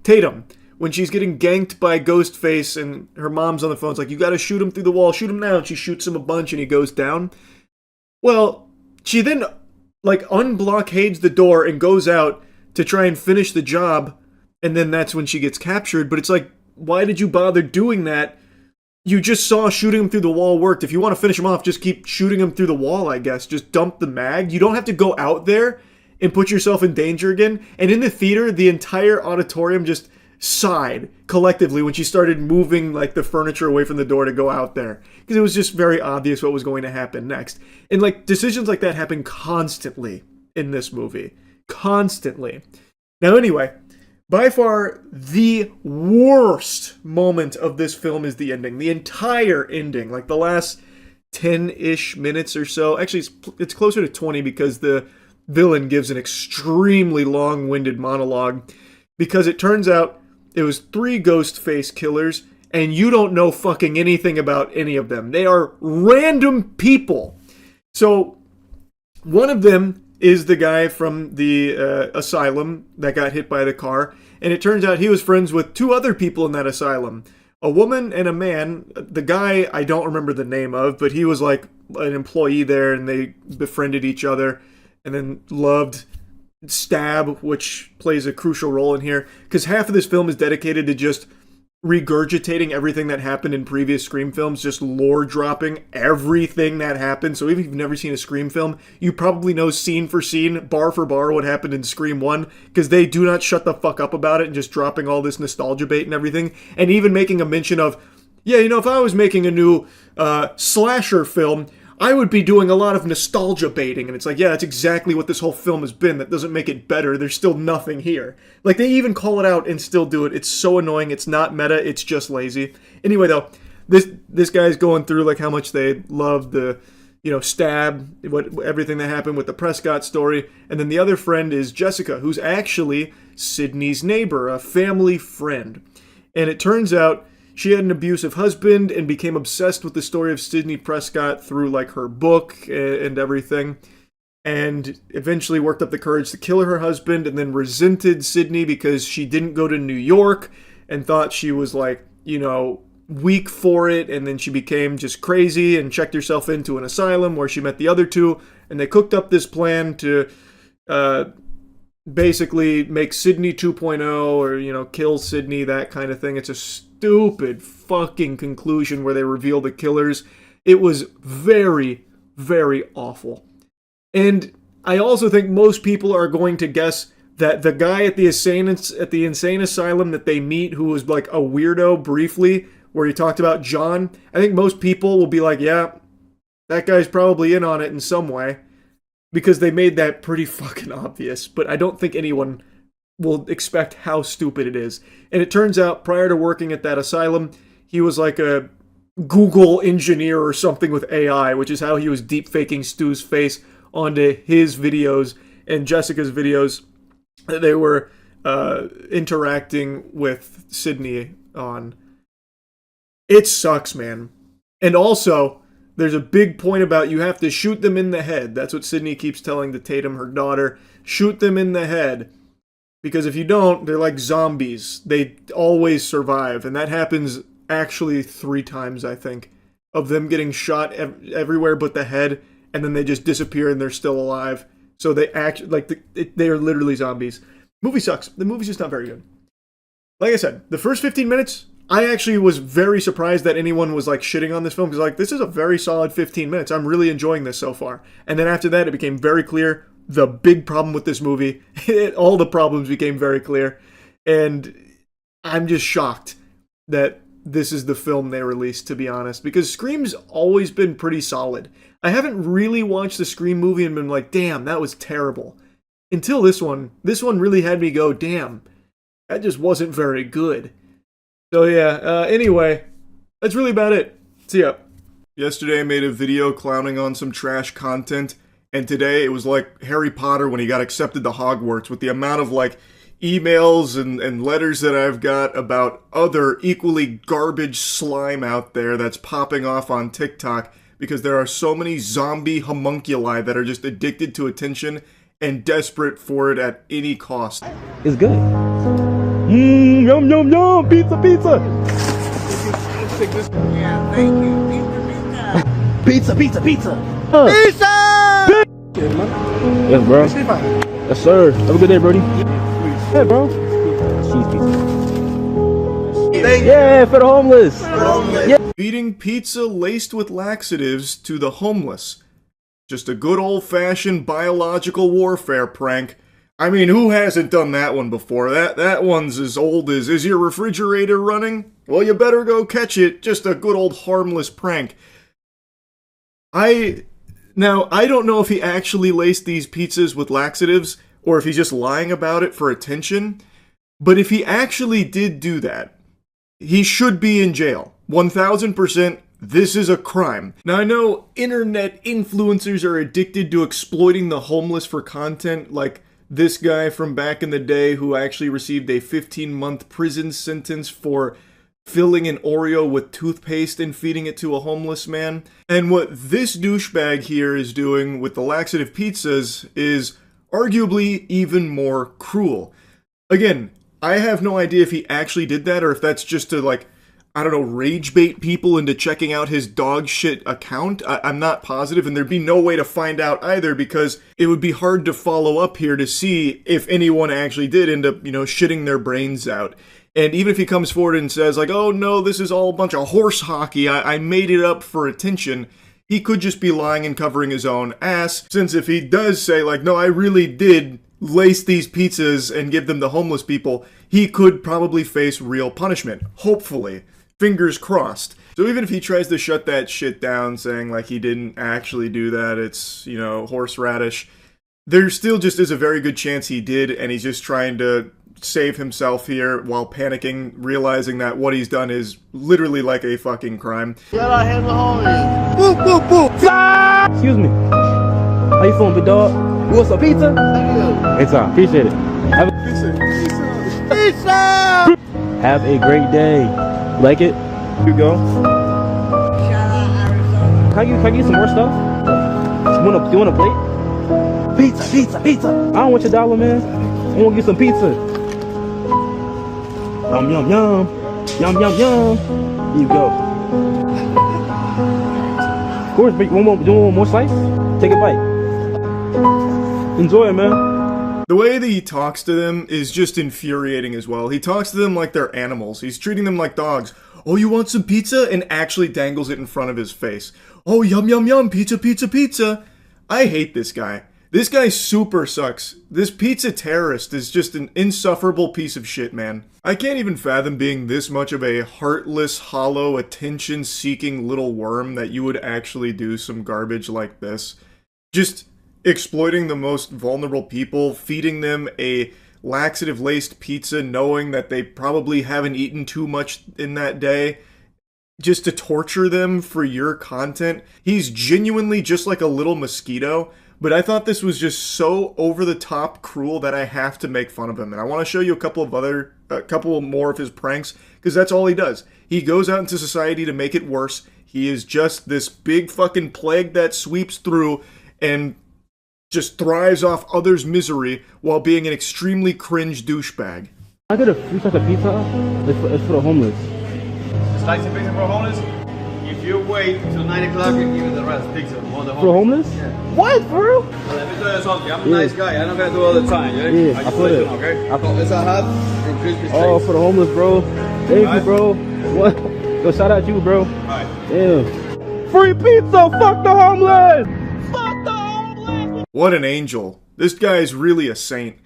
Tatum, when she's getting ganked by Ghostface and her mom's on the phone, it's like, "You gotta shoot him through the wall. Shoot him now." And she shoots him a bunch and he goes down. Well, she then, like, unblockades the door and goes out to try and finish the job, and then that's when she gets captured. But it's like, why did you bother doing that? You just saw shooting him through the wall worked. If you want to finish him off, just keep shooting him through the wall, I guess. Just dump the mag. You don't have to go out there and put yourself in danger again. And in the theater, the entire auditorium just sighed collectively when she started moving like the furniture away from the door to go out there, because it was just very obvious what was going to happen next. And like decisions like that happen constantly in this movie, constantly. Now anyway, by far the worst moment of this film is the ending. The entire ending, like the last 10-ish minutes or so. Actually, it's closer to 20 because the villain gives an extremely long-winded monologue, because it turns out it was 3 Ghostface killers, and you don't know fucking anything about any of them. They are random people. So, one of them is the guy from the asylum that got hit by the car, and it turns out he was friends with 2 other people in that asylum. A woman and a man. The guy I don't remember the name of, but he was like an employee there, and they befriended each other, and then loved Stab, which plays a crucial role in here, because half of this film is dedicated to just regurgitating everything that happened in previous Scream films, just lore dropping everything that happened. So even if you've never seen a Scream film, you probably know scene for scene, bar for bar, what happened in Scream 1, because they do not shut the fuck up about it and just dropping all this nostalgia bait and everything, and even making a mention of, yeah, you know, if I was making a new slasher film, I would be doing a lot of nostalgia baiting. And it's like, yeah, that's exactly what this whole film has been. That doesn't make it better. There's still nothing here. Like, they even call it out and still do it. It's so annoying. It's not meta. It's just lazy. Anyway, though, this guy's going through, like, how much they love the, you know, Stab, everything that happened with the Prescott story. And then the other friend is Jessica, who's actually Sydney's neighbor, a family friend. And it turns out she had an abusive husband and became obsessed with the story of Sidney Prescott through like her book and everything. And eventually worked up the courage to kill her husband, and then resented Sydney because she didn't go to New York and thought she was like, you know, weak for it. And then she became just crazy and checked herself into an asylum where she met the other two. And they cooked up this plan to basically make Sydney 2.0 or, you know, kill Sydney, that kind of thing. It's a stupid fucking conclusion where they reveal the killers. It was very, very awful. And I also think most people are going to guess that the guy at the insane asylum that they meet, who was like a weirdo briefly, where he talked about John, I think most people will be like, yeah, that guy's probably in on it in some way, because they made that pretty fucking obvious. But I don't think anyone will expect how stupid it is. And it turns out, prior to working at that asylum, he was like a Google engineer or something with AI, which is how he was deep-faking Stu's face onto his videos and Jessica's videos that they were interacting with Sydney on. It sucks, man. And also, there's a big point about you have to shoot them in the head. That's what Sydney keeps telling the Tatum, her daughter. Shoot them in the head. Because if you don't, they're like zombies. They always survive. And that happens actually 3 times, I think, of them getting shot everywhere but the head, and then they just disappear and they're still alive. So they act like they are literally zombies. Movie sucks. The movie's just not very good. Like I said, the first 15 minutes, I actually was very surprised that anyone was like shitting on this film, because like, this is a very solid 15 minutes. I'm really enjoying this so far. And then after that, it became very clear the big problem with this movie. All the problems became very clear. And I'm just shocked that this is the film they released, to be honest, because Scream's always been pretty solid. I haven't really watched the Scream movie and been like, damn, that was terrible. Until this one. This one really had me go, damn, that just wasn't very good. So yeah, anyway, that's really about it. See ya. Yesterday I made a video clowning on some trash content, and today it was like Harry Potter when he got accepted to Hogwarts, with the amount of like emails and letters that I've got about other equally garbage slime out there that's popping off on TikTok, because there are so many zombie homunculi that are just addicted to attention and desperate for it at any cost. It's good. Yum, yum, yum, pizza, pizza. Yeah, thank you. Pizza, pizza, pizza. Pizza! Yes, bro. Yes, sir. Have a good day, Brody. Hey, bro. Cheese pizza. Yeah, for the homeless. Yeah. Feeding pizza laced with laxatives to the homeless. Just a good old-fashioned biological warfare prank. I mean, who hasn't done that one before? That one's as old as, is your refrigerator running? Well, you better go catch it. Just a good old harmless prank. Now, I don't know if he actually laced these pizzas with laxatives, or if he's just lying about it for attention. But if he actually did do that, he should be in jail. 1000%. This is a crime. Now, I know internet influencers are addicted to exploiting the homeless for content, like this guy from back in the day who actually received a 15-month prison sentence for filling an Oreo with toothpaste and feeding it to a homeless man. And what this douchebag here is doing with the laxative pizzas is arguably even more cruel. Again, I have no idea if he actually did that, or if that's just to, like, I don't know, rage bait people into checking out his dog shit account. I'm not positive, and there'd be no way to find out either, because it would be hard to follow up here to see if anyone actually did end up, shitting their brains out. And even if he comes forward and says, like, oh no, this is all a bunch of horse hockey, I made it up for attention, he could just be lying and covering his own ass, since if he does say, like, no, I really did lace these pizzas and give them to homeless people, he could probably face real punishment. Hopefully. Fingers crossed. So even if he tries to shut that shit down, saying like he didn't actually do that, it's, horseradish, there still just is a very good chance he did, and he's just trying to save himself here while panicking, realizing that what he's done is literally like a fucking crime. Excuse me. How you feeling, big dog? You want some pizza? Thank you. Anytime. Appreciate it. Have a Peace out! Have a great day. Like it? Here you go. Can I get some more stuff? You want a plate? Pizza. I don't want your dollar, man. I want to get some pizza. Yum. Here you go. Of course, but you want one more slice? Take a bite. Enjoy it, man. The way that he talks to them is just infuriating as well. He talks to them like they're animals. He's treating them like dogs. Oh, you want some pizza? And actually dangles it in front of his face. Oh, yum, pizza. I hate this guy. This guy super sucks. This pizza terrorist is just an insufferable piece of shit, man. I can't even fathom being this much of a heartless, hollow, attention-seeking little worm that you would actually do some garbage like this. Just exploiting the most vulnerable people, feeding them a laxative-laced pizza knowing that they probably haven't eaten too much in that day, just to torture them for your content. He's genuinely just like a little mosquito, but I thought this was just so over-the-top cruel that I have to make fun of him. And I want to show you a couple more of his pranks, because that's all he does. He goes out into society to make it worse. He is just this big fucking plague that sweeps through and just thrives off others' misery while being an extremely cringe douchebag. I got a free slice of pizza. It's for the homeless. Slice of pizza for homeless? If you wait till 9 o'clock and give it the rest, pizza for the homeless. For homeless? Yeah. What, for real? Well, let me tell you something. I'm a nice guy. I'm not gonna do all the time. Yeah, I put it. Okay? It's a hub and crispy steaks. Oh, for the homeless, bro. Thank you, bro. What? Yo, shout out you, bro. Alright. Damn. Free pizza. Fuck the homeless. What an angel. This guy is really a saint.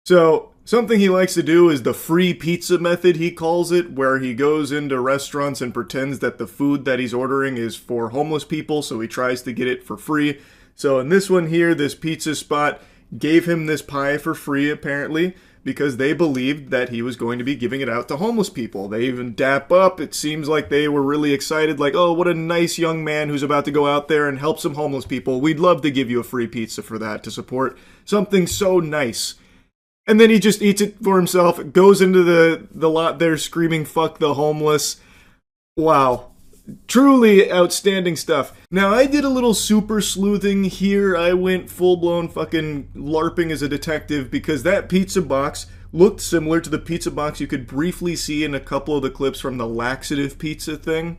So, something he likes to do is the free pizza method, he calls it, where he goes into restaurants and pretends that the food that he's ordering is for homeless people, so he tries to get it for free. So in this one here, this pizza spot gave him this pie for free, apparently, because they believed that he was going to be giving it out to homeless people. They even dap up. It seems like they were really excited, like, oh, what a nice young man who's about to go out there and help some homeless people. We'd love to give you a free pizza for that, to support something so nice. And then he just eats it for himself, goes into the lot there screaming, fuck the homeless. Wow. Truly outstanding stuff. Now, I did a little super sleuthing here. I went full-blown fucking LARPing as a detective because that pizza box looked similar to the pizza box you could briefly see in a couple of the clips from the laxative pizza thing.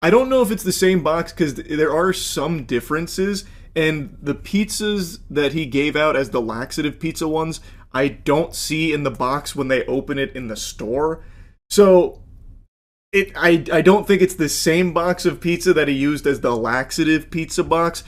I don't know if it's the same box because there are some differences, and the pizzas that he gave out as the laxative pizza ones, I don't see in the box when they open it in the store. So I don't think it's the same box of pizza that he used as the laxative pizza box.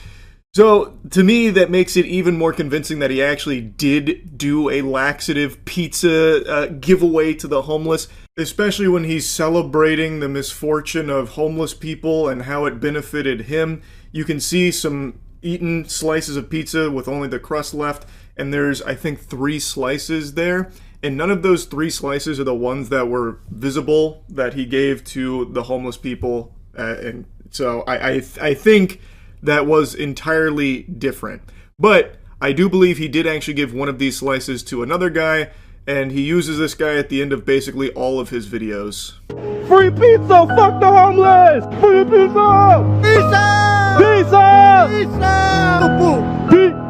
So to me, that makes it even more convincing that he actually did do a laxative pizza giveaway to the homeless, especially when he's celebrating the misfortune of homeless people and how it benefited him. You can see some eaten slices of pizza with only the crust left, and there's, I think, 3 slices there. And none of those 3 slices are the ones that were visible that he gave to the homeless people. And so I think that was entirely different. But I do believe he did actually give one of these slices to another guy, and he uses this guy at the end of basically all of his videos. Free pizza! Fuck the homeless! Free pizza! Pizza! Pizza! Pizza! Pizza!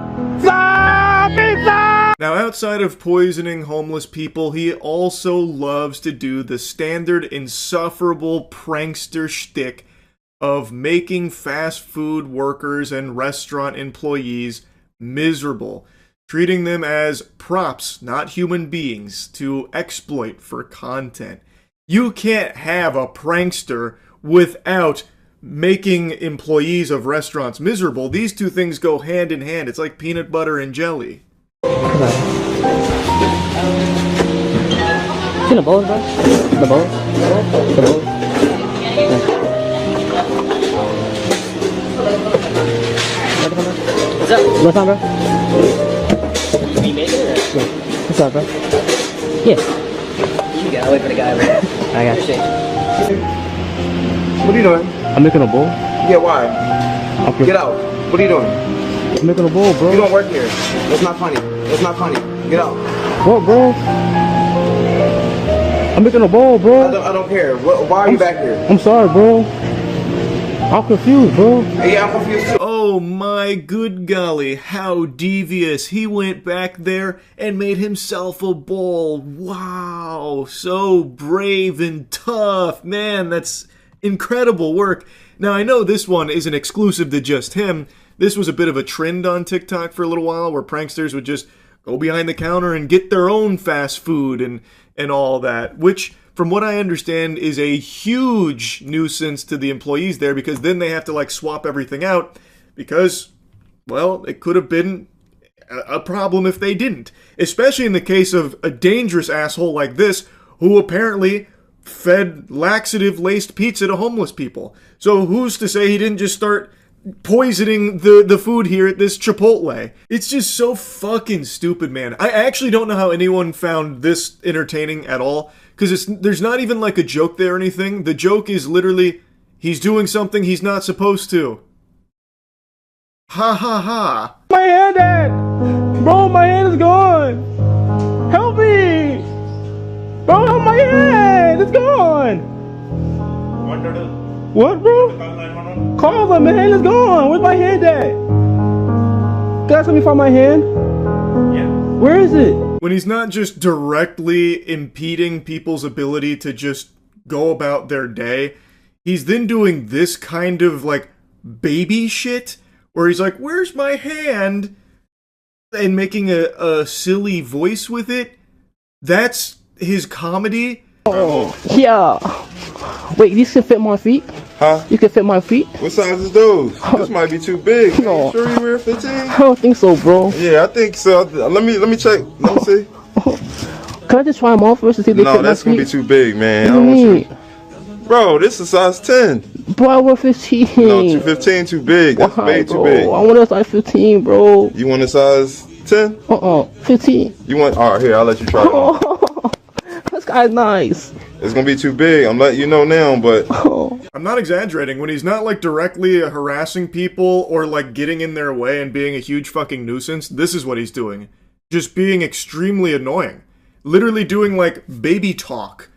Now, outside of poisoning homeless people, he also loves to do the standard insufferable prankster shtick of making fast food workers and restaurant employees miserable, treating them as props, not human beings, to exploit for content. You can't have a prankster without making employees of restaurants miserable. These two things go hand in hand. It's like peanut butter and jelly. See the bowl, bro? The bowl? The bowl? What's up? What's up, bro? You making it? Yeah. What's up, bro? Yeah. You gotta wait for the guy, man. I got you. What are you doing? I'm making a bowl. Yeah, why? Okay. Get out. What are you doing? I'm making a bowl, bro. You don't work here. That's not funny. That's not funny. Get out. What, bro? I'm making a bowl, bro. I don't care. Why are you back here? I'm sorry, bro. I'm confused, bro. Yeah, I'm confused too. Oh my good golly, how devious. He went back there and made himself a bowl. Wow, so brave and tough. Man, that's incredible work. Now, I know this one isn't exclusive to just him. This was a bit of a trend on TikTok for a little while where pranksters would just go behind the counter and get their own fast food and all that, which, from what I understand, is a huge nuisance to the employees there because then they have to like swap everything out because, well, it could have been a problem if they didn't. Especially in the case of a dangerous asshole like this who apparently fed laxative-laced pizza to homeless people. So who's to say he didn't just start poisoning the food here at this Chipotle? It's just so fucking stupid, man. I actually don't know how anyone found this entertaining at all, because there's not even like a joke there or anything. The joke is literally, he's doing something he's not supposed to. Ha ha ha. My hand, Dad! Bro, my hand is gone! Help me! Bro, help my hand! It's gone! What, bro? Call them, my hand is gone! Where's my hand at? Guys, let me find my hand. Yeah. Where is it? When he's not just directly impeding people's ability to just go about their day, he's then doing this kind of like baby shit where he's like, where's my hand? And making a silly voice with it. That's his comedy. Oh, yeah. Wait, these can fit my feet? Huh? You can fit my feet? What size is those? This might be too big. No. You sure you wear 15? I don't think so, bro. Yeah, I think so. Let me check. Let me see. Can I just try them on first to see if they fit my feet? No, that's gonna be too big, man. What do you mean? Bro, this is size 10. Bro, I want 15. No, 15 too big. That's way too big. I want a size 15, bro. You want a size 10? 15. You want? All right, here, I'll let you try it on. This guy's nice. It's gonna be too big. I'm letting you know now, but I'm not exaggerating. When he's not like directly harassing people or like getting in their way and being a huge fucking nuisance, this is what he's doing. Just being extremely annoying. Literally doing like baby talk.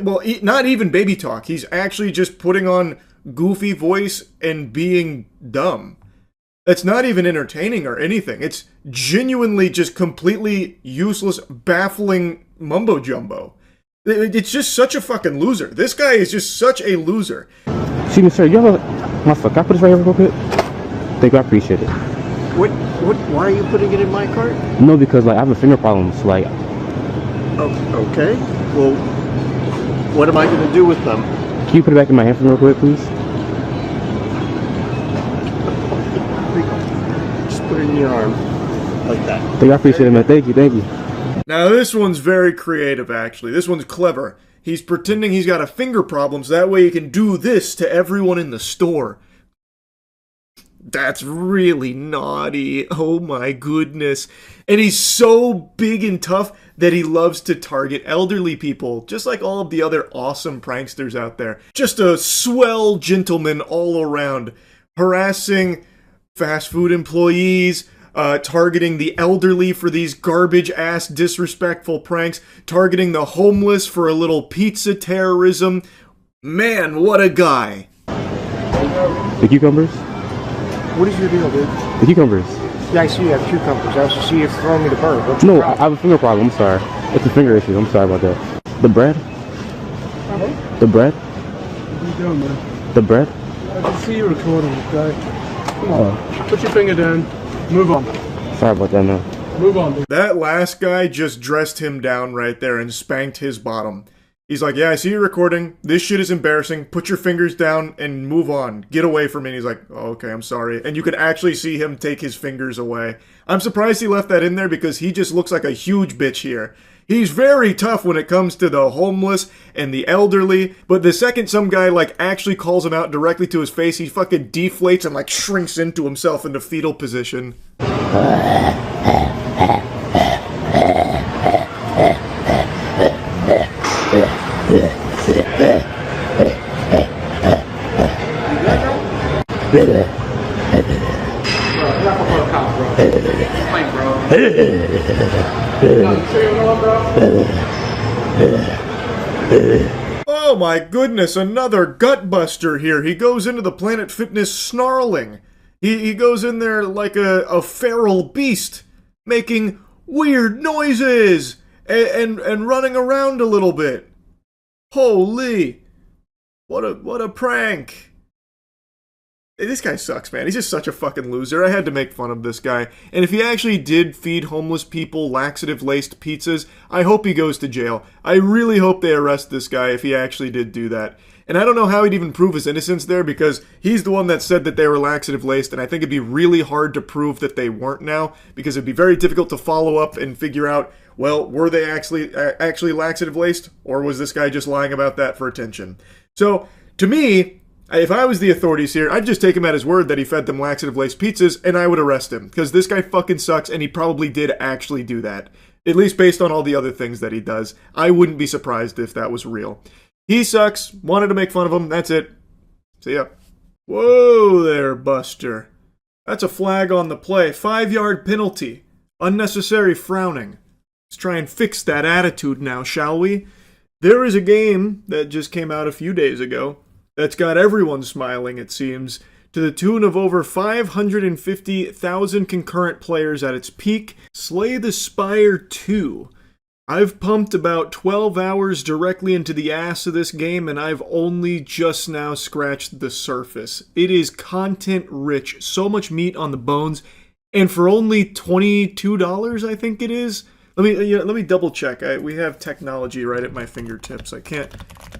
Well, not even baby talk. He's actually just putting on goofy voice and being dumb. That's not even entertaining or anything. It's genuinely just completely useless, baffling mumbo jumbo. It's just such a fucking loser. This guy is just such a loser. Excuse me, sir. You have a... Can I put this right here real quick? Thank you, I appreciate it. Why are you putting it in my cart? No, because like I have a finger problem, so like... Oh, okay. Well, what am I going to do with them? Can you put it back in my hand for me real quick, please? Just put it in your arm. Like that. Thank you, I appreciate it, man. Thank you, thank you. Now this one's very creative, actually. This one's clever. He's pretending he's got a finger problem so that way he can do this to everyone in the store. That's really naughty. Oh my goodness. And he's so big and tough that he loves to target elderly people, just like all of the other awesome pranksters out there. Just a swell gentleman all around, harassing fast food employees, targeting the elderly for these garbage-ass disrespectful pranks, targeting the homeless for a little pizza terrorism. Man, what a guy. The cucumbers? What is your deal, dude? The cucumbers. Yeah, I see you have cucumbers. I also see you throwing me the bird. What's No, I have a finger problem. I'm sorry. It's a finger issue. I'm sorry about that. The bread? The bread? What are you doing, man? The bread? I can see you recording, okay? Come on. Put your finger down. Move on. Sorry about that, man. Move on, dude. That last guy just dressed him down right there and spanked his bottom. He's like, yeah, I see you recording. This shit is embarrassing. Put your fingers down and move on. Get away from me. And he's like, oh, okay, I'm sorry. And you could actually see him take his fingers away. I'm surprised he left that in there because he just looks like a huge bitch here. He's very tough when it comes to the homeless and the elderly, but the second some guy like actually calls him out directly to his face, he fucking deflates and like shrinks into himself into fetal position. Oh my goodness, another gutbuster here. He goes into the Planet Fitness snarling. He goes in there like a feral beast, making weird noises and running around a little bit. Holy, what a prank. This guy sucks, man. He's just such a fucking loser. I had to make fun of this guy. And if he actually did feed homeless people laxative-laced pizzas, I hope he goes to jail. I really hope they arrest this guy if he actually did do that. And I don't know how he'd even prove his innocence there, because he's the one that said that they were laxative-laced, and I think it'd be really hard to prove that they weren't now, because it'd be very difficult to follow up and figure out, well, were they actually laxative-laced, or was this guy just lying about that for attention? So, to me, if I was the authorities here, I'd just take him at his word that he fed them laxative-laced pizzas, and I would arrest him, because this guy fucking sucks, and he probably did actually do that. At least based on all the other things that he does. I wouldn't be surprised if that was real. He sucks. Wanted to make fun of him. That's it. See ya. Whoa there, Buster. That's a flag on the play. 5-yard penalty. Unnecessary frowning. Let's try and fix that attitude now, shall we? There is a game that just came out a few days ago that's got everyone smiling, it seems, to the tune of over 550,000 concurrent players at its peak. Slay the Spire 2. I've pumped about 12 hours directly into the ass of this game, and I've only just now scratched the surface. It is content-rich, so much meat on the bones, and for only $22, I think it is. Let me double check. We have technology right at my fingertips. I can't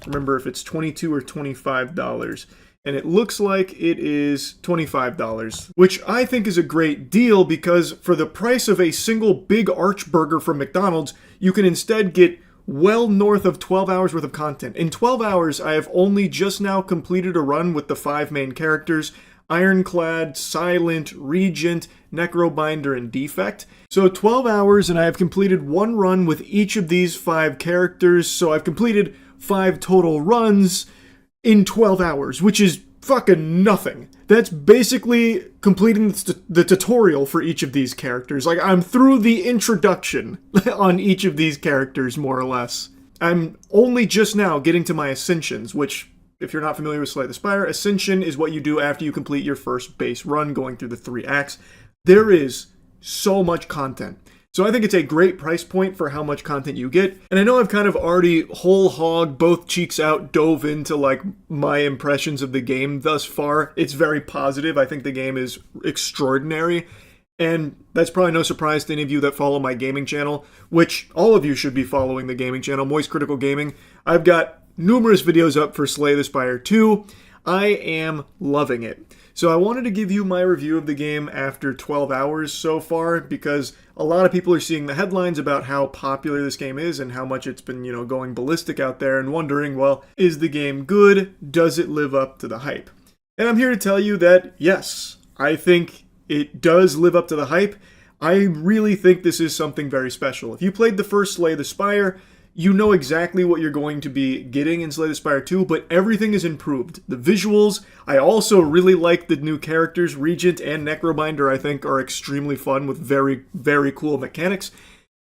remember if it's $22 or $25. And it looks like it is $25, which I think is a great deal because for the price of a single Big Arch burger from McDonald's, you can instead get well north of 12 hours worth of content. In 12 hours, I have only just now completed a run with the 5 main characters: Ironclad, Silent, Regent, Necrobinder, and Defect. So 12 hours, and I have completed one run with each of these 5 characters, so I've completed 5 total runs in 12 hours, which is fucking nothing. That's basically completing the tutorial for each of these characters. Like, I'm through the introduction on each of these characters, more or less. I'm only just now getting to my Ascensions, which, if you're not familiar with Slay the Spire, Ascension is what you do after you complete your first base run, going through the 3 acts. There is so much content. So I think it's a great price point for how much content you get. And I know I've kind of already whole hog, both cheeks out, dove into like my impressions of the game thus far. It's very positive. I think the game is extraordinary. And that's probably no surprise to any of you that follow my gaming channel, which all of you should be following the gaming channel, Moist Critical Gaming. I've got numerous videos up for Slay the Spire 2. I am loving it. So I wanted to give you my review of the game after 12 hours so far, because a lot of people are seeing the headlines about how popular this game is and how much it's been, going ballistic out there and wondering, well, is the game good? Does it live up to the hype? And I'm here to tell you that, yes, I think it does live up to the hype. I really think this is something very special. If you played the first Slay the Spire, you know exactly what you're going to be getting in Slay the Spire 2, but everything is improved. The visuals, I also really like the new characters. Regent and Necrobinder, I think, are extremely fun with very, very cool mechanics.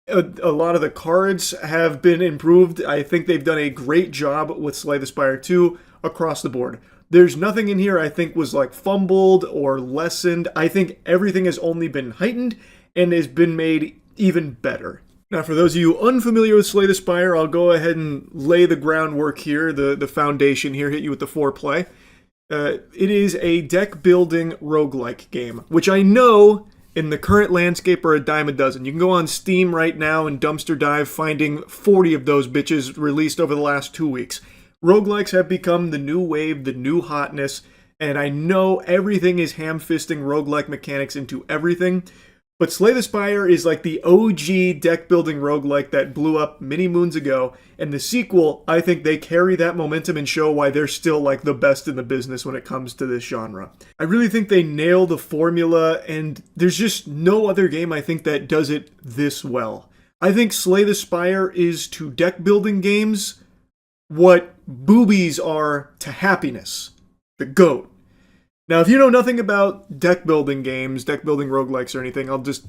A lot of the cards have been improved. I think they've done a great job with Slay the Spire 2 across the board. There's nothing in here I think was like fumbled or lessened. I think everything has only been heightened and has been made even better. Now, for those of you unfamiliar with Slay the Spire, I'll go ahead and lay the groundwork here, the foundation here, hit you with the foreplay. It is a deck-building roguelike game, which I know in the current landscape are a dime a dozen. You can go on Steam right now and dumpster dive, finding 40 of those bitches released over the last 2 weeks. Roguelikes have become the new wave, the new hotness, and I know everything is ham-fisting roguelike mechanics into everything. But Slay the Spire is like the OG deck-building roguelike that blew up many moons ago, and the sequel, I think they carry that momentum and show why they're still like the best in the business when it comes to this genre. I really think they nail the formula, and there's just no other game I think that does it this well. I think Slay the Spire is to deck-building games what boobies are to happiness. The GOAT. Now, if you know nothing about deck-building games, deck-building roguelikes or anything, I'll just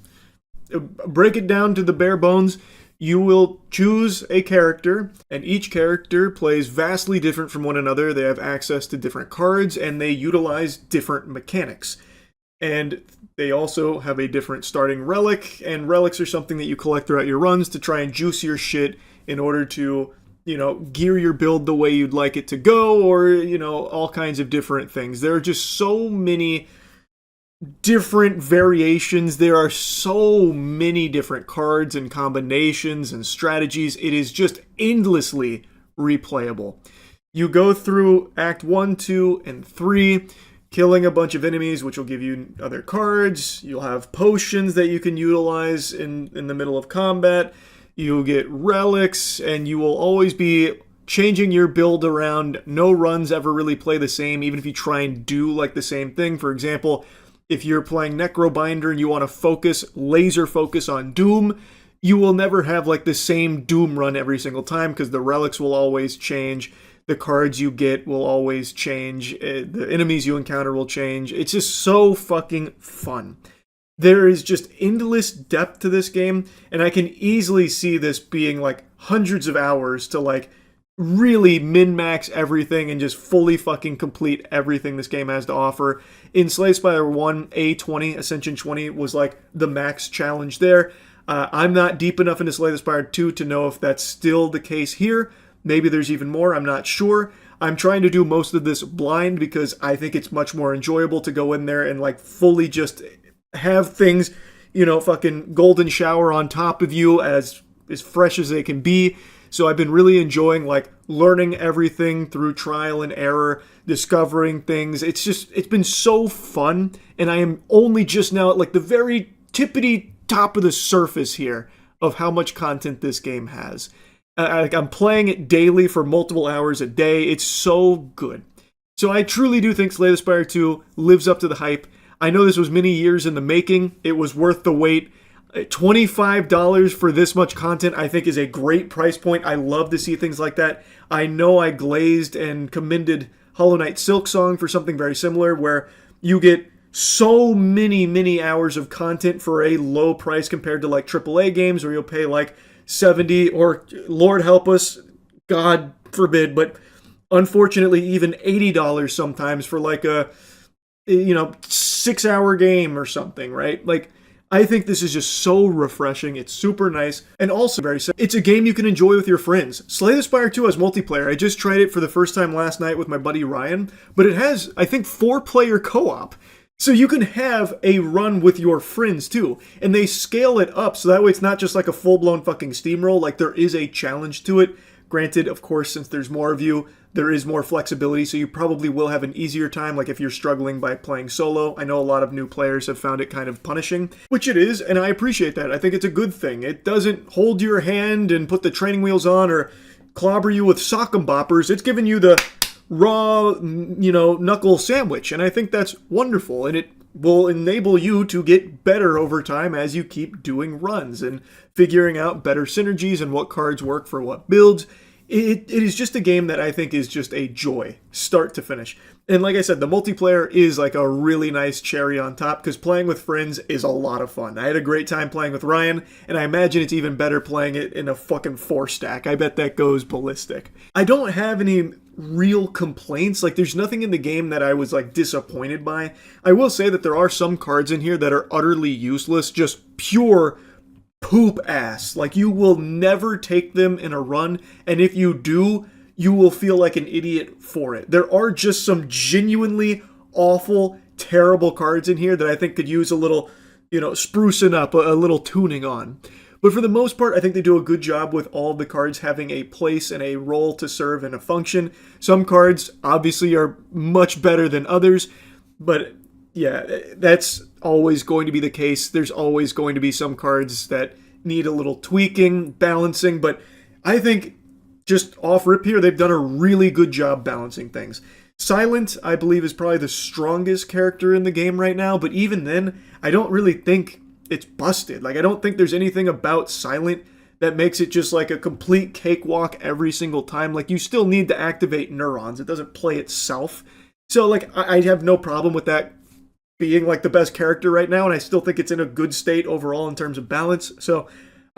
break it down to the bare bones. you will choose a character, and each character plays vastly different from one another. They have access to different cards, and they utilize different mechanics. And they also have a different starting relic, and relics are something that you collect throughout your runs to try and juice your shit in order to, gear your build the way you'd like it to go, or, all kinds of different things. There are just so many different variations. There are so many different cards and combinations and strategies. It is just endlessly replayable. You go through Act 1, 2, and 3, killing a bunch of enemies, which will give you other cards. You'll have potions that you can utilize in the middle of combat. You'll get relics, and you will always be changing your build around. No runs ever really play the same, even if you try and do like the same thing. For example, if you're playing Necrobinder and you want to laser focus on Doom, you will never have like the same Doom run every single time because the relics will always change. The cards you get will always change. The enemies you encounter will change. It's just so fucking fun. There is just endless depth to this game, and I can easily see this being like hundreds of hours to like really min-max everything and just fully fucking complete everything this game has to offer. In Slay the Spire 1, A20, Ascension 20 was like the max challenge there. I'm not deep enough into Slay the Spire 2 to know if that's still the case here. Maybe there's even more, I'm not sure. I'm trying to do most of this blind because I think it's much more enjoyable to go in there and like fully just have things, fucking golden shower on top of you as fresh as they can be. So I've been really enjoying like learning everything through trial and error, discovering things. It's been so fun, and I am only just now at like the very tippity top of the surface here of how much content this game has. I'm playing it daily for multiple hours a day. It's so good. So I truly do think Slay the Spire 2 lives up to the hype. I know this was many years in the making. It was worth the wait. $25 for this much content, I think, is a great price point. I love to see things like that. I know I glazed and commended Hollow Knight Silksong for something very similar, where you get so many hours of content for a low price compared to like AAA games, where you'll pay like 70 or, Lord help us, God forbid, but unfortunately even $80 sometimes for like a 6-hour game or something, right? Like, I think this is just so refreshing. It's super nice and also very simple. It's a game you can enjoy with your friends. Slay the Spire 2 has multiplayer. I just tried it for the first time last night with my buddy Ryan, but it has, I think, 4-player co-op. So you can have a run with your friends too. And they scale it up so that way it's not just like a full-blown fucking steamroll. Like, there is a challenge to it. Granted, of course, since there's more of you, there is more flexibility, so you probably will have an easier time, like if you're struggling by playing solo. I know a lot of new players have found it kind of punishing, which it is, and I appreciate that. I think it's a good thing. It doesn't hold your hand and put the training wheels on or clobber you with sock'em boppers. It's giving you the raw, knuckle sandwich, and I think that's wonderful, and it will enable you to get better over time as you keep doing runs and figuring out better synergies and what cards work for what builds. It is just a game that I think is just a joy, start to finish. And like I said, the multiplayer is like a really nice cherry on top because playing with friends is a lot of fun. I had a great time playing with Ryan, and I imagine it's even better playing it in a fucking 4-stack. I bet that goes ballistic. I don't have any real complaints. Like, there's nothing in the game that I was like disappointed by. I will say that there are some cards in here that are utterly useless, just pure poop ass. Like, you will never take them in a run, and if you do, you will feel like an idiot for it. There are just some genuinely awful, terrible cards in here that I think could use a little, sprucing up, a little tuning on. But for the most part, I think they do a good job with all the cards having a place and a role to serve and a function. Some cards obviously are much better than others, but yeah, that's always going to be the case. There's always going to be some cards that need a little tweaking, balancing, but I think just off rip here, they've done a really good job balancing things. Silent, I believe, is probably the strongest character in the game right now, but even then, I don't really think it's busted. Like, I don't think there's anything about Silent that makes it just like a complete cakewalk every single time. Like, you still need to activate neurons. It doesn't play itself. So, like, I have no problem with that being like the best character right now, and I still think it's in a good state overall in terms of balance. So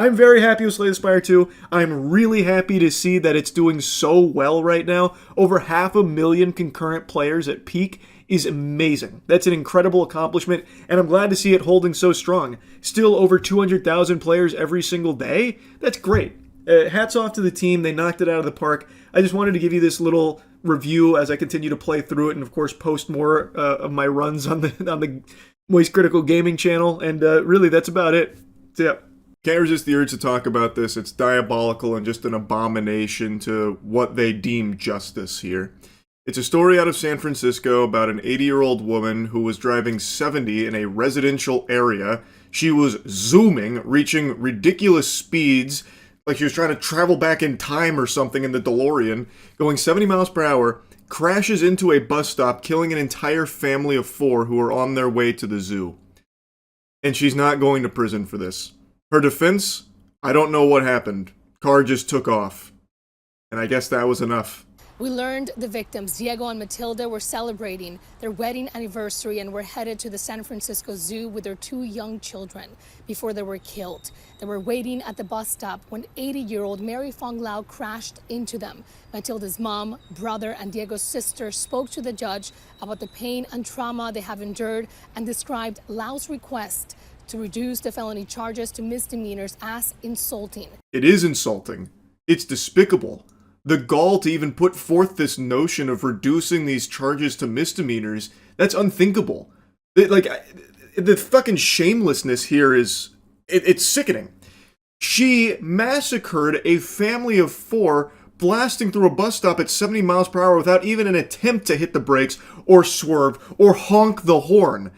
I'm very happy with Slay the Spire 2. I'm really happy to see that it's doing so well right now. Over 500,000 concurrent players at peak is amazing. That's an incredible accomplishment, and I'm glad to see it holding so strong. Still over 200,000 players every single day? That's great. Hats off to the team. They knocked it out of the park. I just wanted to give you this little review as I continue to play through it, and of course post more of my runs on the Moist Critical Gaming channel, and really that's about it. So, yeah. Can't resist the urge to talk about this. It's diabolical and just an abomination to what they deem justice here. It's a story out of San Francisco about an 80-year-old woman who was driving 70 in a residential area. She was zooming, reaching ridiculous speeds, like she was trying to travel back in time or something in the DeLorean, going 70 miles per hour, crashes into a bus stop, killing an entire family of 4 who were on their way to the zoo. And she's not going to prison for this. Her defense? I don't know what happened. Car just took off. And I guess that was enough. We learned the victims, Diego and Matilda, were celebrating their wedding anniversary and were headed to the San Francisco Zoo with their 2 young children before they were killed. They were waiting at the bus stop when 80-year-old Mary Fong Lau crashed into them. Matilda's mom, brother, and Diego's sister spoke to the judge about the pain and trauma they have endured and described Lau's request to reduce the felony charges to misdemeanors as insulting. It is insulting. It's despicable. The gall to even put forth this notion of reducing these charges to misdemeanors, that's unthinkable. The fucking shamelessness here is, it's sickening. She massacred a family of 4, blasting through a bus stop at 70 miles per hour without even an attempt to hit the brakes or swerve or honk the horn.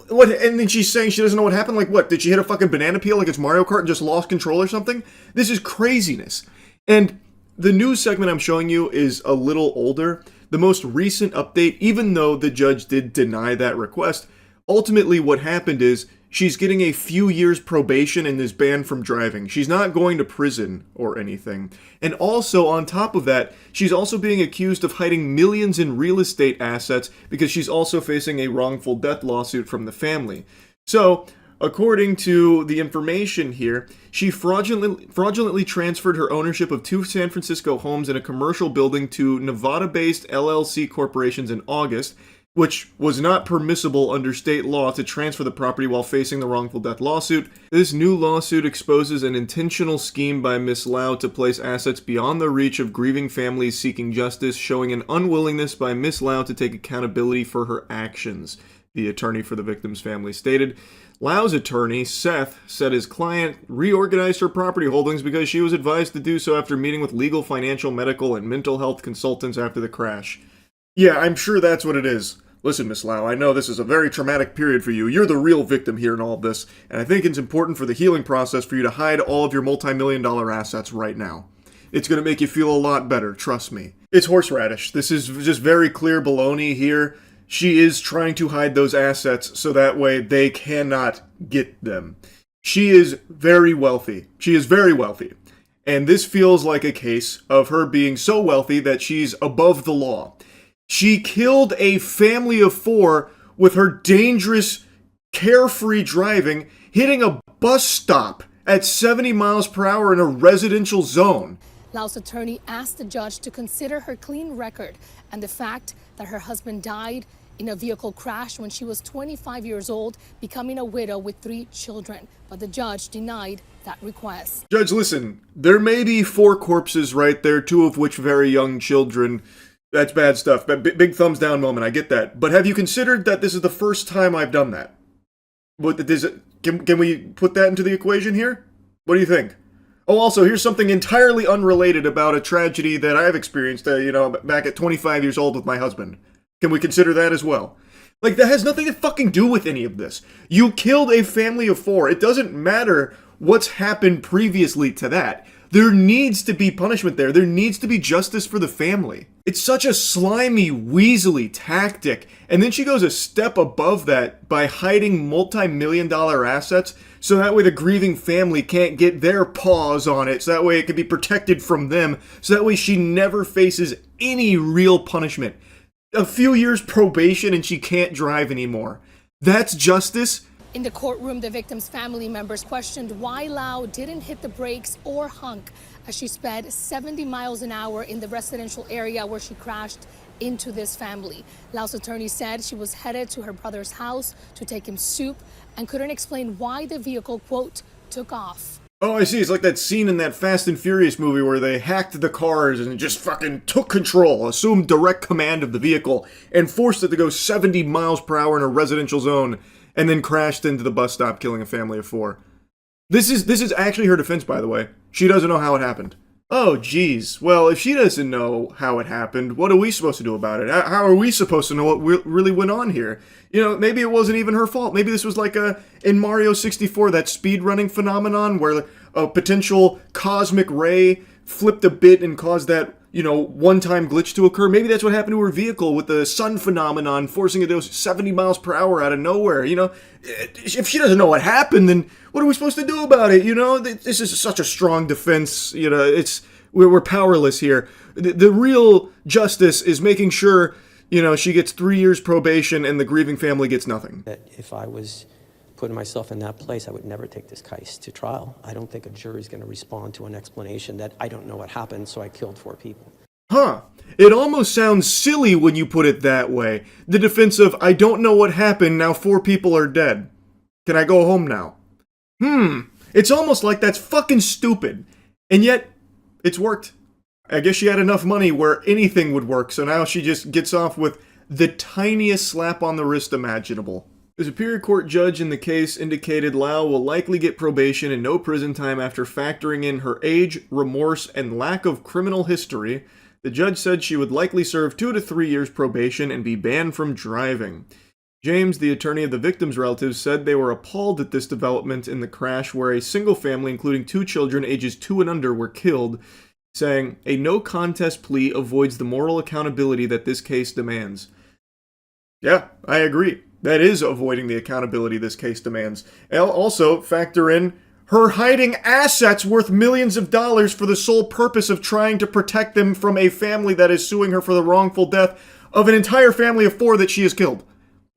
What? And then she's saying she doesn't know what happened? Like, what? Did she hit a fucking banana peel like it's Mario Kart and just lost control or something? This is craziness. And the news segment I'm showing you is a little older. The most recent update, even though the judge did deny that request, ultimately what happened is she's getting a few years probation and is banned from driving. She's not going to prison or anything. And also, on top of that, she's also being accused of hiding millions in real estate assets because she's also facing a wrongful death lawsuit from the family. So, according to the information here, she fraudulently transferred her ownership of 2 San Francisco homes in a commercial building to Nevada-based LLC corporations in August, which was not permissible under state law to transfer the property while facing the wrongful death lawsuit. This new lawsuit exposes an intentional scheme by Miss Lau to place assets beyond the reach of grieving families seeking justice, showing an unwillingness by Miss Lau to take accountability for her actions, the attorney for the victim's family stated. Lau's attorney, Seth, said his client reorganized her property holdings because she was advised to do so after meeting with legal, financial, medical, and mental health consultants after the crash. Yeah, I'm sure that's what it is. Listen, Miss Lau, I know this is a very traumatic period for you. You're the real victim here in all of this, and I think it's important for the healing process for you to hide all of your multi-million-dollar assets right now. It's going to make you feel a lot better, trust me. It's horseradish. This is just very clear baloney here. She is trying to hide those assets so that way they cannot get them. She is very wealthy. She is very wealthy. And this feels like a case of her being so wealthy that she's above the law. She killed a family of 4 with her dangerous, carefree driving, hitting a bus stop at 70 miles per hour in a residential zone. Lau's attorney asked the judge to consider her clean record and the fact that her husband died in a vehicle crash when she was 25 years old, becoming a widow with 3 children. But the judge denied that request. Judge, listen, there may be 4 corpses right there, 2 of which very young children. That's bad stuff. Big thumbs down moment, I get that. But have you considered that this is the first time I've done that? Can we put that into the equation here? What do you think? Oh, also, here's something entirely unrelated about a tragedy that I've experienced, back at 25 years old with my husband. Can we consider that as well? Like, that has nothing to fucking do with any of this. You killed a family of 4. It doesn't matter what's happened previously to that. There needs to be punishment there. There needs to be justice for the family. It's such a slimy, weaselly tactic. And then she goes a step above that by hiding multi-million-dollar assets so that way the grieving family can't get their paws on it, so that way it can be protected from them, so that way she never faces any real punishment. A few years probation and she can't drive anymore. That's justice? In the courtroom, the victim's family members questioned why Lau didn't hit the brakes or honk as she sped 70 miles an hour in the residential area where she crashed into this family. Lau's attorney said she was headed to her brother's house to take him soup and couldn't explain why the vehicle, quote, took off. Oh, I see. It's like that scene in that Fast and Furious movie where they hacked the cars and just fucking took control, assumed direct command of the vehicle, and forced it to go 70 miles per hour in a residential zone, and then crashed into the bus stop, killing a family of 4. This is actually her defense, by the way. She doesn't know how it happened. Oh, geez. Well, if she doesn't know how it happened, what are we supposed to do about it? How are we supposed to know what really went on here? You know, maybe it wasn't even her fault. Maybe this was like in Mario 64, that speedrunning phenomenon where a potential cosmic ray flipped a bit and caused that, one-time glitch to occur. Maybe that's what happened to her vehicle with the sun phenomenon, forcing it to go 70 miles per hour out of nowhere. If she doesn't know what happened, then what are we supposed to do about it? This is such a strong defense. We're powerless here. The real justice is making sure, she gets 3 years probation and the grieving family gets nothing. That if I was putting myself in that place, I would never take this case to trial. I don't think a jury's going to respond to an explanation that I don't know what happened, so I killed 4 people. Huh. It almost sounds silly when you put it that way. The defense of, I don't know what happened, now 4 people are dead. Can I go home now? It's almost like that's fucking stupid. And yet, it's worked. I guess she had enough money where anything would work, so now she just gets off with the tiniest slap on the wrist imaginable. The Superior Court judge in the case indicated Lau will likely get probation and no prison time after factoring in her age, remorse, and lack of criminal history. The judge said she would likely serve 2 to 3 years probation and be banned from driving. James, the attorney of the victim's relatives, said they were appalled at this development in the crash where a single family, including 2 children ages 2 and under, were killed, saying, a no-contest plea avoids the moral accountability that this case demands. Yeah, I agree. That is avoiding the accountability this case demands. Also, factor in her hiding assets worth millions of dollars for the sole purpose of trying to protect them from a family that is suing her for the wrongful death of an entire family of 4 that she has killed.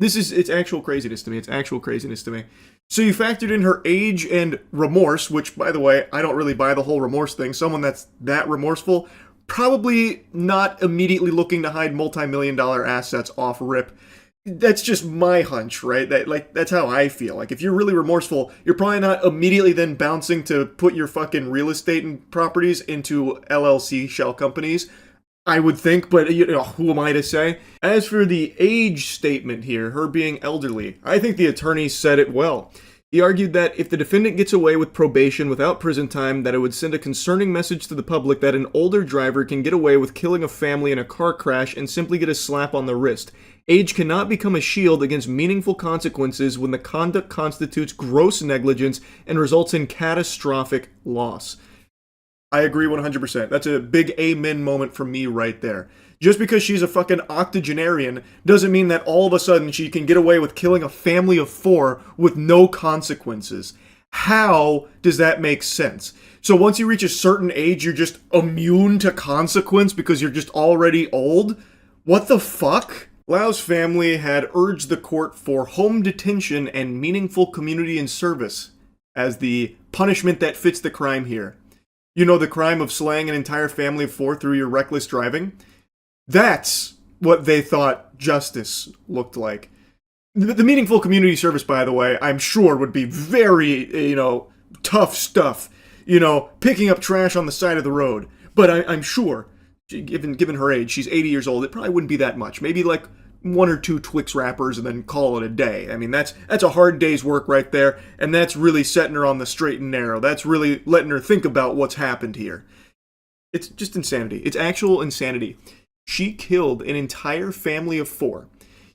It's actual craziness to me. It's actual craziness to me. So you factored in her age and remorse, which, by the way, I don't really buy the whole remorse thing. Someone that's that remorseful, probably not immediately looking to hide multi-million-dollar assets off rip. That's just my hunch, right? That's how I feel. Like, if you're really remorseful, you're probably not immediately then bouncing to put your fucking real estate and properties into LLC shell companies. I would think, but who am I to say? As for the age statement here, her being elderly, I think the attorney said it well. He argued that if the defendant gets away with probation without prison time, that it would send a concerning message to the public that an older driver can get away with killing a family in a car crash and simply get a slap on the wrist. Age cannot become a shield against meaningful consequences when the conduct constitutes gross negligence and results in catastrophic loss. I agree 100%. That's a big amen moment from me right there. Just because she's a fucking octogenarian doesn't mean that all of a sudden she can get away with killing a family of 4 with no consequences. How does that make sense? So once you reach a certain age, you're just immune to consequence because you're just already old? What the fuck? Lau's family had urged the court for home detention and meaningful community and service as the punishment that fits the crime here. You know, the crime of slaying an entire family of 4 through your reckless driving? That's what they thought justice looked like. The meaningful community service, by the way, I'm sure would be very, tough stuff. Picking up trash on the side of the road. But I'm sure, given her age, she's 80 years old, it probably wouldn't be that much. Maybe like 1 or 2 Twix wrappers and then call it a day. I mean, that's a hard day's work right there, and that's really setting her on the straight and narrow. That's really letting her think about what's happened here. It's just insanity. It's actual insanity. She killed an entire family of 4.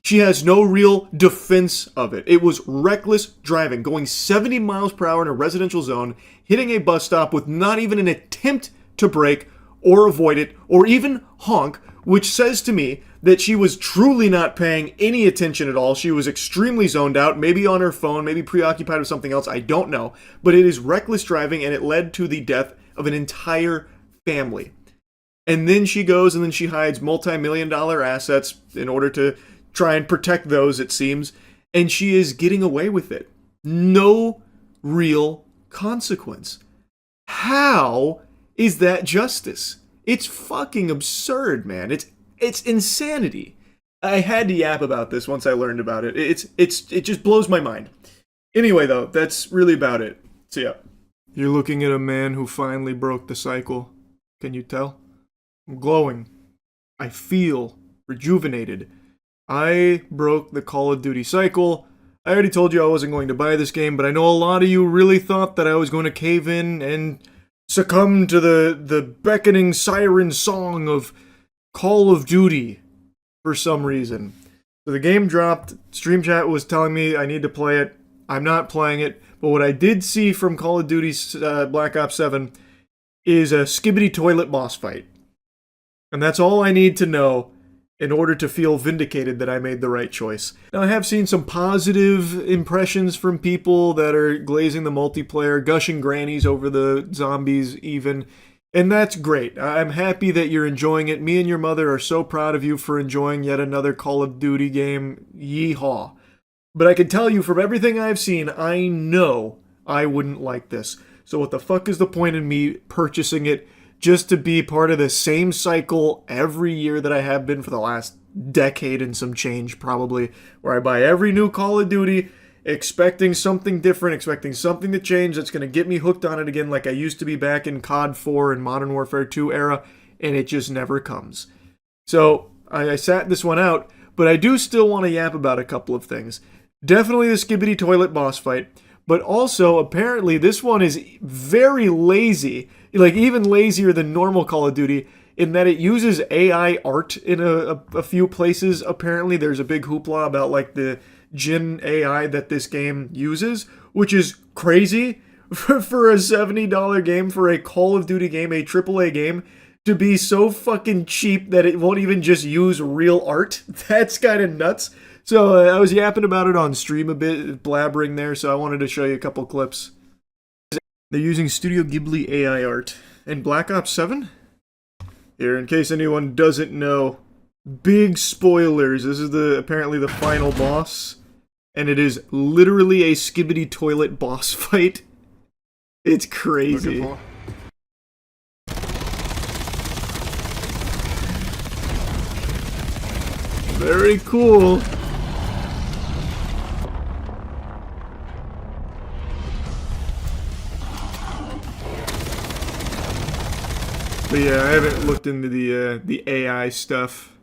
She has no real defense of it. It was reckless driving, going 70 miles per hour in a residential zone, hitting a bus stop with not even an attempt to brake or avoid it, or even honk, which says to me that she was truly not paying any attention at all. She was extremely zoned out, maybe on her phone, maybe preoccupied with something else, I don't know. But it is reckless driving, and it led to the death of an entire family. And then she goes and then she hides multi-million-dollar assets in order to try and protect those, it seems. And she is getting away with it. no real consequence. How is that justice? It's fucking absurd, man. It's insanity. I had to yap about this once I learned about it. It just blows my mind. Anyway, though, that's really about it. So yeah. You're looking at a man who finally broke the cycle. Can you tell? I'm glowing. I feel rejuvenated. I broke the Call of Duty cycle. I already told you I wasn't going to buy this game, but I know a lot of you really thought that I was going to cave in and succumb to the beckoning siren song of Call of Duty for some reason. So the game dropped. Stream chat was telling me I need to play it. I'm not playing it, but what I did see from Call of Duty Black Ops 7 is a skibbity toilet boss fight. And that's all I need to know in order to feel vindicated that I made the right choice. Now, I have seen some positive impressions from people that are glazing the multiplayer, gushing grannies over the zombies even, and that's great. I'm happy that you're enjoying it. Me and your mother are so proud of you for enjoying yet another Call of Duty game. Yeehaw. But I can tell you from everything I've seen, I know I wouldn't like this. So what the fuck is the point in me purchasing it just to be part of the same cycle every year that I have been for the last decade and some change probably, where I buy every new Call of Duty expecting something different, expecting something to change that's going to get me hooked on it again like I used to be back in COD 4 and Modern Warfare 2 era, and it just never comes. So I sat this one out, but I do still want to yap about a couple of things. Definitely the skibbity toilet boss fight, but also apparently this one is very lazy, like even lazier than normal Call of Duty, in that it uses AI art in a few places. Apparently there's a big hoopla about like the Jin AI that this game uses, which is crazy for a $70 game, for a Call of Duty game, a AAA game, to be so fucking cheap that it won't even just use real art. That's kind of nuts. So I was yapping about it on stream a bit, blabbering there, so I wanted to show you a couple clips. They're using Studio Ghibli AI art. And Black Ops 7? Here, in case anyone doesn't know, big spoilers. This is apparently the final boss, and it is literally a skibbity toilet boss fight. It's crazy. Very cool. But yeah, I haven't looked into the AI stuff.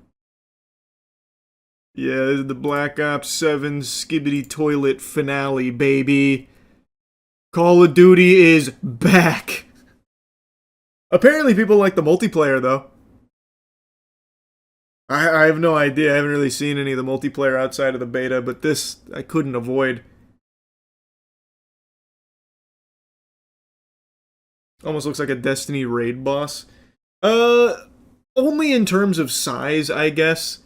Yeah, this is the Black Ops 7 Skibbity Toilet finale, baby. Call of Duty is back. Apparently people like the multiplayer, though. I have no idea. I haven't really seen any of the multiplayer outside of the beta, but this I couldn't avoid. Almost looks like a Destiny raid boss. Only in terms of size, I guess.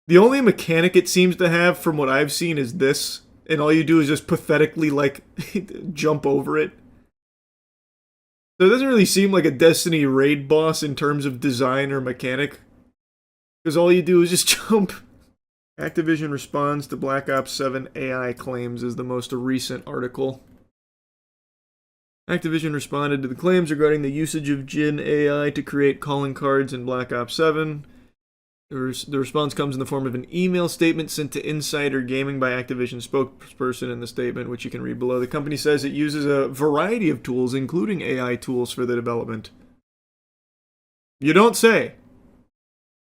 The only mechanic it seems to have, from what I've seen, is this. And all you do is just pathetically, like, jump over it. So it doesn't really seem like a Destiny raid boss in terms of design or mechanic. Because all you do is just jump. Activision responds to Black Ops 7 AI claims is the most recent article. Activision responded to the claims regarding the usage of Jin AI to create calling cards in Black Ops 7. The response comes in the form of an email statement sent to Insider Gaming by Activision spokesperson in the statement, which you can read below. The company says it uses a variety of tools, including AI tools, for the development. You don't say.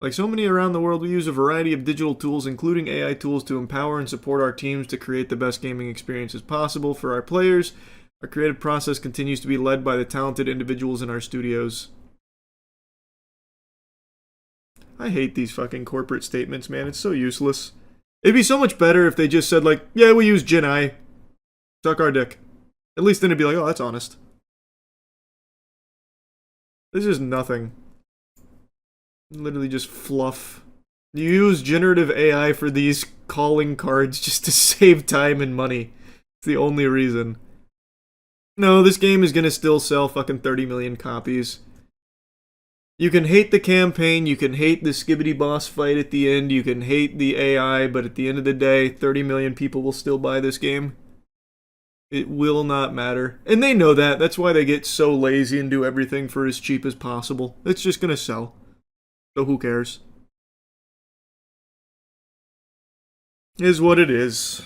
Like so many around the world, we use a variety of digital tools, including AI tools, to empower and support our teams to create the best gaming experiences possible for our players. Our creative process continues to be led by the talented individuals in our studios. I hate these fucking corporate statements, man. It's so useless. It'd be so much better if they just said, like, yeah, we use Jin AI. Suck our dick. At least then it'd be like, oh, that's honest. This is nothing. Literally just fluff. You use generative AI for these calling cards just to save time and money. It's the only reason. No, this game is gonna still sell fucking 30 million copies. You can hate the campaign, you can hate the skibbity boss fight at the end, you can hate the AI, but at the end of the day, 30 million people will still buy this game. It will not matter. And they know that. That's why they get so lazy and do everything for as cheap as possible. It's just gonna sell. So who cares? Is what it is.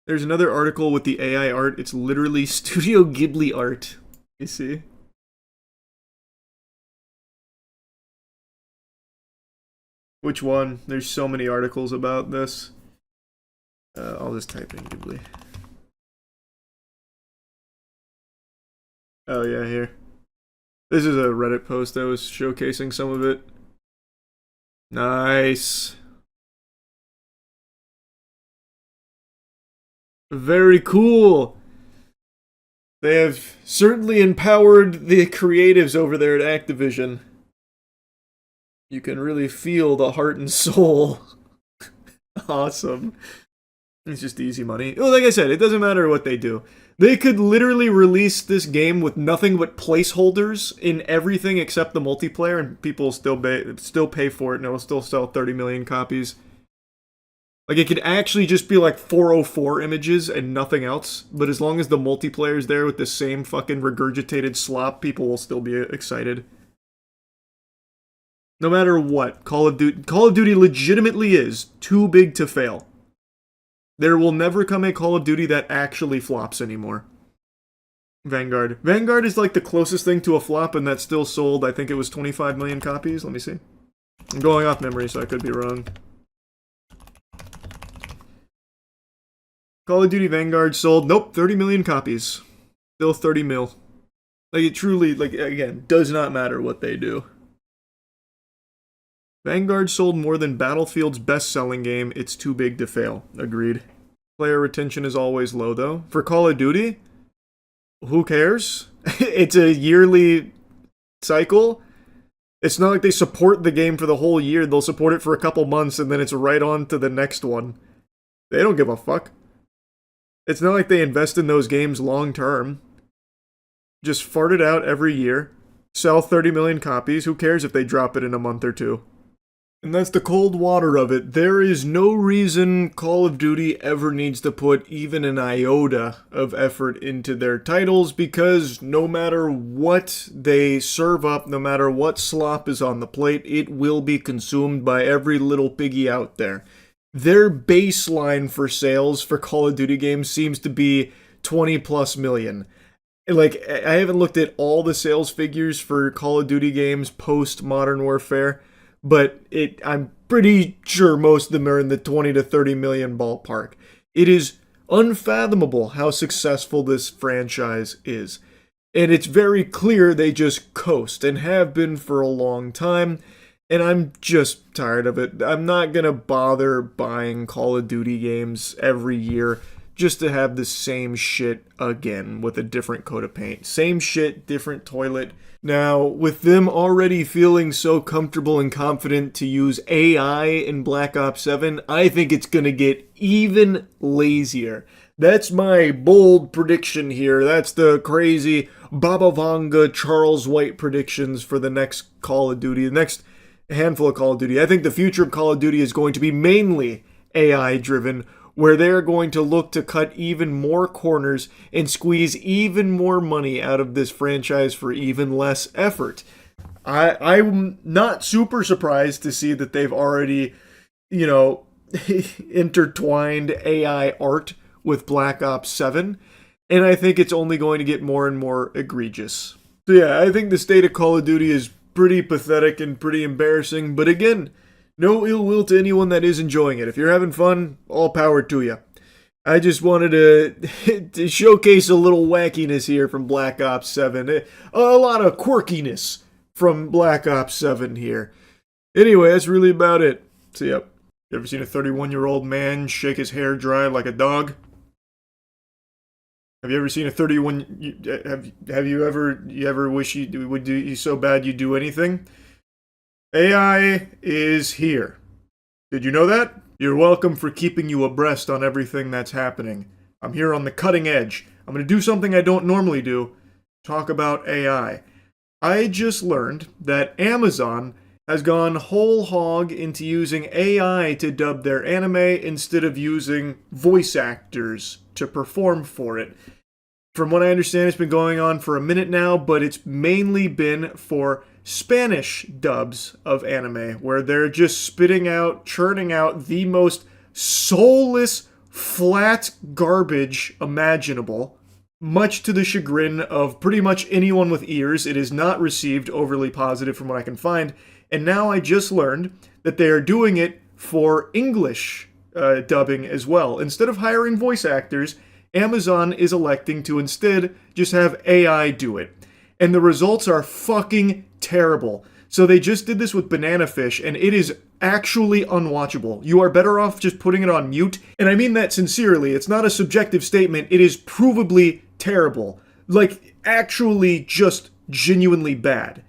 There's another article with the AI art. It's literally Studio Ghibli art. You see? Which one? There's so many articles about this. I'll just type in Ghibli. Oh yeah, here. This is a Reddit post that was showcasing some of it. Nice. Very cool. They have certainly empowered the creatives over there at Activision. You can really feel the heart and soul. Awesome. It's just easy money. Well, like I said, it doesn't matter what they do. They could literally release this game with nothing but placeholders in everything except the multiplayer, and people will still pay for it, and it will still sell 30 million copies. Like, it could actually just be like 404 images and nothing else, but as long as the multiplayer's there with the same fucking regurgitated slop, people will still be excited. No matter what, Call of Duty legitimately is too big to fail. There will never come a Call of Duty that actually flops anymore. Vanguard. Vanguard is like the closest thing to a flop, and that still sold, I think it was 25 million copies. Let me see. I'm going off memory, so I could be wrong. Call of Duty Vanguard sold, nope, 30 million copies. Still 30 mil. Like, it truly, like, again, does not matter what they do. Vanguard sold more than Battlefield's best-selling game. It's too big to fail. Agreed. Player retention is always low, though. For Call of Duty, who cares? It's a yearly cycle. It's not like they support the game for the whole year. They'll support it for a couple months, and then it's right on to the next one. They don't give a fuck. It's not like they invest in those games long-term. Just fart it out every year. Sell 30 million copies. Who cares if they drop it in a month or two? And that's the cold water of it. There is no reason Call of Duty ever needs to put even an iota of effort into their titles, because no matter what they serve up, no matter what slop is on the plate, it will be consumed by every little piggy out there. Their baseline for sales for Call of Duty games seems to be 20 plus million. Like, I haven't looked at all the sales figures for Call of Duty games post Modern Warfare, but I'm pretty sure most of them are in the 20 to 30 million ballpark. It is unfathomable how successful this franchise is. And it's very clear they just coast, and have been for a long time, and I'm just tired of it. I'm not gonna bother buying Call of Duty games every year just to have the same shit again with a different coat of paint. Same shit, different toilet. Now, with them already feeling so comfortable and confident to use AI in Black Ops 7, I think it's gonna get even lazier. That's my bold prediction here. That's the crazy Baba Vanga, Charles White predictions for the next Call of Duty, the next handful of Call of Duty. I think the future of Call of Duty is going to be mainly AI-driven, where they're going to look to cut even more corners and squeeze even more money out of this franchise for even less effort. I'm not super surprised to see that they've already, intertwined AI art with Black Ops 7, and I think it's only going to get more and more egregious. So yeah, I think the state of Call of Duty is pretty pathetic and pretty embarrassing, but again, no ill will to anyone that is enjoying it. If you're having fun, all power to you. I just wanted to showcase a little wackiness here from Black Ops 7. A lot of quirkiness from Black Ops 7 here. Anyway, that's really about it. So yep. You ever seen a 31-year-old man shake his hair dry like a dog? Have you ever seen a 31... Have you ever wish you would do so bad you'd do anything? AI is here. Did you know that? You're welcome for keeping you abreast on everything that's happening. I'm here on the cutting edge. I'm going to do something I don't normally do. Talk about AI. I just learned that Amazon has gone whole hog into using AI to dub their anime instead of using voice actors to perform for it. From what I understand, it's been going on for a minute now, but it's mainly been for Spanish dubs of anime, where they're just spitting out, churning out the most soulless, flat garbage imaginable, much to the chagrin of pretty much anyone with ears. It is not received overly positive from what I can find, and now I just learned that they are doing it for English dubbing as well. Instead of hiring voice actors, Amazon is electing to instead just have AI do it. And the results are fucking terrible. So they just did this with Banana Fish, and it is actually unwatchable. You are better off just putting it on mute. And I mean that sincerely. It's not a subjective statement. It is provably terrible. Like, actually just genuinely bad.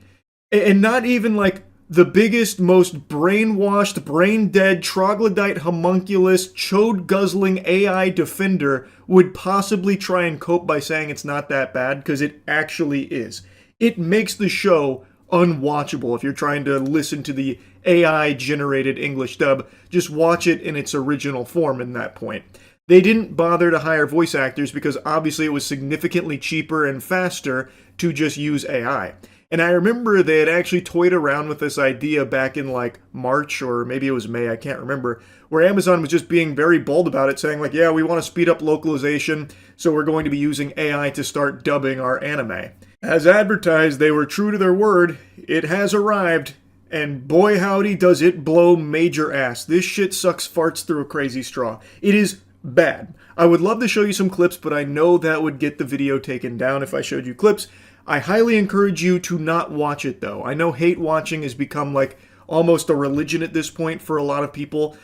And not even like the biggest, most brainwashed, brain-dead, troglodyte, homunculus, chode-guzzling AI defender would possibly try and cope by saying it's not that bad, because it actually is. It makes the show unwatchable if you're trying to listen to the AI-generated English dub. Just watch it in its original form in that point. They didn't bother to hire voice actors because obviously it was significantly cheaper and faster to just use AI. And I remember they had actually toyed around with this idea back in like March, or maybe it was May, I can't remember, where Amazon was just being very bold about it, saying like, yeah, we want to speed up localization, so we're going to be using AI to start dubbing our anime. As advertised, they were true to their word. It has arrived, and boy howdy does it blow major ass. This shit sucks farts through a crazy straw. It is bad. I would love to show you some clips, but I know that would get the video taken down if I showed you clips. I highly encourage you to not watch it, though. I know hate watching has become like almost a religion at this point for a lot of people.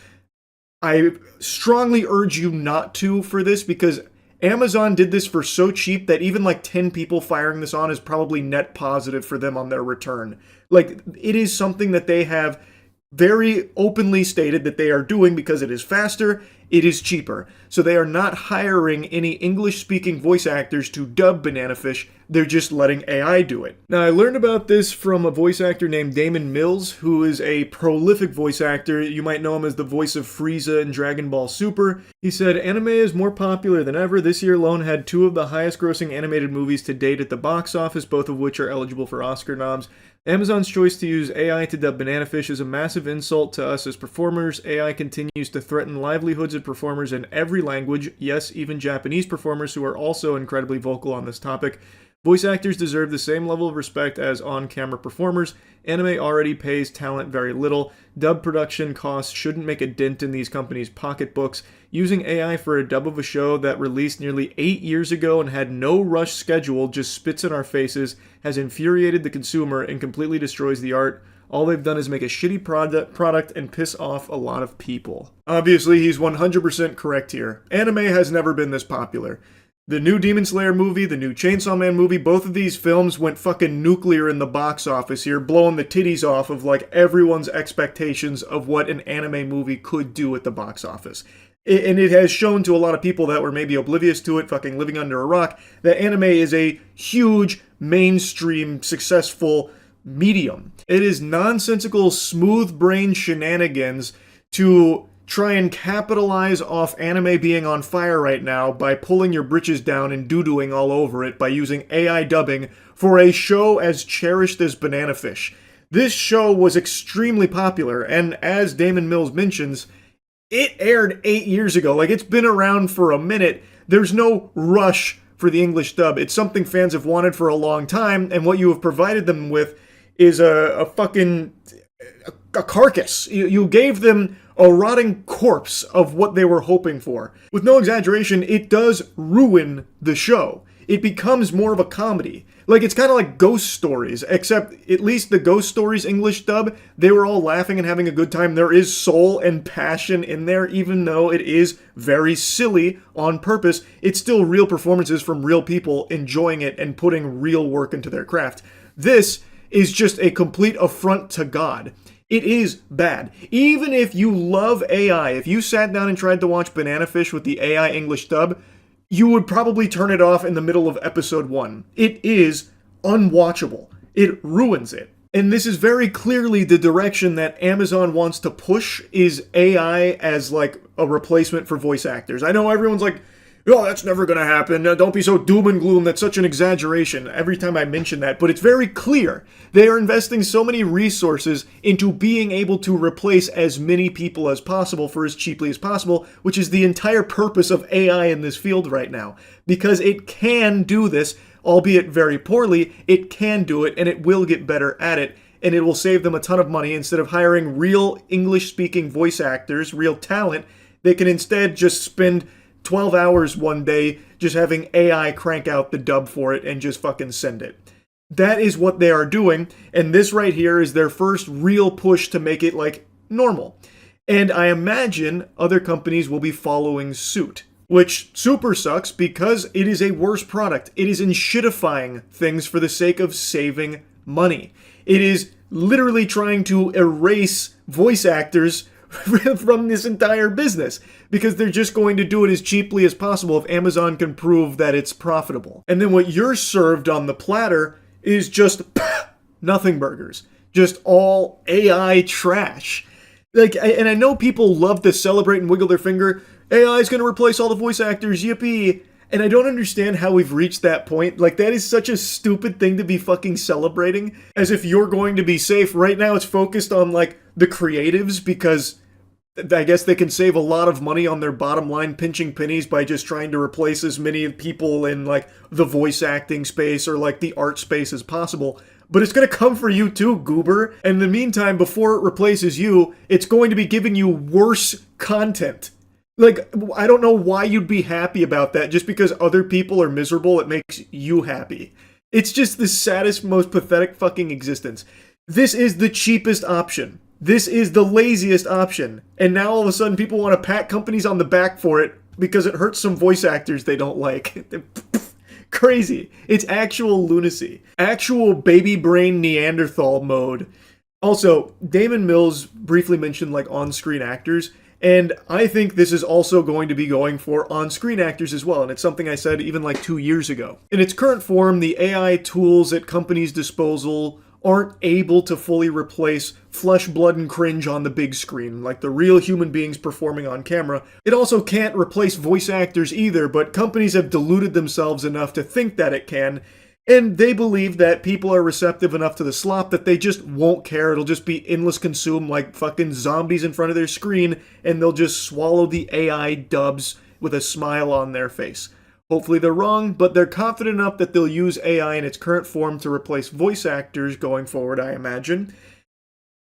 I strongly urge you not to for this, because Amazon did this for so cheap that even like 10 people firing this on is probably net positive for them on their return. Like, it is something that they have very openly stated that they are doing because it is faster, it is cheaper. So they are not hiring any English-speaking voice actors to dub Banana Fish, they're just letting AI do it. Now, I learned about this from a voice actor named Damon Mills, who is a prolific voice actor. You might know him as the voice of Frieza in Dragon Ball Super. He said, "Anime is more popular than ever. This year alone had 2 of the highest-grossing animated movies to date at the box office, both of which are eligible for Oscar noms. Amazon's choice to use AI to dub Banana Fish is a massive insult to us as performers. AI continues to threaten livelihoods of performers in every language, yes, even Japanese performers who are also incredibly vocal on this topic. Voice actors deserve the same level of respect as on-camera performers. Anime already pays talent very little. Dub production costs shouldn't make a dent in these companies' pocketbooks. Using AI for a dub of a show that released nearly 8 years ago and had no rush schedule just spits in our faces, has infuriated the consumer and completely destroys the art. All they've done is make a shitty product and piss off a lot of people." Obviously, he's 100% correct here. Anime has never been this popular. The new Demon Slayer movie, the new Chainsaw Man movie, both of these films went fucking nuclear in the box office here, blowing the titties off of like everyone's expectations of what an anime movie could do at the box office. And it has shown to a lot of people that were maybe oblivious to it, fucking living under a rock, that anime is a huge, mainstream, successful medium. It is nonsensical, smooth-brained shenanigans to try and capitalize off anime being on fire right now by pulling your britches down and doo-dooing all over it by using AI dubbing for a show as cherished as Banana Fish. This show was extremely popular, and as Damon Mills mentions, it aired 8 years ago. Like, it's been around for a minute. There's no rush for the English dub. It's something fans have wanted for a long time, and what you have provided them with is a carcass. You gave them a rotting corpse of what they were hoping for. With no exaggeration, it does ruin the show. It becomes more of a comedy. Like, it's kind of like Ghost Stories, except at least the Ghost Stories English dub, they were all laughing and having a good time. There is soul and passion in there, even though it is very silly on purpose. It's still real performances from real people enjoying it and putting real work into their craft. This is just a complete affront to God. It is bad. Even if you love AI, if you sat down and tried to watch Banana Fish with the AI English dub, you would probably turn it off in the middle of episode 1. It is unwatchable. It ruins it. And this is very clearly the direction that Amazon wants to push, is AI as like a replacement for voice actors. I know everyone's like, oh, that's never going to happen. Don't be so doom and gloom. That's such an exaggeration every time I mention that. But it's very clear. They are investing so many resources into being able to replace as many people as possible for as cheaply as possible, which is the entire purpose of AI in this field right now. Because it can do this, albeit very poorly. It can do it, and it will get better at it. And it will save them a ton of money. Instead of hiring real English-speaking voice actors, real talent, they can instead just spend 12 hours one day just having AI crank out the dub for it and just fucking send it. That is what they are doing, and this right here is their first real push to make it, like, normal. And I imagine other companies will be following suit, which super sucks because it is a worse product. It is enshitifying things for the sake of saving money. It is literally trying to erase voice actors from this entire business, because they're just going to do it as cheaply as possible if Amazon can prove that it's profitable. And then what you're served on the platter is just nothing burgers. Just all AI trash. Like, and I know people love to celebrate and wiggle their finger. AI is going to replace all the voice actors, yippee. And I don't understand how we've reached that point. Like, that is such a stupid thing to be fucking celebrating. As if you're going to be safe. Right now it's focused on, like, the creatives, because I guess they can save a lot of money on their bottom line pinching pennies by just trying to replace as many people in, like, the voice acting space or, like, the art space as possible. But it's going to come for you too, goober. And in the meantime, before it replaces you, it's going to be giving you worse content. Like, I don't know why you'd be happy about that. Just because other people are miserable, it makes you happy. It's just the saddest, most pathetic fucking existence. This is the cheapest option. This is the laziest option. And now all of a sudden people want to pat companies on the back for it because it hurts some voice actors they don't like. Crazy. It's actual lunacy. Actual baby brain Neanderthal mode. Also, Damon Mills briefly mentioned, like, on-screen actors. And I think this is also going to be going for on-screen actors as well, and it's something I said even like 2 years ago. In its current form, the AI tools at companies' disposal aren't able to fully replace flesh, blood, and cringe on the big screen, like the real human beings performing on camera. It also can't replace voice actors either, but companies have deluded themselves enough to think that it can, and they believe that people are receptive enough to the slop that they just won't care. It'll just be endless consume like fucking zombies in front of their screen, and they'll just swallow the AI dubs with a smile on their face. Hopefully they're wrong, but they're confident enough that they'll use AI in its current form to replace voice actors going forward, I imagine.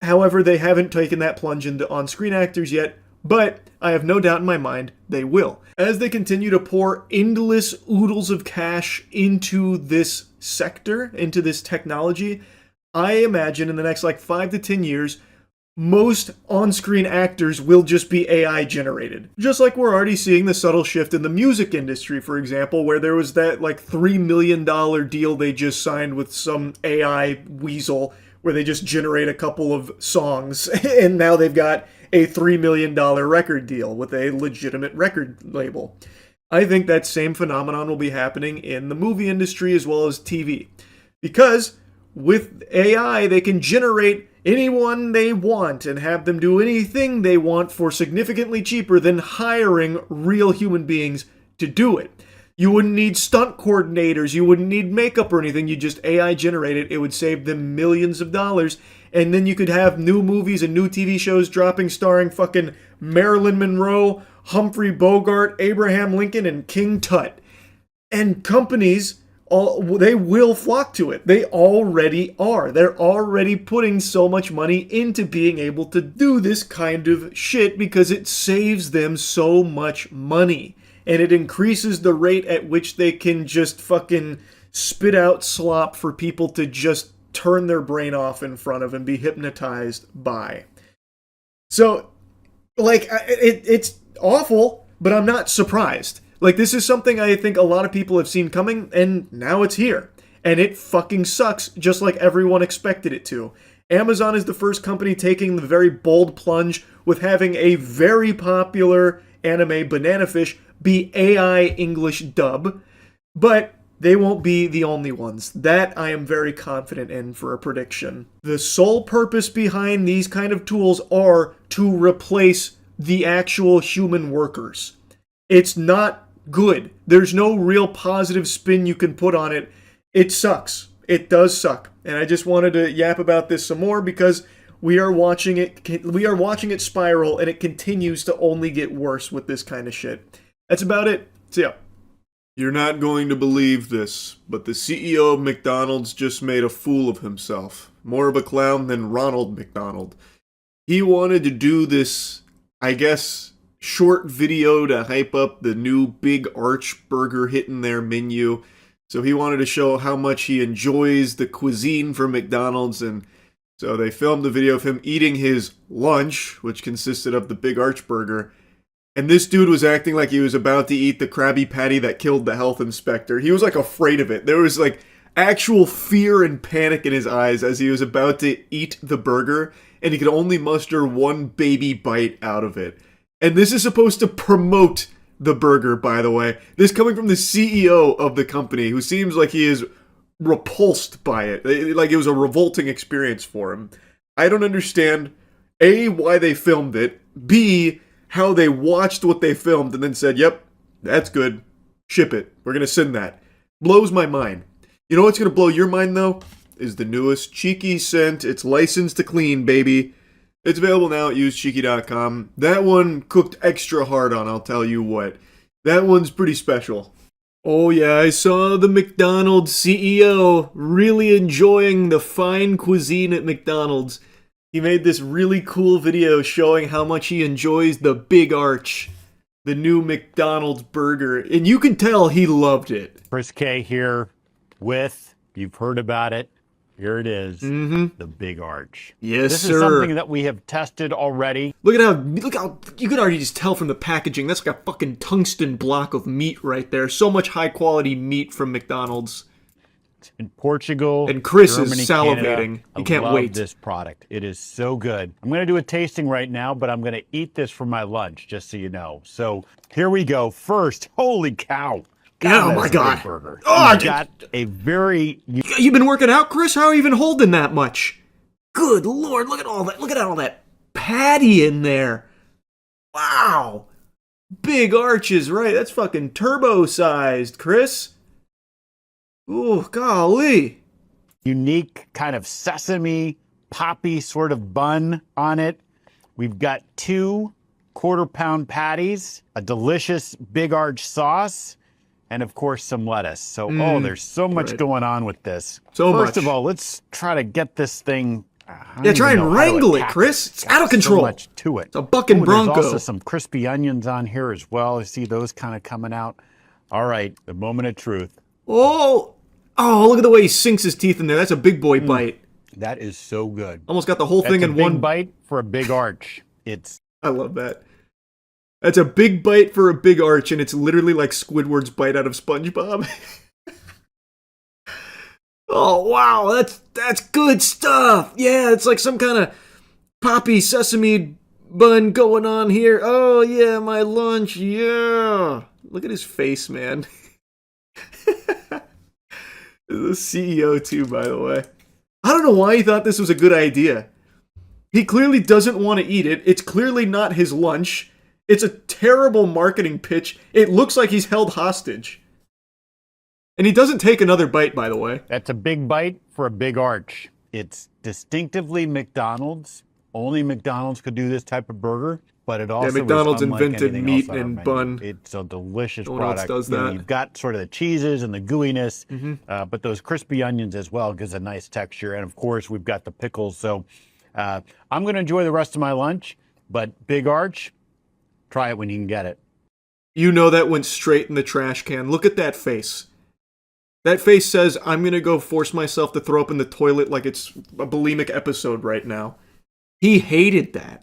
However, they haven't taken that plunge into on-screen actors yet, but I have no doubt in my mind they will. As they continue to pour endless oodles of cash into this sector, into this technology, I imagine in the next like 5 to 10 years, most on-screen actors will just be AI generated. Just like we're already seeing the subtle shift in the music industry, for example, where there was that like $3 million deal they just signed with some AI weasel, where they just generate a couple of songs, and now they've got a $3 million record deal with a legitimate record label. I think that same phenomenon will be happening in the movie industry as well as TV. Because with AI, they can generate anyone they want and have them do anything they want for significantly cheaper than hiring real human beings to do it. You wouldn't need stunt coordinators, you wouldn't need makeup or anything, you just AI generate it. It would save them millions of dollars, and then you could have new movies and new TV shows dropping starring fucking Marilyn Monroe, Humphrey Bogart, Abraham Lincoln, and King Tut. And companies, they will flock to it. They already are. They're already putting so much money into being able to do this kind of shit because it saves them so much money. And it increases the rate at which they can just fucking spit out slop for people to just turn their brain off in front of and be hypnotized by. So, like, it's awful, but I'm not surprised. Like, this is something I think a lot of people have seen coming, and now it's here. And it fucking sucks, just like everyone expected it to. Amazon is the first company taking the very bold plunge with having a very popular anime, Banana Fish, be AI English dub. But they won't be the only ones. That I am very confident in for a prediction. The sole purpose behind these kind of tools are to replace the actual human workers. It's not good. There's no real positive spin you can put on it. It sucks. It does suck. And I just wanted to yap about this some more because we are watching it spiral, and it continues to only get worse with this kind of shit. That's about it. See ya. You're not going to believe this, but the CEO of McDonald's just made a fool of himself. More of a clown than Ronald McDonald. He wanted to do this, I guess, short video to hype up the new Big Arch burger hit in their menu. So he wanted to show how much he enjoys the cuisine from McDonald's, and so they filmed a video of him eating his lunch, which consisted of the Big Arch burger. And this dude was acting like he was about to eat the Krabby Patty that killed the health inspector. He was like afraid of it. There was like actual fear and panic in his eyes as he was about to eat the burger, and he could only muster one baby bite out of it. And this is supposed to promote the burger, by the way. This coming from the CEO of the company, who seems like he is repulsed by it. Like it was a revolting experience for him. I don't understand, A, why they filmed it, B, how they watched what they filmed and then said, yep, that's good. Ship it. We're going to send that. Blows my mind. You know what's going to blow your mind, though? Is the newest Cheeky scent. It's licensed to clean, baby. It's available now at usecheeky.com. That one cooked extra hard on, I'll tell you what. That one's pretty special. Oh yeah, I saw the McDonald's CEO really enjoying the fine cuisine at McDonald's. He made this really cool video showing how much he enjoys the Big Arch, the new McDonald's burger, and you can tell he loved it. Chris K here with, you've heard about it, here it is, the Big Arch. Yes, this sir. Is something that we have tested already. Look how you can already just tell from the packaging. That's like a fucking tungsten block of meat right there. So much high quality meat from McDonald's. In Portugal, and Chris Germany, is salivating. Canada. He can't love wait. This product, it is so good. I'm going to do a tasting right now, but I'm going to eat this for my lunch, just so you know. So here we go. First, holy cow! Oh my God! Burger. Oh, got a very. You've been working out, Chris? How are you even holding that much? Good Lord! Look at all that! Look at all that patty in there! Wow! Big Arches, right? That's fucking turbo-sized, Chris. Ooh, golly! Unique kind of sesame poppy sort of bun on it. We've got 2 quarter-pound patties, a delicious Big Arch sauce, and of course some lettuce. So, there's so much going on with this. First of all, let's try to get this thing. Yeah, try and wrangle it, Chris. It's out of control. So much to it. It's a bucking bronco. There's also some crispy onions on here as well. I see those kind of coming out. All right, the moment of truth. Oh, look at the way he sinks his teeth in there. That's a big boy bite. That is so good. Almost got the whole thing in one big bite for a Big Arch. I love that. That's a big bite for a Big Arch, and it's literally like Squidward's bite out of SpongeBob. Oh, wow, that's good stuff. Yeah, it's like some kind of poppy sesame bun going on here. Oh, yeah, my lunch, yeah. Look at his face, man. The CEO, too, by the way. I don't know why he thought this was a good idea. He clearly doesn't want to eat it. It's clearly not his lunch. It's a terrible marketing pitch. It looks like he's held hostage. And he doesn't take another bite, by the way. That's a big bite for a Big Arch. It's distinctively McDonald's. Only McDonald's could do this type of burger, but it also McDonald's is unlike invented anything meat else on our and menu. bun. It's a delicious No one else product. does You know, that. you've got sort of the cheeses and the gooiness, but those crispy onions as well gives a nice texture. And of course, we've got the pickles. So I'm going to enjoy the rest of my lunch, but Big Arch, try it when you can get it. You know that went straight in the trash can. Look at that face. That face says, I'm going to go force myself to throw up in the toilet like it's a bulimic episode right now. He hated that.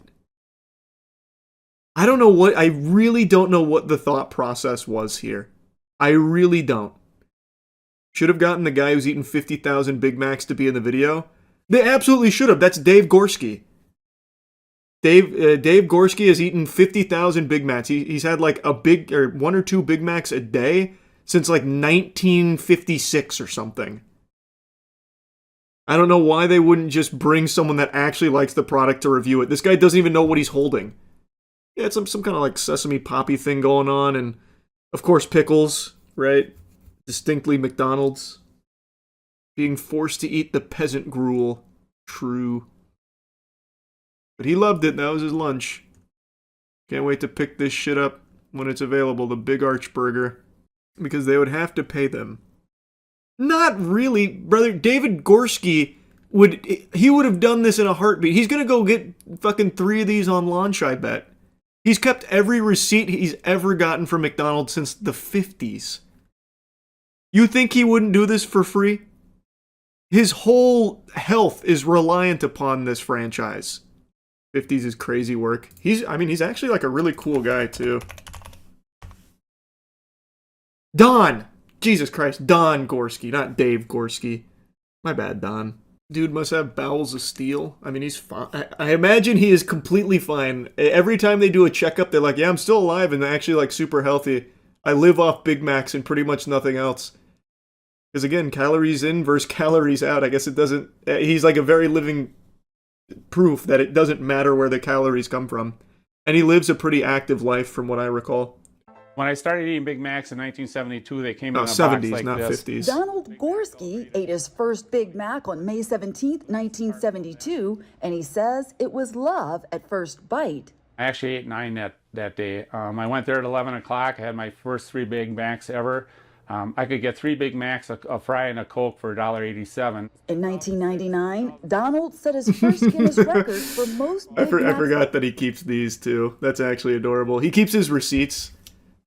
I really don't know what the thought process was here. I really don't. Should have gotten the guy who's eaten 50,000 Big Macs to be in the video. They absolutely should have. That's Dave Gorski. Dave Gorski has eaten 50,000 Big Macs. He's had like 1 or 2 Big Macs a day since like 1956 or something. I don't know why they wouldn't just bring someone that actually likes the product to review it. This guy doesn't even know what he's holding. Yeah, it's some kind of like sesame poppy thing going on, and of course pickles, right? Distinctly McDonald's. Being forced to eat the peasant gruel. True. But he loved it. That was his lunch. Can't wait to pick this shit up when it's available, the Big Arch Burger. Because they would have to pay them. Not really, brother. David Gorski would have done this in a heartbeat. He's gonna go get fucking 3 of these on launch, I bet. He's kept every receipt he's ever gotten from McDonald's since the 50s. You think he wouldn't do this for free? His whole health is reliant upon this franchise. 50s is crazy work. He's actually like a really cool guy too. Don! Jesus Christ, Don Gorski, not Dave Gorski. My bad, Don. Dude must have bowels of steel. I mean, he's fine. I imagine he is completely fine. Every time they do a checkup, they're like, yeah, I'm still alive and actually like super healthy. I live off Big Macs and pretty much nothing else. Because again, calories in versus calories out. I guess it doesn't... He's like a very living proof that it doesn't matter where the calories come from. And he lives a pretty active life from what I recall. When I started eating Big Macs in 1972, they came in a 70s, box like not this. 50s. Donald Gorski ate his first Big Mac on May 17th, 1972, and he says it was love at first bite. I actually ate 9 that day. I went there at 11 o'clock. I had my first 3 Big Macs ever. I could get 3 Big Macs, a fry, and a Coke for $1.87. In 1999, Donald set his first Guinness record for most Big Macs. I forgot that he keeps these too. That's actually adorable. He keeps his receipts,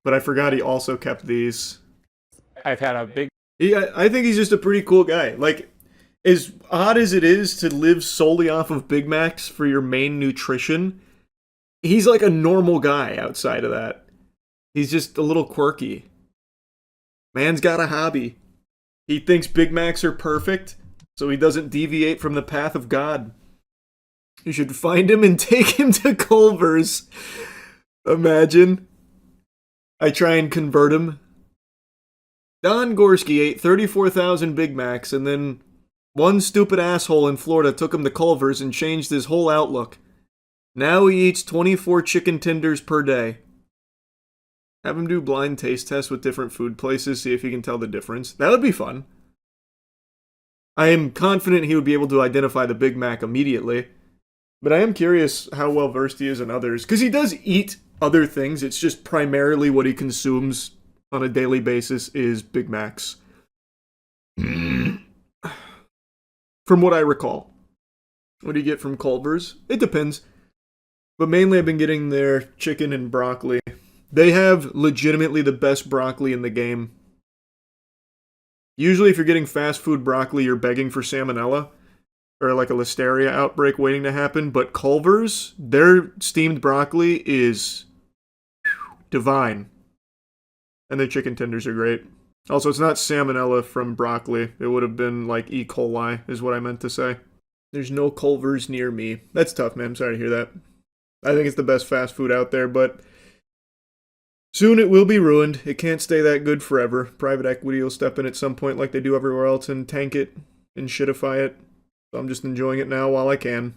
but I forgot he also kept these. I've had a big... I think he's just a pretty cool guy. Like, as odd as it is to live solely off of Big Macs for your main nutrition, he's like a normal guy outside of that. He's just a little quirky. Man's got a hobby. He thinks Big Macs are perfect, so he doesn't deviate from the path of God. You should find him and take him to Culver's. Imagine. I try and convert him. Don Gorski ate 34,000 Big Macs, and then one stupid asshole in Florida took him to Culver's and changed his whole outlook. Now he eats 24 chicken tenders per day. Have him do blind taste tests with different food places, see if he can tell the difference. That would be fun. I am confident he would be able to identify the Big Mac immediately. But I am curious how well versed he is in others. Because he does eat other things. It's just primarily what he consumes on a daily basis is Big Macs. From what I recall. What do you get from Culver's? It depends. But mainly I've been getting their chicken and broccoli. They have legitimately the best broccoli in the game. Usually if you're getting fast food broccoli, you're begging for salmonella. Or like a listeria outbreak waiting to happen. But Culver's, their steamed broccoli is divine. And their chicken tenders are great. Also, it's not salmonella from broccoli. It would have been like E. coli, is what I meant to say. There's no Culver's near me. That's tough, man. I'm sorry to hear that. I think it's the best fast food out there, but soon it will be ruined. It can't stay that good forever. Private equity will step in at some point like they do everywhere else and tank it and shitify it. So I'm just enjoying it now while I can.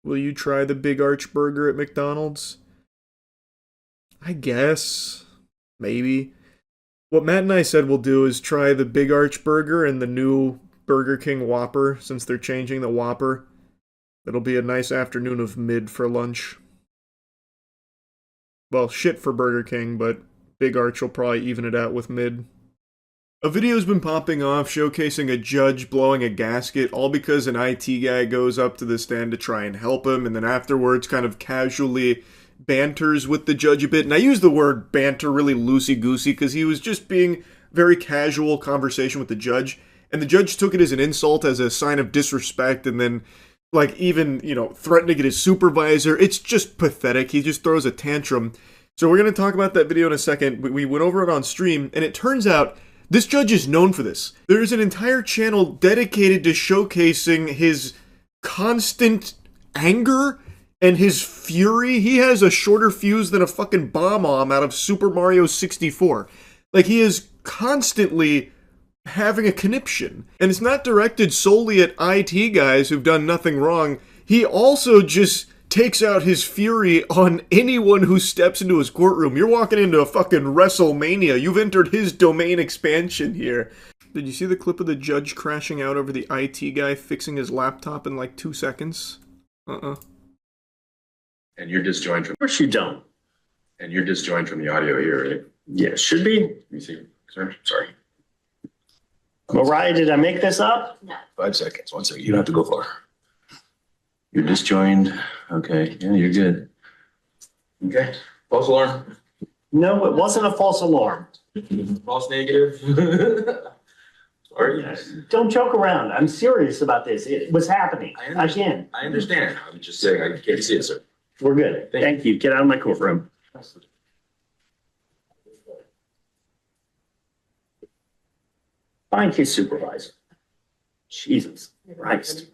Will you try the Big Arch Burger at McDonald's? I guess. Maybe. What Matt and I said we'll do is try the Big Arch Burger and the new Burger King Whopper, since they're changing the Whopper. It'll be a nice afternoon of mid for lunch. Well, shit for Burger King, but Big Arch will probably even it out with mid. A video's been popping off showcasing a judge blowing a gasket, all because an IT guy goes up to the stand to try and help him, and then afterwards kind of casually banters with the judge a bit. And I use the word banter really loosey-goosey because he was just being very casual conversation with the judge, and the judge took it as an insult, as a sign of disrespect, and then like even, threatening at his supervisor. It's just pathetic. He just throws a tantrum. So we're going to talk about that video in a second. We went over it on stream, and it turns out this judge is known for this. There's an entire channel dedicated to showcasing his constant anger and his fury. He has a shorter fuse than a fucking bomb-omb out of Super Mario 64. Like, he is constantly having a conniption. And it's not directed solely at IT guys who've done nothing wrong. He also just takes out his fury on anyone who steps into his courtroom. You're walking into a fucking WrestleMania. You've entered his domain expansion here. Did you see the clip of the judge crashing out over the IT guy fixing his laptop in like 2 seconds? And you're disjoined from. Of course you don't. And you're disjoined from the audio here, right? Yeah, should be. Let me see. Sorry. Mariah, did I make this up? No. 5 seconds. 1 second. You don't have to go far. You're disjoined. Okay. Yeah, you're good. Okay. False alarm. No, it wasn't a false alarm. False negative. Sorry. Don't joke around. I'm serious about this. It was happening. Again. I understand. I'm just saying I can't see it, sir. We're good. Thank you. Get out of my courtroom. Find his supervisor. Jesus Christ.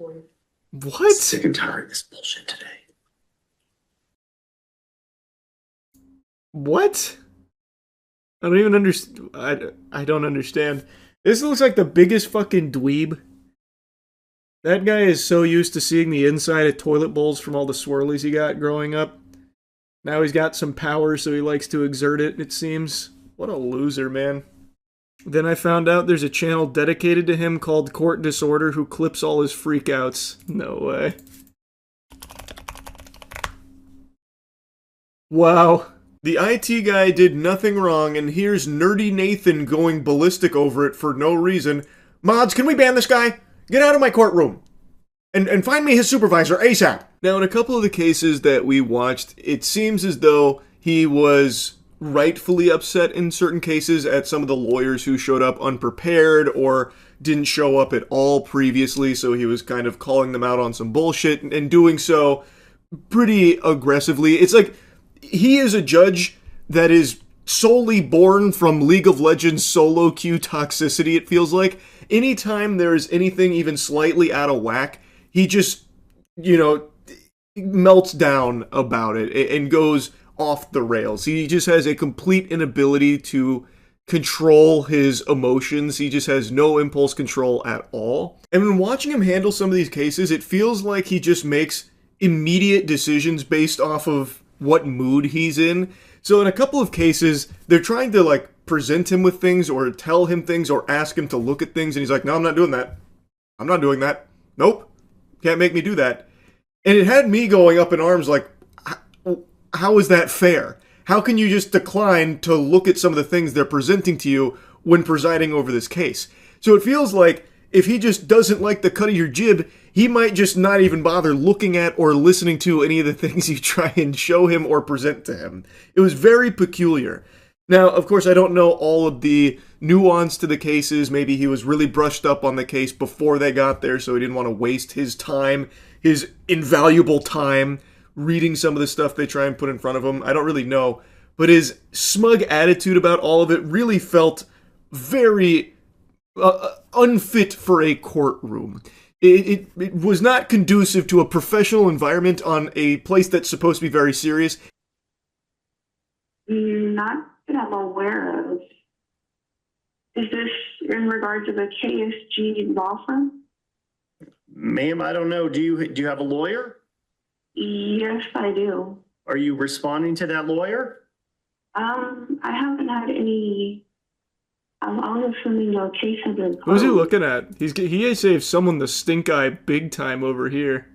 What? Sick and tired of this bullshit today. What? I don't even understand. I don't understand. This looks like the biggest fucking dweeb. That guy is so used to seeing the inside of toilet bowls from all the swirlies he got growing up. Now he's got some power, so he likes to exert it, it seems. What a loser, man. Then I found out there's a channel dedicated to him called Court Disorder who clips all his freakouts. No way. Wow. The IT guy did nothing wrong, and here's Nerdy Nathan going ballistic over it for no reason. Mods, can we ban this guy? Get out of my courtroom. And find me his supervisor ASAP. Now, in a couple of the cases that we watched, it seems as though he was rightfully upset in certain cases at some of the lawyers who showed up unprepared or didn't show up at all previously, so he was kind of calling them out on some bullshit and doing so pretty aggressively. It's like he is a judge that is solely born from League of Legends solo queue toxicity, it feels like. Anytime there's anything even slightly out of whack, he just, melts down about it and goes off the rails. He just has a complete inability to control his emotions. He just has no impulse control at all. And when watching him handle some of these cases, it feels like he just makes immediate decisions based off of what mood he's in. So in a couple of cases, they're trying to present him with things or tell him things or ask him to look at things, and he's like, no, I'm not doing that. I'm not doing that. Nope. Can't make me do that. And it had me going up in arms like, how is that fair? How can you just decline to look at some of the things they're presenting to you when presiding over this case? So it feels like if he just doesn't like the cut of your jib, he might just not even bother looking at or listening to any of the things you try and show him or present to him. It was very peculiar. Now, of course, I don't know all of the nuance to the cases. Maybe he was really brushed up on the case before they got there, so he didn't want to waste his time, his invaluable time, reading some of the stuff they try and put in front of him. I don't really know. But his smug attitude about all of it really felt very unfit for a courtroom. It was not conducive to a professional environment on a place that's supposed to be very serious. Not that I'm aware of. Is this in regard to the KSG law firm? Ma'am, I don't know. Do you have a lawyer? Yes, I do. Are you responding to that lawyer? I haven't had any. I'm assuming the case has been closed. Who's he looking at? He saved someone the stink eye big time over here.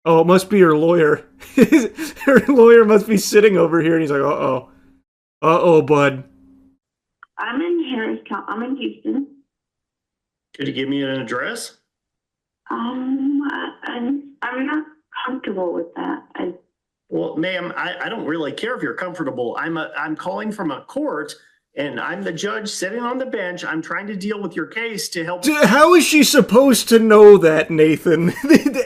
Oh, it must be her lawyer. Her lawyer must be sitting over here, and he's like, uh-oh. Uh-oh, bud. I'm in Harris County. I'm in Houston. Could you give me an address? I'm not comfortable with that. Well, ma'am, I don't really care if you're comfortable. I'm calling from a court, and I'm the judge sitting on the bench. I'm trying to deal with your case to help. How is she supposed to know that, Nathan?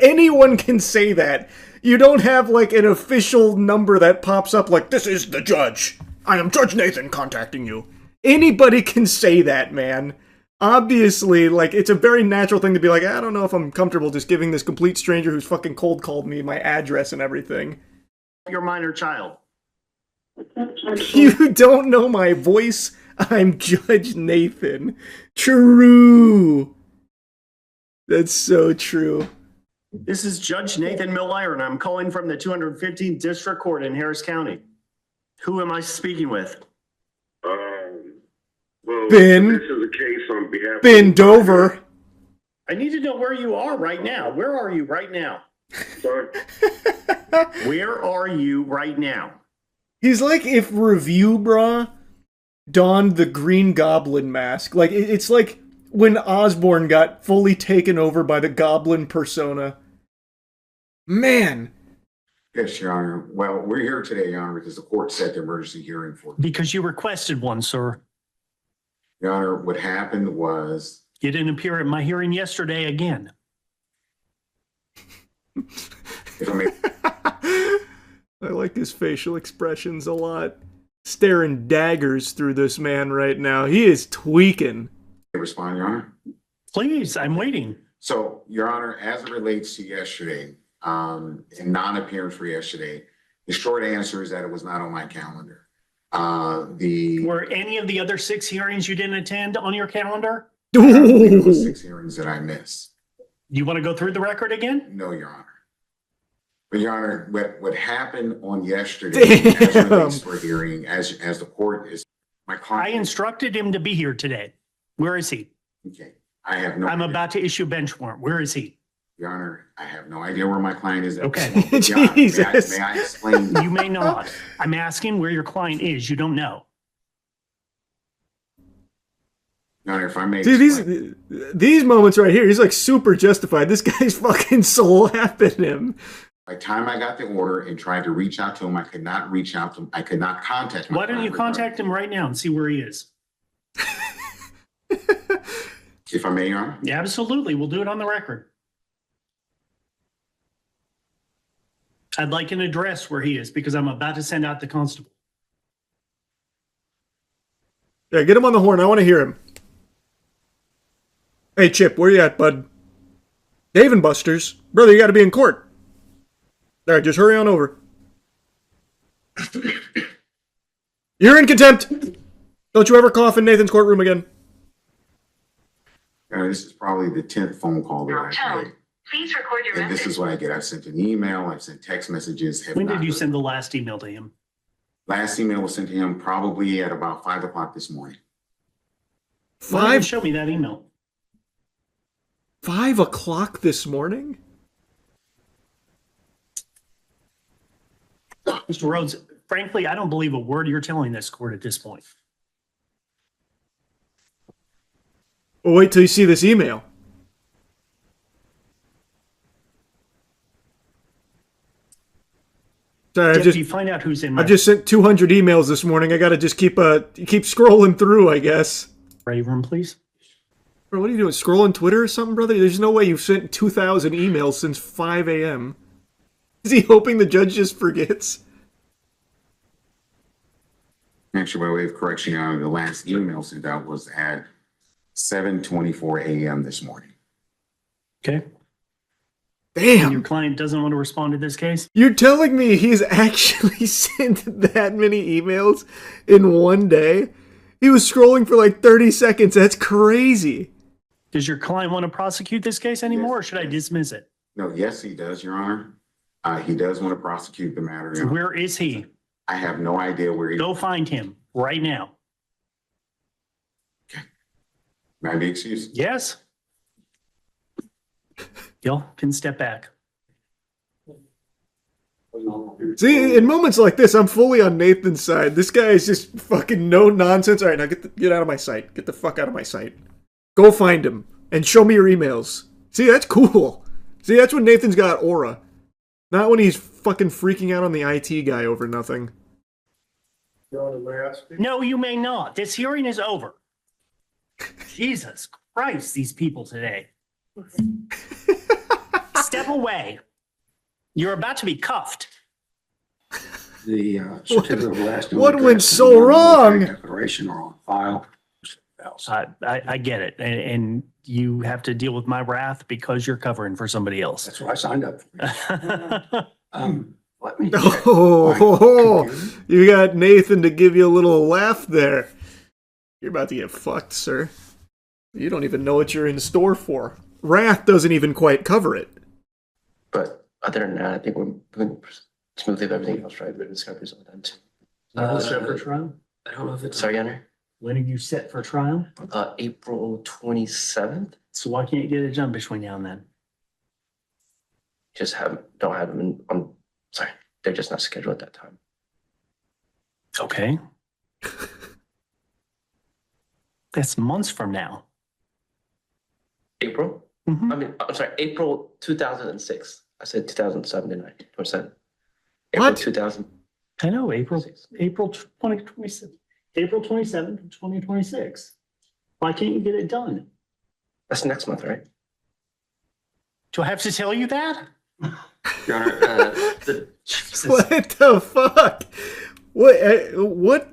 Anyone can say that. You don't have, an official number that pops up like, this is the judge. I am Judge Nathan contacting you. Anybody can say that, man. Obviously, it's a very natural thing to be like, I don't know if I'm comfortable just giving this complete stranger who's fucking cold called me my address and everything. Your minor child. You don't know my voice? I'm Judge Nathan. True. That's so true. This is Judge Nathan Miller, and I'm calling from the 215th District Court in Harris County. Who am I speaking with? Well, Ben. this is a case on behalf Ben Dover. I need to know where you are right now. Where are you right now? Sorry? Where are you right now? He's like if Review Brah donned the Green Goblin mask. Like, it's like when Osborn got fully taken over by the Goblin persona. Man. Yes, Your Honor. Well, we're here today, Your Honor, because the court set the emergency hearing for. Because you requested one, sir. Your Honor, what happened was... You didn't appear at my hearing yesterday again. If I may... I like his facial expressions a lot. Staring daggers through this man right now. He is tweaking. Respond, Your Honor. Please, I'm waiting. So, Your Honor, as it relates to yesterday, in non-appearance for yesterday, the short answer is that it was not on my calendar. Were any of the other 6 hearings you didn't attend on your calendar? I believe it was 6 hearings that I missed. You want to go through the record again? No, Your Honor. But Your Honor, what happened on yesterday as it relates for hearing, as the court is, my client. I instructed him to be here today. Where is he? Okay, I have no. I'm about to issue a bench warrant. Where is he? Your Honor, I have no idea where my client is. Okay. Your Honor, may I explain? You may not. I'm asking where your client is. You don't know. Your Honor, if I may. See, these moments right here, he's like super justified. This guy's fucking slapping him. By the time I got the order and tried to reach out to him, I could not reach out to him. I could not contact him. Why don't you contact him right now and see where he is? If I may, Your Honor? Yeah, absolutely. We'll do it on the record. I'd like an address where he is because I'm about to send out the constable. Yeah, get him on the horn. I want to hear him. Hey, Chip, where you at, bud? Dave and Buster's. Brother, you got to be in court. All right, just hurry on over. You're in contempt. Don't you ever cough in Nathan's courtroom again. This is probably the 10th phone call that I've made. Please record your And this is what I get. I've sent an email. I've sent text messages. When did you send the last email to him? Last email was sent to him probably at about 5 o'clock this morning. Why don't you show me that email? 5 o'clock this morning? Mr. Rhodes, frankly, I don't believe a word you're telling this court at this point. Well, wait till you see this email. Sorry, Jeff, you find out who's in my... I've just sent 200 emails this morning. I gotta just keep scrolling through, I guess. Ready room, please. Bro, what are you doing? Scrolling Twitter or something, brother? There's no way you've sent 2,000 emails since 5 a.m. Is he hoping the judge just forgets? Actually, by way of correction, Your Honor, the last email sent out was at 7:24 a.m. this morning. Okay. Damn. And your client doesn't want to respond to this case? You're telling me he's actually sent that many emails in one day? He was scrolling for like 30 seconds. That's crazy. Does your client want to prosecute this case anymore, or should I dismiss it? No, yes, he does, Your Honor. He does want to prosecute the matter. Your Honor. Where is he? I have no idea where he is. Go find him right now. May I be excused? Yes. Gil, can step back. See, in moments like this, I'm fully on Nathan's side. This guy is just fucking no nonsense. All right, now get out of my sight. Get the fuck out of my sight. Go find him and show me your emails. See, that's cool. See, that's when Nathan's got aura. Not when he's fucking freaking out on the IT guy over nothing. No, you may not. This hearing is over. Jesus Christ, these people today. Step away. You're about to be cuffed. The certificate of last What went so wrong? Declaration are on file. I get it. And you have to deal with my wrath because you're covering for somebody else. That's what I signed up for. Let me Oh, you got Nathan to give you a little laugh there. You're about to get fucked, sir. You don't even know what you're in store for. Wrath doesn't even quite cover it. But other than that, I think we're moving smoothly with everything else, right? The discoveries all done too. Set for trial? I don't know if it's sorry, Henry. When are you set for trial? April 27th. So why can't you get it done between now and then? Just don't have them on. Sorry, they're just not scheduled at that time. Okay. That's months from now. April? Mm-hmm. I mean, I'm sorry, April 2006. I said 2007, didn't I? 27. April 2000. I know, April 2027. April 27th, 2026. Why can't you get it done? That's next month, right? Do I have to tell you that? Your Honor, What the fuck? What?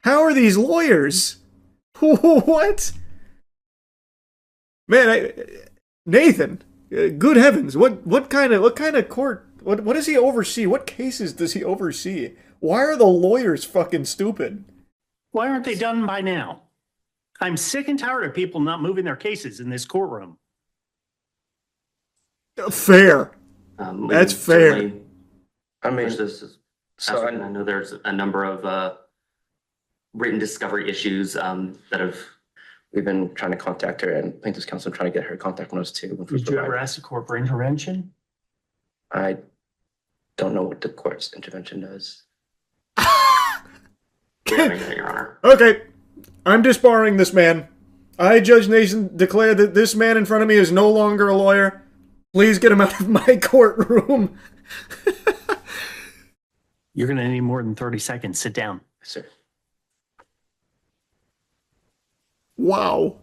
How are these lawyers? What? Man, Nathan, good heavens, what kind of court? What does he oversee? What cases does he oversee? Why are the lawyers fucking stupid? Why aren't they done by now? I'm sick and tired of people not moving their cases in this courtroom. Fair. That's fair. I mean, so I know there's a number of written discovery issues that we've been trying to contact her, and plaintiff's counsel trying to get her contact notes too. Did you ever ask the court for intervention? I don't know what the court's intervention does. Your Honor. Okay, I'm disbarring this man. I, Judge Nathan, declare that this man in front of me is no longer a lawyer. Please get him out of my courtroom. You're going to need more than 30 seconds. Sit down. Yes, sir. Wow.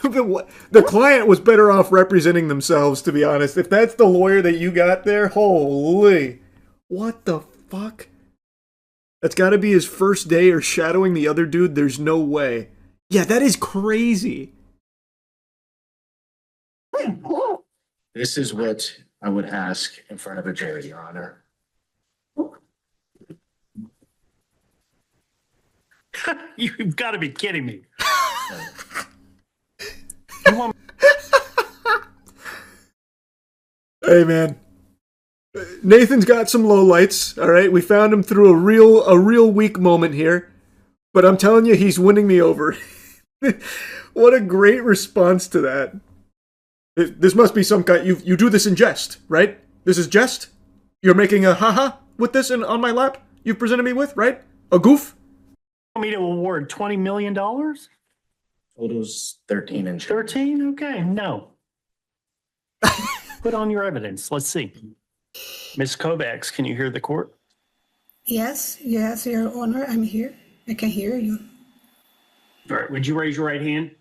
The client was better off representing themselves, to be honest. If that's the lawyer that you got there, holy. What the fuck? That's got to be his first day or shadowing the other dude. There's no way. Yeah, that is crazy. This is what I would ask in front of a jury, Your Honor. You've got to be kidding me. Hey, man. Nathan's got some lowlights, all right? We found him through a real weak moment here. But I'm telling you, he's winning me over. What a great response to that. This must be some kind... You do this in jest, right? This is jest? You're making a haha with this on my lap? You've presented me with, right? A goof? You want me to award $20 million? Total's 13 and 13? Okay, no. Put on your evidence. Let's see. Ms. Kovacs, can you hear the court? Yes, Your Honor, I'm here. I can hear you. All right, would you raise your right hand?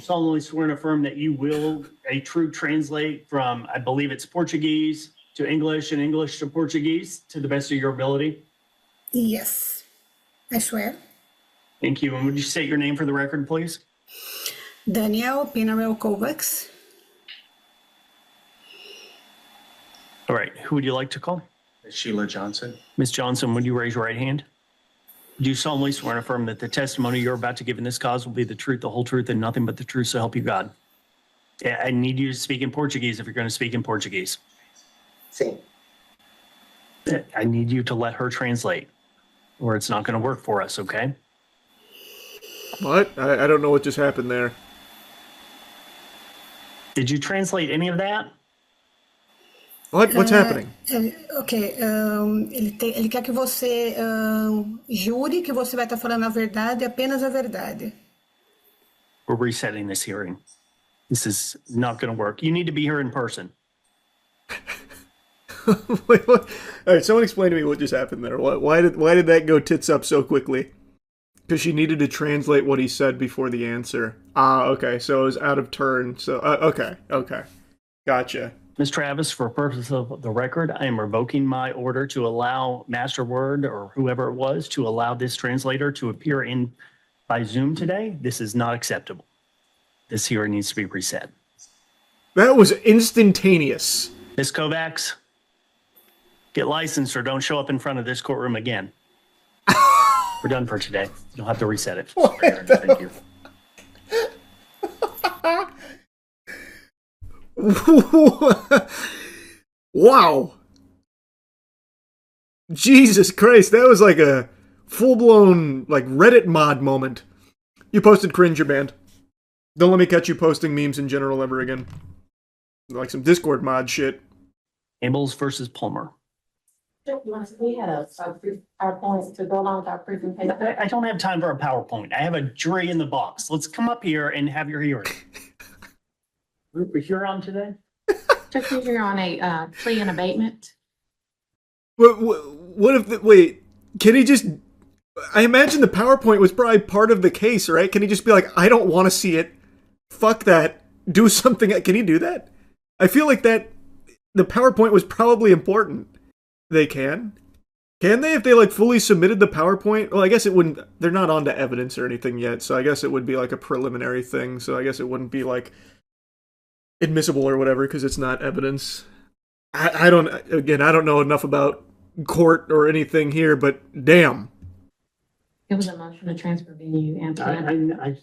Solemnly swear and affirm that you will a true translate from, I believe it's Portuguese to English and English to Portuguese to the best of your ability? Yes, I swear. Thank you. And would you state your name for the record, please? Danielle Pinarel Kovacs. All right, who would you like to call? Sheila Johnson. Ms. Johnson, would you raise your right hand? Do you solemnly swear and affirm that the testimony you're about to give in this cause will be the truth, the whole truth, and nothing but the truth, so help you God? Yeah, I need you to speak in Portuguese if you're going to speak in Portuguese. Sim. I need you to let her translate, or it's not going to work for us, okay? What? I don't know what just happened there. Did you translate any of that? What? What's happening? Ok, ele quer que você jure que você vai estar falando a verdade, apenas a verdade. We're resetting this hearing. This is not going to work. You need to be here in person. Wait, what? All right, someone explain to me what just happened there. Why did that go tits up so quickly? Because she needed to translate what he said before the answer. Ah, okay, so it was out of turn. So okay, gotcha. Ms. Travis, for purpose of the record, I am revoking my order to allow Master Word or whoever it was to allow this translator to appear in by Zoom today. This is not acceptable. This hearing needs to be reset. That was instantaneous. Ms. Kovacs, get licensed or don't show up in front of this courtroom again. We're done for today. You'll have to reset it. What Thank you. Wow. Jesus Christ, that was like a full-blown, like, Reddit mod moment. You posted cringe, you're banned. Don't let me catch you posting memes in general ever again. Like some Discord mod shit. Ambles versus Palmer. We had a PowerPoint to go along with our presentation. I don't have time for a PowerPoint. I have a jury in the box. Let's come up here and have your hearing. We're here on today? Just you're on a plea and abatement. What if, wait, can he just, I imagine the PowerPoint was probably part of the case, right? Can he just be like, I don't want to see it. Fuck that. Do something. Can he do that? I feel like that, the PowerPoint was probably important. They can? Can they if they like fully submitted the PowerPoint? Well, I guess it wouldn't, they're not onto evidence or anything yet, so I guess it would be like a preliminary thing, so I guess it wouldn't be like admissible or whatever because it's not evidence. I don't know enough about court or anything here, but damn. It was a motion to transfer venue and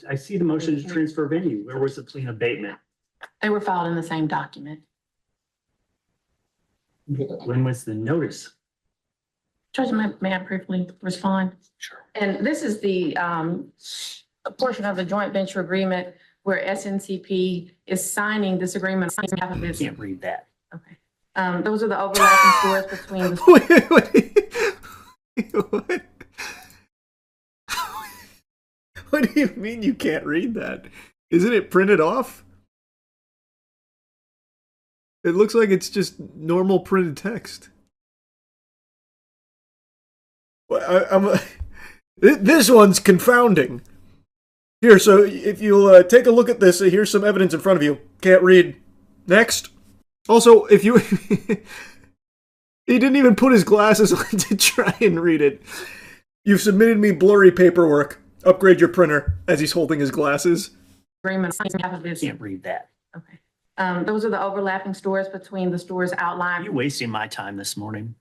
I see the motion to transfer venue. Where was the plea and abatement? they were filed in the same document. When was the notice? Judge, may I briefly respond? Sure. And this is the a portion of the joint venture agreement where SNCP is signing this agreement on behalf of its. Can't read that. Okay. Those are the overlapping stores between the. What? What do you mean you can't read that? Isn't it printed off? It looks like it's just normal printed text. This one's confounding. Here, so if you'll take a look at this, here's some evidence in front of you. Can't read. Next. Also, if you... he didn't even put his glasses on to try and read it. You've submitted me blurry paperwork. Upgrade your printer, as he's holding his glasses. Agreement on behalf of its. Can't read that. Okay. Those are the overlapping stores between the stores outlined. You're wasting my time this morning.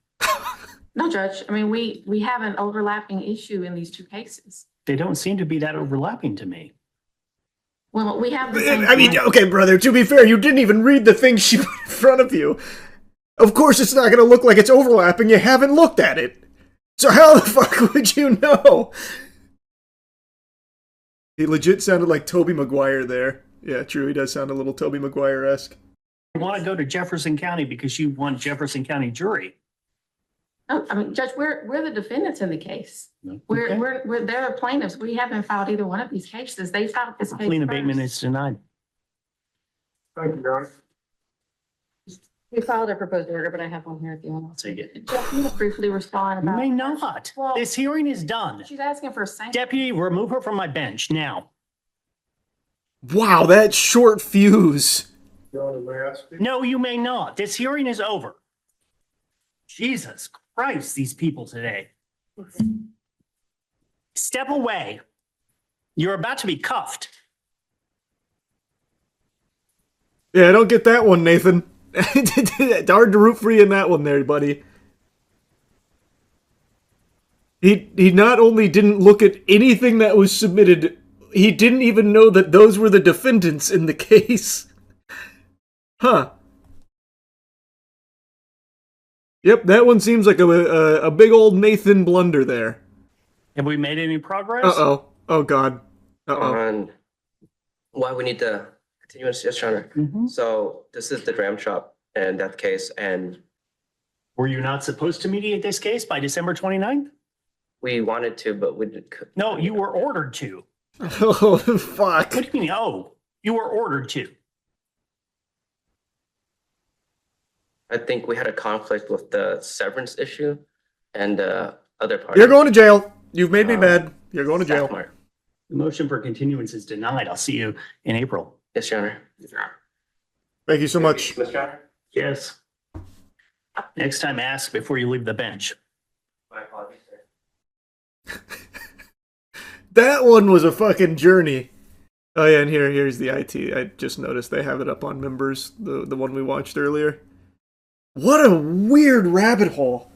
No, Judge. I mean, we have an overlapping issue in these two cases. They don't seem to be that overlapping to me. Well, we have the same. I mean, okay, brother, to be fair, you didn't even read the thing she put in front of you. Of course it's not going to look like it's overlapping. You haven't looked at it. So how the fuck would you know? He legit sounded like Tobey Maguire there. Yeah, true, he does sound a little Tobey Maguire-esque. I want to go to Jefferson County because you want Jefferson County jury. No, I mean, Judge, we're the defendants in the case. No. We're Okay. they're the plaintiffs. We haven't filed either one of these cases. They filed this case Plea and abatement first. is denied. Thank you, Your Honor. We filed a proposed order, but I have one here if you want. Take it. Judge, can you briefly respond You about? may not. Well, This hearing is done. she's asking for a sanction. Deputy, remove her from my bench now. Wow, that short fuse. Your Honor, may I speak? No, you may not. This hearing is over. Jesus Christ, these people today. Step away. You're about to be cuffed. Yeah, I don't get that one, Nathan. It's hard to root for you in that one there, buddy. He not only didn't look at anything that was submitted, he didn't even know that those were the defendants in the case. Huh. Yep, that one seems like a big old Nathan blunder there. Have we made any progress? Uh-oh. Oh, God. Uh-oh. On why we need the continuance, yes, Your Honor. So this is the dram shop and that case, and Were you not supposed to mediate this case by December 29th? we wanted to, but we did. No, you were ordered to. Oh, fuck. What do you mean, oh? You were ordered to. I think we had a conflict with the severance issue and the other party. You're going to jail. You've made me mad. You're going to jail. The motion for continuance is denied. I'll see you in April. Yes, Your Honor. Thank you so much. Mr. Honor? Yes. Next time, ask before you leave the bench. My apologies, sir. That one was a fucking journey. Oh yeah, and here's the IT. I just noticed they have it up on members, the one we watched earlier. What a weird rabbit hole.